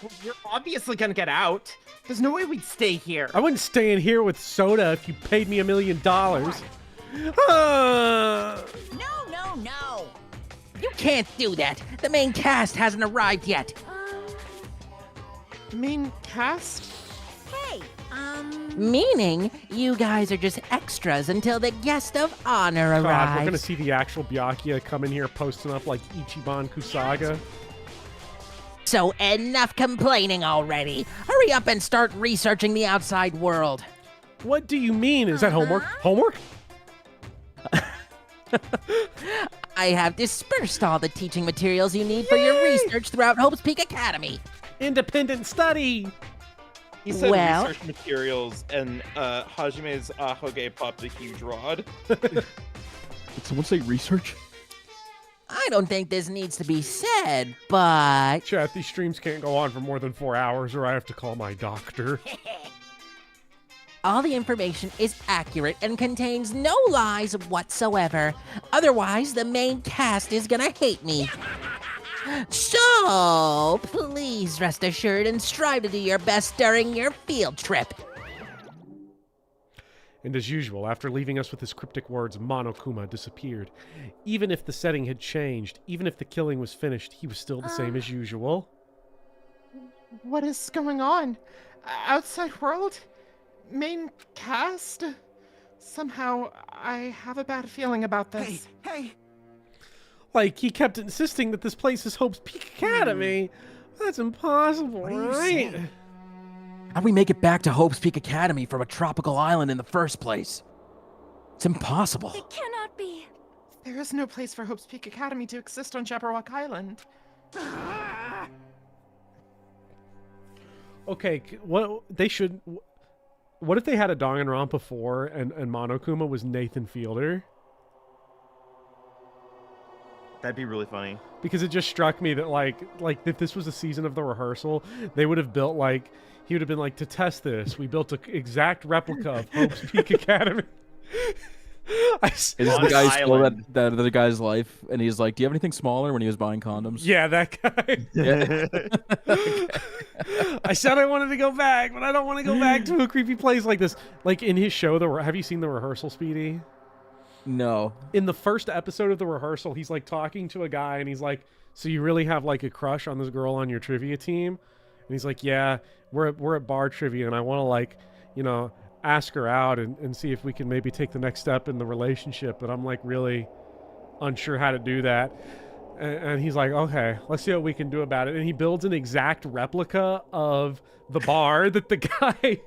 Well, you're obviously gonna get out. There's no way we'd stay here. I wouldn't stay in here with soda if you paid me $1 million. no, no. You can't do that. The main cast hasn't arrived yet. Main cast? Hey, Meaning, you guys are just extras until the guest of honor arrives. God, we're gonna see the actual Byakuya come in here posting up like Ichiban Kusaga. So enough complaining already. Hurry up and start researching the outside world. What do you mean? Is that homework? Homework? I have dispersed all the teaching materials you need for your research throughout Hope's Peak Academy. Independent study. He said Well- research materials, and Hajime's Ahoge popped a huge rod. Did someone say research? I don't think this needs to be said, but Chat, these streams can't go on for more than 4 hours or I have to call my doctor. all the information is accurate and contains no lies whatsoever. Otherwise, the main cast is gonna hate me. So, please rest assured and strive to do your best during your field trip. And as usual, after leaving us with his cryptic words, Monokuma disappeared. Even if the setting had changed, even if the killing was finished, he was still the same as usual. What is going on? Outside world? Main cast? Somehow, I have a bad feeling about this. Hey! Like, he kept insisting that this place is Hope's Peak Academy. That's impossible, right? How'd we make it back to Hope's Peak Academy from a tropical island in the first place? It's impossible. It cannot be. There is no place for Hope's Peak Academy to exist on Jabberwock Island. Okay, what they should... What if they had a Danganronpa 4 and Monokuma was Nathan Fielder? That'd be really funny. Because it just struck me that like if this was a season of the rehearsal, they would have built like he would have been like, to test this, we built an exact replica of Hope's Peak Academy. Is the guy stole that other guy's life, and he's like, "Do you have anything smaller?" When he was buying condoms. Yeah, that guy. Yeah. I said I wanted to go back, but I don't want to go back to a creepy place like this. Like in his show, have you seen the rehearsal, Speedy? No. In the first episode of the rehearsal, he's like talking to a guy, and he's like, "So you really have like a crush on this girl on your trivia team?" And he's like, "Yeah, we're at bar trivia, and I want to like, you know, ask her out and see if we can maybe take the next step in the relationship, but I'm like really unsure how to do that." And he's like, "Okay, let's see what we can do about it." And he builds an exact replica of the bar that the guy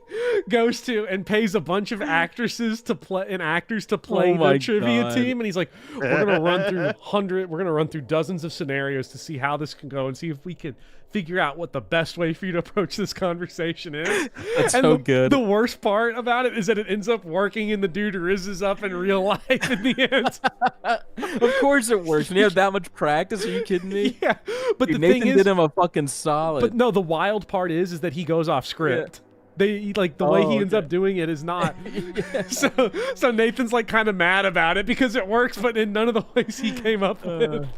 goes to and pays a bunch of actresses to play and actors to play the trivia team. And he's like, we're gonna run through dozens of scenarios to see how this can go and see if we can figure out what the best way for you to approach this conversation is. That's so good. The worst part about it is that it ends up working and the dude rizzes up in real life in the end. Of course it works. When you have that much practice, are you kidding me? Yeah, but Dude, the Nathan thing is, did him a fucking solid. But no, the wild part is that he goes off script. They like the way he ends up doing it is not. So Nathan's like kind of mad about it because it works, but in none of the ways he came up with.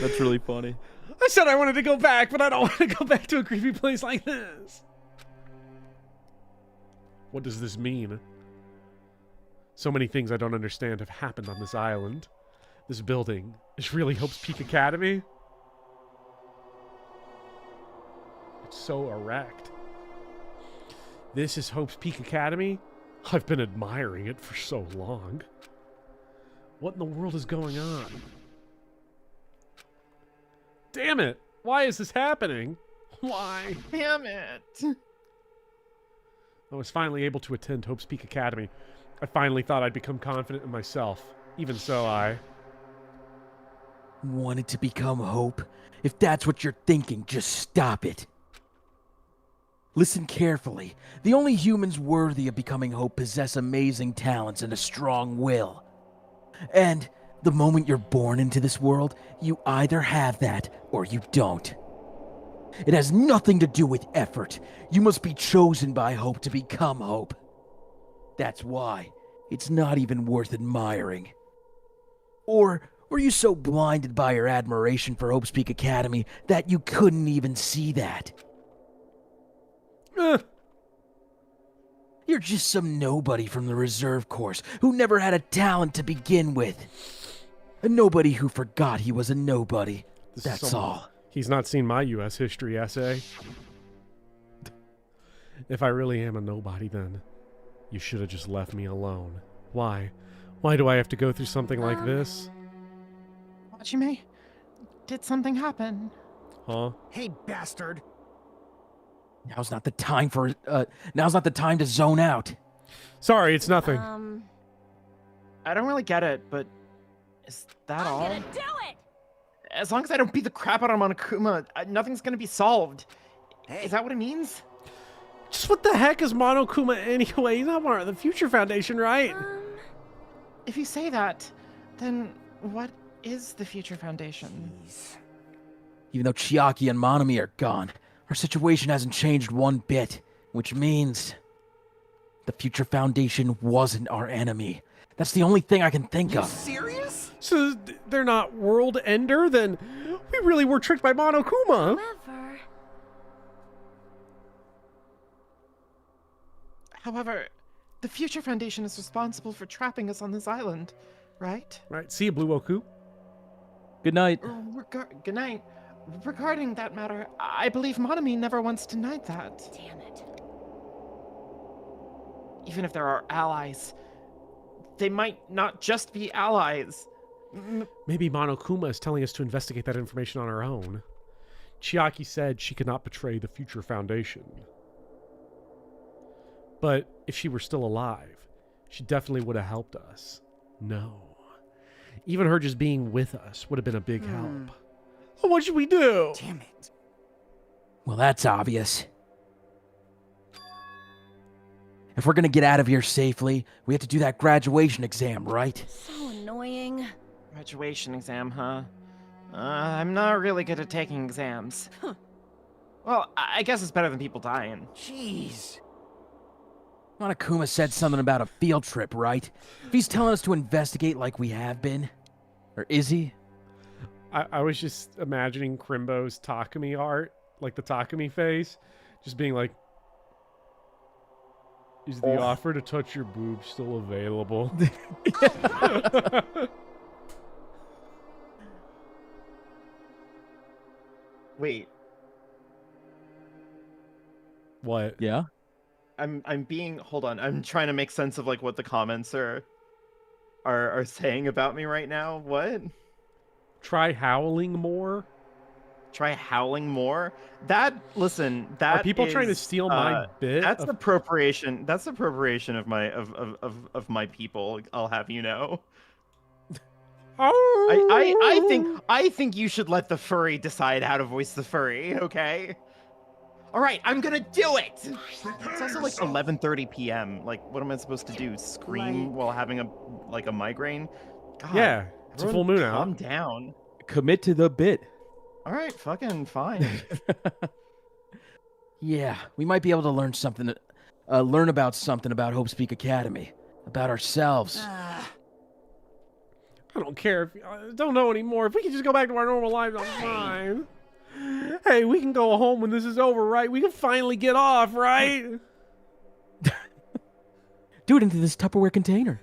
That's really funny. I said I wanted to go back, but I don't want to go back to a creepy place like this. What does this mean? So many things I don't understand have happened on this island. This building is really Hope's Peak Academy. It's so erect. This is Hope's Peak Academy? I've been admiring it for so long. What in the world is going on? Damn it! Why is this happening? Why? Damn it! I was finally able to attend Hope's Peak Academy. I finally thought I'd become confident in myself. Even so, I... Wanted to become Hope? If that's what you're thinking, just stop it. Listen carefully. The only humans worthy of becoming Hope possess amazing talents and a strong will. And the moment you're born into this world, you either have that or you don't. It has nothing to do with effort. You must be chosen by Hope to become Hope. That's why it's not even worth admiring. Or were you so blinded by your admiration for Hope's Peak Academy that you couldn't even see that? You're just some nobody from the reserve course who never had a talent to begin with. A nobody who forgot he was a nobody. That's all. He's not seen my U.S. history essay. If I really am a nobody, then you should have just left me alone. Why? Why do I have to go through something like this? Hajime, did something happen? Huh? Hey, bastard! Now's not the time to zone out. Sorry, it's nothing. I don't really get it, but is that all? I'm gonna do it! As long as I don't beat the crap out of Monokuma, nothing's gonna be solved. Is that what it means? Just what the heck is Monokuma anyway? He's not part of the Future Foundation, right? If you say that, then what is the Future Foundation? Even though Chiaki and Monami are gone, our situation hasn't changed one bit, which means the Future Foundation wasn't our enemy. That's the only thing I can think of. Serious? So they're not World Ender? Then we really were tricked by Monokuma. However, the Future Foundation is responsible for trapping us on this island, right? Right. See you, Blue Oku. Good night. Good night. Regarding that matter, I believe Monami never once denied that. Damn it. Even if there are allies, they might not just be allies. Maybe Monokuma is telling us to investigate that information on our own. Chiaki said she could not betray the Future Foundation. But if she were still alive, she definitely would have helped us. No. Even her just being with us would have been a big help. Well, what should we do? Damn it. Well, that's obvious. If we're gonna get out of here safely, we have to do that graduation exam, right? So annoying. Graduation exam, huh? I'm not really good at taking exams. Well, I guess it's better than people dying. Jeez. Monokuma said something about a field trip, right? If he's telling us to investigate like we have been, or is he? I was just imagining Crimbo's Takumi art, like the Takumi face, just being like, is the offer to touch your boob still available? Wait. What? Yeah? Hold on. I'm trying to make sense of like what the comments are saying about me right now. What? Try howling more? Try howling more? Listen, that are people trying to steal my bit? That's appropriation. That's appropriation of my people, I'll have you know. I think you should let the furry decide how to voice the furry, okay? All right, I'm gonna do it. It's also like 11:30 p.m. Like, what am I supposed to do? Scream while having a migraine? God, yeah, it's a full moon out. Calm down. Commit to the bit. All right, fucking fine. Yeah, we might be able to learn about something about Hope's Peak Academy, about ourselves. I don't care if I don't know anymore. If we can just go back to our normal lives, I'm fine. Hey, we can go home when this is over, right? We can finally get off, right? Do it into this Tupperware container.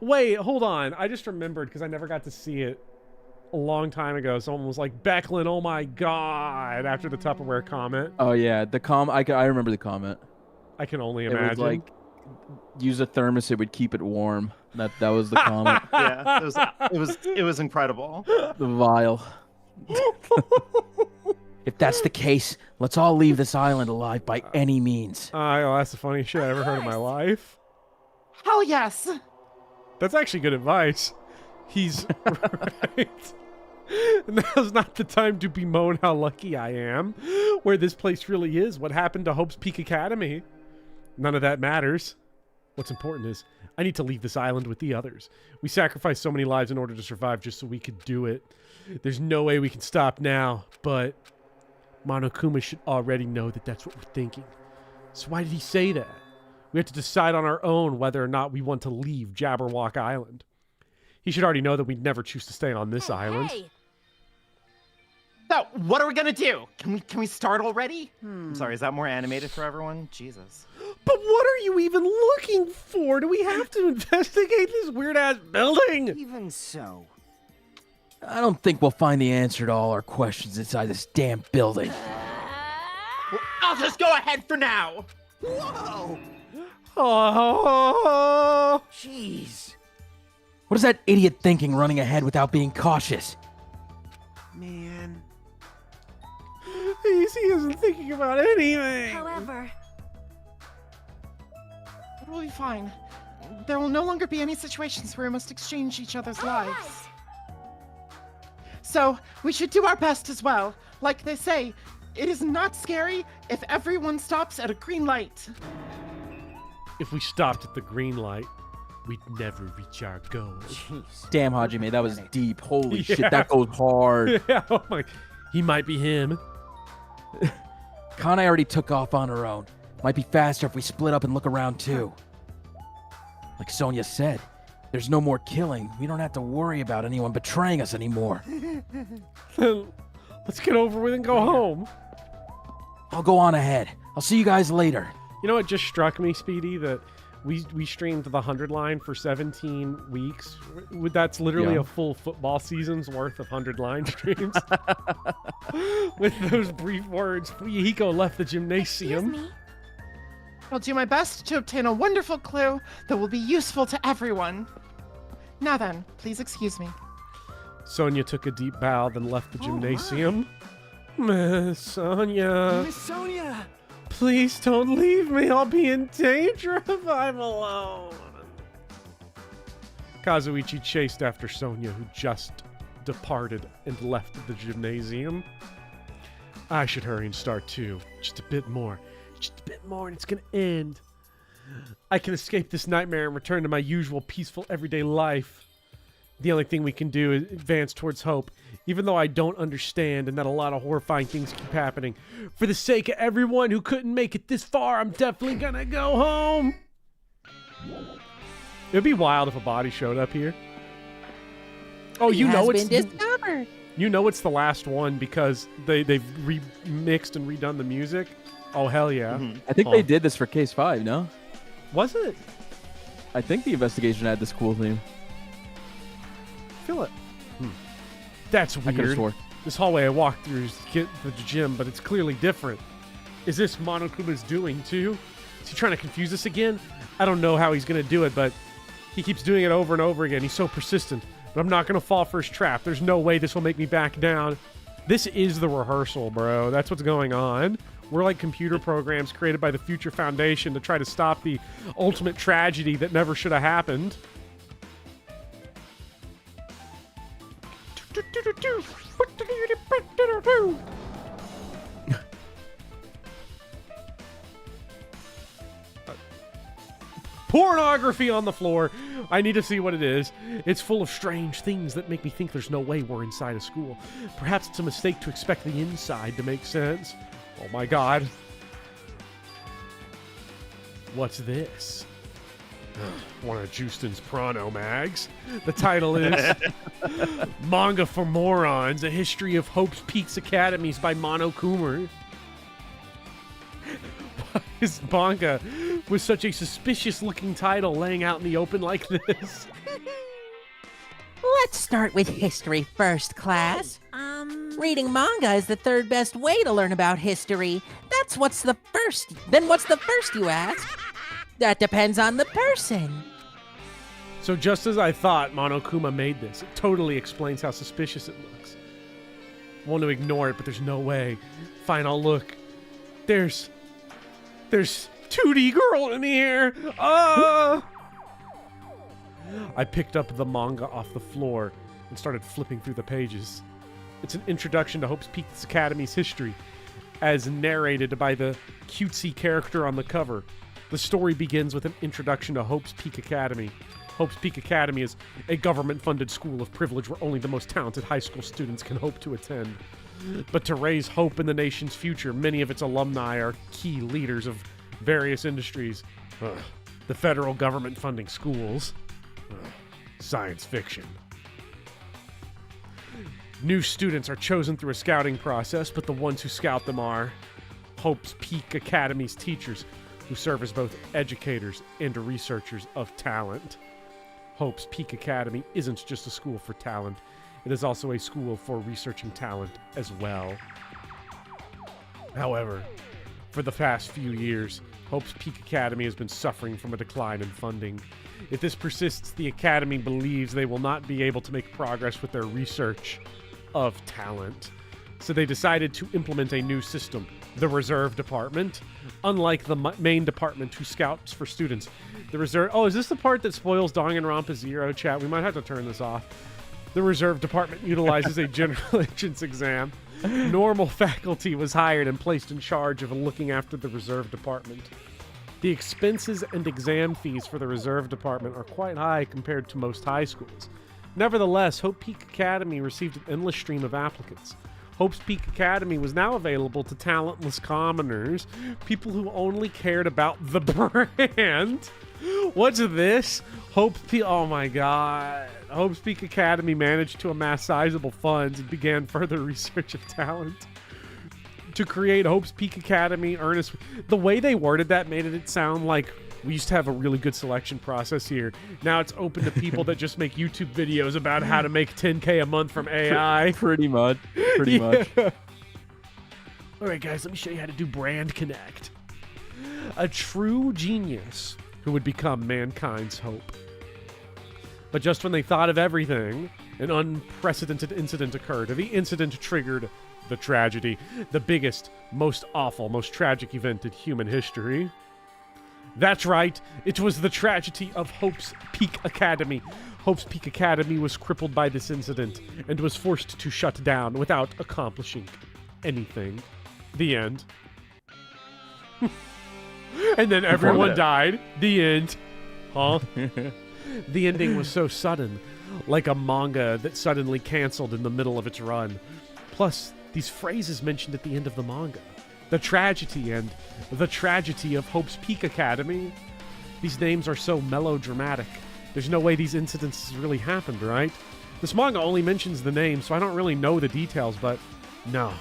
Wait, hold on. I just remembered because I never got to see it a long time ago. Someone was like, Becklin, oh my god, after the Tupperware comment. Oh yeah, I remember the comment. I can only imagine. It was like, use a thermos, it would keep it warm. That was the comment. Yeah, it was incredible. The vial. If that's the case, let's all leave this island alive by any means. That's the funniest shit I ever heard in my life. Hell yes. That's actually good advice. He's right. Now's not the time to bemoan how lucky I am, where this place really is. What happened to Hope's Peak Academy? None of that matters. What's important is I need to leave this island with the others. We sacrificed so many lives in order to survive just so we could do it. There's no way we can stop now, but Monokuma should already know that that's what we're thinking. So why did he say that? We have to decide on our own whether or not we want to leave Jabberwock Island. He should already know that we'd never choose to stay on this island. Hey! So, what are we gonna do? Can we start already? I'm sorry, is that more animated for everyone? Jesus. But what are you even looking for? Do we have to investigate this weird-ass building? Even so. I don't think we'll find the answer to all our questions inside this damn building. Well, I'll just go ahead for now. Whoa! Oh! Jeez. What is that idiot thinking running ahead without being cautious? Man. He isn't thinking about anything. However, It will be fine. There will no longer be any situations where we must exchange each other's lives. So, we should do our best as well. Like they say, it is not scary if everyone stops at a green light. If we stopped at the green light, we'd never reach our goal. Jeez. Damn, Hajime, that was deep. Holy Yeah. shit, that goes hard. Yeah, oh my. He might be him. Kanai already took off on her own. Might be faster if we split up and look around too. Like Sonia said, there's no more killing. We don't have to worry about anyone betraying us anymore. Let's get over with and go home. I'll go on ahead. I'll see you guys later. You know what just struck me, Speedy? That we streamed the 100 line for 17 weeks. That's literally a full football season's worth of 100 line streams. With those brief words, Fuyuhiko left the gymnasium. I'll do my best to obtain a wonderful clue that will be useful to everyone. Now then, please excuse me. Sonia took a deep bow, then left the gymnasium. Miss Sonia. Miss Sonia! Please don't leave me. I'll be in danger if I'm alone. Kazuichi chased after Sonia, who just departed and left the gymnasium. I should hurry and start too. Just a bit more. Just a bit more and it's gonna end. I can escape this nightmare and return to my usual peaceful everyday life. The only thing we can do is advance towards hope, even though I don't understand and that a lot of horrifying things keep happening. For the sake of everyone who couldn't make it this far, I'm definitely gonna go home. It'd be wild if a body showed up here. Oh, you know it's discovered. You know it's the last one because they've remixed and redone the music. Oh hell yeah! I think they did this for Case 5, no? Was it? I think the investigation had this cool theme. Feel it. That's I could've weird. swore. This hallway I walked through is to get to the gym, but it's clearly different. Is this Monokuma's doing too? Is he trying to confuse us again? I don't know how he's gonna do it, but he keeps doing it over and over again. He's so persistent. But I'm not gonna fall for his trap. There's no way this will make me back down. This is the rehearsal, bro. That's what's going on. We're like computer programs created by the Future Foundation to try to stop the ultimate tragedy that never should have happened. Pornography on the floor. I need to see what it is. It's full of strange things that make me think there's no way we're inside a school. Perhaps it's a mistake to expect the inside to make sense. Oh my god. What's this? One of Justin's Prano mags. The title is Manga for Morons, A History of Hope's Peaks Academies by Monokuma. Why is manga with such a suspicious-looking title laying out in the open like this? Let's start with history first, class. Reading manga is the third best way to learn about history. What's the first, you ask? That depends on the person. So just as I thought, Monokuma made this. It totally explains how suspicious it looks. want to ignore it, but there's no way. Fine, I'll look. There's 2D girl in here. I picked up the manga off the floor and started flipping through the pages. It's an introduction to Hope's Peak Academy's history, as narrated by the cutesy character on the cover. The story begins with an introduction to Hope's Peak Academy. Hope's Peak Academy is a government-funded school of privilege where only the most talented high school students can hope to attend. But to raise hope in the nation's future, many of its alumni are key leaders of various industries. The federal government funding schools. Science fiction. New students are chosen through a scouting process, but the ones who scout them are Hope's Peak Academy's teachers, who serve as both educators and researchers of talent. Hope's Peak Academy isn't just a school for talent, it is also a school for researching talent as well. However, for the past few years, Hope's Peak Academy has been suffering from a decline in funding. If this persists, the Academy believes they will not be able to make progress with their research of talent. So they decided to implement a new system, the Reserve Department. Unlike the main department who scouts for students, the Reserve... Oh, is this the part that spoils Danganronpa Zero, chat? We might have to turn this off. The Reserve Department utilizes a general entrance exam. Normal faculty was hired and placed in charge of looking after the Reserve Department. The expenses and exam fees for the Reserve Department are quite high compared to most high schools. Nevertheless, Hope Peak Academy received an endless stream of applicants. Hope's Peak Academy was now available to talentless commoners, people who only cared about the brand. What's this? Oh my god. Hope's Peak Academy managed to amass sizable funds and began further research of talent. To create Hope's Peak Academy, the way they worded that made it sound like we used to have a really good selection process here. Now it's open to people that just make YouTube videos about how to make 10K a month from AI. Pretty much. Much. All right, guys, let me show you how to do Brand Connect. A true genius who would become mankind's hope. But just when they thought of everything, an unprecedented incident occurred. The incident triggered the tragedy, the biggest, most awful, most tragic event in human history. That's right, it was the tragedy of Hope's Peak Academy. Hope's Peak Academy was crippled by this incident and was forced to shut down without accomplishing anything. The end. And then everyone died. The end. Huh? The ending was so sudden, like a manga that suddenly canceled in the middle of its run. Plus, these phrases mentioned at the end of the manga. The tragedy and the tragedy of Hope's Peak Academy. These names are so melodramatic. There's no way these incidences really happened, right? This manga only mentions the name, so I don't really know the details, but no.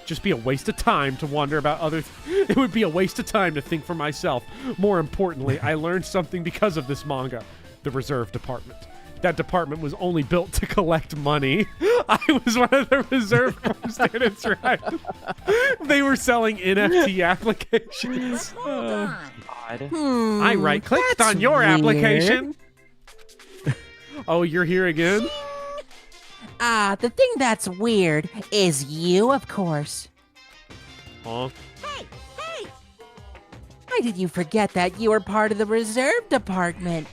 Just be a waste of time to wonder about other... It would be a waste of time to think for myself. More importantly, I learned something because of this manga. The Reserve Department. That department was only built to collect money. I was one of the reserve students, right? They were selling NFT applications. Hold on. I right-clicked on your application. Oh, you're here again? The thing that's weird is you, of course. Huh? Hey! Why did you forget that you were part of the Reserve Department?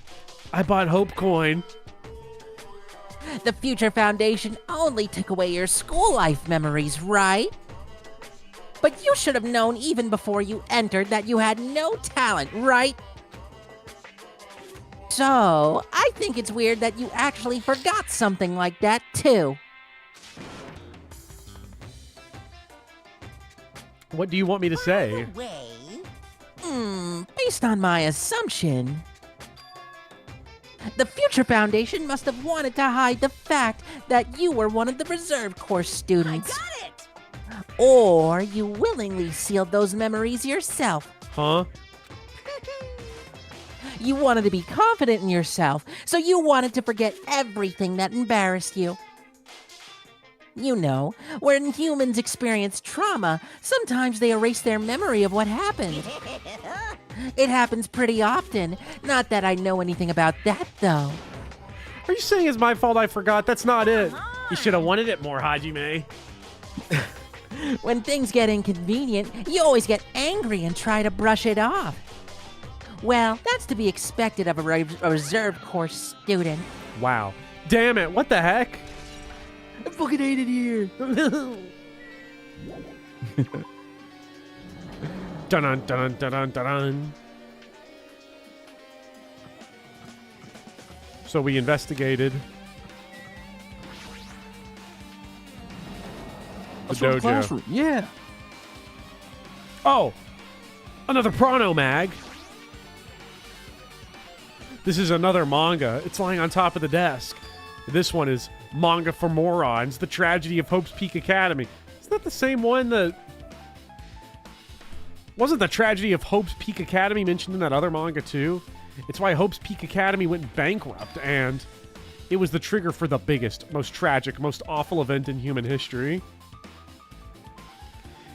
I bought Hope Coin. The Future Foundation only took away your school life memories, right? But you should have known even before you entered that you had no talent, right? So, I think it's weird that you actually forgot something like that, too. What do you want me to say? Based on my assumption, the Future Foundation must have wanted to hide the fact that you were one of the Reserve Corps students. I got it! Or you willingly sealed those memories yourself. Huh? You wanted to be confident in yourself, so you wanted to forget everything that embarrassed you. You know, when humans experience trauma, sometimes they erase their memory of what happened. It happens pretty often. Not that I know anything about that, though. Are you saying it's my fault I forgot? That's not it. You should have wanted it more, Hajime. When things get inconvenient, you always get angry and try to brush it off. Well, that's to be expected of a reserve course student. Wow. Damn it, what the heck? I fucking hate it here. Dun dun dun dun dun dun. So we investigated the dojo. Yeah. Oh, another Prano mag. This is another manga. It's lying on top of the desk. This one is Manga for Morons, The Tragedy of Hope's Peak Academy. Is that the same one that... Wasn't The Tragedy of Hope's Peak Academy mentioned in that other manga too? It's why Hope's Peak Academy went bankrupt, and it was the trigger for the biggest, most tragic, most awful event in human history.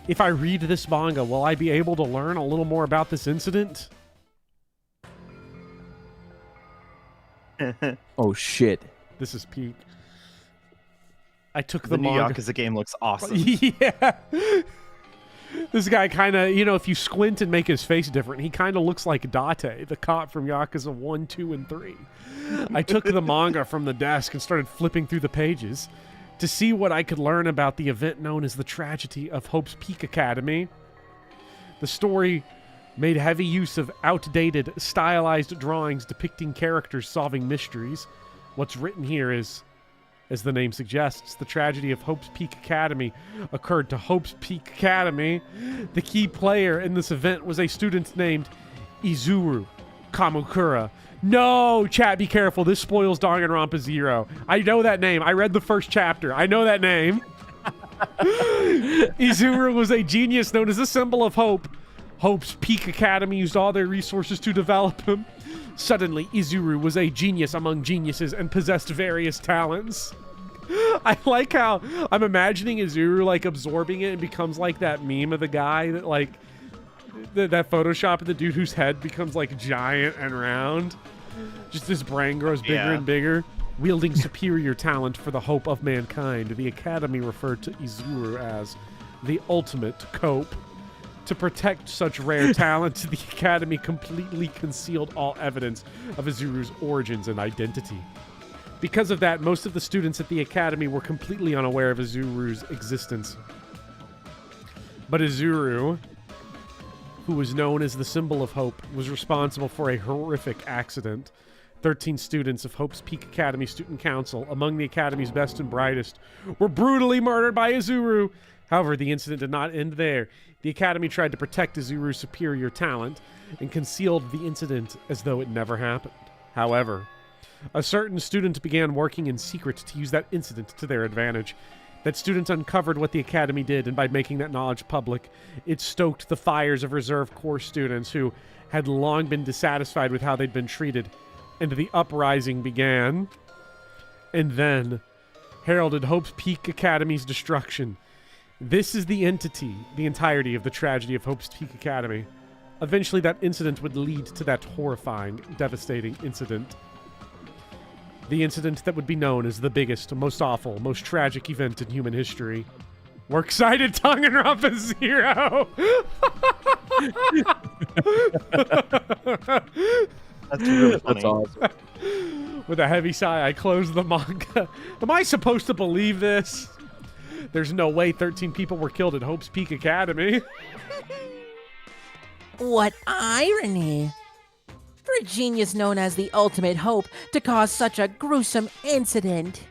If I read this manga, will I be able to learn a little more about this incident? Oh shit. This is peak. I took the The new manga. Yakuza game looks awesome. Yeah. This guy kind of, you know, if you squint and make his face different, he kind of looks like Date, the cop from Yakuza 1, 2, and 3. I took the manga from the desk and started flipping through the pages to see what I could learn about the event known as the Tragedy of Hope's Peak Academy. The story made heavy use of outdated, stylized drawings depicting characters solving mysteries. What's written here is, as the name suggests, the tragedy of Hope's Peak Academy occurred to Hope's Peak Academy. The key player in this event was a student named Izuru Kamukura. No, chat, be careful. This spoils Danganronpa Zero. I know that name. I read the first chapter. I know that name. Izuru was a genius known as a symbol of hope. Hope's Peak Academy used all their resources to develop him. Suddenly, Izuru was a genius among geniuses and possessed various talents. I like how I'm imagining Izuru like absorbing it and becomes like that meme of the guy that like that Photoshop of the dude whose head becomes like giant and round. Just his brain grows bigger and bigger. Wielding superior talent for the hope of mankind, the Academy referred to Izuru as the ultimate cope. To protect such rare talent, the Academy completely concealed all evidence of Izuru's origins and identity. Because of that, most of the students at the Academy were completely unaware of Izuru's existence. But Izuru, who was known as the symbol of hope, was responsible for a horrific accident. 13 students of Hope's Peak Academy Student Council, among the Academy's best and brightest, were brutally murdered by Izuru. However, the incident did not end there. The Academy tried to protect Izuru's superior talent and concealed the incident as though it never happened. However, a certain student began working in secret to use that incident to their advantage. That student uncovered what the Academy did, and by making that knowledge public, it stoked the fires of reserve corps students who had long been dissatisfied with how they'd been treated, and the uprising began. And then heralded Hope's Peak Academy's destruction. This is the entity, the entirety of the tragedy of Hope's Peak Academy. Eventually, that incident would lead to that horrifying, devastating incident. The incident that would be known as the biggest, most awful, most tragic event in human history. We're excited, Danganronpa Zero! That's really funny. That's awesome. With a heavy sigh, I close the manga. Am I supposed to believe this? There's no way 13 people were killed at Hope's Peak Academy. What irony! For a genius known as the ultimate hope to cause such a gruesome incident.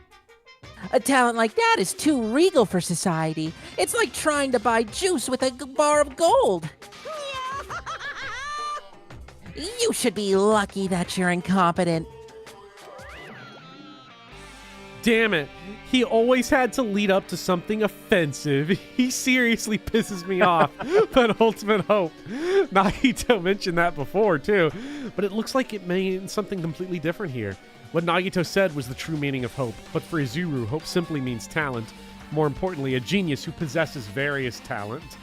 A talent like that is too regal for society. It's like trying to buy juice with a bar of gold. You should be lucky that you're incompetent. Damn it. He always had to lead up to something offensive. He seriously pisses me off. But ultimate hope. Nagito mentioned that before, too. But it looks like it means something completely different here. What Nagito said was the true meaning of hope. But for Izuru, hope simply means talent. More importantly, a genius who possesses various talent.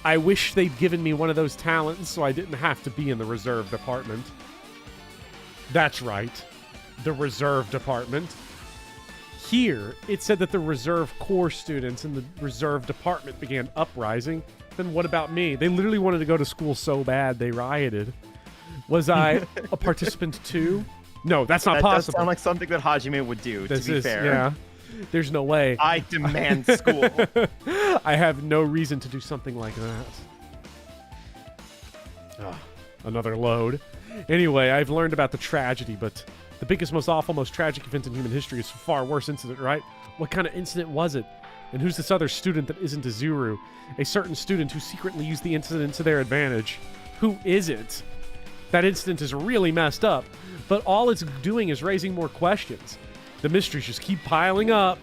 I wish they'd given me one of those talents so I didn't have to be in the reserve department. That's right. The reserve department. here, it said that the reserve corps students in the reserve department began uprising. Then what about me? They literally wanted to go to school so bad they rioted. Was I a participant too? No, that's not possible. That does sound like something that Hajime would do, to be fair. Yeah. There's no way. I demand school. I have no reason to do something like that. Ugh, another load. Anyway, I've learned about the tragedy, but the biggest, most awful, most tragic event in human history is a far worse incident, right? What kind of incident was it? And who's this other student that isn't a Zuru? A certain student who secretly used the incident to their advantage. Who is it? That incident is really messed up, but all it's doing is raising more questions. The mysteries just keep piling up.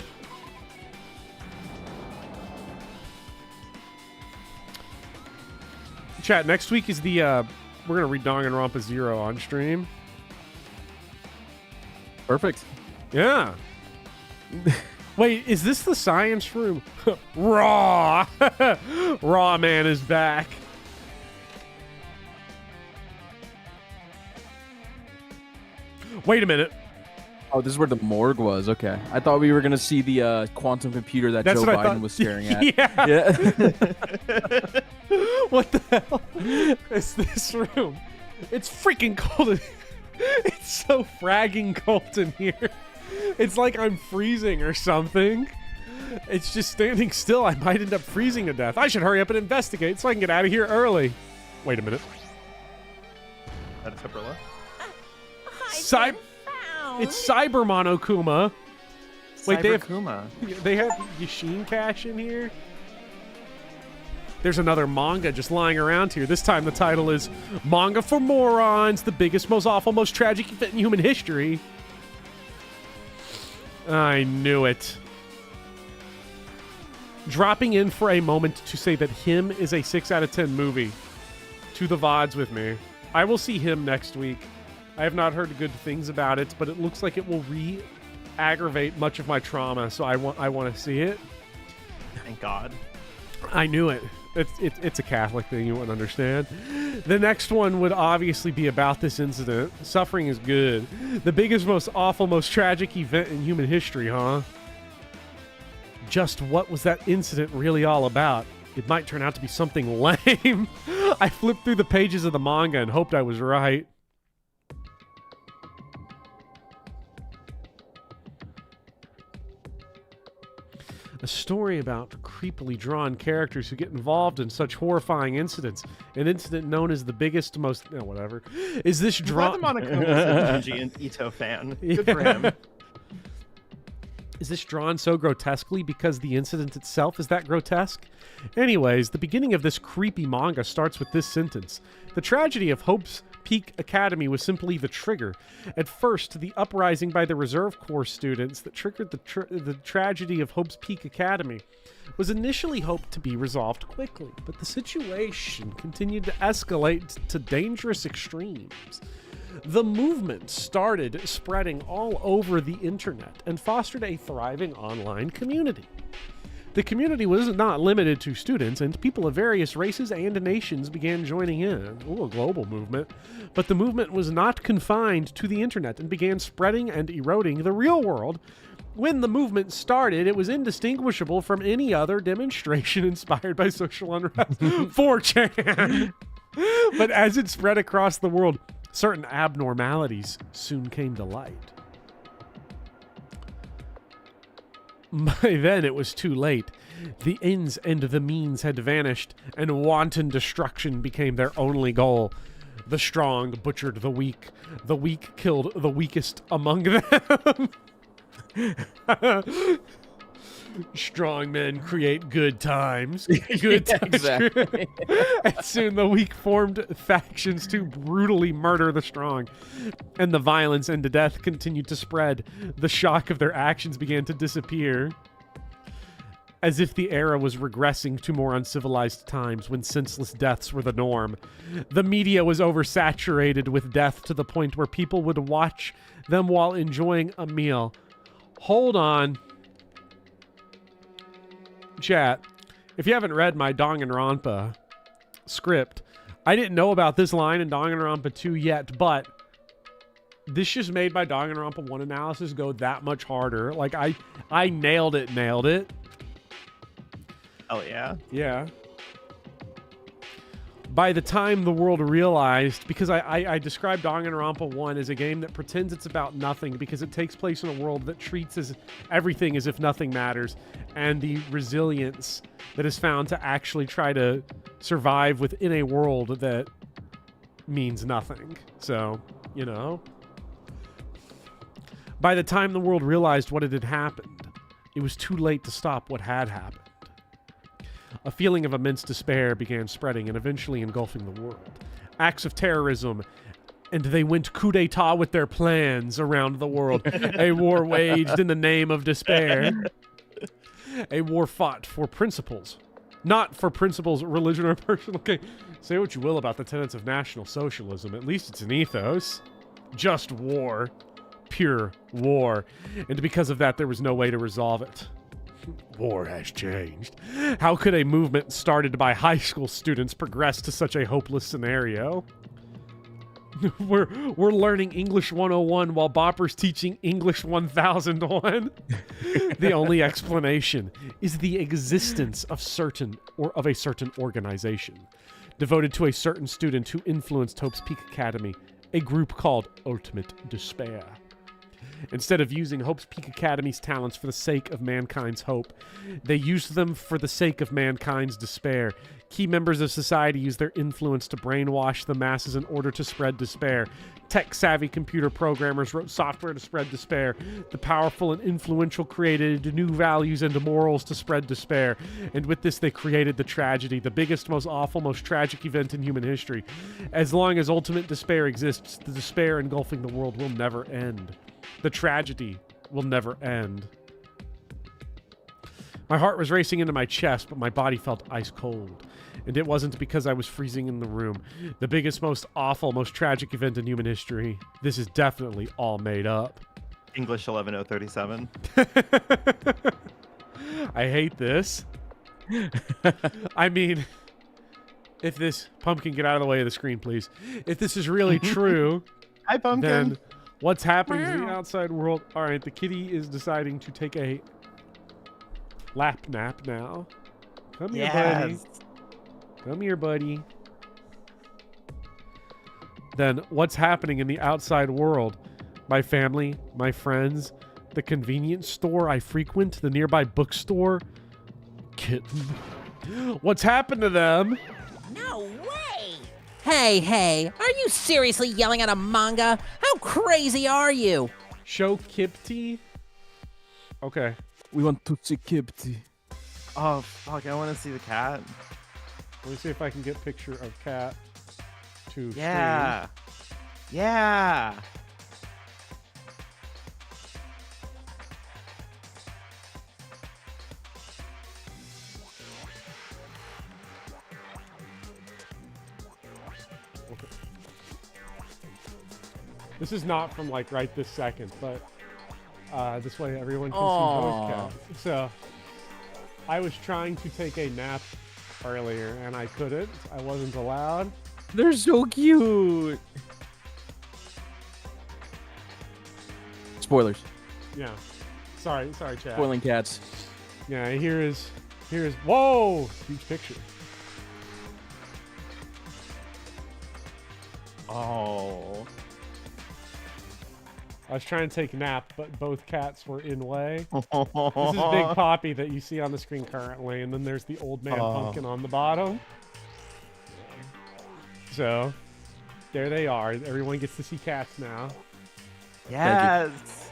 Chat, next week is the, we're going to read Danganronpa Zero on stream. Perfect. Yeah. Wait, is this the science room? Raw! Raw Man is back. Wait a minute. Oh, this is where the morgue was. Okay. I thought we were going to see the quantum computer that Joe Biden was staring at. Yeah. What the hell is this room? It's freaking cold. It's so fragging cold in here. It's like I'm freezing or something. It's just standing still. I might end up freezing to death. I should hurry up and investigate so I can get out of here early. Wait a minute. That is Pepperla. It's Cyber Monokuma. Wait, Cyber they have Yashin Cash in here? There's another manga just lying around here. This time the title is Manga for Morons, the biggest, most awful, most tragic event in human history. I knew it. Dropping in for a moment to say that Him is a 6 out of 10 movie. To the VODs with me. I will see Him next week. I have not heard good things about it, but it looks like it will re-aggravate much of my trauma, so I want to see it. Thank God. I knew it. It's a Catholic thing, you wouldn't understand. The next one would obviously be about this incident. Suffering is good. The biggest, most awful, most tragic event in human history, huh? Just what was that incident really all about? It might turn out to be something lame. I flipped through the pages of the manga and hoped I was right. A story about creepily drawn characters who get involved in such horrifying incidents. An incident known as the biggest, most... No, whatever. Is this drawn... Junji and Ito fan. Good for him. Is this drawn so grotesquely because the incident itself is that grotesque? Anyways, the beginning of this creepy manga starts with this sentence. The tragedy of Hope's Peak Academy was simply the trigger. At first, the uprising by the Reserve Corps students that triggered the tragedy of Hope's Peak Academy was initially hoped to be resolved quickly, but the situation continued to escalate to dangerous extremes. The movement started spreading all over the internet and fostered a thriving online community. The community was not limited to students, and people of various races and nations began joining in. Ooh, a global movement. But the movement was not confined to the internet and began spreading and eroding the real world. When the movement started, it was indistinguishable from any other demonstration inspired by social unrest. 4chan! But as it spread across the world, certain abnormalities soon came to light. By then it was too late. The ends and the means had vanished, and wanton destruction became their only goal. The strong butchered the weak killed the weakest among them. Strong men create good times. Good times. Exactly. And soon the weak formed factions to brutally murder the strong. And the violence and the death continued to spread. The shock of their actions began to disappear. As if the era was regressing to more uncivilized times when senseless deaths were the norm. The media was oversaturated with death to the point where people would watch them while enjoying a meal. Hold on. Chat, if you haven't read my Danganronpa script, I didn't know about this line in Danganronpa 2 yet, but this just made my Danganronpa 1 analysis go that much harder. Like, I nailed it. Oh, yeah? Yeah. By the time the world realized, because I described Danganronpa 1 as a game that pretends it's about nothing because it takes place in a world that treats everything as if nothing matters, and the resilience that is found to actually try to survive within a world that means nothing. So, you know. By the time the world realized what had happened, it was too late to stop what had happened. A feeling of immense despair began spreading and eventually engulfing the world. Acts of terrorism, and they went coup d'etat with their plans around the world. A war waged in the name of despair. A war fought for principles. Not for principles, religion, or personal gain. Say what you will about the tenets of National Socialism. At least it's an ethos. Just war. Pure war. And because of that, there was no way to resolve it. War has changed. How could a movement started by high school students progress to such a hopeless scenario? We're learning English 101 while Bopper's teaching English 1001. The only explanation is the existence of a certain organization devoted to a certain student who influenced Hope's Peak Academy, a group called Ultimate Despair. Instead of using Hope's Peak Academy's talents for the sake of mankind's hope, they used them for the sake of mankind's despair. Key members of society used their influence to brainwash the masses in order to spread despair. Tech-savvy computer programmers wrote software to spread despair. The powerful and influential created new values and morals to spread despair. And with this, they created the tragedy, the biggest, most awful, most tragic event in human history. As long as ultimate despair exists, the despair engulfing the world will never end. The tragedy will never end. My heart was racing into my chest, but my body felt ice cold. And it wasn't because I was freezing in the room. The biggest, most awful, most tragic event in human history. This is definitely all made up. English 11037. I hate this. I mean, if this... Pumpkin, get out of the way of the screen, please. If this is really true... Hi, Pumpkin. Then what's happening to the outside world? All right, the kitty is deciding to take a lap nap now. Come here, buddy. Come here, buddy. Then what's happening in the outside world? My family, my friends, the convenience store I frequent, the nearby bookstore. Kitten. What's happened to them? No way! Hey, are you seriously yelling at a manga? How crazy are you? Show Kipti? Okay. We want to see Kipti. Oh, fuck, I want to see the cat. Let me see if I can get a picture of cat to Yeah. screen. Yeah. Okay. This is not from like right this second, but this way everyone can see both cats. So I was trying to take a nap earlier and I couldn't. I wasn't allowed. They're so cute. Spoilers. Yeah. Sorry, chat. Spoiling cats. Yeah, here is whoa! Huge picture. Oh. I was trying to take a nap, but both cats were in way. This is Big Poppy that you see on the screen currently, and then there's the old man pumpkin on the bottom. So, there they are. Everyone gets to see cats now. Yes.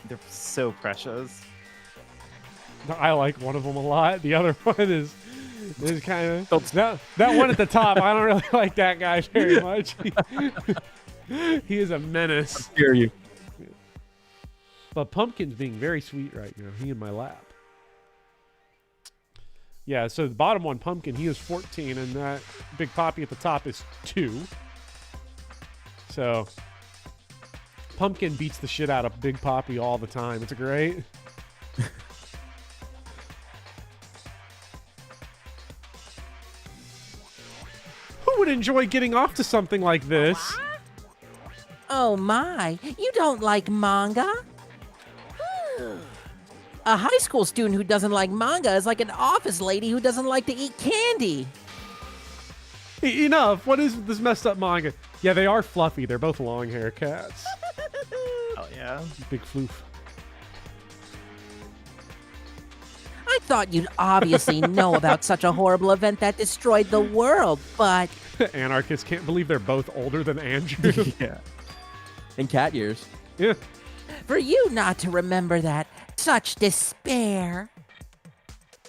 They're so precious. I like one of them a lot. The other one is kind of... That one at the top, I don't really like that guy very much. He is a menace. How dare you? But Pumpkin's being very sweet right now. He in my lap. Yeah, so the bottom one, Pumpkin, he is 14, and that Big Poppy at the top is 2. So, Pumpkin beats the shit out of Big Poppy all the time. It's great. Who would enjoy getting off to something like this? Oh my, you don't like manga? A high school student who doesn't like manga is like an office lady who doesn't like to eat candy. Enough. What is this messed up manga? Yeah, they are fluffy. They're both long hair cats. Oh, yeah. Big floof. I thought you'd obviously know about such a horrible event that destroyed the world, but... Anarchists can't believe they're both older than Andrew. Yeah. In cat years. Yeah. For you not to remember that, such despair.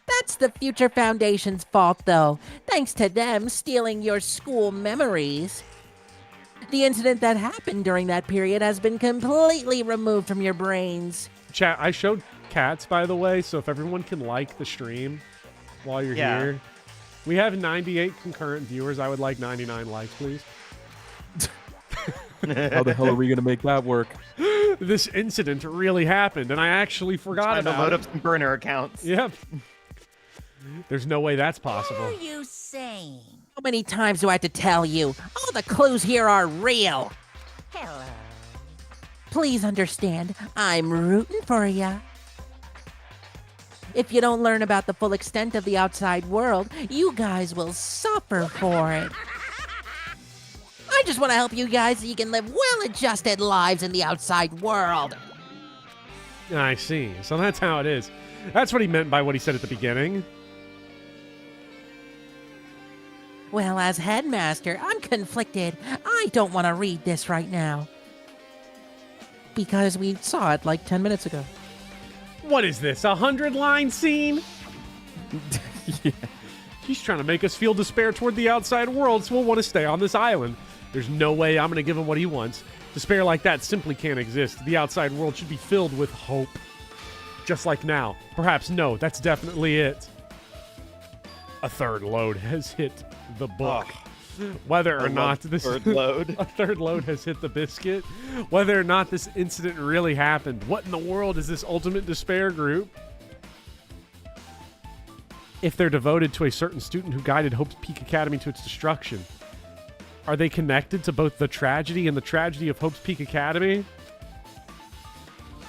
That's the Future Foundation's fault, though, thanks to them stealing your school memories. The incident that happened during that period has been completely removed from your brains. Chat, I showed cats, by the way, so if everyone can like the stream while you're here. We have 98 concurrent viewers. I would like 99 likes, please. How the hell are we going to make that work? This incident really happened, and I actually forgot about it. To load up some burner accounts. Yep. There's no way that's possible. What are you saying? How many times do I have to tell you? All the clues here are real. Hello. Please understand, I'm rooting for ya. If you don't learn about the full extent of the outside world, you guys will suffer for it. I just want to help you guys so you can live well-adjusted lives in the outside world. I see. So that's how it is. That's what he meant by what he said at the beginning. Well, as headmaster, I'm conflicted. I don't want to read this right now. Because we saw it like 10 minutes ago. What is this, a 100-line scene? Yeah. He's trying to make us feel despair toward the outside world, so we'll want to stay on this island. There's no way I'm going to give him what he wants. Despair like that simply can't exist. The outside world should be filled with hope. Just like now. Perhaps no, that's definitely it. A third load has hit the book. Whether or not this third load. A third load has hit the biscuit. Whether or not this incident really happened. What in the world is this ultimate despair group? If they're devoted to a certain student who guided Hope's Peak Academy to its destruction, are they connected to both the tragedy and the tragedy of Hope's Peak Academy?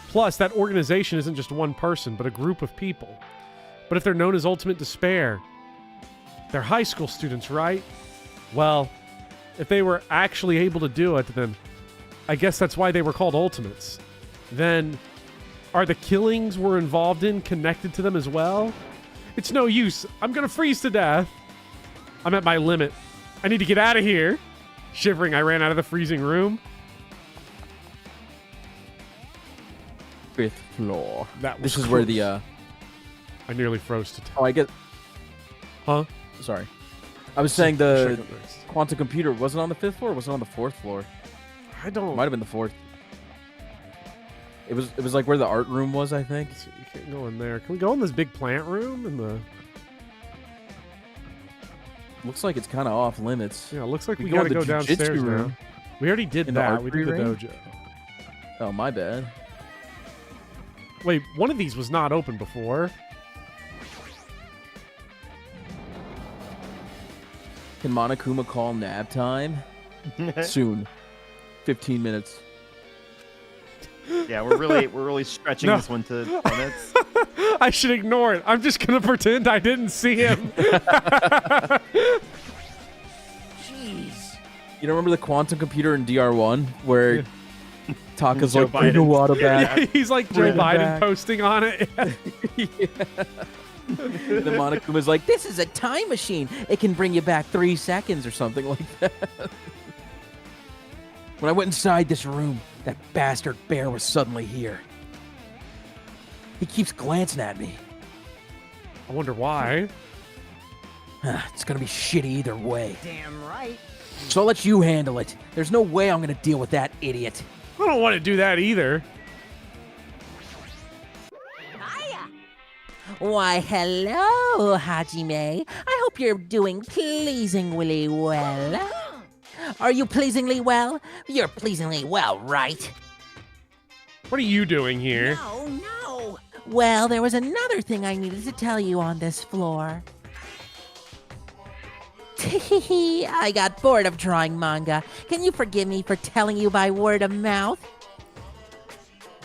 Plus, that organization isn't just one person, but a group of people. But if they're known as Ultimate Despair, they're high school students, right? Well, if they were actually able to do it, then I guess that's why they were called Ultimates. Then, are the killings we're involved in connected to them as well? It's no use. I'm gonna freeze to death. I'm at my limit. I need to get out of here. Shivering, I ran out of the freezing room. 5th floor. This is where the I nearly froze to death. Oh, I get. Huh? Sorry. I was saying the quantum computer wasn't on the 5th floor. Or was it on the 4th floor? I don't. It might have been the 4th. It was like where the art room was, I think. You can't go in there. Can we go in this big plant room in the? Looks like it's kind of off limits. Yeah, it looks like we gotta go downstairs now. We already did that. We did the dojo. Oh, my bad. Wait, one of these was not open before. Can Monokuma call nap time? Soon. 15 minutes. Yeah, we're really stretching this one to minutes. I should ignore it. I'm just gonna pretend I didn't see him. Jeez. You don't remember the quantum computer in DR1 where Taka's Joe like, bring the water back. Yeah, he's like Joe Biden posting on it. The Monokuma's like, this is a time machine. It can bring you back 3 seconds or something like that. When I went inside this room, that bastard bear was suddenly here. He keeps glancing at me. I wonder why. It's gonna be shitty either way. Damn right. So I'll let you handle it. There's no way I'm gonna deal with that idiot. I don't want to do that either. Why, hello, Hajime. I hope you're doing pleasingly well. Are you pleasingly well? You're pleasingly well, right? What are you doing here? No. Well, there was another thing I needed to tell you on this floor. I got bored of drawing manga. Can you forgive me for telling you by word of mouth?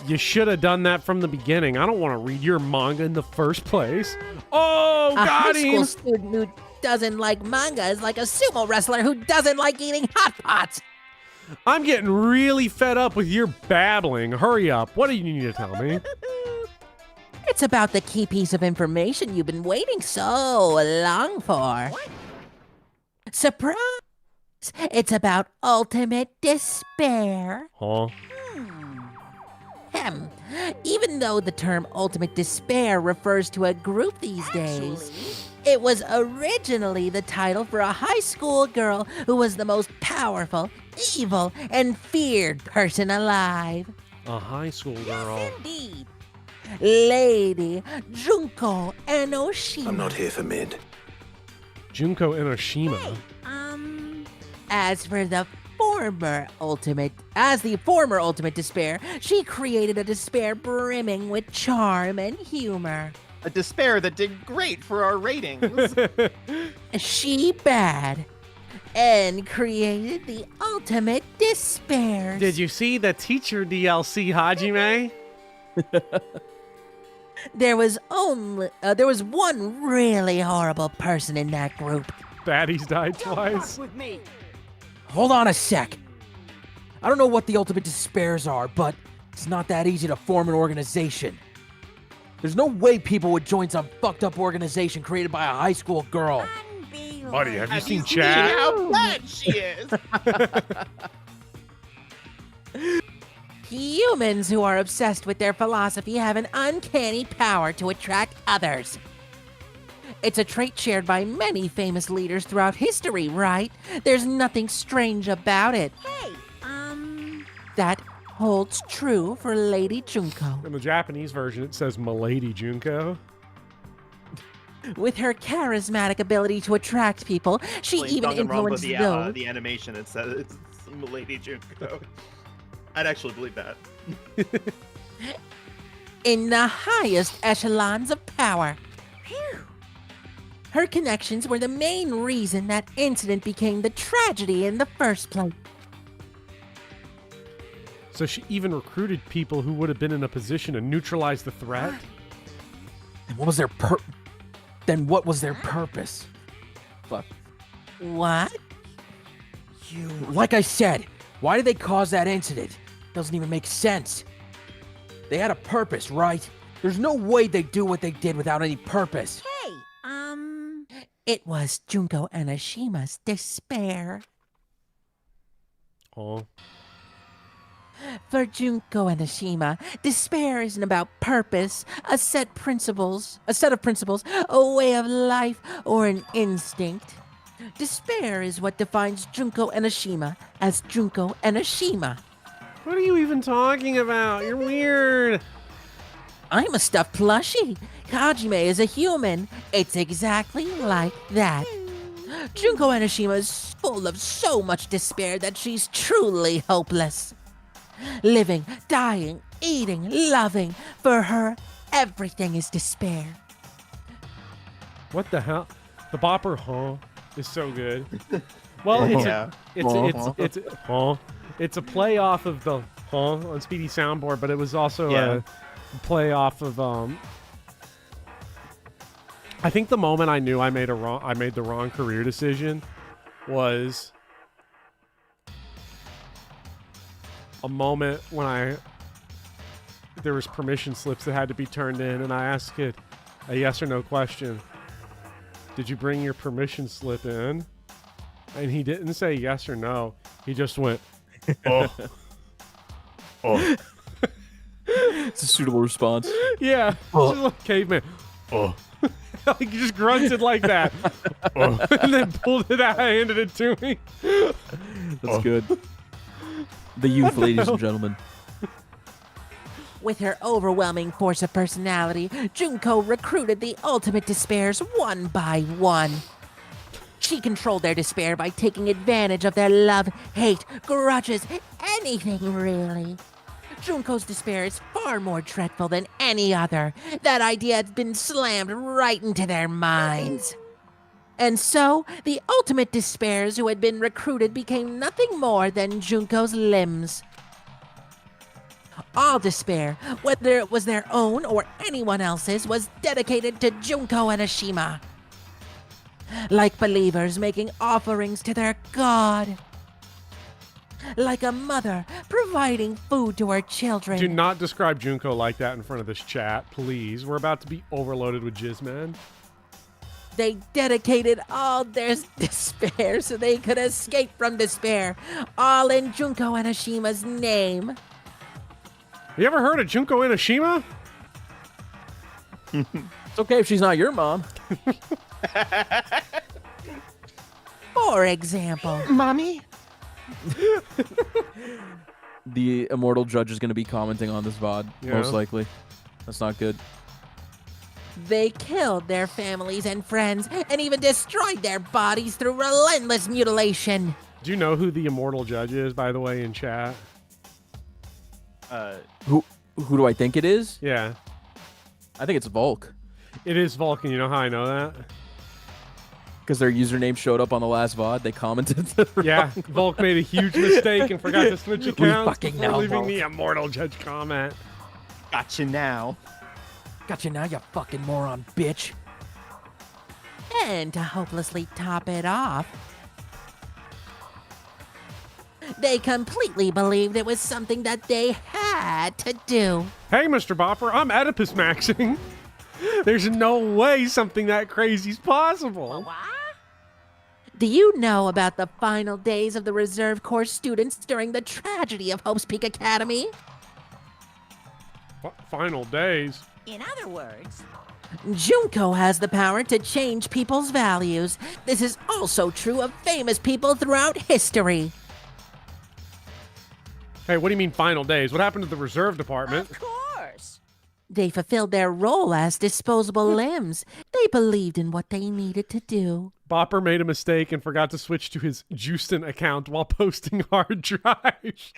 You should have done that from the beginning. I don't want to read your manga in the first place. Oh, got him! A high school him! student who doesn't like manga is like a sumo wrestler who doesn't like eating hot pots. I'm getting really fed up with your babbling. Hurry up. What do you need to tell me? It's about the key piece of information you've been waiting so long for. What? Surprise! It's about ultimate despair. Huh? Even though the term ultimate despair refers to a group these days, it was originally the title for a high school girl who was the most powerful, evil, and feared person alive. A high school girl. Yes, indeed. Lady Junko Enoshima. I'm not here for mid. Junko Enoshima. Hey, As the former ultimate despair, she created a despair brimming with charm and humor. A despair that did great for our ratings. She bad and created the ultimate despair. Did you see the teacher DLC, Hajime? There was one really horrible person in that group. Baddies died twice. With me. Hold on a sec. I don't know what the ultimate despairs are, but it's not that easy to form an organization. There's no way people would join some fucked up organization created by a high school girl. Buddy, have you seen Chad? How bad she is. Humans who are obsessed with their philosophy have an uncanny power to attract others. It's a trait shared by many famous leaders throughout history, right? There's nothing strange about it. Hey, That holds true for Lady Junko. In the Japanese version, it says Milady Junko. With her charismatic ability to attract people, she even influenced those. The animation, it says it's Lady Junko. I'd actually believe that. In the highest echelons of power. Her connections were the main reason that incident became the tragedy in the first place. So she even recruited people who would have been in a position to neutralize the threat? And what was their purpose? Fuck. What? Like I said, why did they cause that incident? Doesn't even make sense. They had a purpose, right? There's no way they'd do what they did without any purpose. Hey, It was Junko Enoshima's despair. Oh. For Junko Enoshima, despair isn't about purpose, a set of principles, a way of life, or an instinct. Despair is what defines Junko Enoshima as Junko Enoshima. What are you even talking about? You're weird. I'm a stuffed plushie. Hajime is a human. It's exactly like that. Junko Enoshima is full of so much despair that she's truly hopeless. Living, dying, eating, loving. For her, everything is despair. What the hell? The bopper, huh, is so good. Well, it's a play off of the on Speedy Soundboard, but it was also a play off of I think the moment I knew I made the wrong career decision was a moment when there was permission slips that had to be turned in, and I asked it a yes or no question. Did you bring your permission slip in? And he didn't say yes or no. He just went, oh. Oh. It's a suitable response. Yeah. Oh. Just like caveman. Oh. Like he just grunted like that. Oh. And then pulled it out and handed it to me. That's good. The youth, ladies and gentlemen. With her overwhelming force of personality, Junko recruited the ultimate despairs one by one. She controlled their despair by taking advantage of their love, hate, grudges, anything really. Junko's despair is far more dreadful than any other. That idea has been slammed right into their minds. And so, the ultimate despairs who had been recruited became nothing more than Junko's limbs. All despair, whether it was their own or anyone else's, was dedicated to Junko and Ashima. Like believers making offerings to their god. Like a mother providing food to her children. Do not describe Junko like that in front of this chat, please. We're about to be overloaded with Jizzman. They dedicated all their despair so they could escape from despair, all in Junko and Ashima's name. You ever heard of Junko Enoshima? It's okay if she's not your mom. For example. Mommy? The immortal judge is going to be commenting on this VOD, most likely. That's not good. They killed their families and friends and even destroyed their bodies through relentless mutilation. Do you know who the immortal judge is, by the way, in chat? Who do I think it is? Yeah. I think it's Volk. It is Volk, and you know how I know that? Because their username showed up on the last VOD. They commented. Yeah, Volk made a huge mistake and forgot to switch accounts fucking before know, leaving Volk. the immortal judge comment. Gotcha now. Gotcha now, you fucking moron, bitch. And to hopelessly top it off, they completely believed it was something that they had to do. Hey, Mr. Bopper, I'm Oedipus Maxing. There's no way something that crazy is possible. Do you know about the final days of the Reserve Corps students during the tragedy of Hope's Peak Academy? Final days? In other words, Junko has the power to change people's values. This is also true of famous people throughout history. Hey, what do you mean final days? What happened to the reserve department? of course. They fulfilled their role as disposable limbs. They believed in what they needed to do. Bopper made a mistake and forgot to switch to his Justin account while posting hard drive.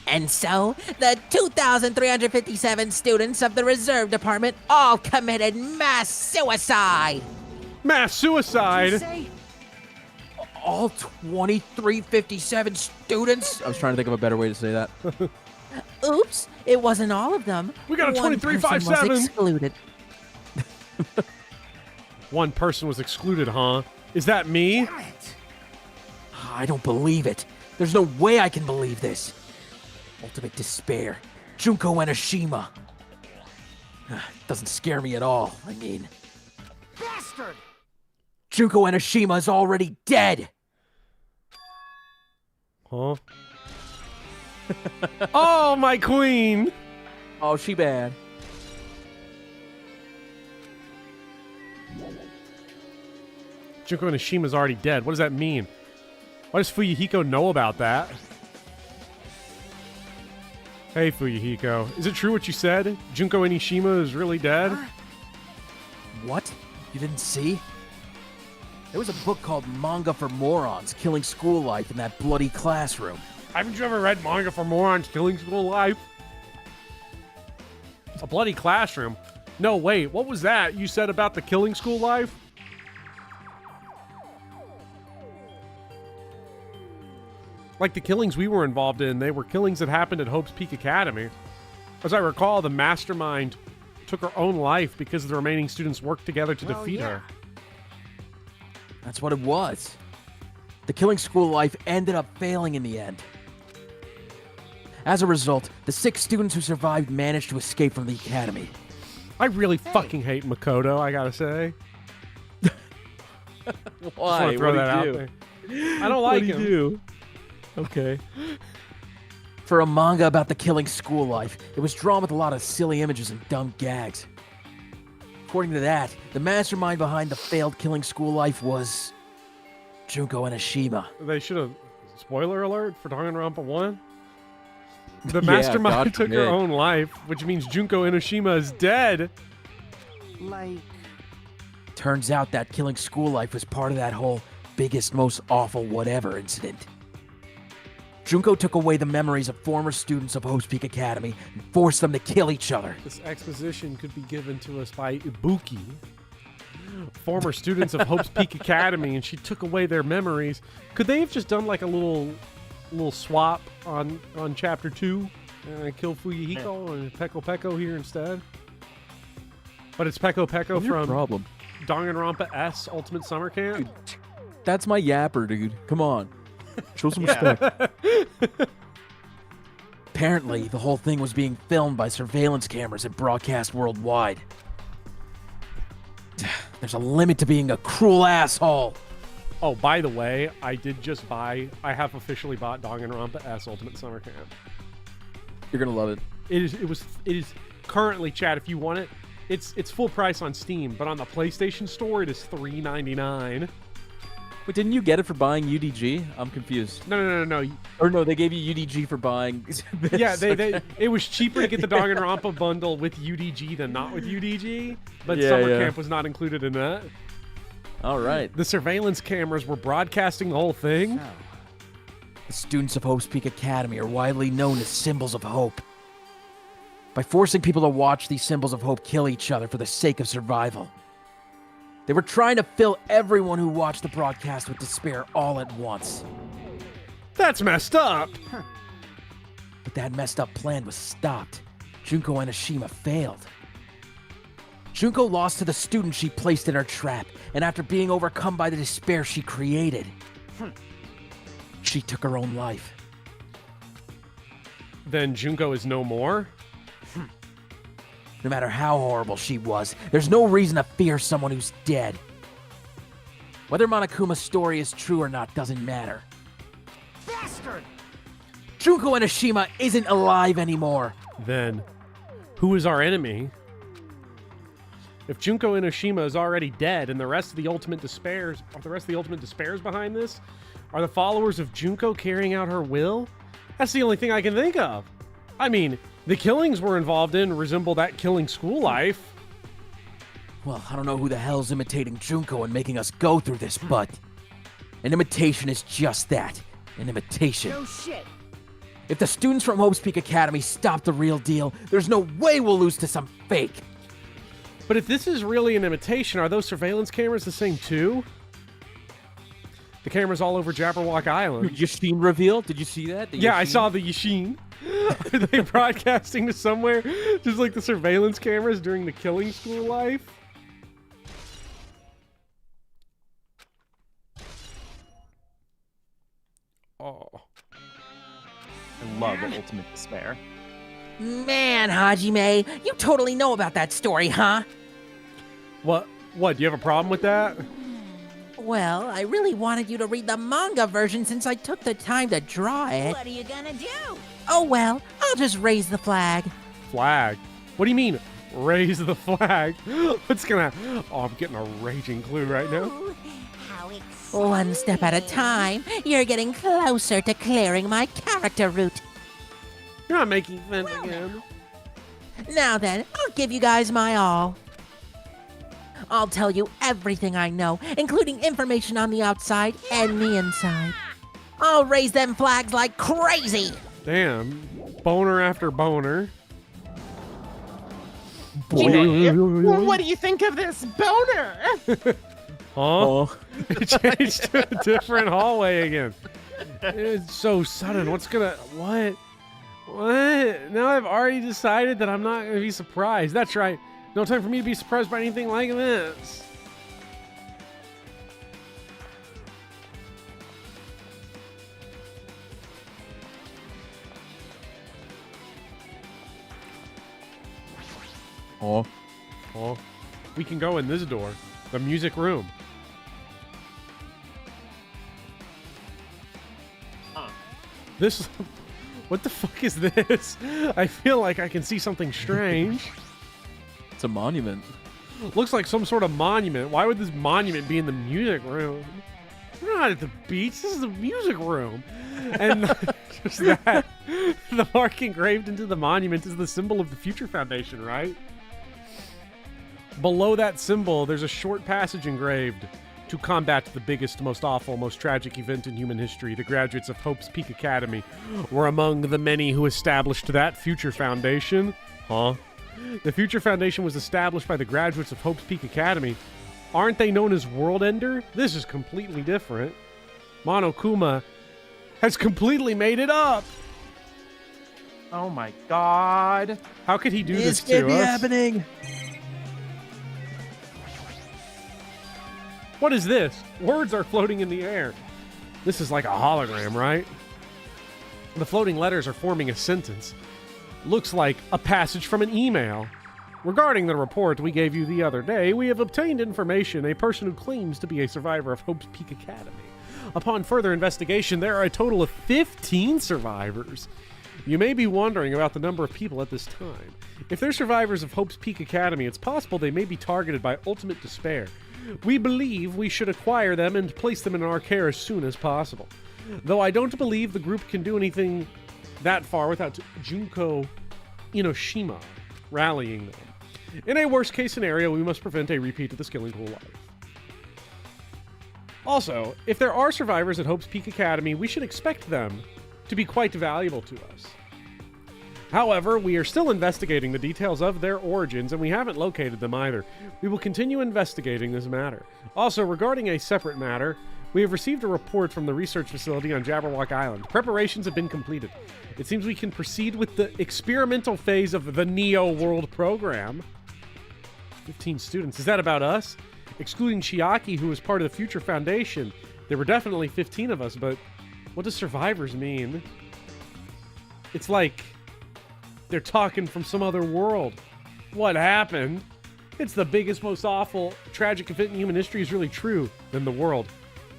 And so, the 2,357 students of the Reserve Department all committed mass suicide. Mass suicide? All 2,357 students? I was trying to think of a better way to say that. Oops, it wasn't all of them. We got a 2357. Was excluded. One person was excluded, huh? Is that me? I don't believe it. There's no way I can believe this. Ultimate despair. Junko Enoshima. Doesn't scare me at all. I mean... Bastard! Junko Enoshima is already dead! Huh? Oh, my queen! Oh, she bad. Junko Enoshima is already dead. What does that mean? Why does Fuyuhiko know about that? Hey, Fuyuhiko. Is it true what you said? Junko Enoshima is really dead? What? You didn't see? There was a book called Manga for Morons, Killing School Life in that bloody classroom. Haven't you ever read Manga for Morons, Killing School Life? A bloody classroom? No, wait, what was that you said about the Killing School Life? Like the killings we were involved in, they were killings that happened at Hope's Peak Academy. As I recall, the mastermind took her own life because the remaining students worked together to defeat her. That's what it was. The Killing School Life ended up failing in the end. As a result, the 6 students who survived managed to escape from the academy. I really fucking hate Makoto, I gotta say. Why? Just throw that out there. I don't like him. Do? Okay. For a manga about the Killing School Life, it was drawn with a lot of silly images and dumb gags. According to that, the mastermind behind the failed Killing School Life was Junko Enoshima. They should have... Spoiler alert for Danganronpa 1? The mastermind took her own life, which means Junko Enoshima is dead. Like... Turns out that Killing School Life was part of that whole biggest, most awful whatever incident. Junko took away the memories of former students of Hope's Peak Academy and forced them to kill each other. This exposition could be given to us by Ibuki, former students of Hope's Peak Academy, and she took away their memories. Could they have just done like a little swap on chapter 2 and kill Fuyuhiko and Peko here instead? But it's Peko from Danganronpa S Ultimate Summer Camp. Dude, that's my yapper, dude. Come on. Show some respect. Apparently, the whole thing was being filmed by surveillance cameras and broadcast worldwide. There's a limit to being a cruel asshole. Oh, by the way, I have officially bought Danganronpa S Ultimate Summer Camp. You're gonna love it. It is currently, Chad, if you want it, it's full price on Steam, but on the PlayStation Store it is $3.99. But didn't you get it for buying UDG? I'm confused. No. Or no, they gave you UDG for buying this. Yeah, it was cheaper to get the Danganronpa bundle with UDG than not with UDG, but Summer Camp was not included in that. All right. The surveillance cameras were broadcasting the whole thing. The students of Hope's Peak Academy are widely known as symbols of hope. By forcing people to watch these symbols of hope kill each other for the sake of survival. They were trying to fill everyone who watched the broadcast with despair all at once. That's messed up. But that messed up plan was stopped. Junko Enoshima failed. Junko lost to the student she placed in her trap, and after being overcome by the despair she created, she took her own life. Then Junko is no more? No matter how horrible she was, there's no reason to fear someone who's dead. Whether Monokuma's story is true or not doesn't matter. Bastard! Junko Enoshima isn't alive anymore. Then, who is our enemy? If Junko Enoshima is already dead and the rest of the Ultimate Despairs behind this? Are the followers of Junko carrying out her will? That's the only thing I can think of. I mean, the killings we're involved in resemble that killing school life. Well, I don't know who the hell's imitating Junko and making us go through this, but an imitation is just that, an imitation. No shit. If the students from Hope's Peak Academy stop the real deal, there's no way we'll lose to some fake. But if this is really an imitation, are those surveillance cameras the same too? The cameras all over Jabberwock Island. Yashin reveal? Did you see that? Yeah, I saw the Yashin. Are they broadcasting to somewhere? Just like the surveillance cameras during the killing school life? Oh. I love Ultimate Despair. Man, Hajime, you totally know about that story, huh? What? Do you have a problem with that? Well, I really wanted you to read the manga version since I took the time to draw it. What are you gonna do? Oh well, I'll just raise the flag. Flag? What do you mean, raise the flag? What's gonna... Oh, I'm getting a raging clue right now. Ooh, how exciting. One step at a time, you're getting closer to clearing my character route. You're not making sense again. Now then, I'll give you guys my all. I'll tell you everything I know, including information on the outside and the inside. I'll raise them flags like crazy. Damn. Boner after boner. What do you think of this boner? Huh? It changed to a different hallway again. It's so sudden. What? Now I've already decided that I'm not going to be surprised. That's right. No time for me to be surprised by anything like this. Oh. We can go in this door. The music room. This... What the fuck is this? I feel like I can see something strange. It's a monument. Looks like some sort of monument. Why would this monument be in the music room? We're not at the beach. This is the music room. And not just that, the mark engraved into the monument is the symbol of the Future Foundation, right? Below that symbol, there's a short passage engraved. to combat the biggest, most awful, most tragic event in human history. The graduates of Hope's Peak Academy were among the many who established that Future Foundation. Huh? The Future Foundation was established by the graduates of Hope's Peak Academy. Aren't they known as World Ender? This is completely different. Monokuma has completely made it up. Oh my god. How could he do this to can't be us? happening. What is this? Words are floating in the air. This is like a hologram, right? The floating letters are forming a sentence. Looks like a passage from an email. Regarding the report we gave you the other day, we have obtained information a person who claims to be a survivor of Hope's Peak Academy. Upon further investigation, there are a total of 15 survivors. You may be wondering about the number of people at this time. If they're survivors of Hope's Peak Academy, it's possible they may be targeted by ultimate despair. We believe we should acquire them and place them in our care as soon as possible. Though I don't believe the group can do anything that far without Junko Enoshima rallying them. In a worst-case scenario, we must prevent a repeat of the Skilling Pool life. Also, if there are survivors at Hope's Peak Academy, we should expect them to be quite valuable to us. However, we are still investigating the details of their origins, and we haven't located them either. We will continue investigating this matter. Also, regarding a separate matter, we have received a report from the research facility on Jabberwock Island. Preparations have been completed. It seems we can proceed with the experimental phase of the Neo World program. 15 students. Is that about us? Excluding Chiaki, who was part of the Future Foundation, there were definitely 15 of us, but what does survivors mean? It's like they're talking from some other world. What happened? It's the biggest, most awful, tragic event in human history is really true. Then the world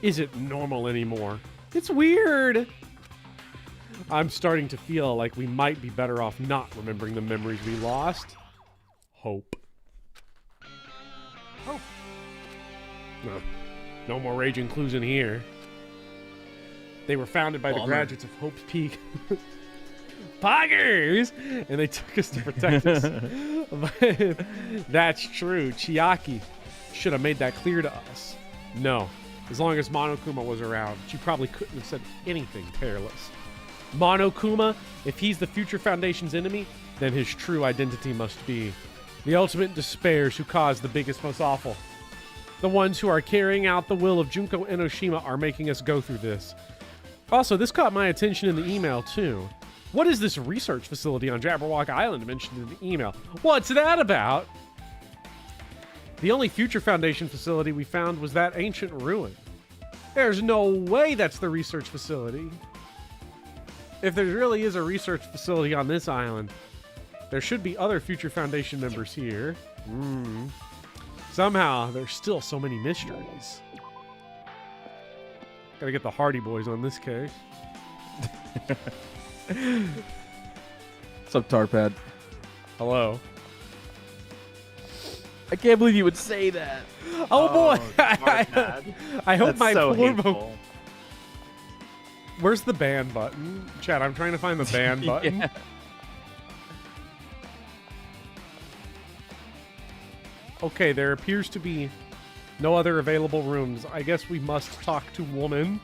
isn't normal anymore. It's weird. I'm starting to feel like we might be better off not remembering the memories we lost. Hope. Hope. No more raging clues in here. They were founded by the graduates of Hope's Peak. Poggers! And they took us to protect us. But that's true. Chiaki should have made that clear to us. No. As long as Monokuma was around, she probably couldn't have said anything careless. Monokuma, if he's the Future Foundation's enemy, then his true identity must be the ultimate despairs who caused the biggest, most awful. The ones who are carrying out the will of Junko Enoshima are making us go through this. Also, this caught my attention in the email, too. What is this research facility on Jabberwock Island mentioned in the email? What's that about? The only Future Foundation facility we found was that ancient ruin. There's no way that's the research facility. If there really is a research facility on this island, there should be other Future Foundation members here. Somehow, there's still so many mysteries. Gotta get the Hardy Boys on this case. What's up, Tarpad? Hello. I can't believe you would say that. Oh boy! I hope That's my so poor hateful. Where's the ban button? Chat, I'm trying to find the ban button. Yeah. Okay, there appears to be no other available rooms. I guess we must talk to woman.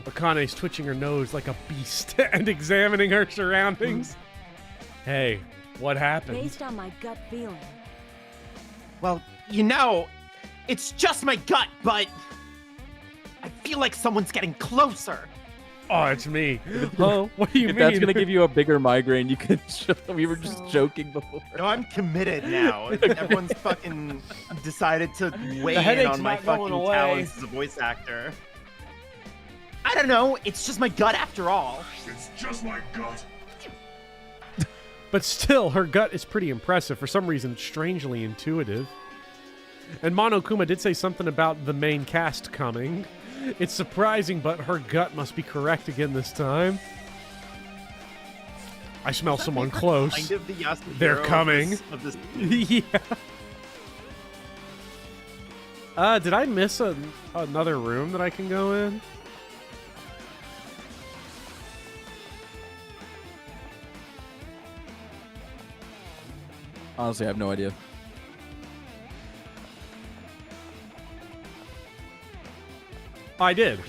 Akane's twitching her nose like a beast and examining her surroundings. Hey, what happened? Based on my gut feeling. Well, you know, it's just my gut, but I feel like someone's getting closer. Oh, it's me. Oh, what do you If mean? that's gonna give you a bigger migraine, you could. We were just joking before. No, I'm committed now. Everyone's fucking decided to weigh in headache's on my not going fucking away. talents as a voice actor. I don't know. It's just my gut after all. It's just my gut. But still, her gut is pretty impressive. For some reason, it's strangely intuitive. And Monokuma did say something about the main cast coming. It's surprising, but her gut must be correct again this time. I smell someone close. Kind of the Yasuhiro They're coming. Of this. Yeah. Did I miss another room that I can go in? Honestly, I have no idea. I did.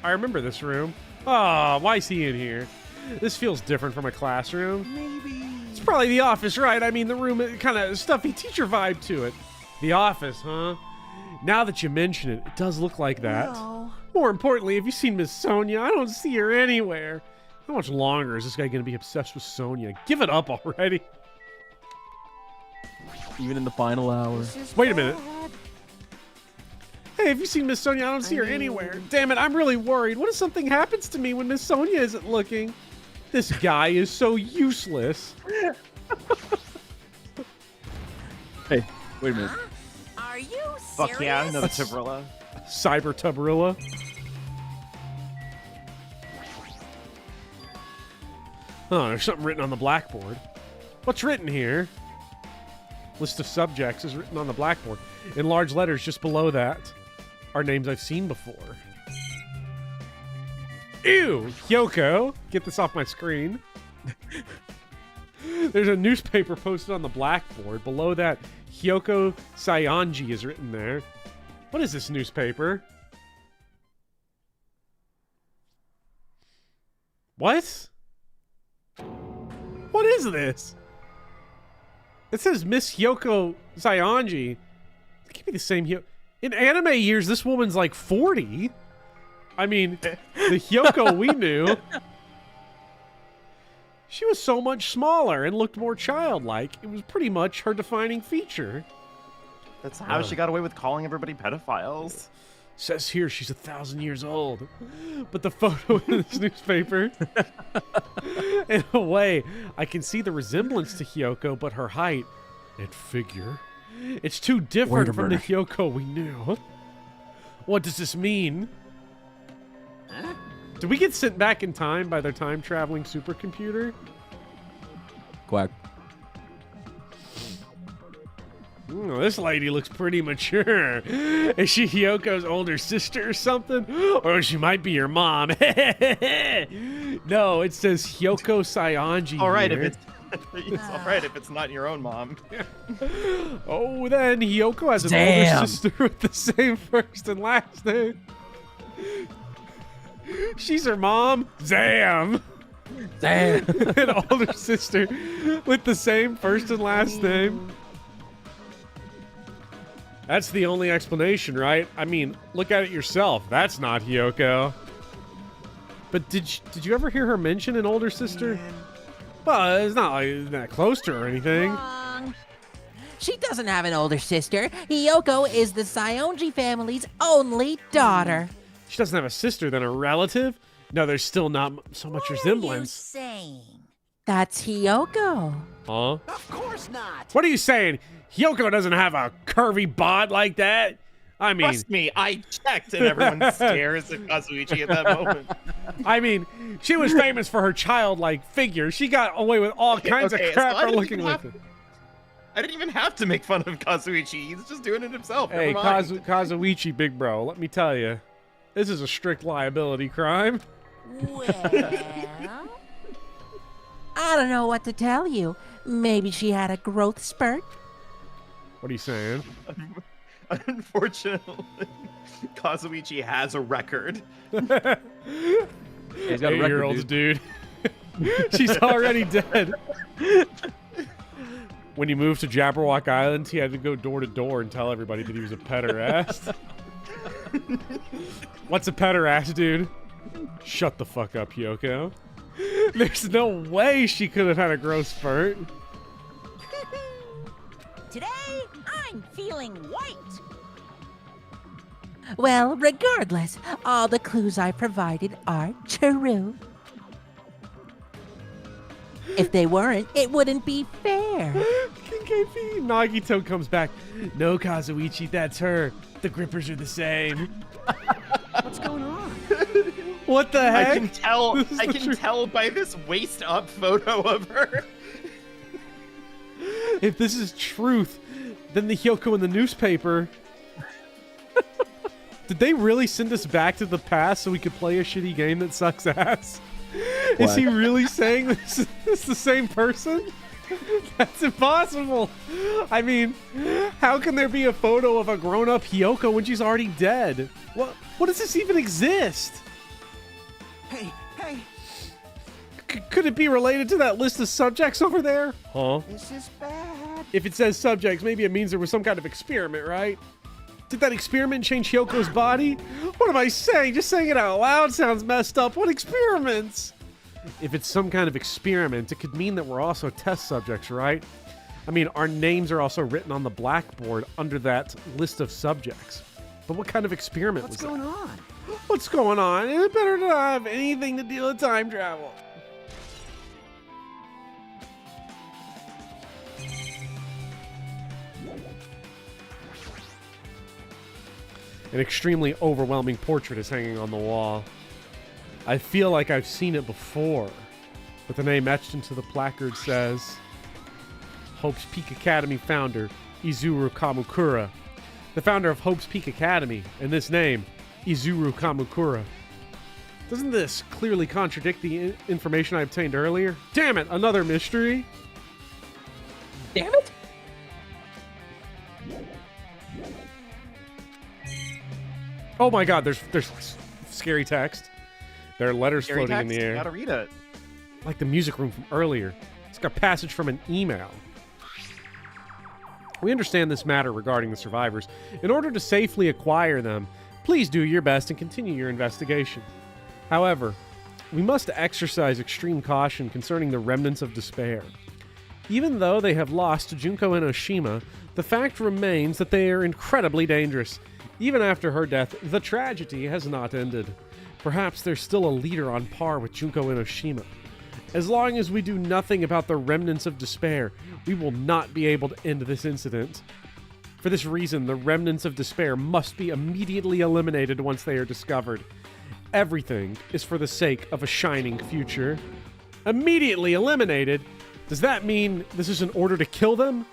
I remember this room. Oh, why is he in here? This feels different from a classroom. Maybe. It's probably the office, right? I mean, the room, kind of stuffy teacher vibe to it. The office, huh? Now that you mention it, it does look like that. No. More importantly, have you seen Miss Sonia? I don't see her anywhere. How much longer is this guy going to be obsessed with Sonia? Give it up already. Even in the final hour. Wait a minute. Hey, have you seen Miss Sonia? I don't see her anywhere. Damn it, I'm really worried. What if something happens to me when Miss Sonia isn't looking? This guy is so useless. Hey, wait a minute. Are you serious? Fuck yeah, another Tibrilla. Cyber Tibrilla. Oh, there's something written on the blackboard. What's written here? List of subjects is written on the blackboard. In large letters just below that are names I've seen before. Ew! Hyoko! Get this off my screen. There's a newspaper posted on the blackboard. Below that, Hyoko Saionji is written there. What is this newspaper? What? What is this? It says Miss Hyoko Saionji. It can't be the same Hyoko. In anime years, this woman's like 40. I mean, the Hyoko we knew. She was so much smaller and looked more childlike. It was pretty much her defining feature. That's how she got away with calling everybody pedophiles. Says here she's 1,000 years old. But the photo in this newspaper, in a way, I can see the resemblance to Hyoko, but her height and figure, it's too different from the Hyoko we knew. What does this mean? Huh? Did we get sent back in time by their time-traveling supercomputer? Quack. This lady looks pretty mature. Is she Hyoko's older sister or something? Or she might be your mom. No, it says Hyoko Saionji. All right, here. if it's all right if it's not your own mom. Oh, then Hyoko has an older sister with the same first and last name. She's her mom. Zam. An older sister with the same first and last name. That's the only explanation, right? I mean, look at it yourself. That's not Hyoko. But did you ever hear her mention an older sister? Man. Well, it's not like that close to her or anything. Wrong. She doesn't have an older sister. Hyoko is the Saionji family's only daughter. She doesn't have a sister, then a relative? No, there's still not so much resemblance. What are you saying? That's Hyoko. Huh? Of course not. What are you saying? Hyoko doesn't have a curvy bod like that? I mean... Trust me, I checked, and everyone stares at Kazuichi at that moment. I mean, she was famous for her childlike figure. She got away with all kinds of crap for looking like it. I didn't even have to make fun of Kazuichi. He's just doing it himself. Hey, Never mind. Kazuichi, big bro, let me tell you. This is a strict liability crime. Well, I don't know what to tell you. Maybe she had a growth spurt. What are you saying? Unfortunately, Kazuichi has a record. He's got a 8-year-old dude. She's already dead. When he moved to Jabberwock Island, he had to go door to door and tell everybody that he was a pederast. What's a pederast, dude? Shut the fuck up, Hyoko. There's no way she could have had a growth spurt. Today, I'm feeling white. Well, regardless, all the clues I provided are true. If they weren't, it wouldn't be fair. Nagito comes back. No, Kazuichi, that's her. The grippers are the same. What's going on? What the heck? I can tell by this waist up photo of her. If this is truth, then the Hyoko in the newspaper. Did they really send us back to the past so we could play a shitty game that sucks ass? Is he really saying this is the same person? That's impossible. I mean, how can there be a photo of a grown-up Hiyoko when she's already dead? What does this even exist? Hey! Could it be related to that list of subjects over there? Huh? This is bad. If it says subjects, maybe it means there was some kind of experiment, right? Did that experiment change Hyoko's body? What am I saying? Just saying it out loud sounds messed up. What experiments? If it's some kind of experiment, it could mean that we're also test subjects, right? I mean, our names are also written on the blackboard under that list of subjects. But what kind of experiment was that? What's going on? What's going on? It better not have anything to deal with time travel. An extremely overwhelming portrait is hanging on the wall. I feel like I've seen it before, but the name etched into the placard says, Hope's Peak Academy founder, Izuru Kamukura. The founder of Hope's Peak Academy, and this name, Izuru Kamukura. Doesn't this clearly contradict the information I obtained earlier? Damn it, another mystery! Damn it! Oh my god, there's scary text. There are letters Scary floating in text? the air. You gotta read it. Like the music room from earlier. It's got a passage from an email. We understand this matter regarding the survivors. In order to safely acquire them, please do your best and continue your investigation. However, we must exercise extreme caution concerning the remnants of despair. Even though they have lost Junko and Oshima, the fact remains that they are incredibly dangerous. Even after her death, the tragedy has not ended. Perhaps there's still a leader on par with Junko and Oshima. As long as we do nothing about the remnants of despair, we will not be able to end this incident. For this reason, the remnants of despair must be immediately eliminated once they are discovered. Everything is for the sake of a shining future. Immediately eliminated? Does that mean this is an order to kill them?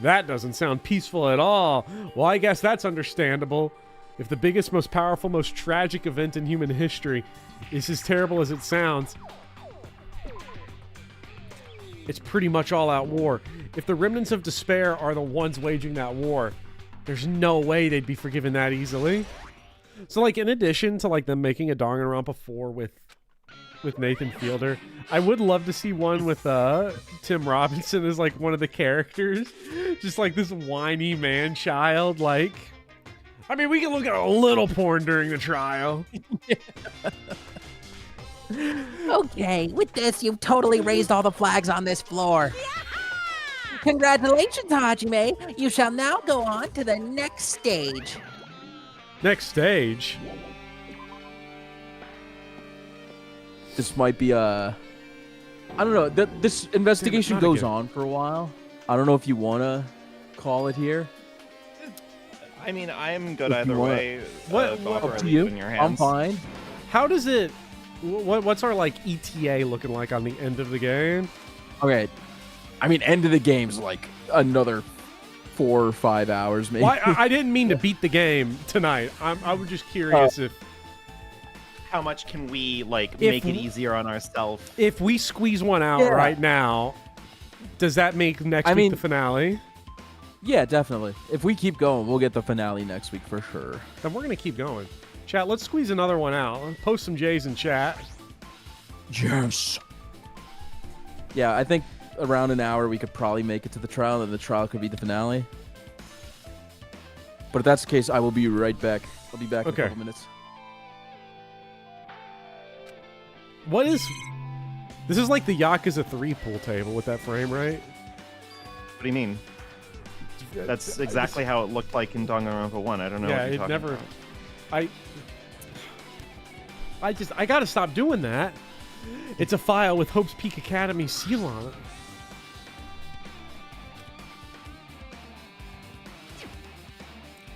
That doesn't sound peaceful at all. Well, I guess that's understandable. If the biggest, most powerful, most tragic event in human history is as terrible as it sounds, it's pretty much all-out war. If the remnants of despair are the ones waging that war, there's no way they'd be forgiven that easily. So, like, in addition to, like, them making a Danganronpa 4 with Nathan Fielder, I would love to see one with Tim Robinson as, like, one of the characters. Just, like, this whiny man-child, like... I mean, we can look at a little porn during the trial. Okay, with this, you've totally raised all the flags on this floor. Congratulations, Hajime. You shall now go on to the next stage. Next stage? This might be I don't know. This investigation goes on for a while. I don't know if you want to call it here. I mean, I'm good either way. Up to you. I'm fine. How does it... What's our, like, ETA looking like on the end of the game? Okay. I mean, end of the game's like another 4 or 5 hours, maybe. Well, I didn't mean to beat the game tonight. I was just curious if... How much can we, like, make it easier on ourselves? If we squeeze one out right now, does that make next week the finale? Yeah, definitely. If we keep going, we'll get the finale next week for sure. Then we're going to keep going. Chat, let's squeeze another one out. Post some J's in chat. Yes. Yeah, I think around an hour we could probably make it to the trial, and the trial could be the finale. But if that's the case, I will be right back. I'll be back in a couple minutes. What is... This is like the Yakuza 3 pool table with that frame, right? What do you mean? That's exactly how it looked like in Danganronpa 1. I don't know. Yeah, what you're it never... about. I gotta stop doing that. It's a file with Hope's Peak Academy seal on it.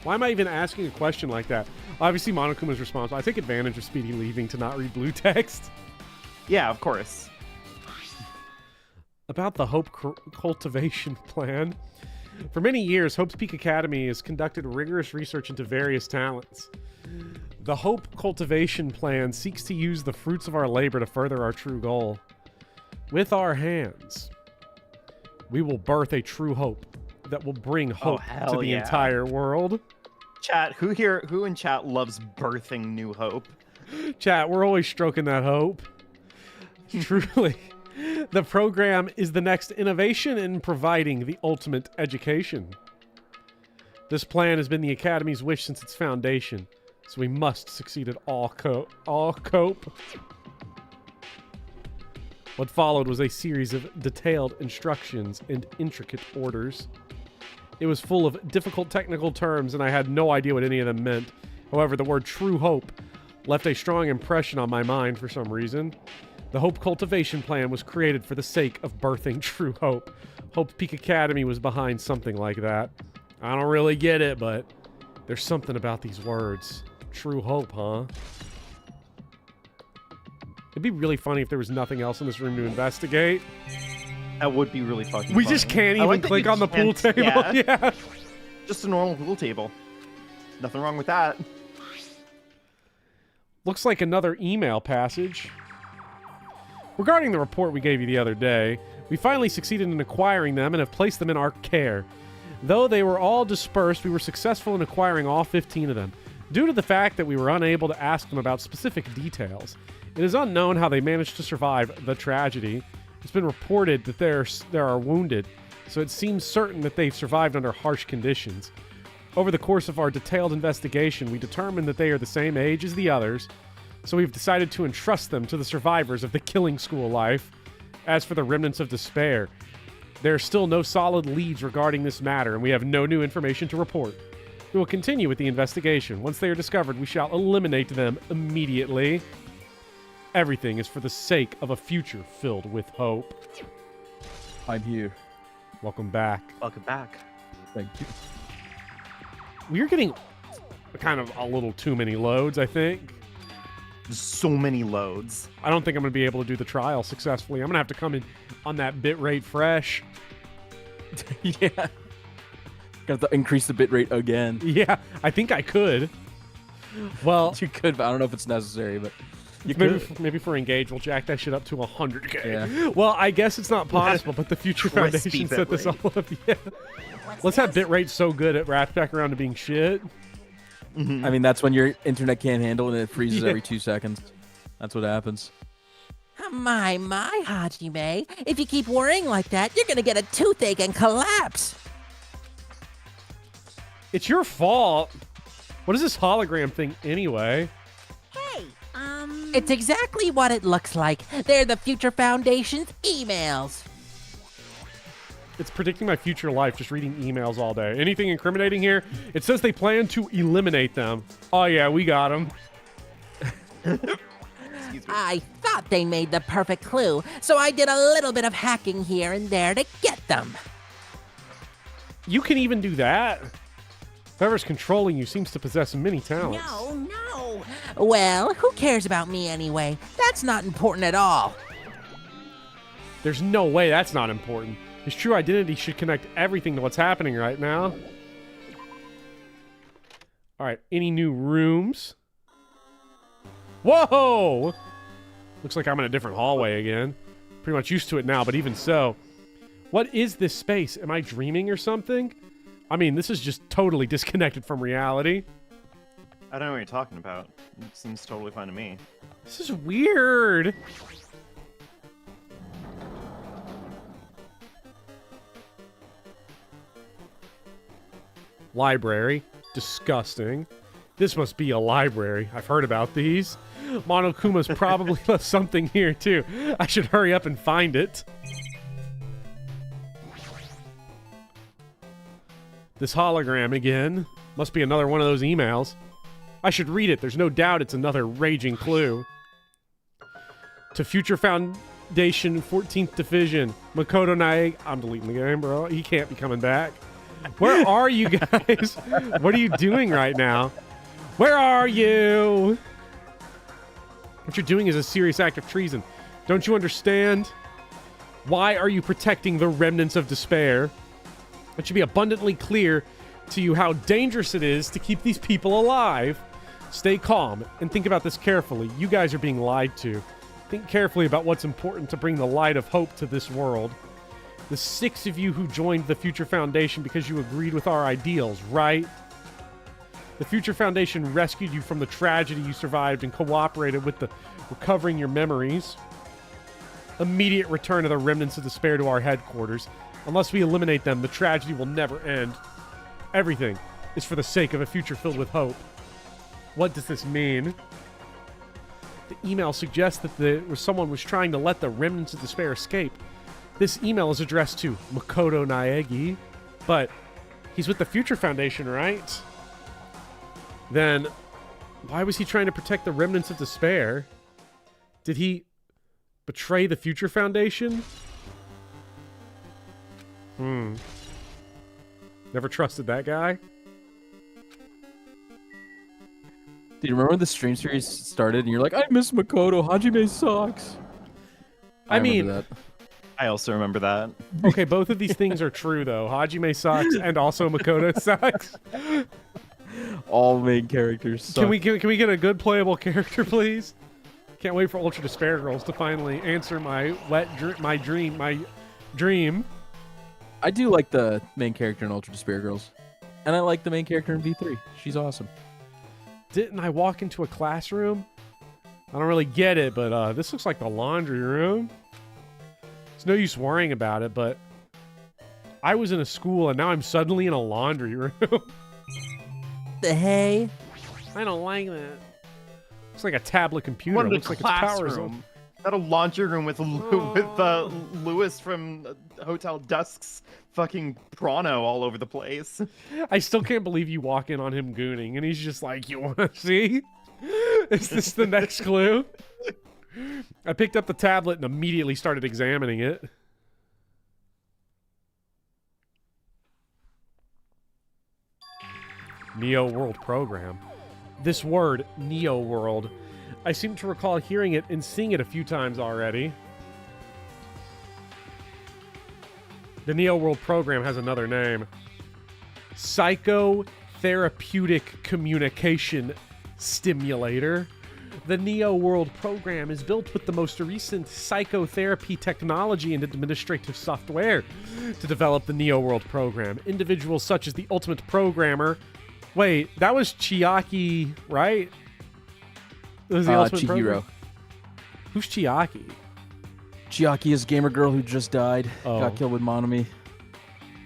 Why am I even asking a question like that? Obviously, Monokuma's responsible. I take advantage of Speedy leaving to not read blue text. Yeah, of course. About the Hope cultivation plan. For many years, Hope's Peak Academy has conducted rigorous research into various talents. The Hope cultivation plan seeks to use the fruits of our labor to further our true goal. With our hands. We will birth a true hope that will bring hope to hell the yeah. entire world. Chat, who in chat loves birthing new hope? Chat, we're always stroking that hope. Truly. The program is the next innovation in providing the ultimate education. This plan has been the Academy's wish since its foundation, so we must succeed at all cope. What followed was a series of detailed instructions and intricate orders. It was full of difficult technical terms, and I had no idea what any of them meant. However, the word true hope left a strong impression on my mind for some reason. The Hope Cultivation Plan was created for the sake of birthing true hope. Hope Peak Academy was behind something like that. I don't really get it, but there's something about these words. True hope, huh? It'd be really funny if there was nothing else in this room to investigate. That would be really fucking We funny. just can't I even like that click you on the pool can't- table. Yeah. Yeah. Just a normal pool table. Nothing wrong with that. Looks like another email passage. Regarding the report we gave you the other day, we finally succeeded in acquiring them and have placed them in our care. Though they were all dispersed, we were successful in acquiring all 15 of them. Due to the fact that we were unable to ask them about specific details, it is unknown how they managed to survive the tragedy. It's been reported that there are wounded, so it seems certain that they've survived under harsh conditions. Over the course of our detailed investigation, we determined that they are the same age as the others, so we've decided to entrust them to the survivors of the killing school life. As for the remnants of despair, there are still no solid leads regarding this matter, and we have no new information to report. We will continue with the investigation. Once they are discovered, we shall eliminate them immediately. Everything is for the sake of a future filled with hope. I'm here. Welcome back. Welcome back. Thank you. We're getting kind of a little too many loads, I think. So many loads. I don't think I'm going to be able to do the trial successfully. I'm going to have to come in on that bitrate fresh. Yeah. Got to increase the bitrate again. Yeah, I think I could. Well, you could, but I don't know if it's necessary, but you maybe for Engage, we'll jack that shit up to 100K. Yeah. Well, I guess it's not possible, but the Future Foundation set this all up. Yeah. Let's have bitrate so good it wraps back around to being shit. I mean, that's when your internet can't handle it and it freezes every 2 seconds. That's what happens. My, Hajime. If you keep worrying like that, you're gonna get a toothache and collapse. It's your fault. What is this hologram thing anyway? Hey, It's exactly what it looks like. They're the Future Foundation's emails. It's predicting my future life, just reading emails all day. Anything incriminating here? It says they plan to eliminate them. Oh yeah, we got them. I thought they made the perfect clue, so I did a little bit of hacking here and there to get them. You can even do that? Whoever's controlling you seems to possess many talents. No. Well, who cares about me anyway? That's not important at all. There's no way that's not important. His true identity should connect everything to what's happening right now. All right, any new rooms? Whoa! Looks like I'm in a different hallway again. Pretty much used to it now, but even so. What is this space? Am I dreaming or something? I mean, this is just totally disconnected from reality. I don't know what you're talking about. It seems totally fine to me. This is weird. Library. Disgusting. This must be a library. I've heard about these. Monokuma's probably left something here, too. I should hurry up and find it. This hologram again. Must be another one of those emails. I should read it. There's no doubt it's another raging clue. To Future Foundation 14th Division. Makoto Nae. I'm deleting the game, bro. He can't be coming back. Where are you guys? What are you doing right now? Where are you? What you're doing is a serious act of treason. Don't you understand? Why are you protecting the remnants of despair? It should be abundantly clear to you how dangerous it is to keep these people alive. Stay calm and think about this carefully. You guys are being lied to. Think carefully about what's important to bring the light of hope to this world. The 6 of you who joined the Future Foundation because you agreed with our ideals, right? The Future Foundation rescued you from the tragedy you survived and cooperated with the recovering your memories. Immediate return of the remnants of despair to our headquarters. Unless we eliminate them, the tragedy will never end. Everything is for the sake of a future filled with hope. What does this mean? The email suggests that someone was trying to let the remnants of despair escape. This email is addressed to Makoto Naegi, but he's with the Future Foundation, right? Then why was he trying to protect the remnants of despair? Did he betray the Future Foundation? Never trusted that guy. Do you remember when the stream series started and you're like, I miss Makoto, Hajime sucks? I mean, that. I also remember that. Okay, both of these things are true though. Hajime sucks and also Makoto sucks. All main characters suck. Can we get a good playable character, please? Can't wait for Ultra Despair Girls to finally answer my dream. I do like the main character in Ultra Despair Girls. And I like the main character in V3. She's awesome. Didn't I walk into a classroom? I don't really get it, but this looks like the laundry room. It's no use worrying about it, but I was in a school and now I'm suddenly in a laundry room. The hay? I don't like that. Looks like a tablet computer. What, It looks like its power's on. classroom? Not a laundry room with Lewis from Hotel Dusk's fucking Prano all over the place. I still can't believe you walk in on him gooning and he's just like, you want to see? Is this the next clue? I picked up the tablet and immediately started examining it. Neo World Program. This word, Neo World, I seem to recall hearing it and seeing it a few times already. The Neo World Program has another name. Psychotherapeutic Communication Stimulator. The Neo World Program is built with the most recent psychotherapy technology and administrative software to develop the Neo World Program. Individuals such as the Ultimate Programmer. Wait, that was Chiaki, right? It was the Ultimate Chihiro. Programmer? Who's Chiaki? Chiaki is a gamer girl who just died. Oh. Got killed with Monami.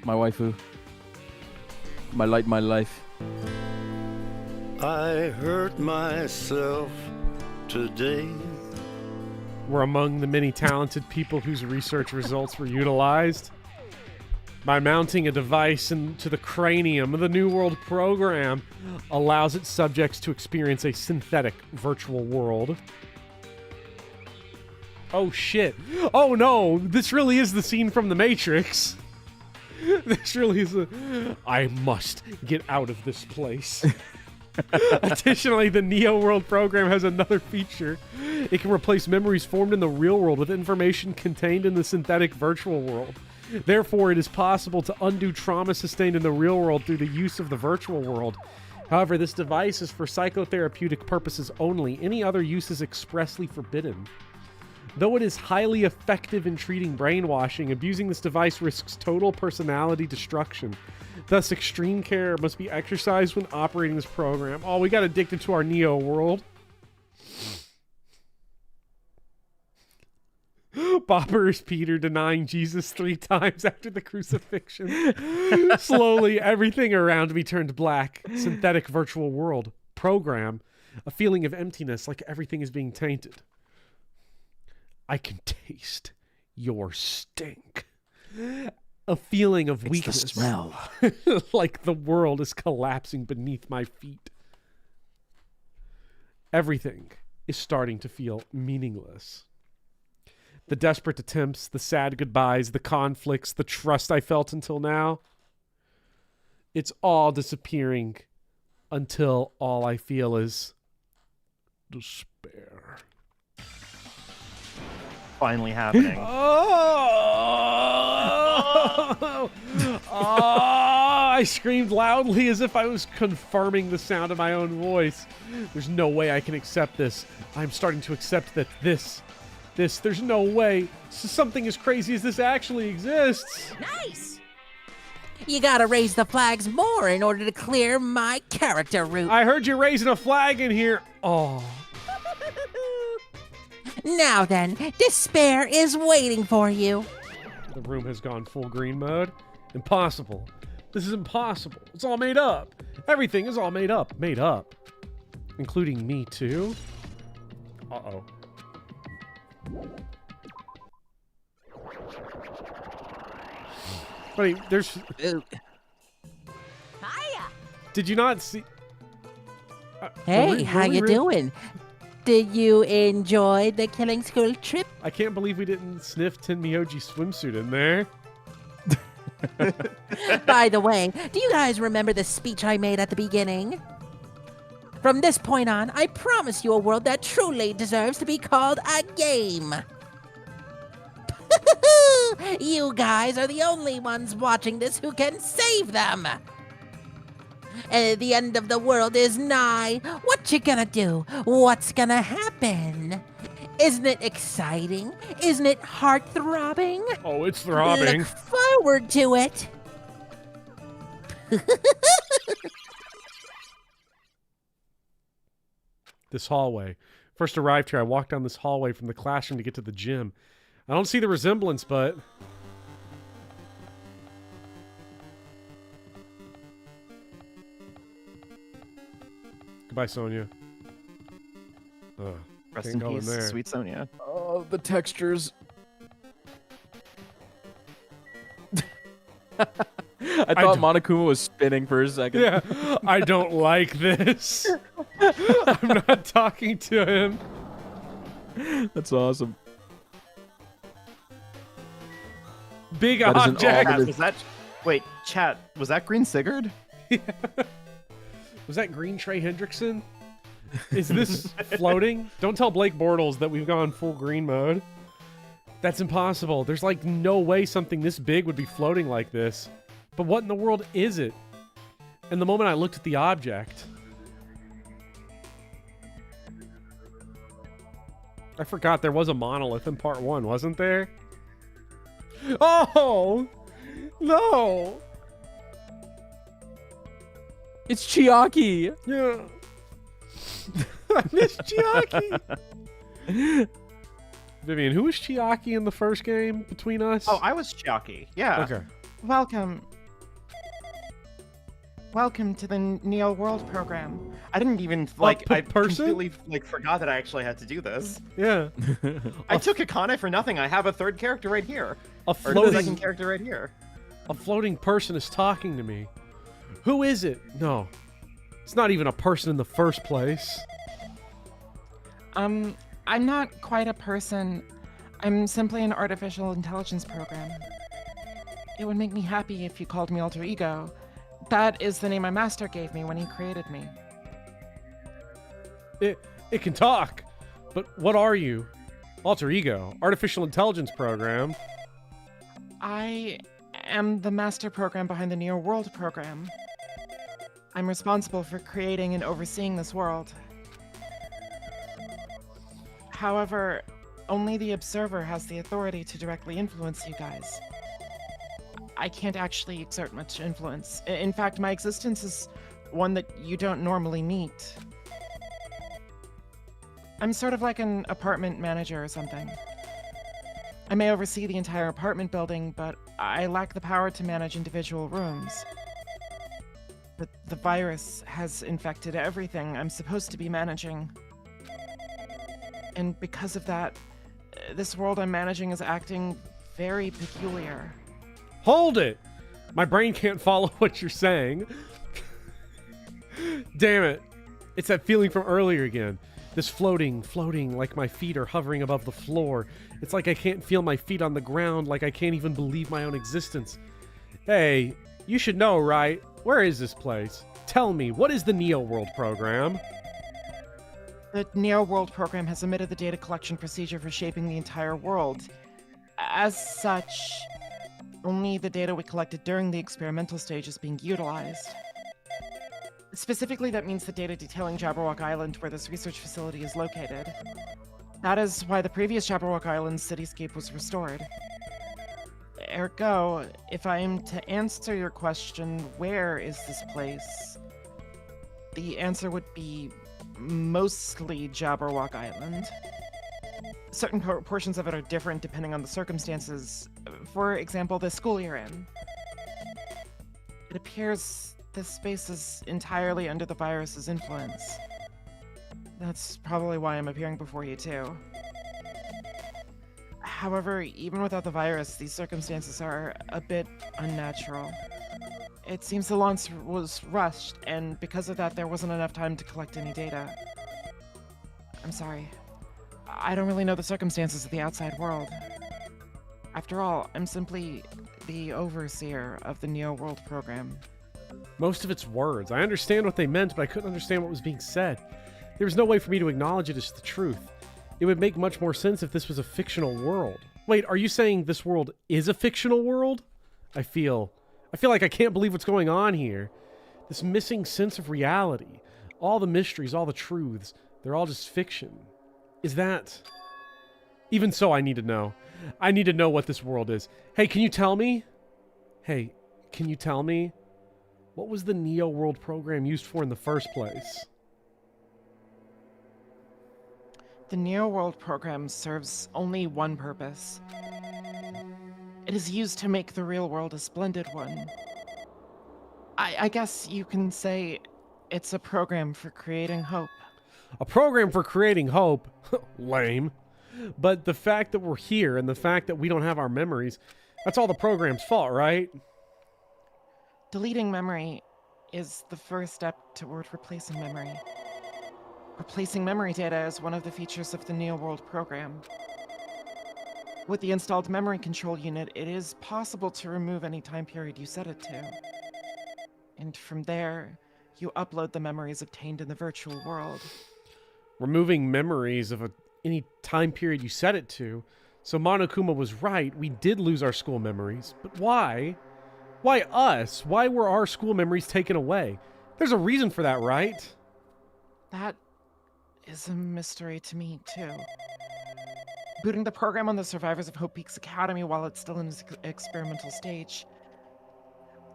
My waifu. My light, my life. I hurt myself today. Were among the many talented people whose research results were utilized. By mounting a device into the cranium, the New World Program allows its subjects to experience a synthetic virtual world. Oh shit. Oh no, this really is the scene from The Matrix. This really is I must get out of this place. Additionally, the Neo World Program has another feature. It can replace memories formed in the real world with information contained in the synthetic virtual world. Therefore, it is possible to undo trauma sustained in the real world through the use of the virtual world. However, this device is for psychotherapeutic purposes only. Any other use is expressly forbidden. Though it is highly effective in treating brainwashing, abusing this device risks total personality destruction. Thus, extreme care must be exercised when operating this program. Oh, we got addicted to our Neo world. Boppers Peter denying Jesus 3 times after the crucifixion. Slowly, everything around me turned black. Synthetic virtual world. Program. A feeling of emptiness, like everything is being tainted. I can taste your stink. A feeling of weakness. The smell. Like the world is collapsing beneath my feet. Everything is starting to feel meaningless. The desperate attempts, the sad goodbyes, the conflicts, the trust I felt until now. It's all disappearing until all I feel is despair. Finally happening. Oh! I screamed loudly as if I was confirming the sound of my own voice. There's no way I can accept this. I'm starting to accept that this There's no way something as crazy as this actually exists. Nice! You gotta raise the flags more in order to clear my character route. I heard you raising a flag in here. Oh. Now then, despair is waiting for you. The room has gone full green mode. Impossible. This is impossible. It's all made up. Everything is all made up. Made up. Including me, too. Uh-oh. Wait, there's... Hiya! Did you not see... Hey, how you doing? Did you enjoy the Killing School trip? I can't believe we didn't sniff Tenmyoji's swimsuit in there. By the way, do you guys remember the speech I made at the beginning? From this point on, I promise you a world that truly deserves to be called a game. You guys are the only ones watching this who can save them. The end of the world is nigh. What you gonna do? What's gonna happen? Isn't it exciting? Isn't it heart-throbbing? Oh, it's throbbing. Look forward to it. This hallway. First arrived here, I walked down this hallway from the classroom to get to the gym. I don't see the resemblance, but... Goodbye, Sonia. Rest in peace, sweet Sonia. Oh, the textures. I thought Monokuma was spinning for a second. Yeah, I don't like this. I'm not talking to him. That's awesome. Big object. Was that... Wait, chat, was that Green Sigurd? Yeah. Was that Green Trey Hendrickson? Is this floating? Don't tell Blake Bortles that we've gone full green mode. That's impossible. There's like no way something this big would be floating like this. But what in the world is it? And the moment I looked at the object... I forgot there was a monolith in part 1, wasn't there? Oh! No! It's Chiaki! Yeah. I miss Chiaki! Vivian, who was Chiaki in the first game between us? Oh, I was Chiaki. Yeah. Okay. Welcome. Welcome to the Neo World program. I didn't even I completely forgot that I actually had to do this. Yeah. I took Akane for nothing. I have a third character right here. A second character right here. A floating person is talking to me. Who is it? No. It's not even a person in the first place. I'm not quite a person. I'm simply an artificial intelligence program. It would make me happy if you called me alter ego. That is the name my master gave me when he created me. It can talk, but what are you? Alter ego, artificial intelligence program. I am the master program behind the Neo World program. I'm responsible for creating and overseeing this world. However, only the observer has the authority to directly influence you guys. I can't actually exert much influence. In fact, my existence is one that you don't normally meet. I'm sort of like an apartment manager or something. I may oversee the entire apartment building, but I lack the power to manage individual rooms. But the virus has infected everything I'm supposed to be managing. And because of that, this world I'm managing is acting very peculiar. Hold it! My brain can't follow what you're saying. Damn it. It's that feeling from earlier again. This floating, like my feet are hovering above the floor. It's like I can't feel my feet on the ground, like I can't even believe my own existence. Hey, you should know, right? Where is this place? Tell me, what is the Neo World program? The Neo World program has omitted the data collection procedure for shaping the entire world. As such, only the data we collected during the experimental stage is being utilized. Specifically, that means the data detailing Jabberwock Island, where this research facility is located. That is why the previous Jabberwock Island cityscape was restored. Ergo, if I am to answer your question, where is this place? The answer would be mostly Jabberwock Island. Certain portions of it are different depending on the circumstances. For example, the school you're in. It appears this space is entirely under the virus's influence. That's probably why I'm appearing before you too. However, even without the virus, these circumstances are a bit unnatural. It seems the launch was rushed, and because of that, there wasn't enough time to collect any data. I'm sorry. I don't really know the circumstances of the outside world. After all, I'm simply the overseer of the Neo World program. Most of its words. I understand what they meant, but I couldn't understand what was being said. There was no way for me to acknowledge it as the truth. It would make much more sense if this was a fictional world. Wait, are you saying this world is a fictional world? I feel like I can't believe what's going on here. This missing sense of reality. All the mysteries, all the truths, they're all just fiction. Is that... Even so, I need to know. I need to know what this world is. Hey, can you tell me? Hey, can you tell me? What was the Neo World program used for in the first place? The Neo World program serves only one purpose. It is used to make the real world a splendid one. I guess you can say it's a program for creating hope. A program for creating hope? Lame. But the fact that we're here and the fact that we don't have our memories, that's all the program's fault, right? Deleting memory is the first step toward replacing memory. Replacing memory data is one of the features of the Neo World program. With the installed memory control unit, it is possible to remove any time period you set it to. And from there, you upload the memories obtained in the virtual world. Removing memories of any time period you set it to. So Monokuma was right, we did lose our school memories. But why? Why us? Why were our school memories taken away? There's a reason for that, right? That is a mystery to me, too. Booting the program on the survivors of Hope Peaks Academy while it's still in its experimental stage.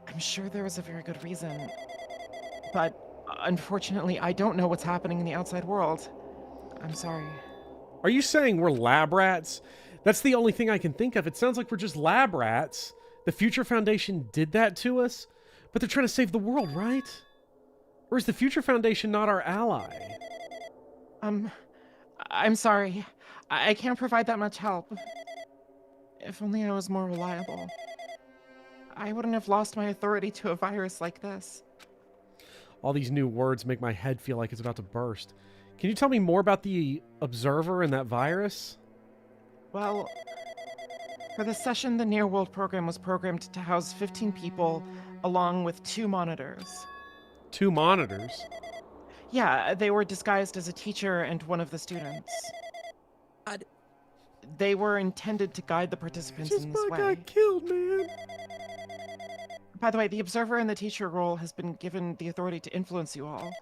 I'm sure there was a very good reason. But unfortunately, I don't know what's happening in the outside world. I'm sorry. Are you saying we're lab rats? That's the only thing I can think of. It sounds like we're just lab rats. The Future Foundation did that to us, but they're trying to save the world, right? Or is the Future Foundation not our ally? I'm sorry. I can't provide that much help. If only I was more reliable. I wouldn't have lost my authority to a virus like this. All these new words make my head feel like it's about to burst. Can you tell me more about the Observer and that virus? Well, for this session, the Near World program was programmed to house 15 people along with 2 monitors. 2 monitors? Yeah, they were disguised as a teacher and one of the students. They were intended to guide the participants in this way. Got killed, man. By the way, the Observer and the teacher role has been given the authority to influence you all.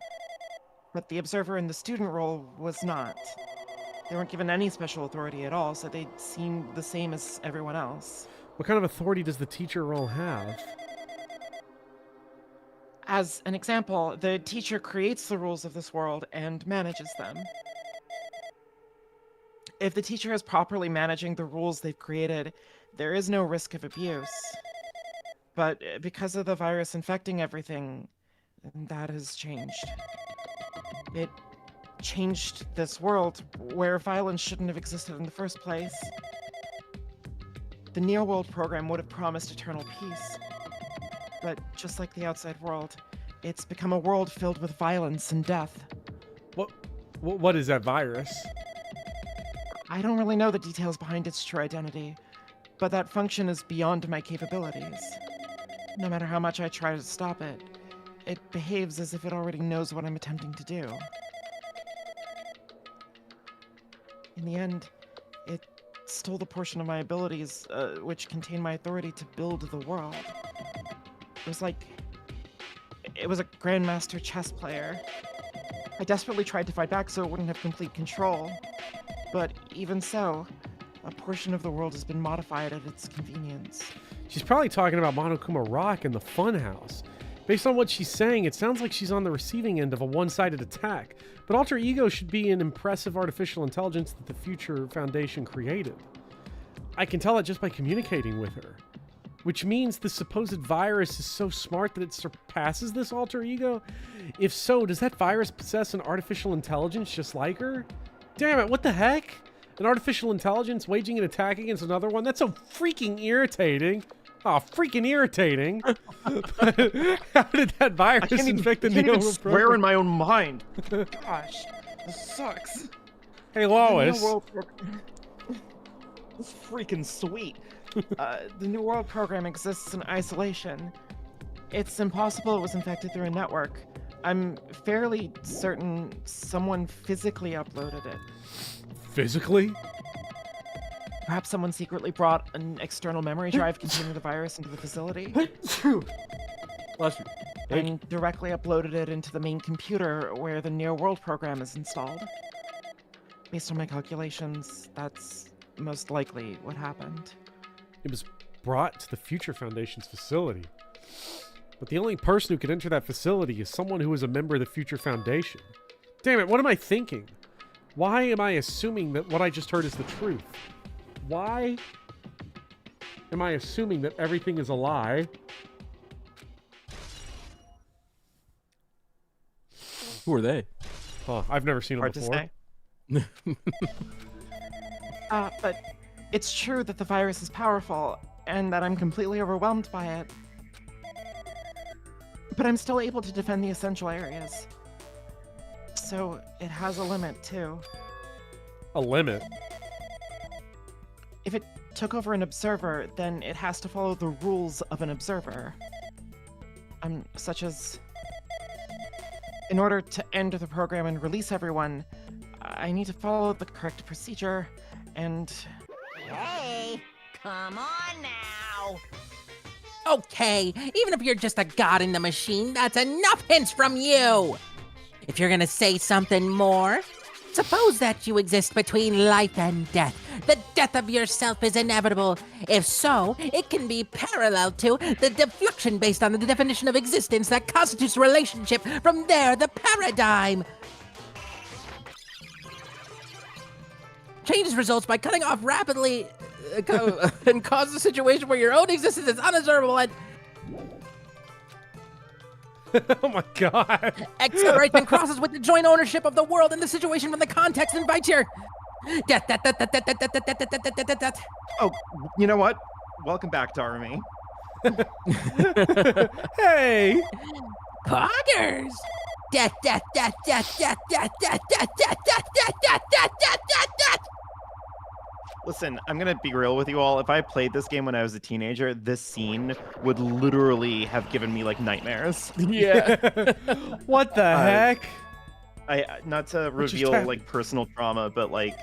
But the Observer in the student role was not. They weren't given any special authority at all, so they seemed the same as everyone else. What kind of authority does the teacher role have? As an example, the teacher creates the rules of this world and manages them. If the teacher is properly managing the rules they've created, there is no risk of abuse. But because of the virus infecting everything, that has changed. It changed this world where violence shouldn't have existed in the first place. The Neo World program would have promised eternal peace. But just like the outside world, it's become a world filled with violence and death. What is that virus? I don't really know the details behind its true identity, but that function is beyond my capabilities. No matter how much I try to stop it, it behaves as if it already knows what I'm attempting to do. In the end, it stole the portion of my abilities, which contained my authority to build the world. It was a grandmaster chess player. I desperately tried to fight back so it wouldn't have complete control. But even so, a portion of the world has been modified at its convenience. She's probably talking about Monokuma Rock and the Funhouse. Based on what she's saying, it sounds like she's on the receiving end of a one-sided attack. But Alter Ego should be an impressive artificial intelligence that the Future Foundation created. I can tell that just by communicating with her. Which means the supposed virus is so smart that it surpasses this Alter Ego? If so, does that virus possess an artificial intelligence just like her? Damn it, what the heck? An artificial intelligence waging an attack against another one? That's so freaking irritating. Oh, freaking irritating. How did that virus infect the Neo World program? Swear in my own mind. Gosh, this sucks. Hey, Lois. This is freaking sweet. The New World program exists in isolation. It's impossible it was infected through a network. I'm fairly certain someone physically uploaded it. Physically? Perhaps someone secretly brought an external memory drive containing the virus into the facility. And directly uploaded it into the main computer where the Near World program is installed. Based on my calculations, that's most likely what happened. It was brought to the Future Foundation's facility. But the only person who could enter that facility is someone who is a member of the Future Foundation. Damn it, what am I thinking? Why am I assuming that what I just heard is the truth? Why am I assuming that everything is a lie? Who are they? Oh, I've never seen them before. To say. But it's true that the virus is powerful, and that I'm completely overwhelmed by it. But I'm still able to defend the essential areas. So it has a limit, too. A limit? If it took over an observer, then it has to follow the rules of an observer. Such as... In order to end the program and release everyone, I need to follow the correct procedure, and... Hey, come on now! Okay, even if you're just a god in the machine, that's enough hints from you! If you're gonna say something more, suppose that you exist between life and death. The death of yourself is inevitable. If so, it can be parallel to the deflection based on the definition of existence that constitutes relationship. From there, the paradigm changes results by cutting off rapidly and causes a situation where your own existence is unobservable and... Oh my god. Accelerates and crosses with the joint ownership of the world in the situation when the context invites your... Death. Oh, you know what? Welcome back to Army. Hey! Poggers! Death. Listen, I'm gonna be real with you all. If I played this game when I was a teenager, this scene would literally have given me like nightmares. Yeah. What the heck? I not to reveal like personal trauma, but like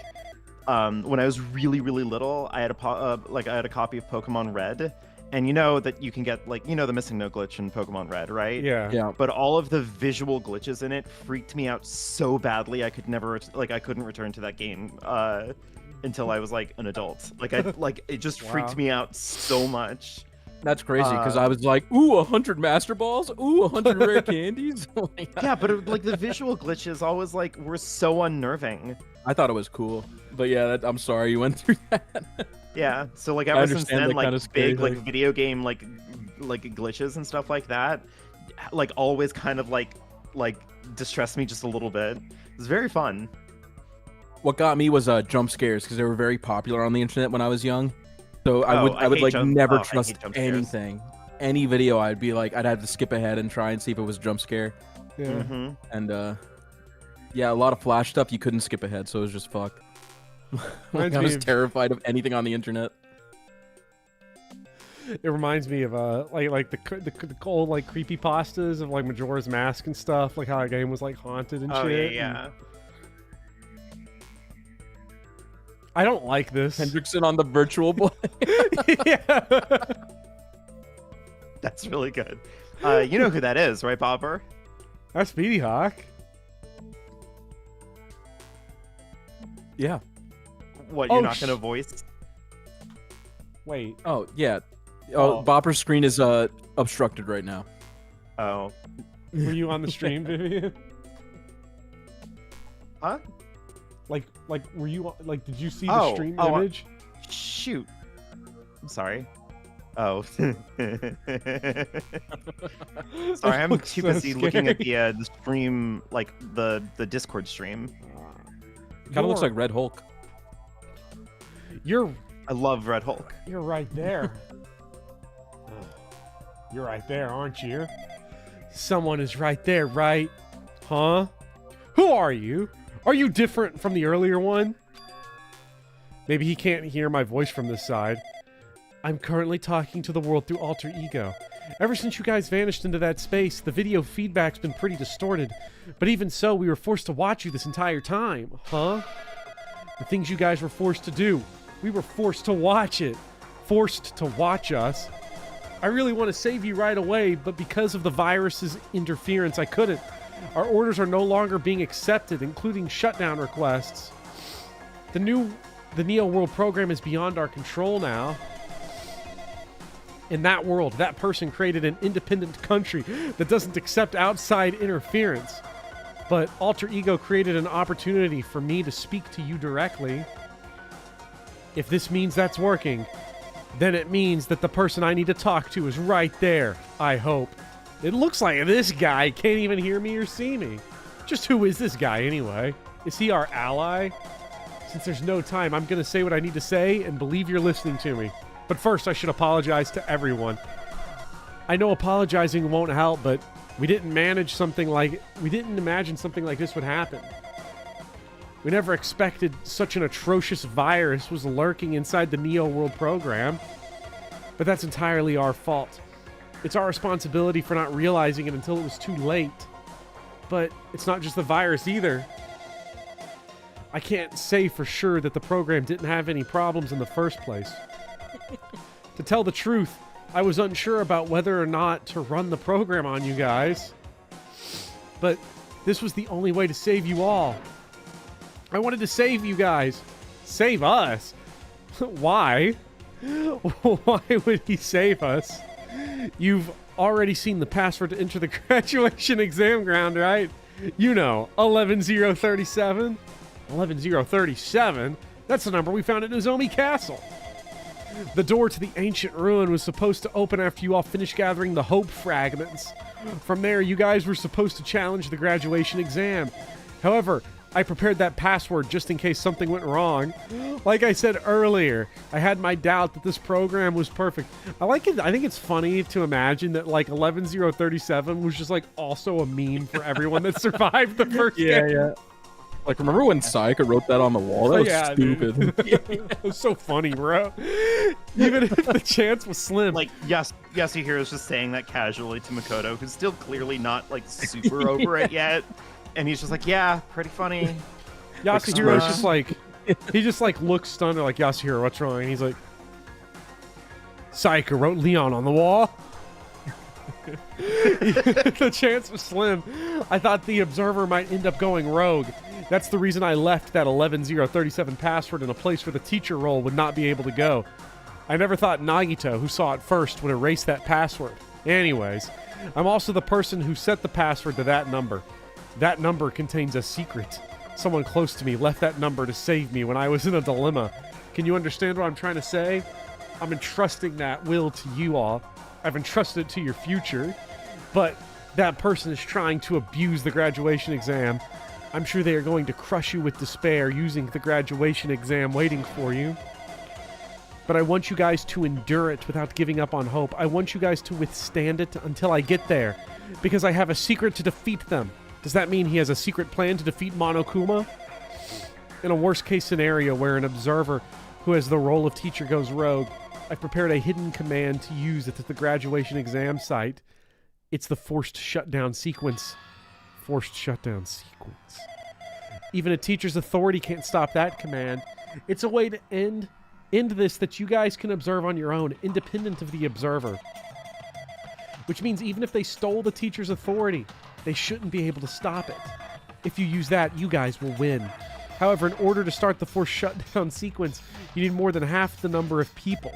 when I was really little, I had a copy of Pokemon Red, and you know that you can get like the missing no glitch in Pokemon Red, right? Yeah. But all of the visual glitches in it freaked me out so badly. I could never I couldn't return to that game until I was like an adult. It just freaked me out so much. That's crazy because I was like, ooh, 100 Master Balls, ooh, 100 rare candies. Yeah, but like the visual glitches always like were so unnerving. I thought it was cool, but yeah, I'm sorry you went through that. Yeah, so like ever since then, like big like thing. video game like glitches and stuff like that, like always kind of like distressed me just a little bit. It was very fun. What got me was jump scares because they were very popular on the internet when I was young. So I would like never trust anything. Any video, I'd have to skip ahead and try and see if it was a jump scare. Yeah. Mm-hmm. And yeah, a lot of Flash stuff you couldn't skip ahead, so it was just fucked. I was terrified of anything on the internet. It reminds me of like the old like creepypastas of like Majora's Mask and stuff, like how a game was like haunted and shit. Yeah. I don't like this. Hendrickson on the Virtual Boy. Yeah. That's really good. You know who that is, right, Bobber? That's Speedy Hawk. Yeah. What, you're not gonna voice? Wait. Oh, yeah. Oh, Bopper's screen is obstructed right now. Oh. Were you on the stream, Vivian? Huh? Like, were you, like, did you see the stream image? Shoot. I'm sorry. Oh. Sorry, I'm too busy looking at the stream, like, the Discord stream. Kind of looks like Red Hulk. I love Red Hulk. You're right there. You're right there, aren't you? Someone is right there, right? Huh? Who are you? Are you different from the earlier one? Maybe he can't hear my voice from this side. I'm currently talking to the world through alter ego. Ever since you guys vanished into that space, the video feedback's been pretty distorted. But even so, we were forced to watch you this entire time. Huh? The things you guys were forced to do. We were forced to watch it. Forced to watch us. I really want to save you right away, but because of the virus's interference, I couldn't. Our orders are no longer being accepted, including shutdown requests. The Neo World program is beyond our control now. In that world, that person created an independent country that doesn't accept outside interference. But Alter Ego created an opportunity for me to speak to you directly. If this means that's working, then it means that the person I need to talk to is right there, I hope. It looks like this guy can't even hear me or see me. Just who is this guy anyway? Is he our ally? Since there's no time, I'm going to say what I need to say and believe you're listening to me. But first, I should apologize to everyone. I know apologizing won't help, but we didn't imagine something like this would happen. We never expected such an atrocious virus was lurking inside the Neo World program. But that's entirely our fault. It's our responsibility for not realizing it until it was too late. But it's not just the virus either. I can't say for sure that the program didn't have any problems in the first place. To tell the truth, I was unsure about whether or not to run the program on you guys. But this was the only way to save you all. I wanted to save you guys. Save us? Why? Why would he save us? You've already seen the password to enter the graduation exam ground, right? You know, 11037. 11037? That's the number we found at Nozomi Castle. The door to the ancient ruin was supposed to open after you all finished gathering the hope fragments. From there, you guys were supposed to challenge the graduation exam. However, I prepared that password just in case something went wrong. Like I said earlier, I had my doubt that this program was perfect. I like it. I think it's funny to imagine that like 11037 was just like also a meme for everyone that survived the first game. Yeah. Like, remember when Sayaka wrote that on the wall? That was stupid. It was so funny, bro. Even if the chance was slim. Like, Yasuhiro is just saying that casually to Makoto, who's still clearly not, like, super over it yet. And he's just like, yeah, pretty funny. Yasuhiro's just like, he just, like, looks stunned. Like, Yasuhiro, what's wrong? And he's like, Sayaka wrote Leon on the wall. The chance was slim. I thought the observer might end up going rogue. That's the reason I left that 11037 password in a place where the teacher role would not be able to go. I never thought Nagito, who saw it first, would erase that password. Anyways, I'm also the person who set the password to that number. That number contains a secret. Someone close to me left that number to save me when I was in a dilemma. Can you understand what I'm trying to say? I'm entrusting that will to you all. I've entrusted it to your future. But that person is trying to abuse the graduation exam. I'm sure they are going to crush you with despair using the graduation exam waiting for you. But I want you guys to endure it without giving up on hope. I want you guys to withstand it until I get there. Because I have a secret to defeat them. Does that mean he has a secret plan to defeat Monokuma? In a worst case scenario where an observer who has the role of teacher goes rogue, I've prepared a hidden command to use at the graduation exam site. It's the forced shutdown sequence. Forced shutdown sequence. Even a teacher's authority can't stop that command. It's a way to end this that you guys can observe on your own, independent of the observer. Which means even if they stole the teacher's authority, they shouldn't be able to stop it. If you use that, you guys will win. However, in order to start the forced shutdown sequence, you need more than half the number of people.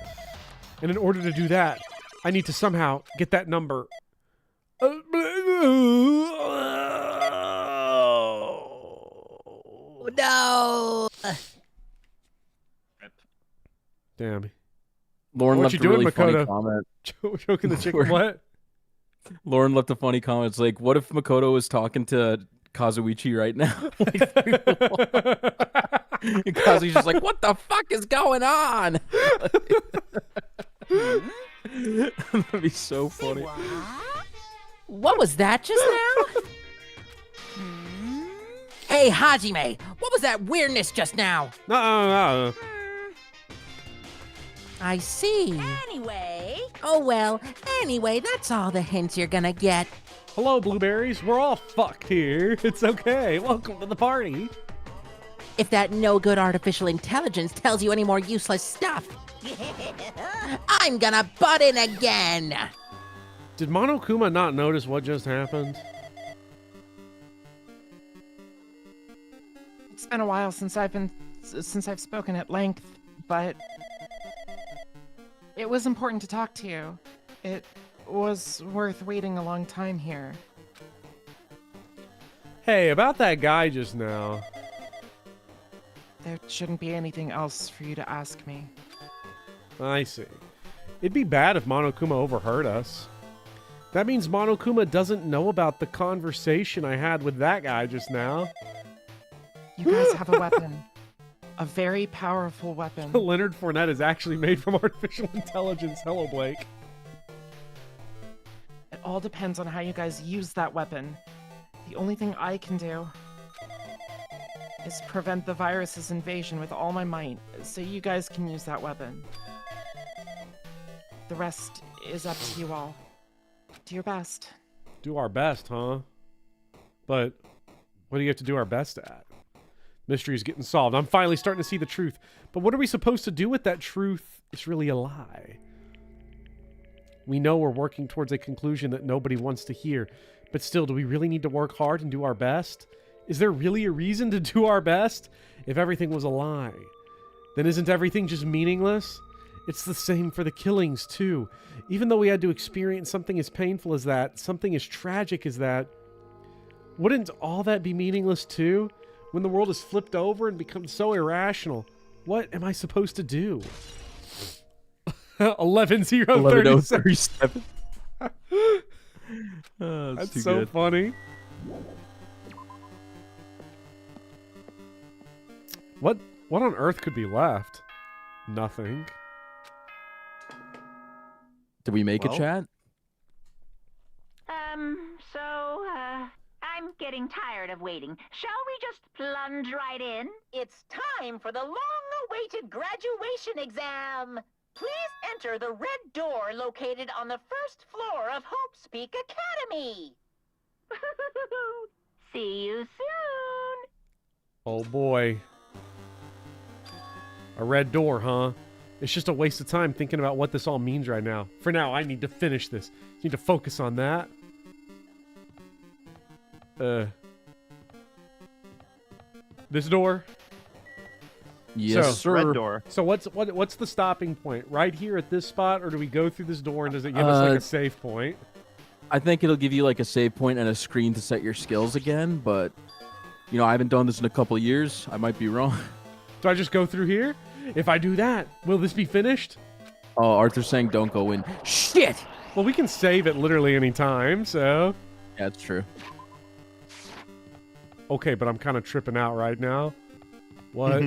And in order to do that, I need to somehow get that number. No. Damn. Lauren what left you a doing, really funny Makoto? comment. Choking the chicken. What? Lauren left a funny comment. It's like, what if Makoto was talking to Kazuichi right now? And Kazuichi's just like, what the fuck is going on? That'd be so funny. What was that just now? Hey, Hajime, what was that weirdness just now? No. I see. Anyway. Oh, well, anyway, that's all the hints you're gonna get. Hello, blueberries. We're all fucked here. It's okay. Welcome to the party. If that no-good artificial intelligence tells you any more useless stuff, I'm gonna butt in again. Did Monokuma not notice what just happened? It's been a while since I've spoken at length, but it was important to talk to you. It was worth waiting a long time here. Hey, about that guy just now. There shouldn't be anything else for you to ask me. I see. It'd be bad if Monokuma overheard us. That means Monokuma doesn't know about the conversation I had with that guy just now. You guys have a weapon. A very powerful weapon. Leonard Fournette is actually made from artificial intelligence. Hello, Blake. It all depends on how you guys use that weapon. The only thing I can do is prevent the virus's invasion with all my might, so you guys can use that weapon. The rest is up to you all. Do your best. Do our best, huh? But what do you have to do our best at? Mystery is getting solved. I'm finally starting to see the truth. But what are we supposed to do with that truth? It's really a lie. We know we're working towards a conclusion that nobody wants to hear. But still, do we really need to work hard and do our best? Is there really a reason to do our best? If everything was a lie, then isn't everything just meaningless? It's the same for the killings, too. Even though we had to experience something as painful as that, something as tragic as that, wouldn't all that be meaningless, too? When the world is flipped over and becomes so irrational, what am I supposed to do? 11-0-37. That's so funny. What on earth could be left? Nothing. Did we make a chat? I'm getting tired of waiting. Shall we just plunge right in? It's time for the long-awaited graduation exam. Please enter the red door located on the first floor of Hopespeak Academy. See you soon. Oh boy. A red door, huh? It's just a waste of time thinking about what this all means right now. For now, I need to finish this. Need to focus on that. This door? Yes, sir. Red door. So what's the stopping point? Right here at this spot, or do we go through this door and does it give us like a save point? I think it'll give you like a save point and a screen to set your skills again, but you know, I haven't done this in a couple of years. I might be wrong. Do I just go through here? If I do that, will this be finished? Oh, Arthur's saying don't go in. Shit! Well, we can save it literally any time, so... Yeah, it's true. Okay, but I'm kind of tripping out right now. What?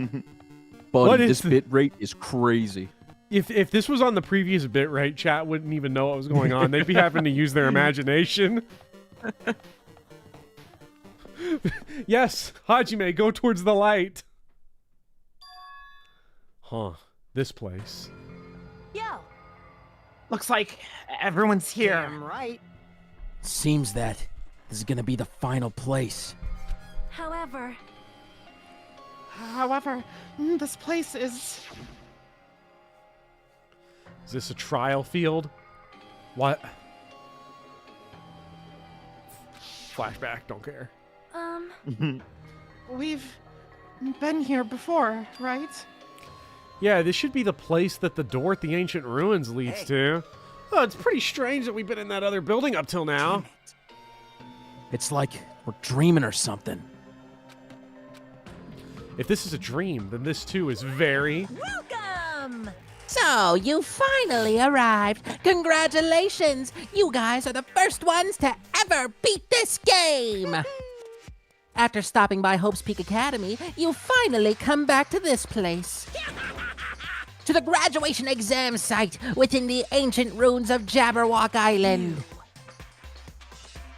Buddy, this bit rate is crazy. If this was on the previous bit rate, chat wouldn't even know what was going on. They'd be having to use their imagination. Yes, Hajime, go towards the light. Huh. This place. Yo. Looks like everyone's here. Damn right. Seems that this is gonna be the final place. However, this place is... Is this a trial field? What? Flashback, don't care. We've been here before, right? Yeah, this should be the place that the door at the ancient ruins leads to. Oh, it's pretty strange that we've been in that other building up till now. It's like we're dreaming or something. If this is a dream, then this too is very... Welcome! So, you finally arrived. Congratulations! You guys are the first ones to ever beat this game! After stopping by Hope's Peak Academy, you finally come back to this place. To the graduation exam site within the ancient ruins of Jabberwock Island.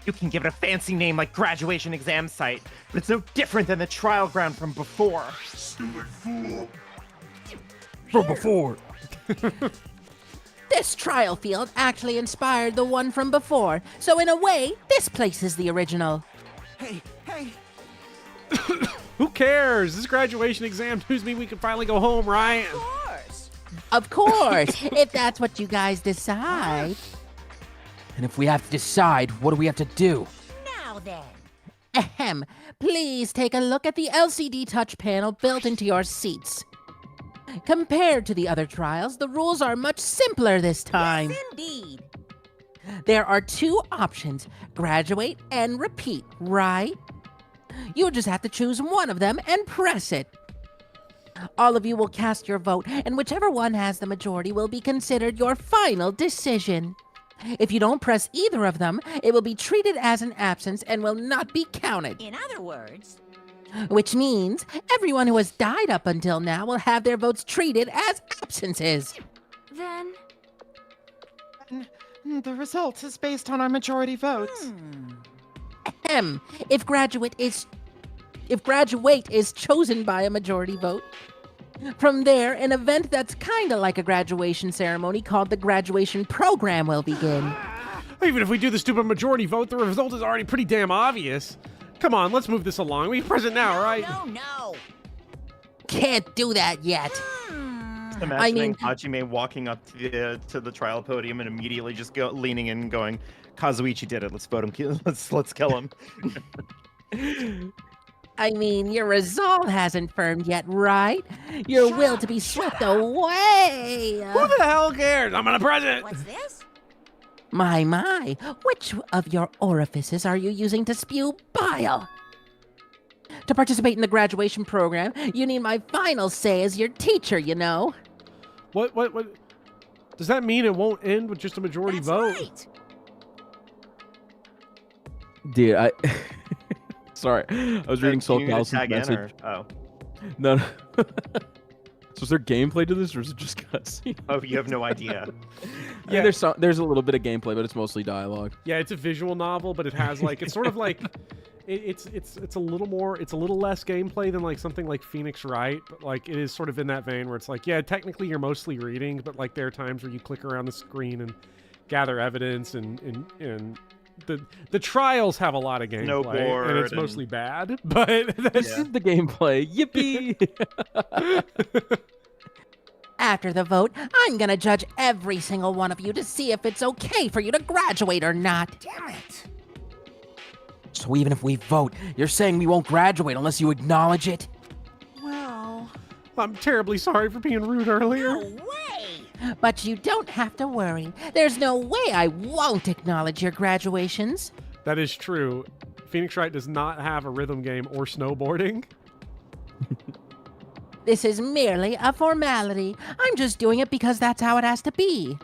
You can give it a fancy name like graduation exam site, but it's no different than the trial ground from before. From before. This trial field actually inspired the one from before, so in a way, this place is the original. Hey! Who cares? This graduation exam news mean we can finally go home, right? Of course, if that's what you guys decide. And if we have to decide, what do we have to do? Now then. Ahem. Please take a look at the LCD touch panel built into your seats. Compared to the other trials, the rules are much simpler this time. Yes, indeed. There are two options, graduate and repeat, right? You just have to choose one of them and press it. All of you will cast your vote, and whichever one has the majority will be considered your final decision. If you don't press either of them, it will be treated as an absence and will not be counted. In other words... Which means everyone who has died up until now will have their votes treated as absences. Then... The result is based on our majority votes. Ahem. If graduate is chosen by a majority vote, from there, an event that's kinda like a graduation ceremony called the graduation program will begin. Even if we do the stupid majority vote, the result is already pretty damn obvious. Come on, let's move this along. We can press it now, right? No. Can't do that yet. Just imagining Hajime walking up to the trial podium and immediately just leaning in and going, Kazuichi did it. Let's vote him. Let's kill him. I mean, your resolve hasn't firmed yet, right? Your will to be swept away. Who the hell cares? I'm gonna press it. What's this? My. Which of your orifices are you using to spew bile? To participate in the graduation program, you need my final say as your teacher, you know. What? Does that mean it won't end with just a majority vote? Right. Dude, sorry. I was reading Soul Callison's message. No. So is there gameplay to this, or is it just cutscene? Oh, you have no idea. Yeah, there's a little bit of gameplay, but it's mostly dialogue. Yeah, it's a visual novel, but it has like it's sort of like it's a little less gameplay than like something like Phoenix Wright, but like it is sort of in that vein where it's like, yeah, technically you're mostly reading, but like there are times where you click around the screen and gather evidence and the trials have a lot of gameplay, and it's mostly bad, but this is the gameplay. Yippee! After the vote, I'm gonna judge every single one of you to see if it's okay for you to graduate or not. Damn it! So even if we vote, you're saying we won't graduate unless you acknowledge it? Well... I'm terribly sorry for being rude earlier. No way! But you don't have to worry. There's no way I won't acknowledge your graduations. That is true. Phoenix Wright does not have a rhythm game or snowboarding. This is merely a formality. I'm just doing it because that's how it has to be.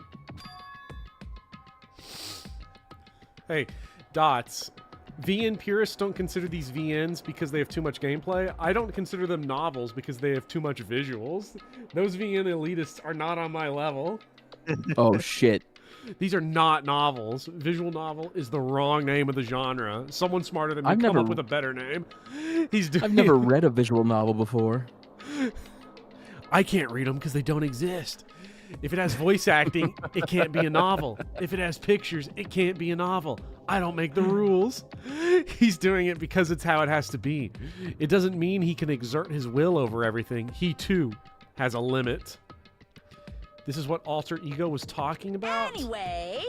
Hey, Dots. VN purists don't consider these VNs because they have too much gameplay. I don't consider them novels because they have too much visuals. Those VN elitists are not on my level. Oh, shit. These are not novels. Visual novel is the wrong name of the genre. Someone smarter than me come up with a better name. I've never read a visual novel before. I can't read them because they don't exist. If it has voice acting, it can't be a novel. If it has pictures, it can't be a novel. I don't make the rules. He's doing it because it's how it has to be. It doesn't mean he can exert his will over everything. He, too, has a limit. This is what Alter Ego was talking about? Anyway...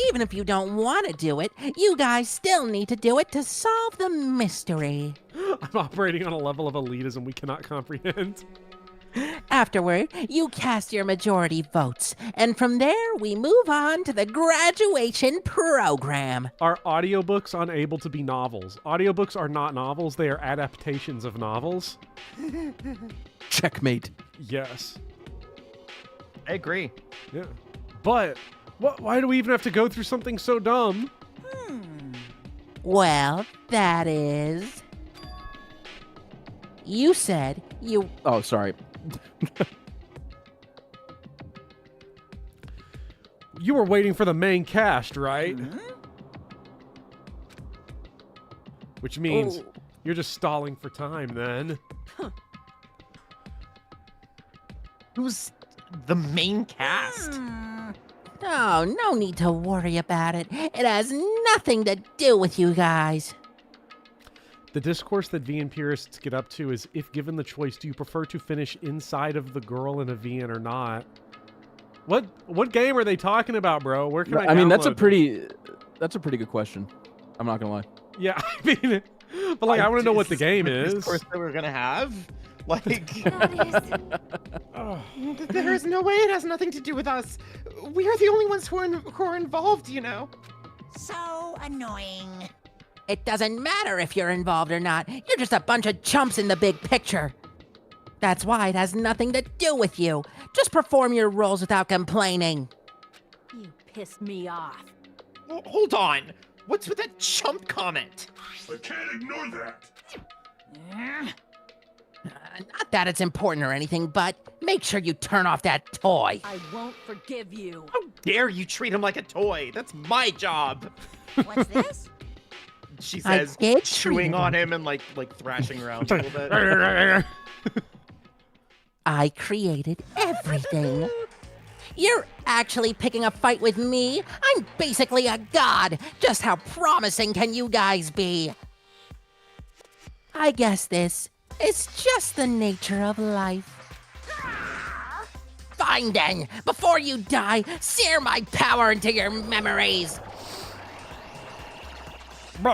Even if you don't want to do it, you guys still need to do it to solve the mystery. I'm operating on a level of elitism we cannot comprehend. Afterward, you cast your majority votes, and from there we move on to the graduation program. Are audiobooks unable to be novels? Audiobooks are not novels, they are adaptations of novels. Checkmate. Yes. I agree. Yeah. But why do we even have to go through something so dumb? Well, that is... You said you... Oh, sorry. You were waiting for the main cast, right? Which means you're just stalling for time then. Who's the main cast? Oh, no need to worry about it. It has nothing to do with you guys. The discourse that VN purists get up to is, if given the choice, do you prefer to finish inside of the girl in a VN or not? What game are they talking about, bro? Where can I mean, that's a download pretty good question. I'm not gonna lie. Yeah, I mean, but like, I want to know what the game is. Discourse that we're gonna have, like, there is no way it has nothing to do with us. We are the only ones who are involved, you know. So annoying. It doesn't matter if you're involved or not. You're just a bunch of chumps in the big picture. That's why it has nothing to do with you. Just perform your roles without complaining. You pissed me off. Hold on. What's with that chump comment? I can't ignore that. Not that it's important or anything, but make sure you turn off that toy. I won't forgive you. How dare you treat him like a toy? That's my job. What's this? She says, chewing on him and like thrashing around a little bit. I created everything. You're actually picking a fight with me? I'm basically a god. Just how promising can you guys be? I guess this is just the nature of life. Fine then, before you die, sear my power into your memories. Yay!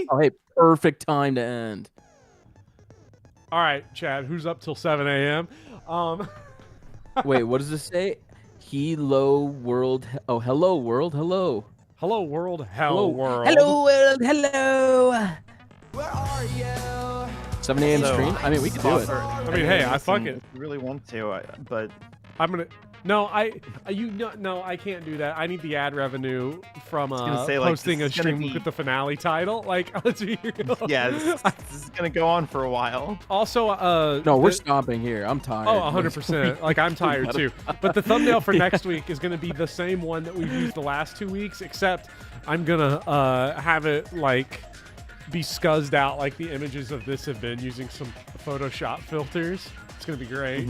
Oh, hey, perfect time to end. All right, Chad, who's up till 7 a.m.? Wait, what does this say? Hello world. Oh, hello world. Hello. Hello world. Hello world. Hello world. Hello. Where are you? 7 a.m. stream. I mean, we could do it. I mean, hey, I fuck it. I really want to, but I'm gonna. No, no, I can't do that. I need the ad revenue from posting a stream with the finale title. Like, let's be real. Yeah, this is gonna go on for a while. Also, no, we're stopping here. I'm tired. Oh, 100%. Like, I'm tired too. But the thumbnail for next week is gonna be the same one that we've used the last 2 weeks, except I'm gonna have it like be scuzzed out like the images of this have been using some Photoshop filters. It's gonna be great.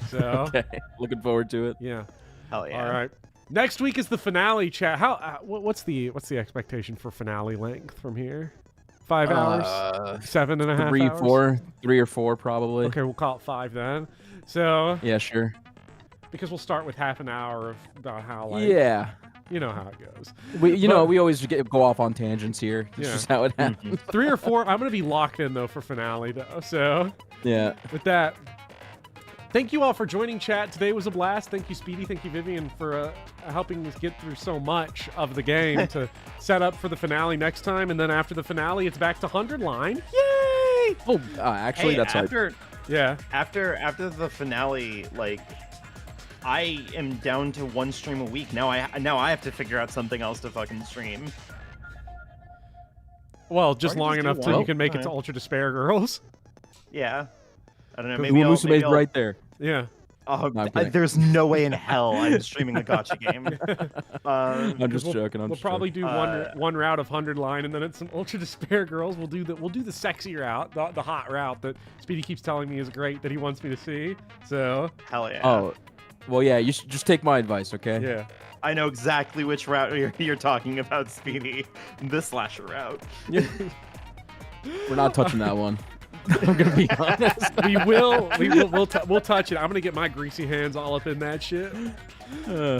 So okay. Looking forward to it. Yeah. Hell yeah. All right. Next week is the finale, chat. How? What's the expectation for finale length from here? 5 hours? 7.5 hours? 3 or 4 probably. Okay, we'll call it 5 then. So yeah, sure. Because we'll start with half an hour of about how like you know how it goes. We always go off on tangents here. It's just how it happens. 3 or 4. I'm gonna be locked in though for finale though. So yeah. With that. Thank you all for joining, chat. Today was a blast. Thank you, Speedy. Thank you, Vivian, for helping us get through so much of the game to set up for the finale next time. And then after the finale, it's back to 100 line. Yay! Oh, actually, that's after. right. Yeah. After the finale, like, I am down to 1 stream a week. Now I have to figure out something else to fucking stream. Well, just long enough till you can make it to Ultra Despair Girls. Yeah. I don't know. Maybe I'll right there. Yeah. Oh, there's no way in hell I'm streaming a gacha game. I'm just joking. We'll probably do one route of 100 line, and then it's some Ultra Despair Girls. We'll do the sexy route, the hot route that Speedy keeps telling me is great that he wants me to see. So hell yeah. Oh, well yeah. You should just take my advice, okay? Yeah. I know exactly which route you're talking about, Speedy. The slasher route. We're not touching that one. I'm gonna be honest. We'll touch it. I'm gonna get my greasy hands all up in that shit.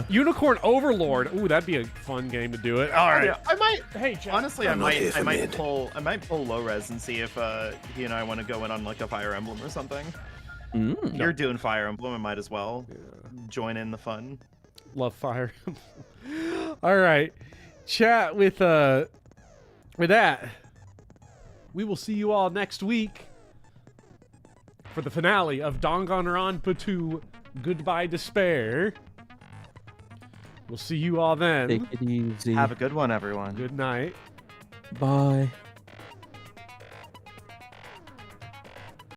Unicorn Overlord. Ooh, that'd be a fun game to do it. All right. Yeah, I might. Hey, Chad. Honestly, I might pull low res and see if he and I want to go in on like a Fire Emblem or something. You're doing Fire Emblem, I might as well join in the fun. Love Fire. All right, chat with that. We will see you all next week for the finale of Danganronpa 2: Goodbye Despair. We'll see you all then. Take it easy. Have a good one, everyone. Good night. Bye.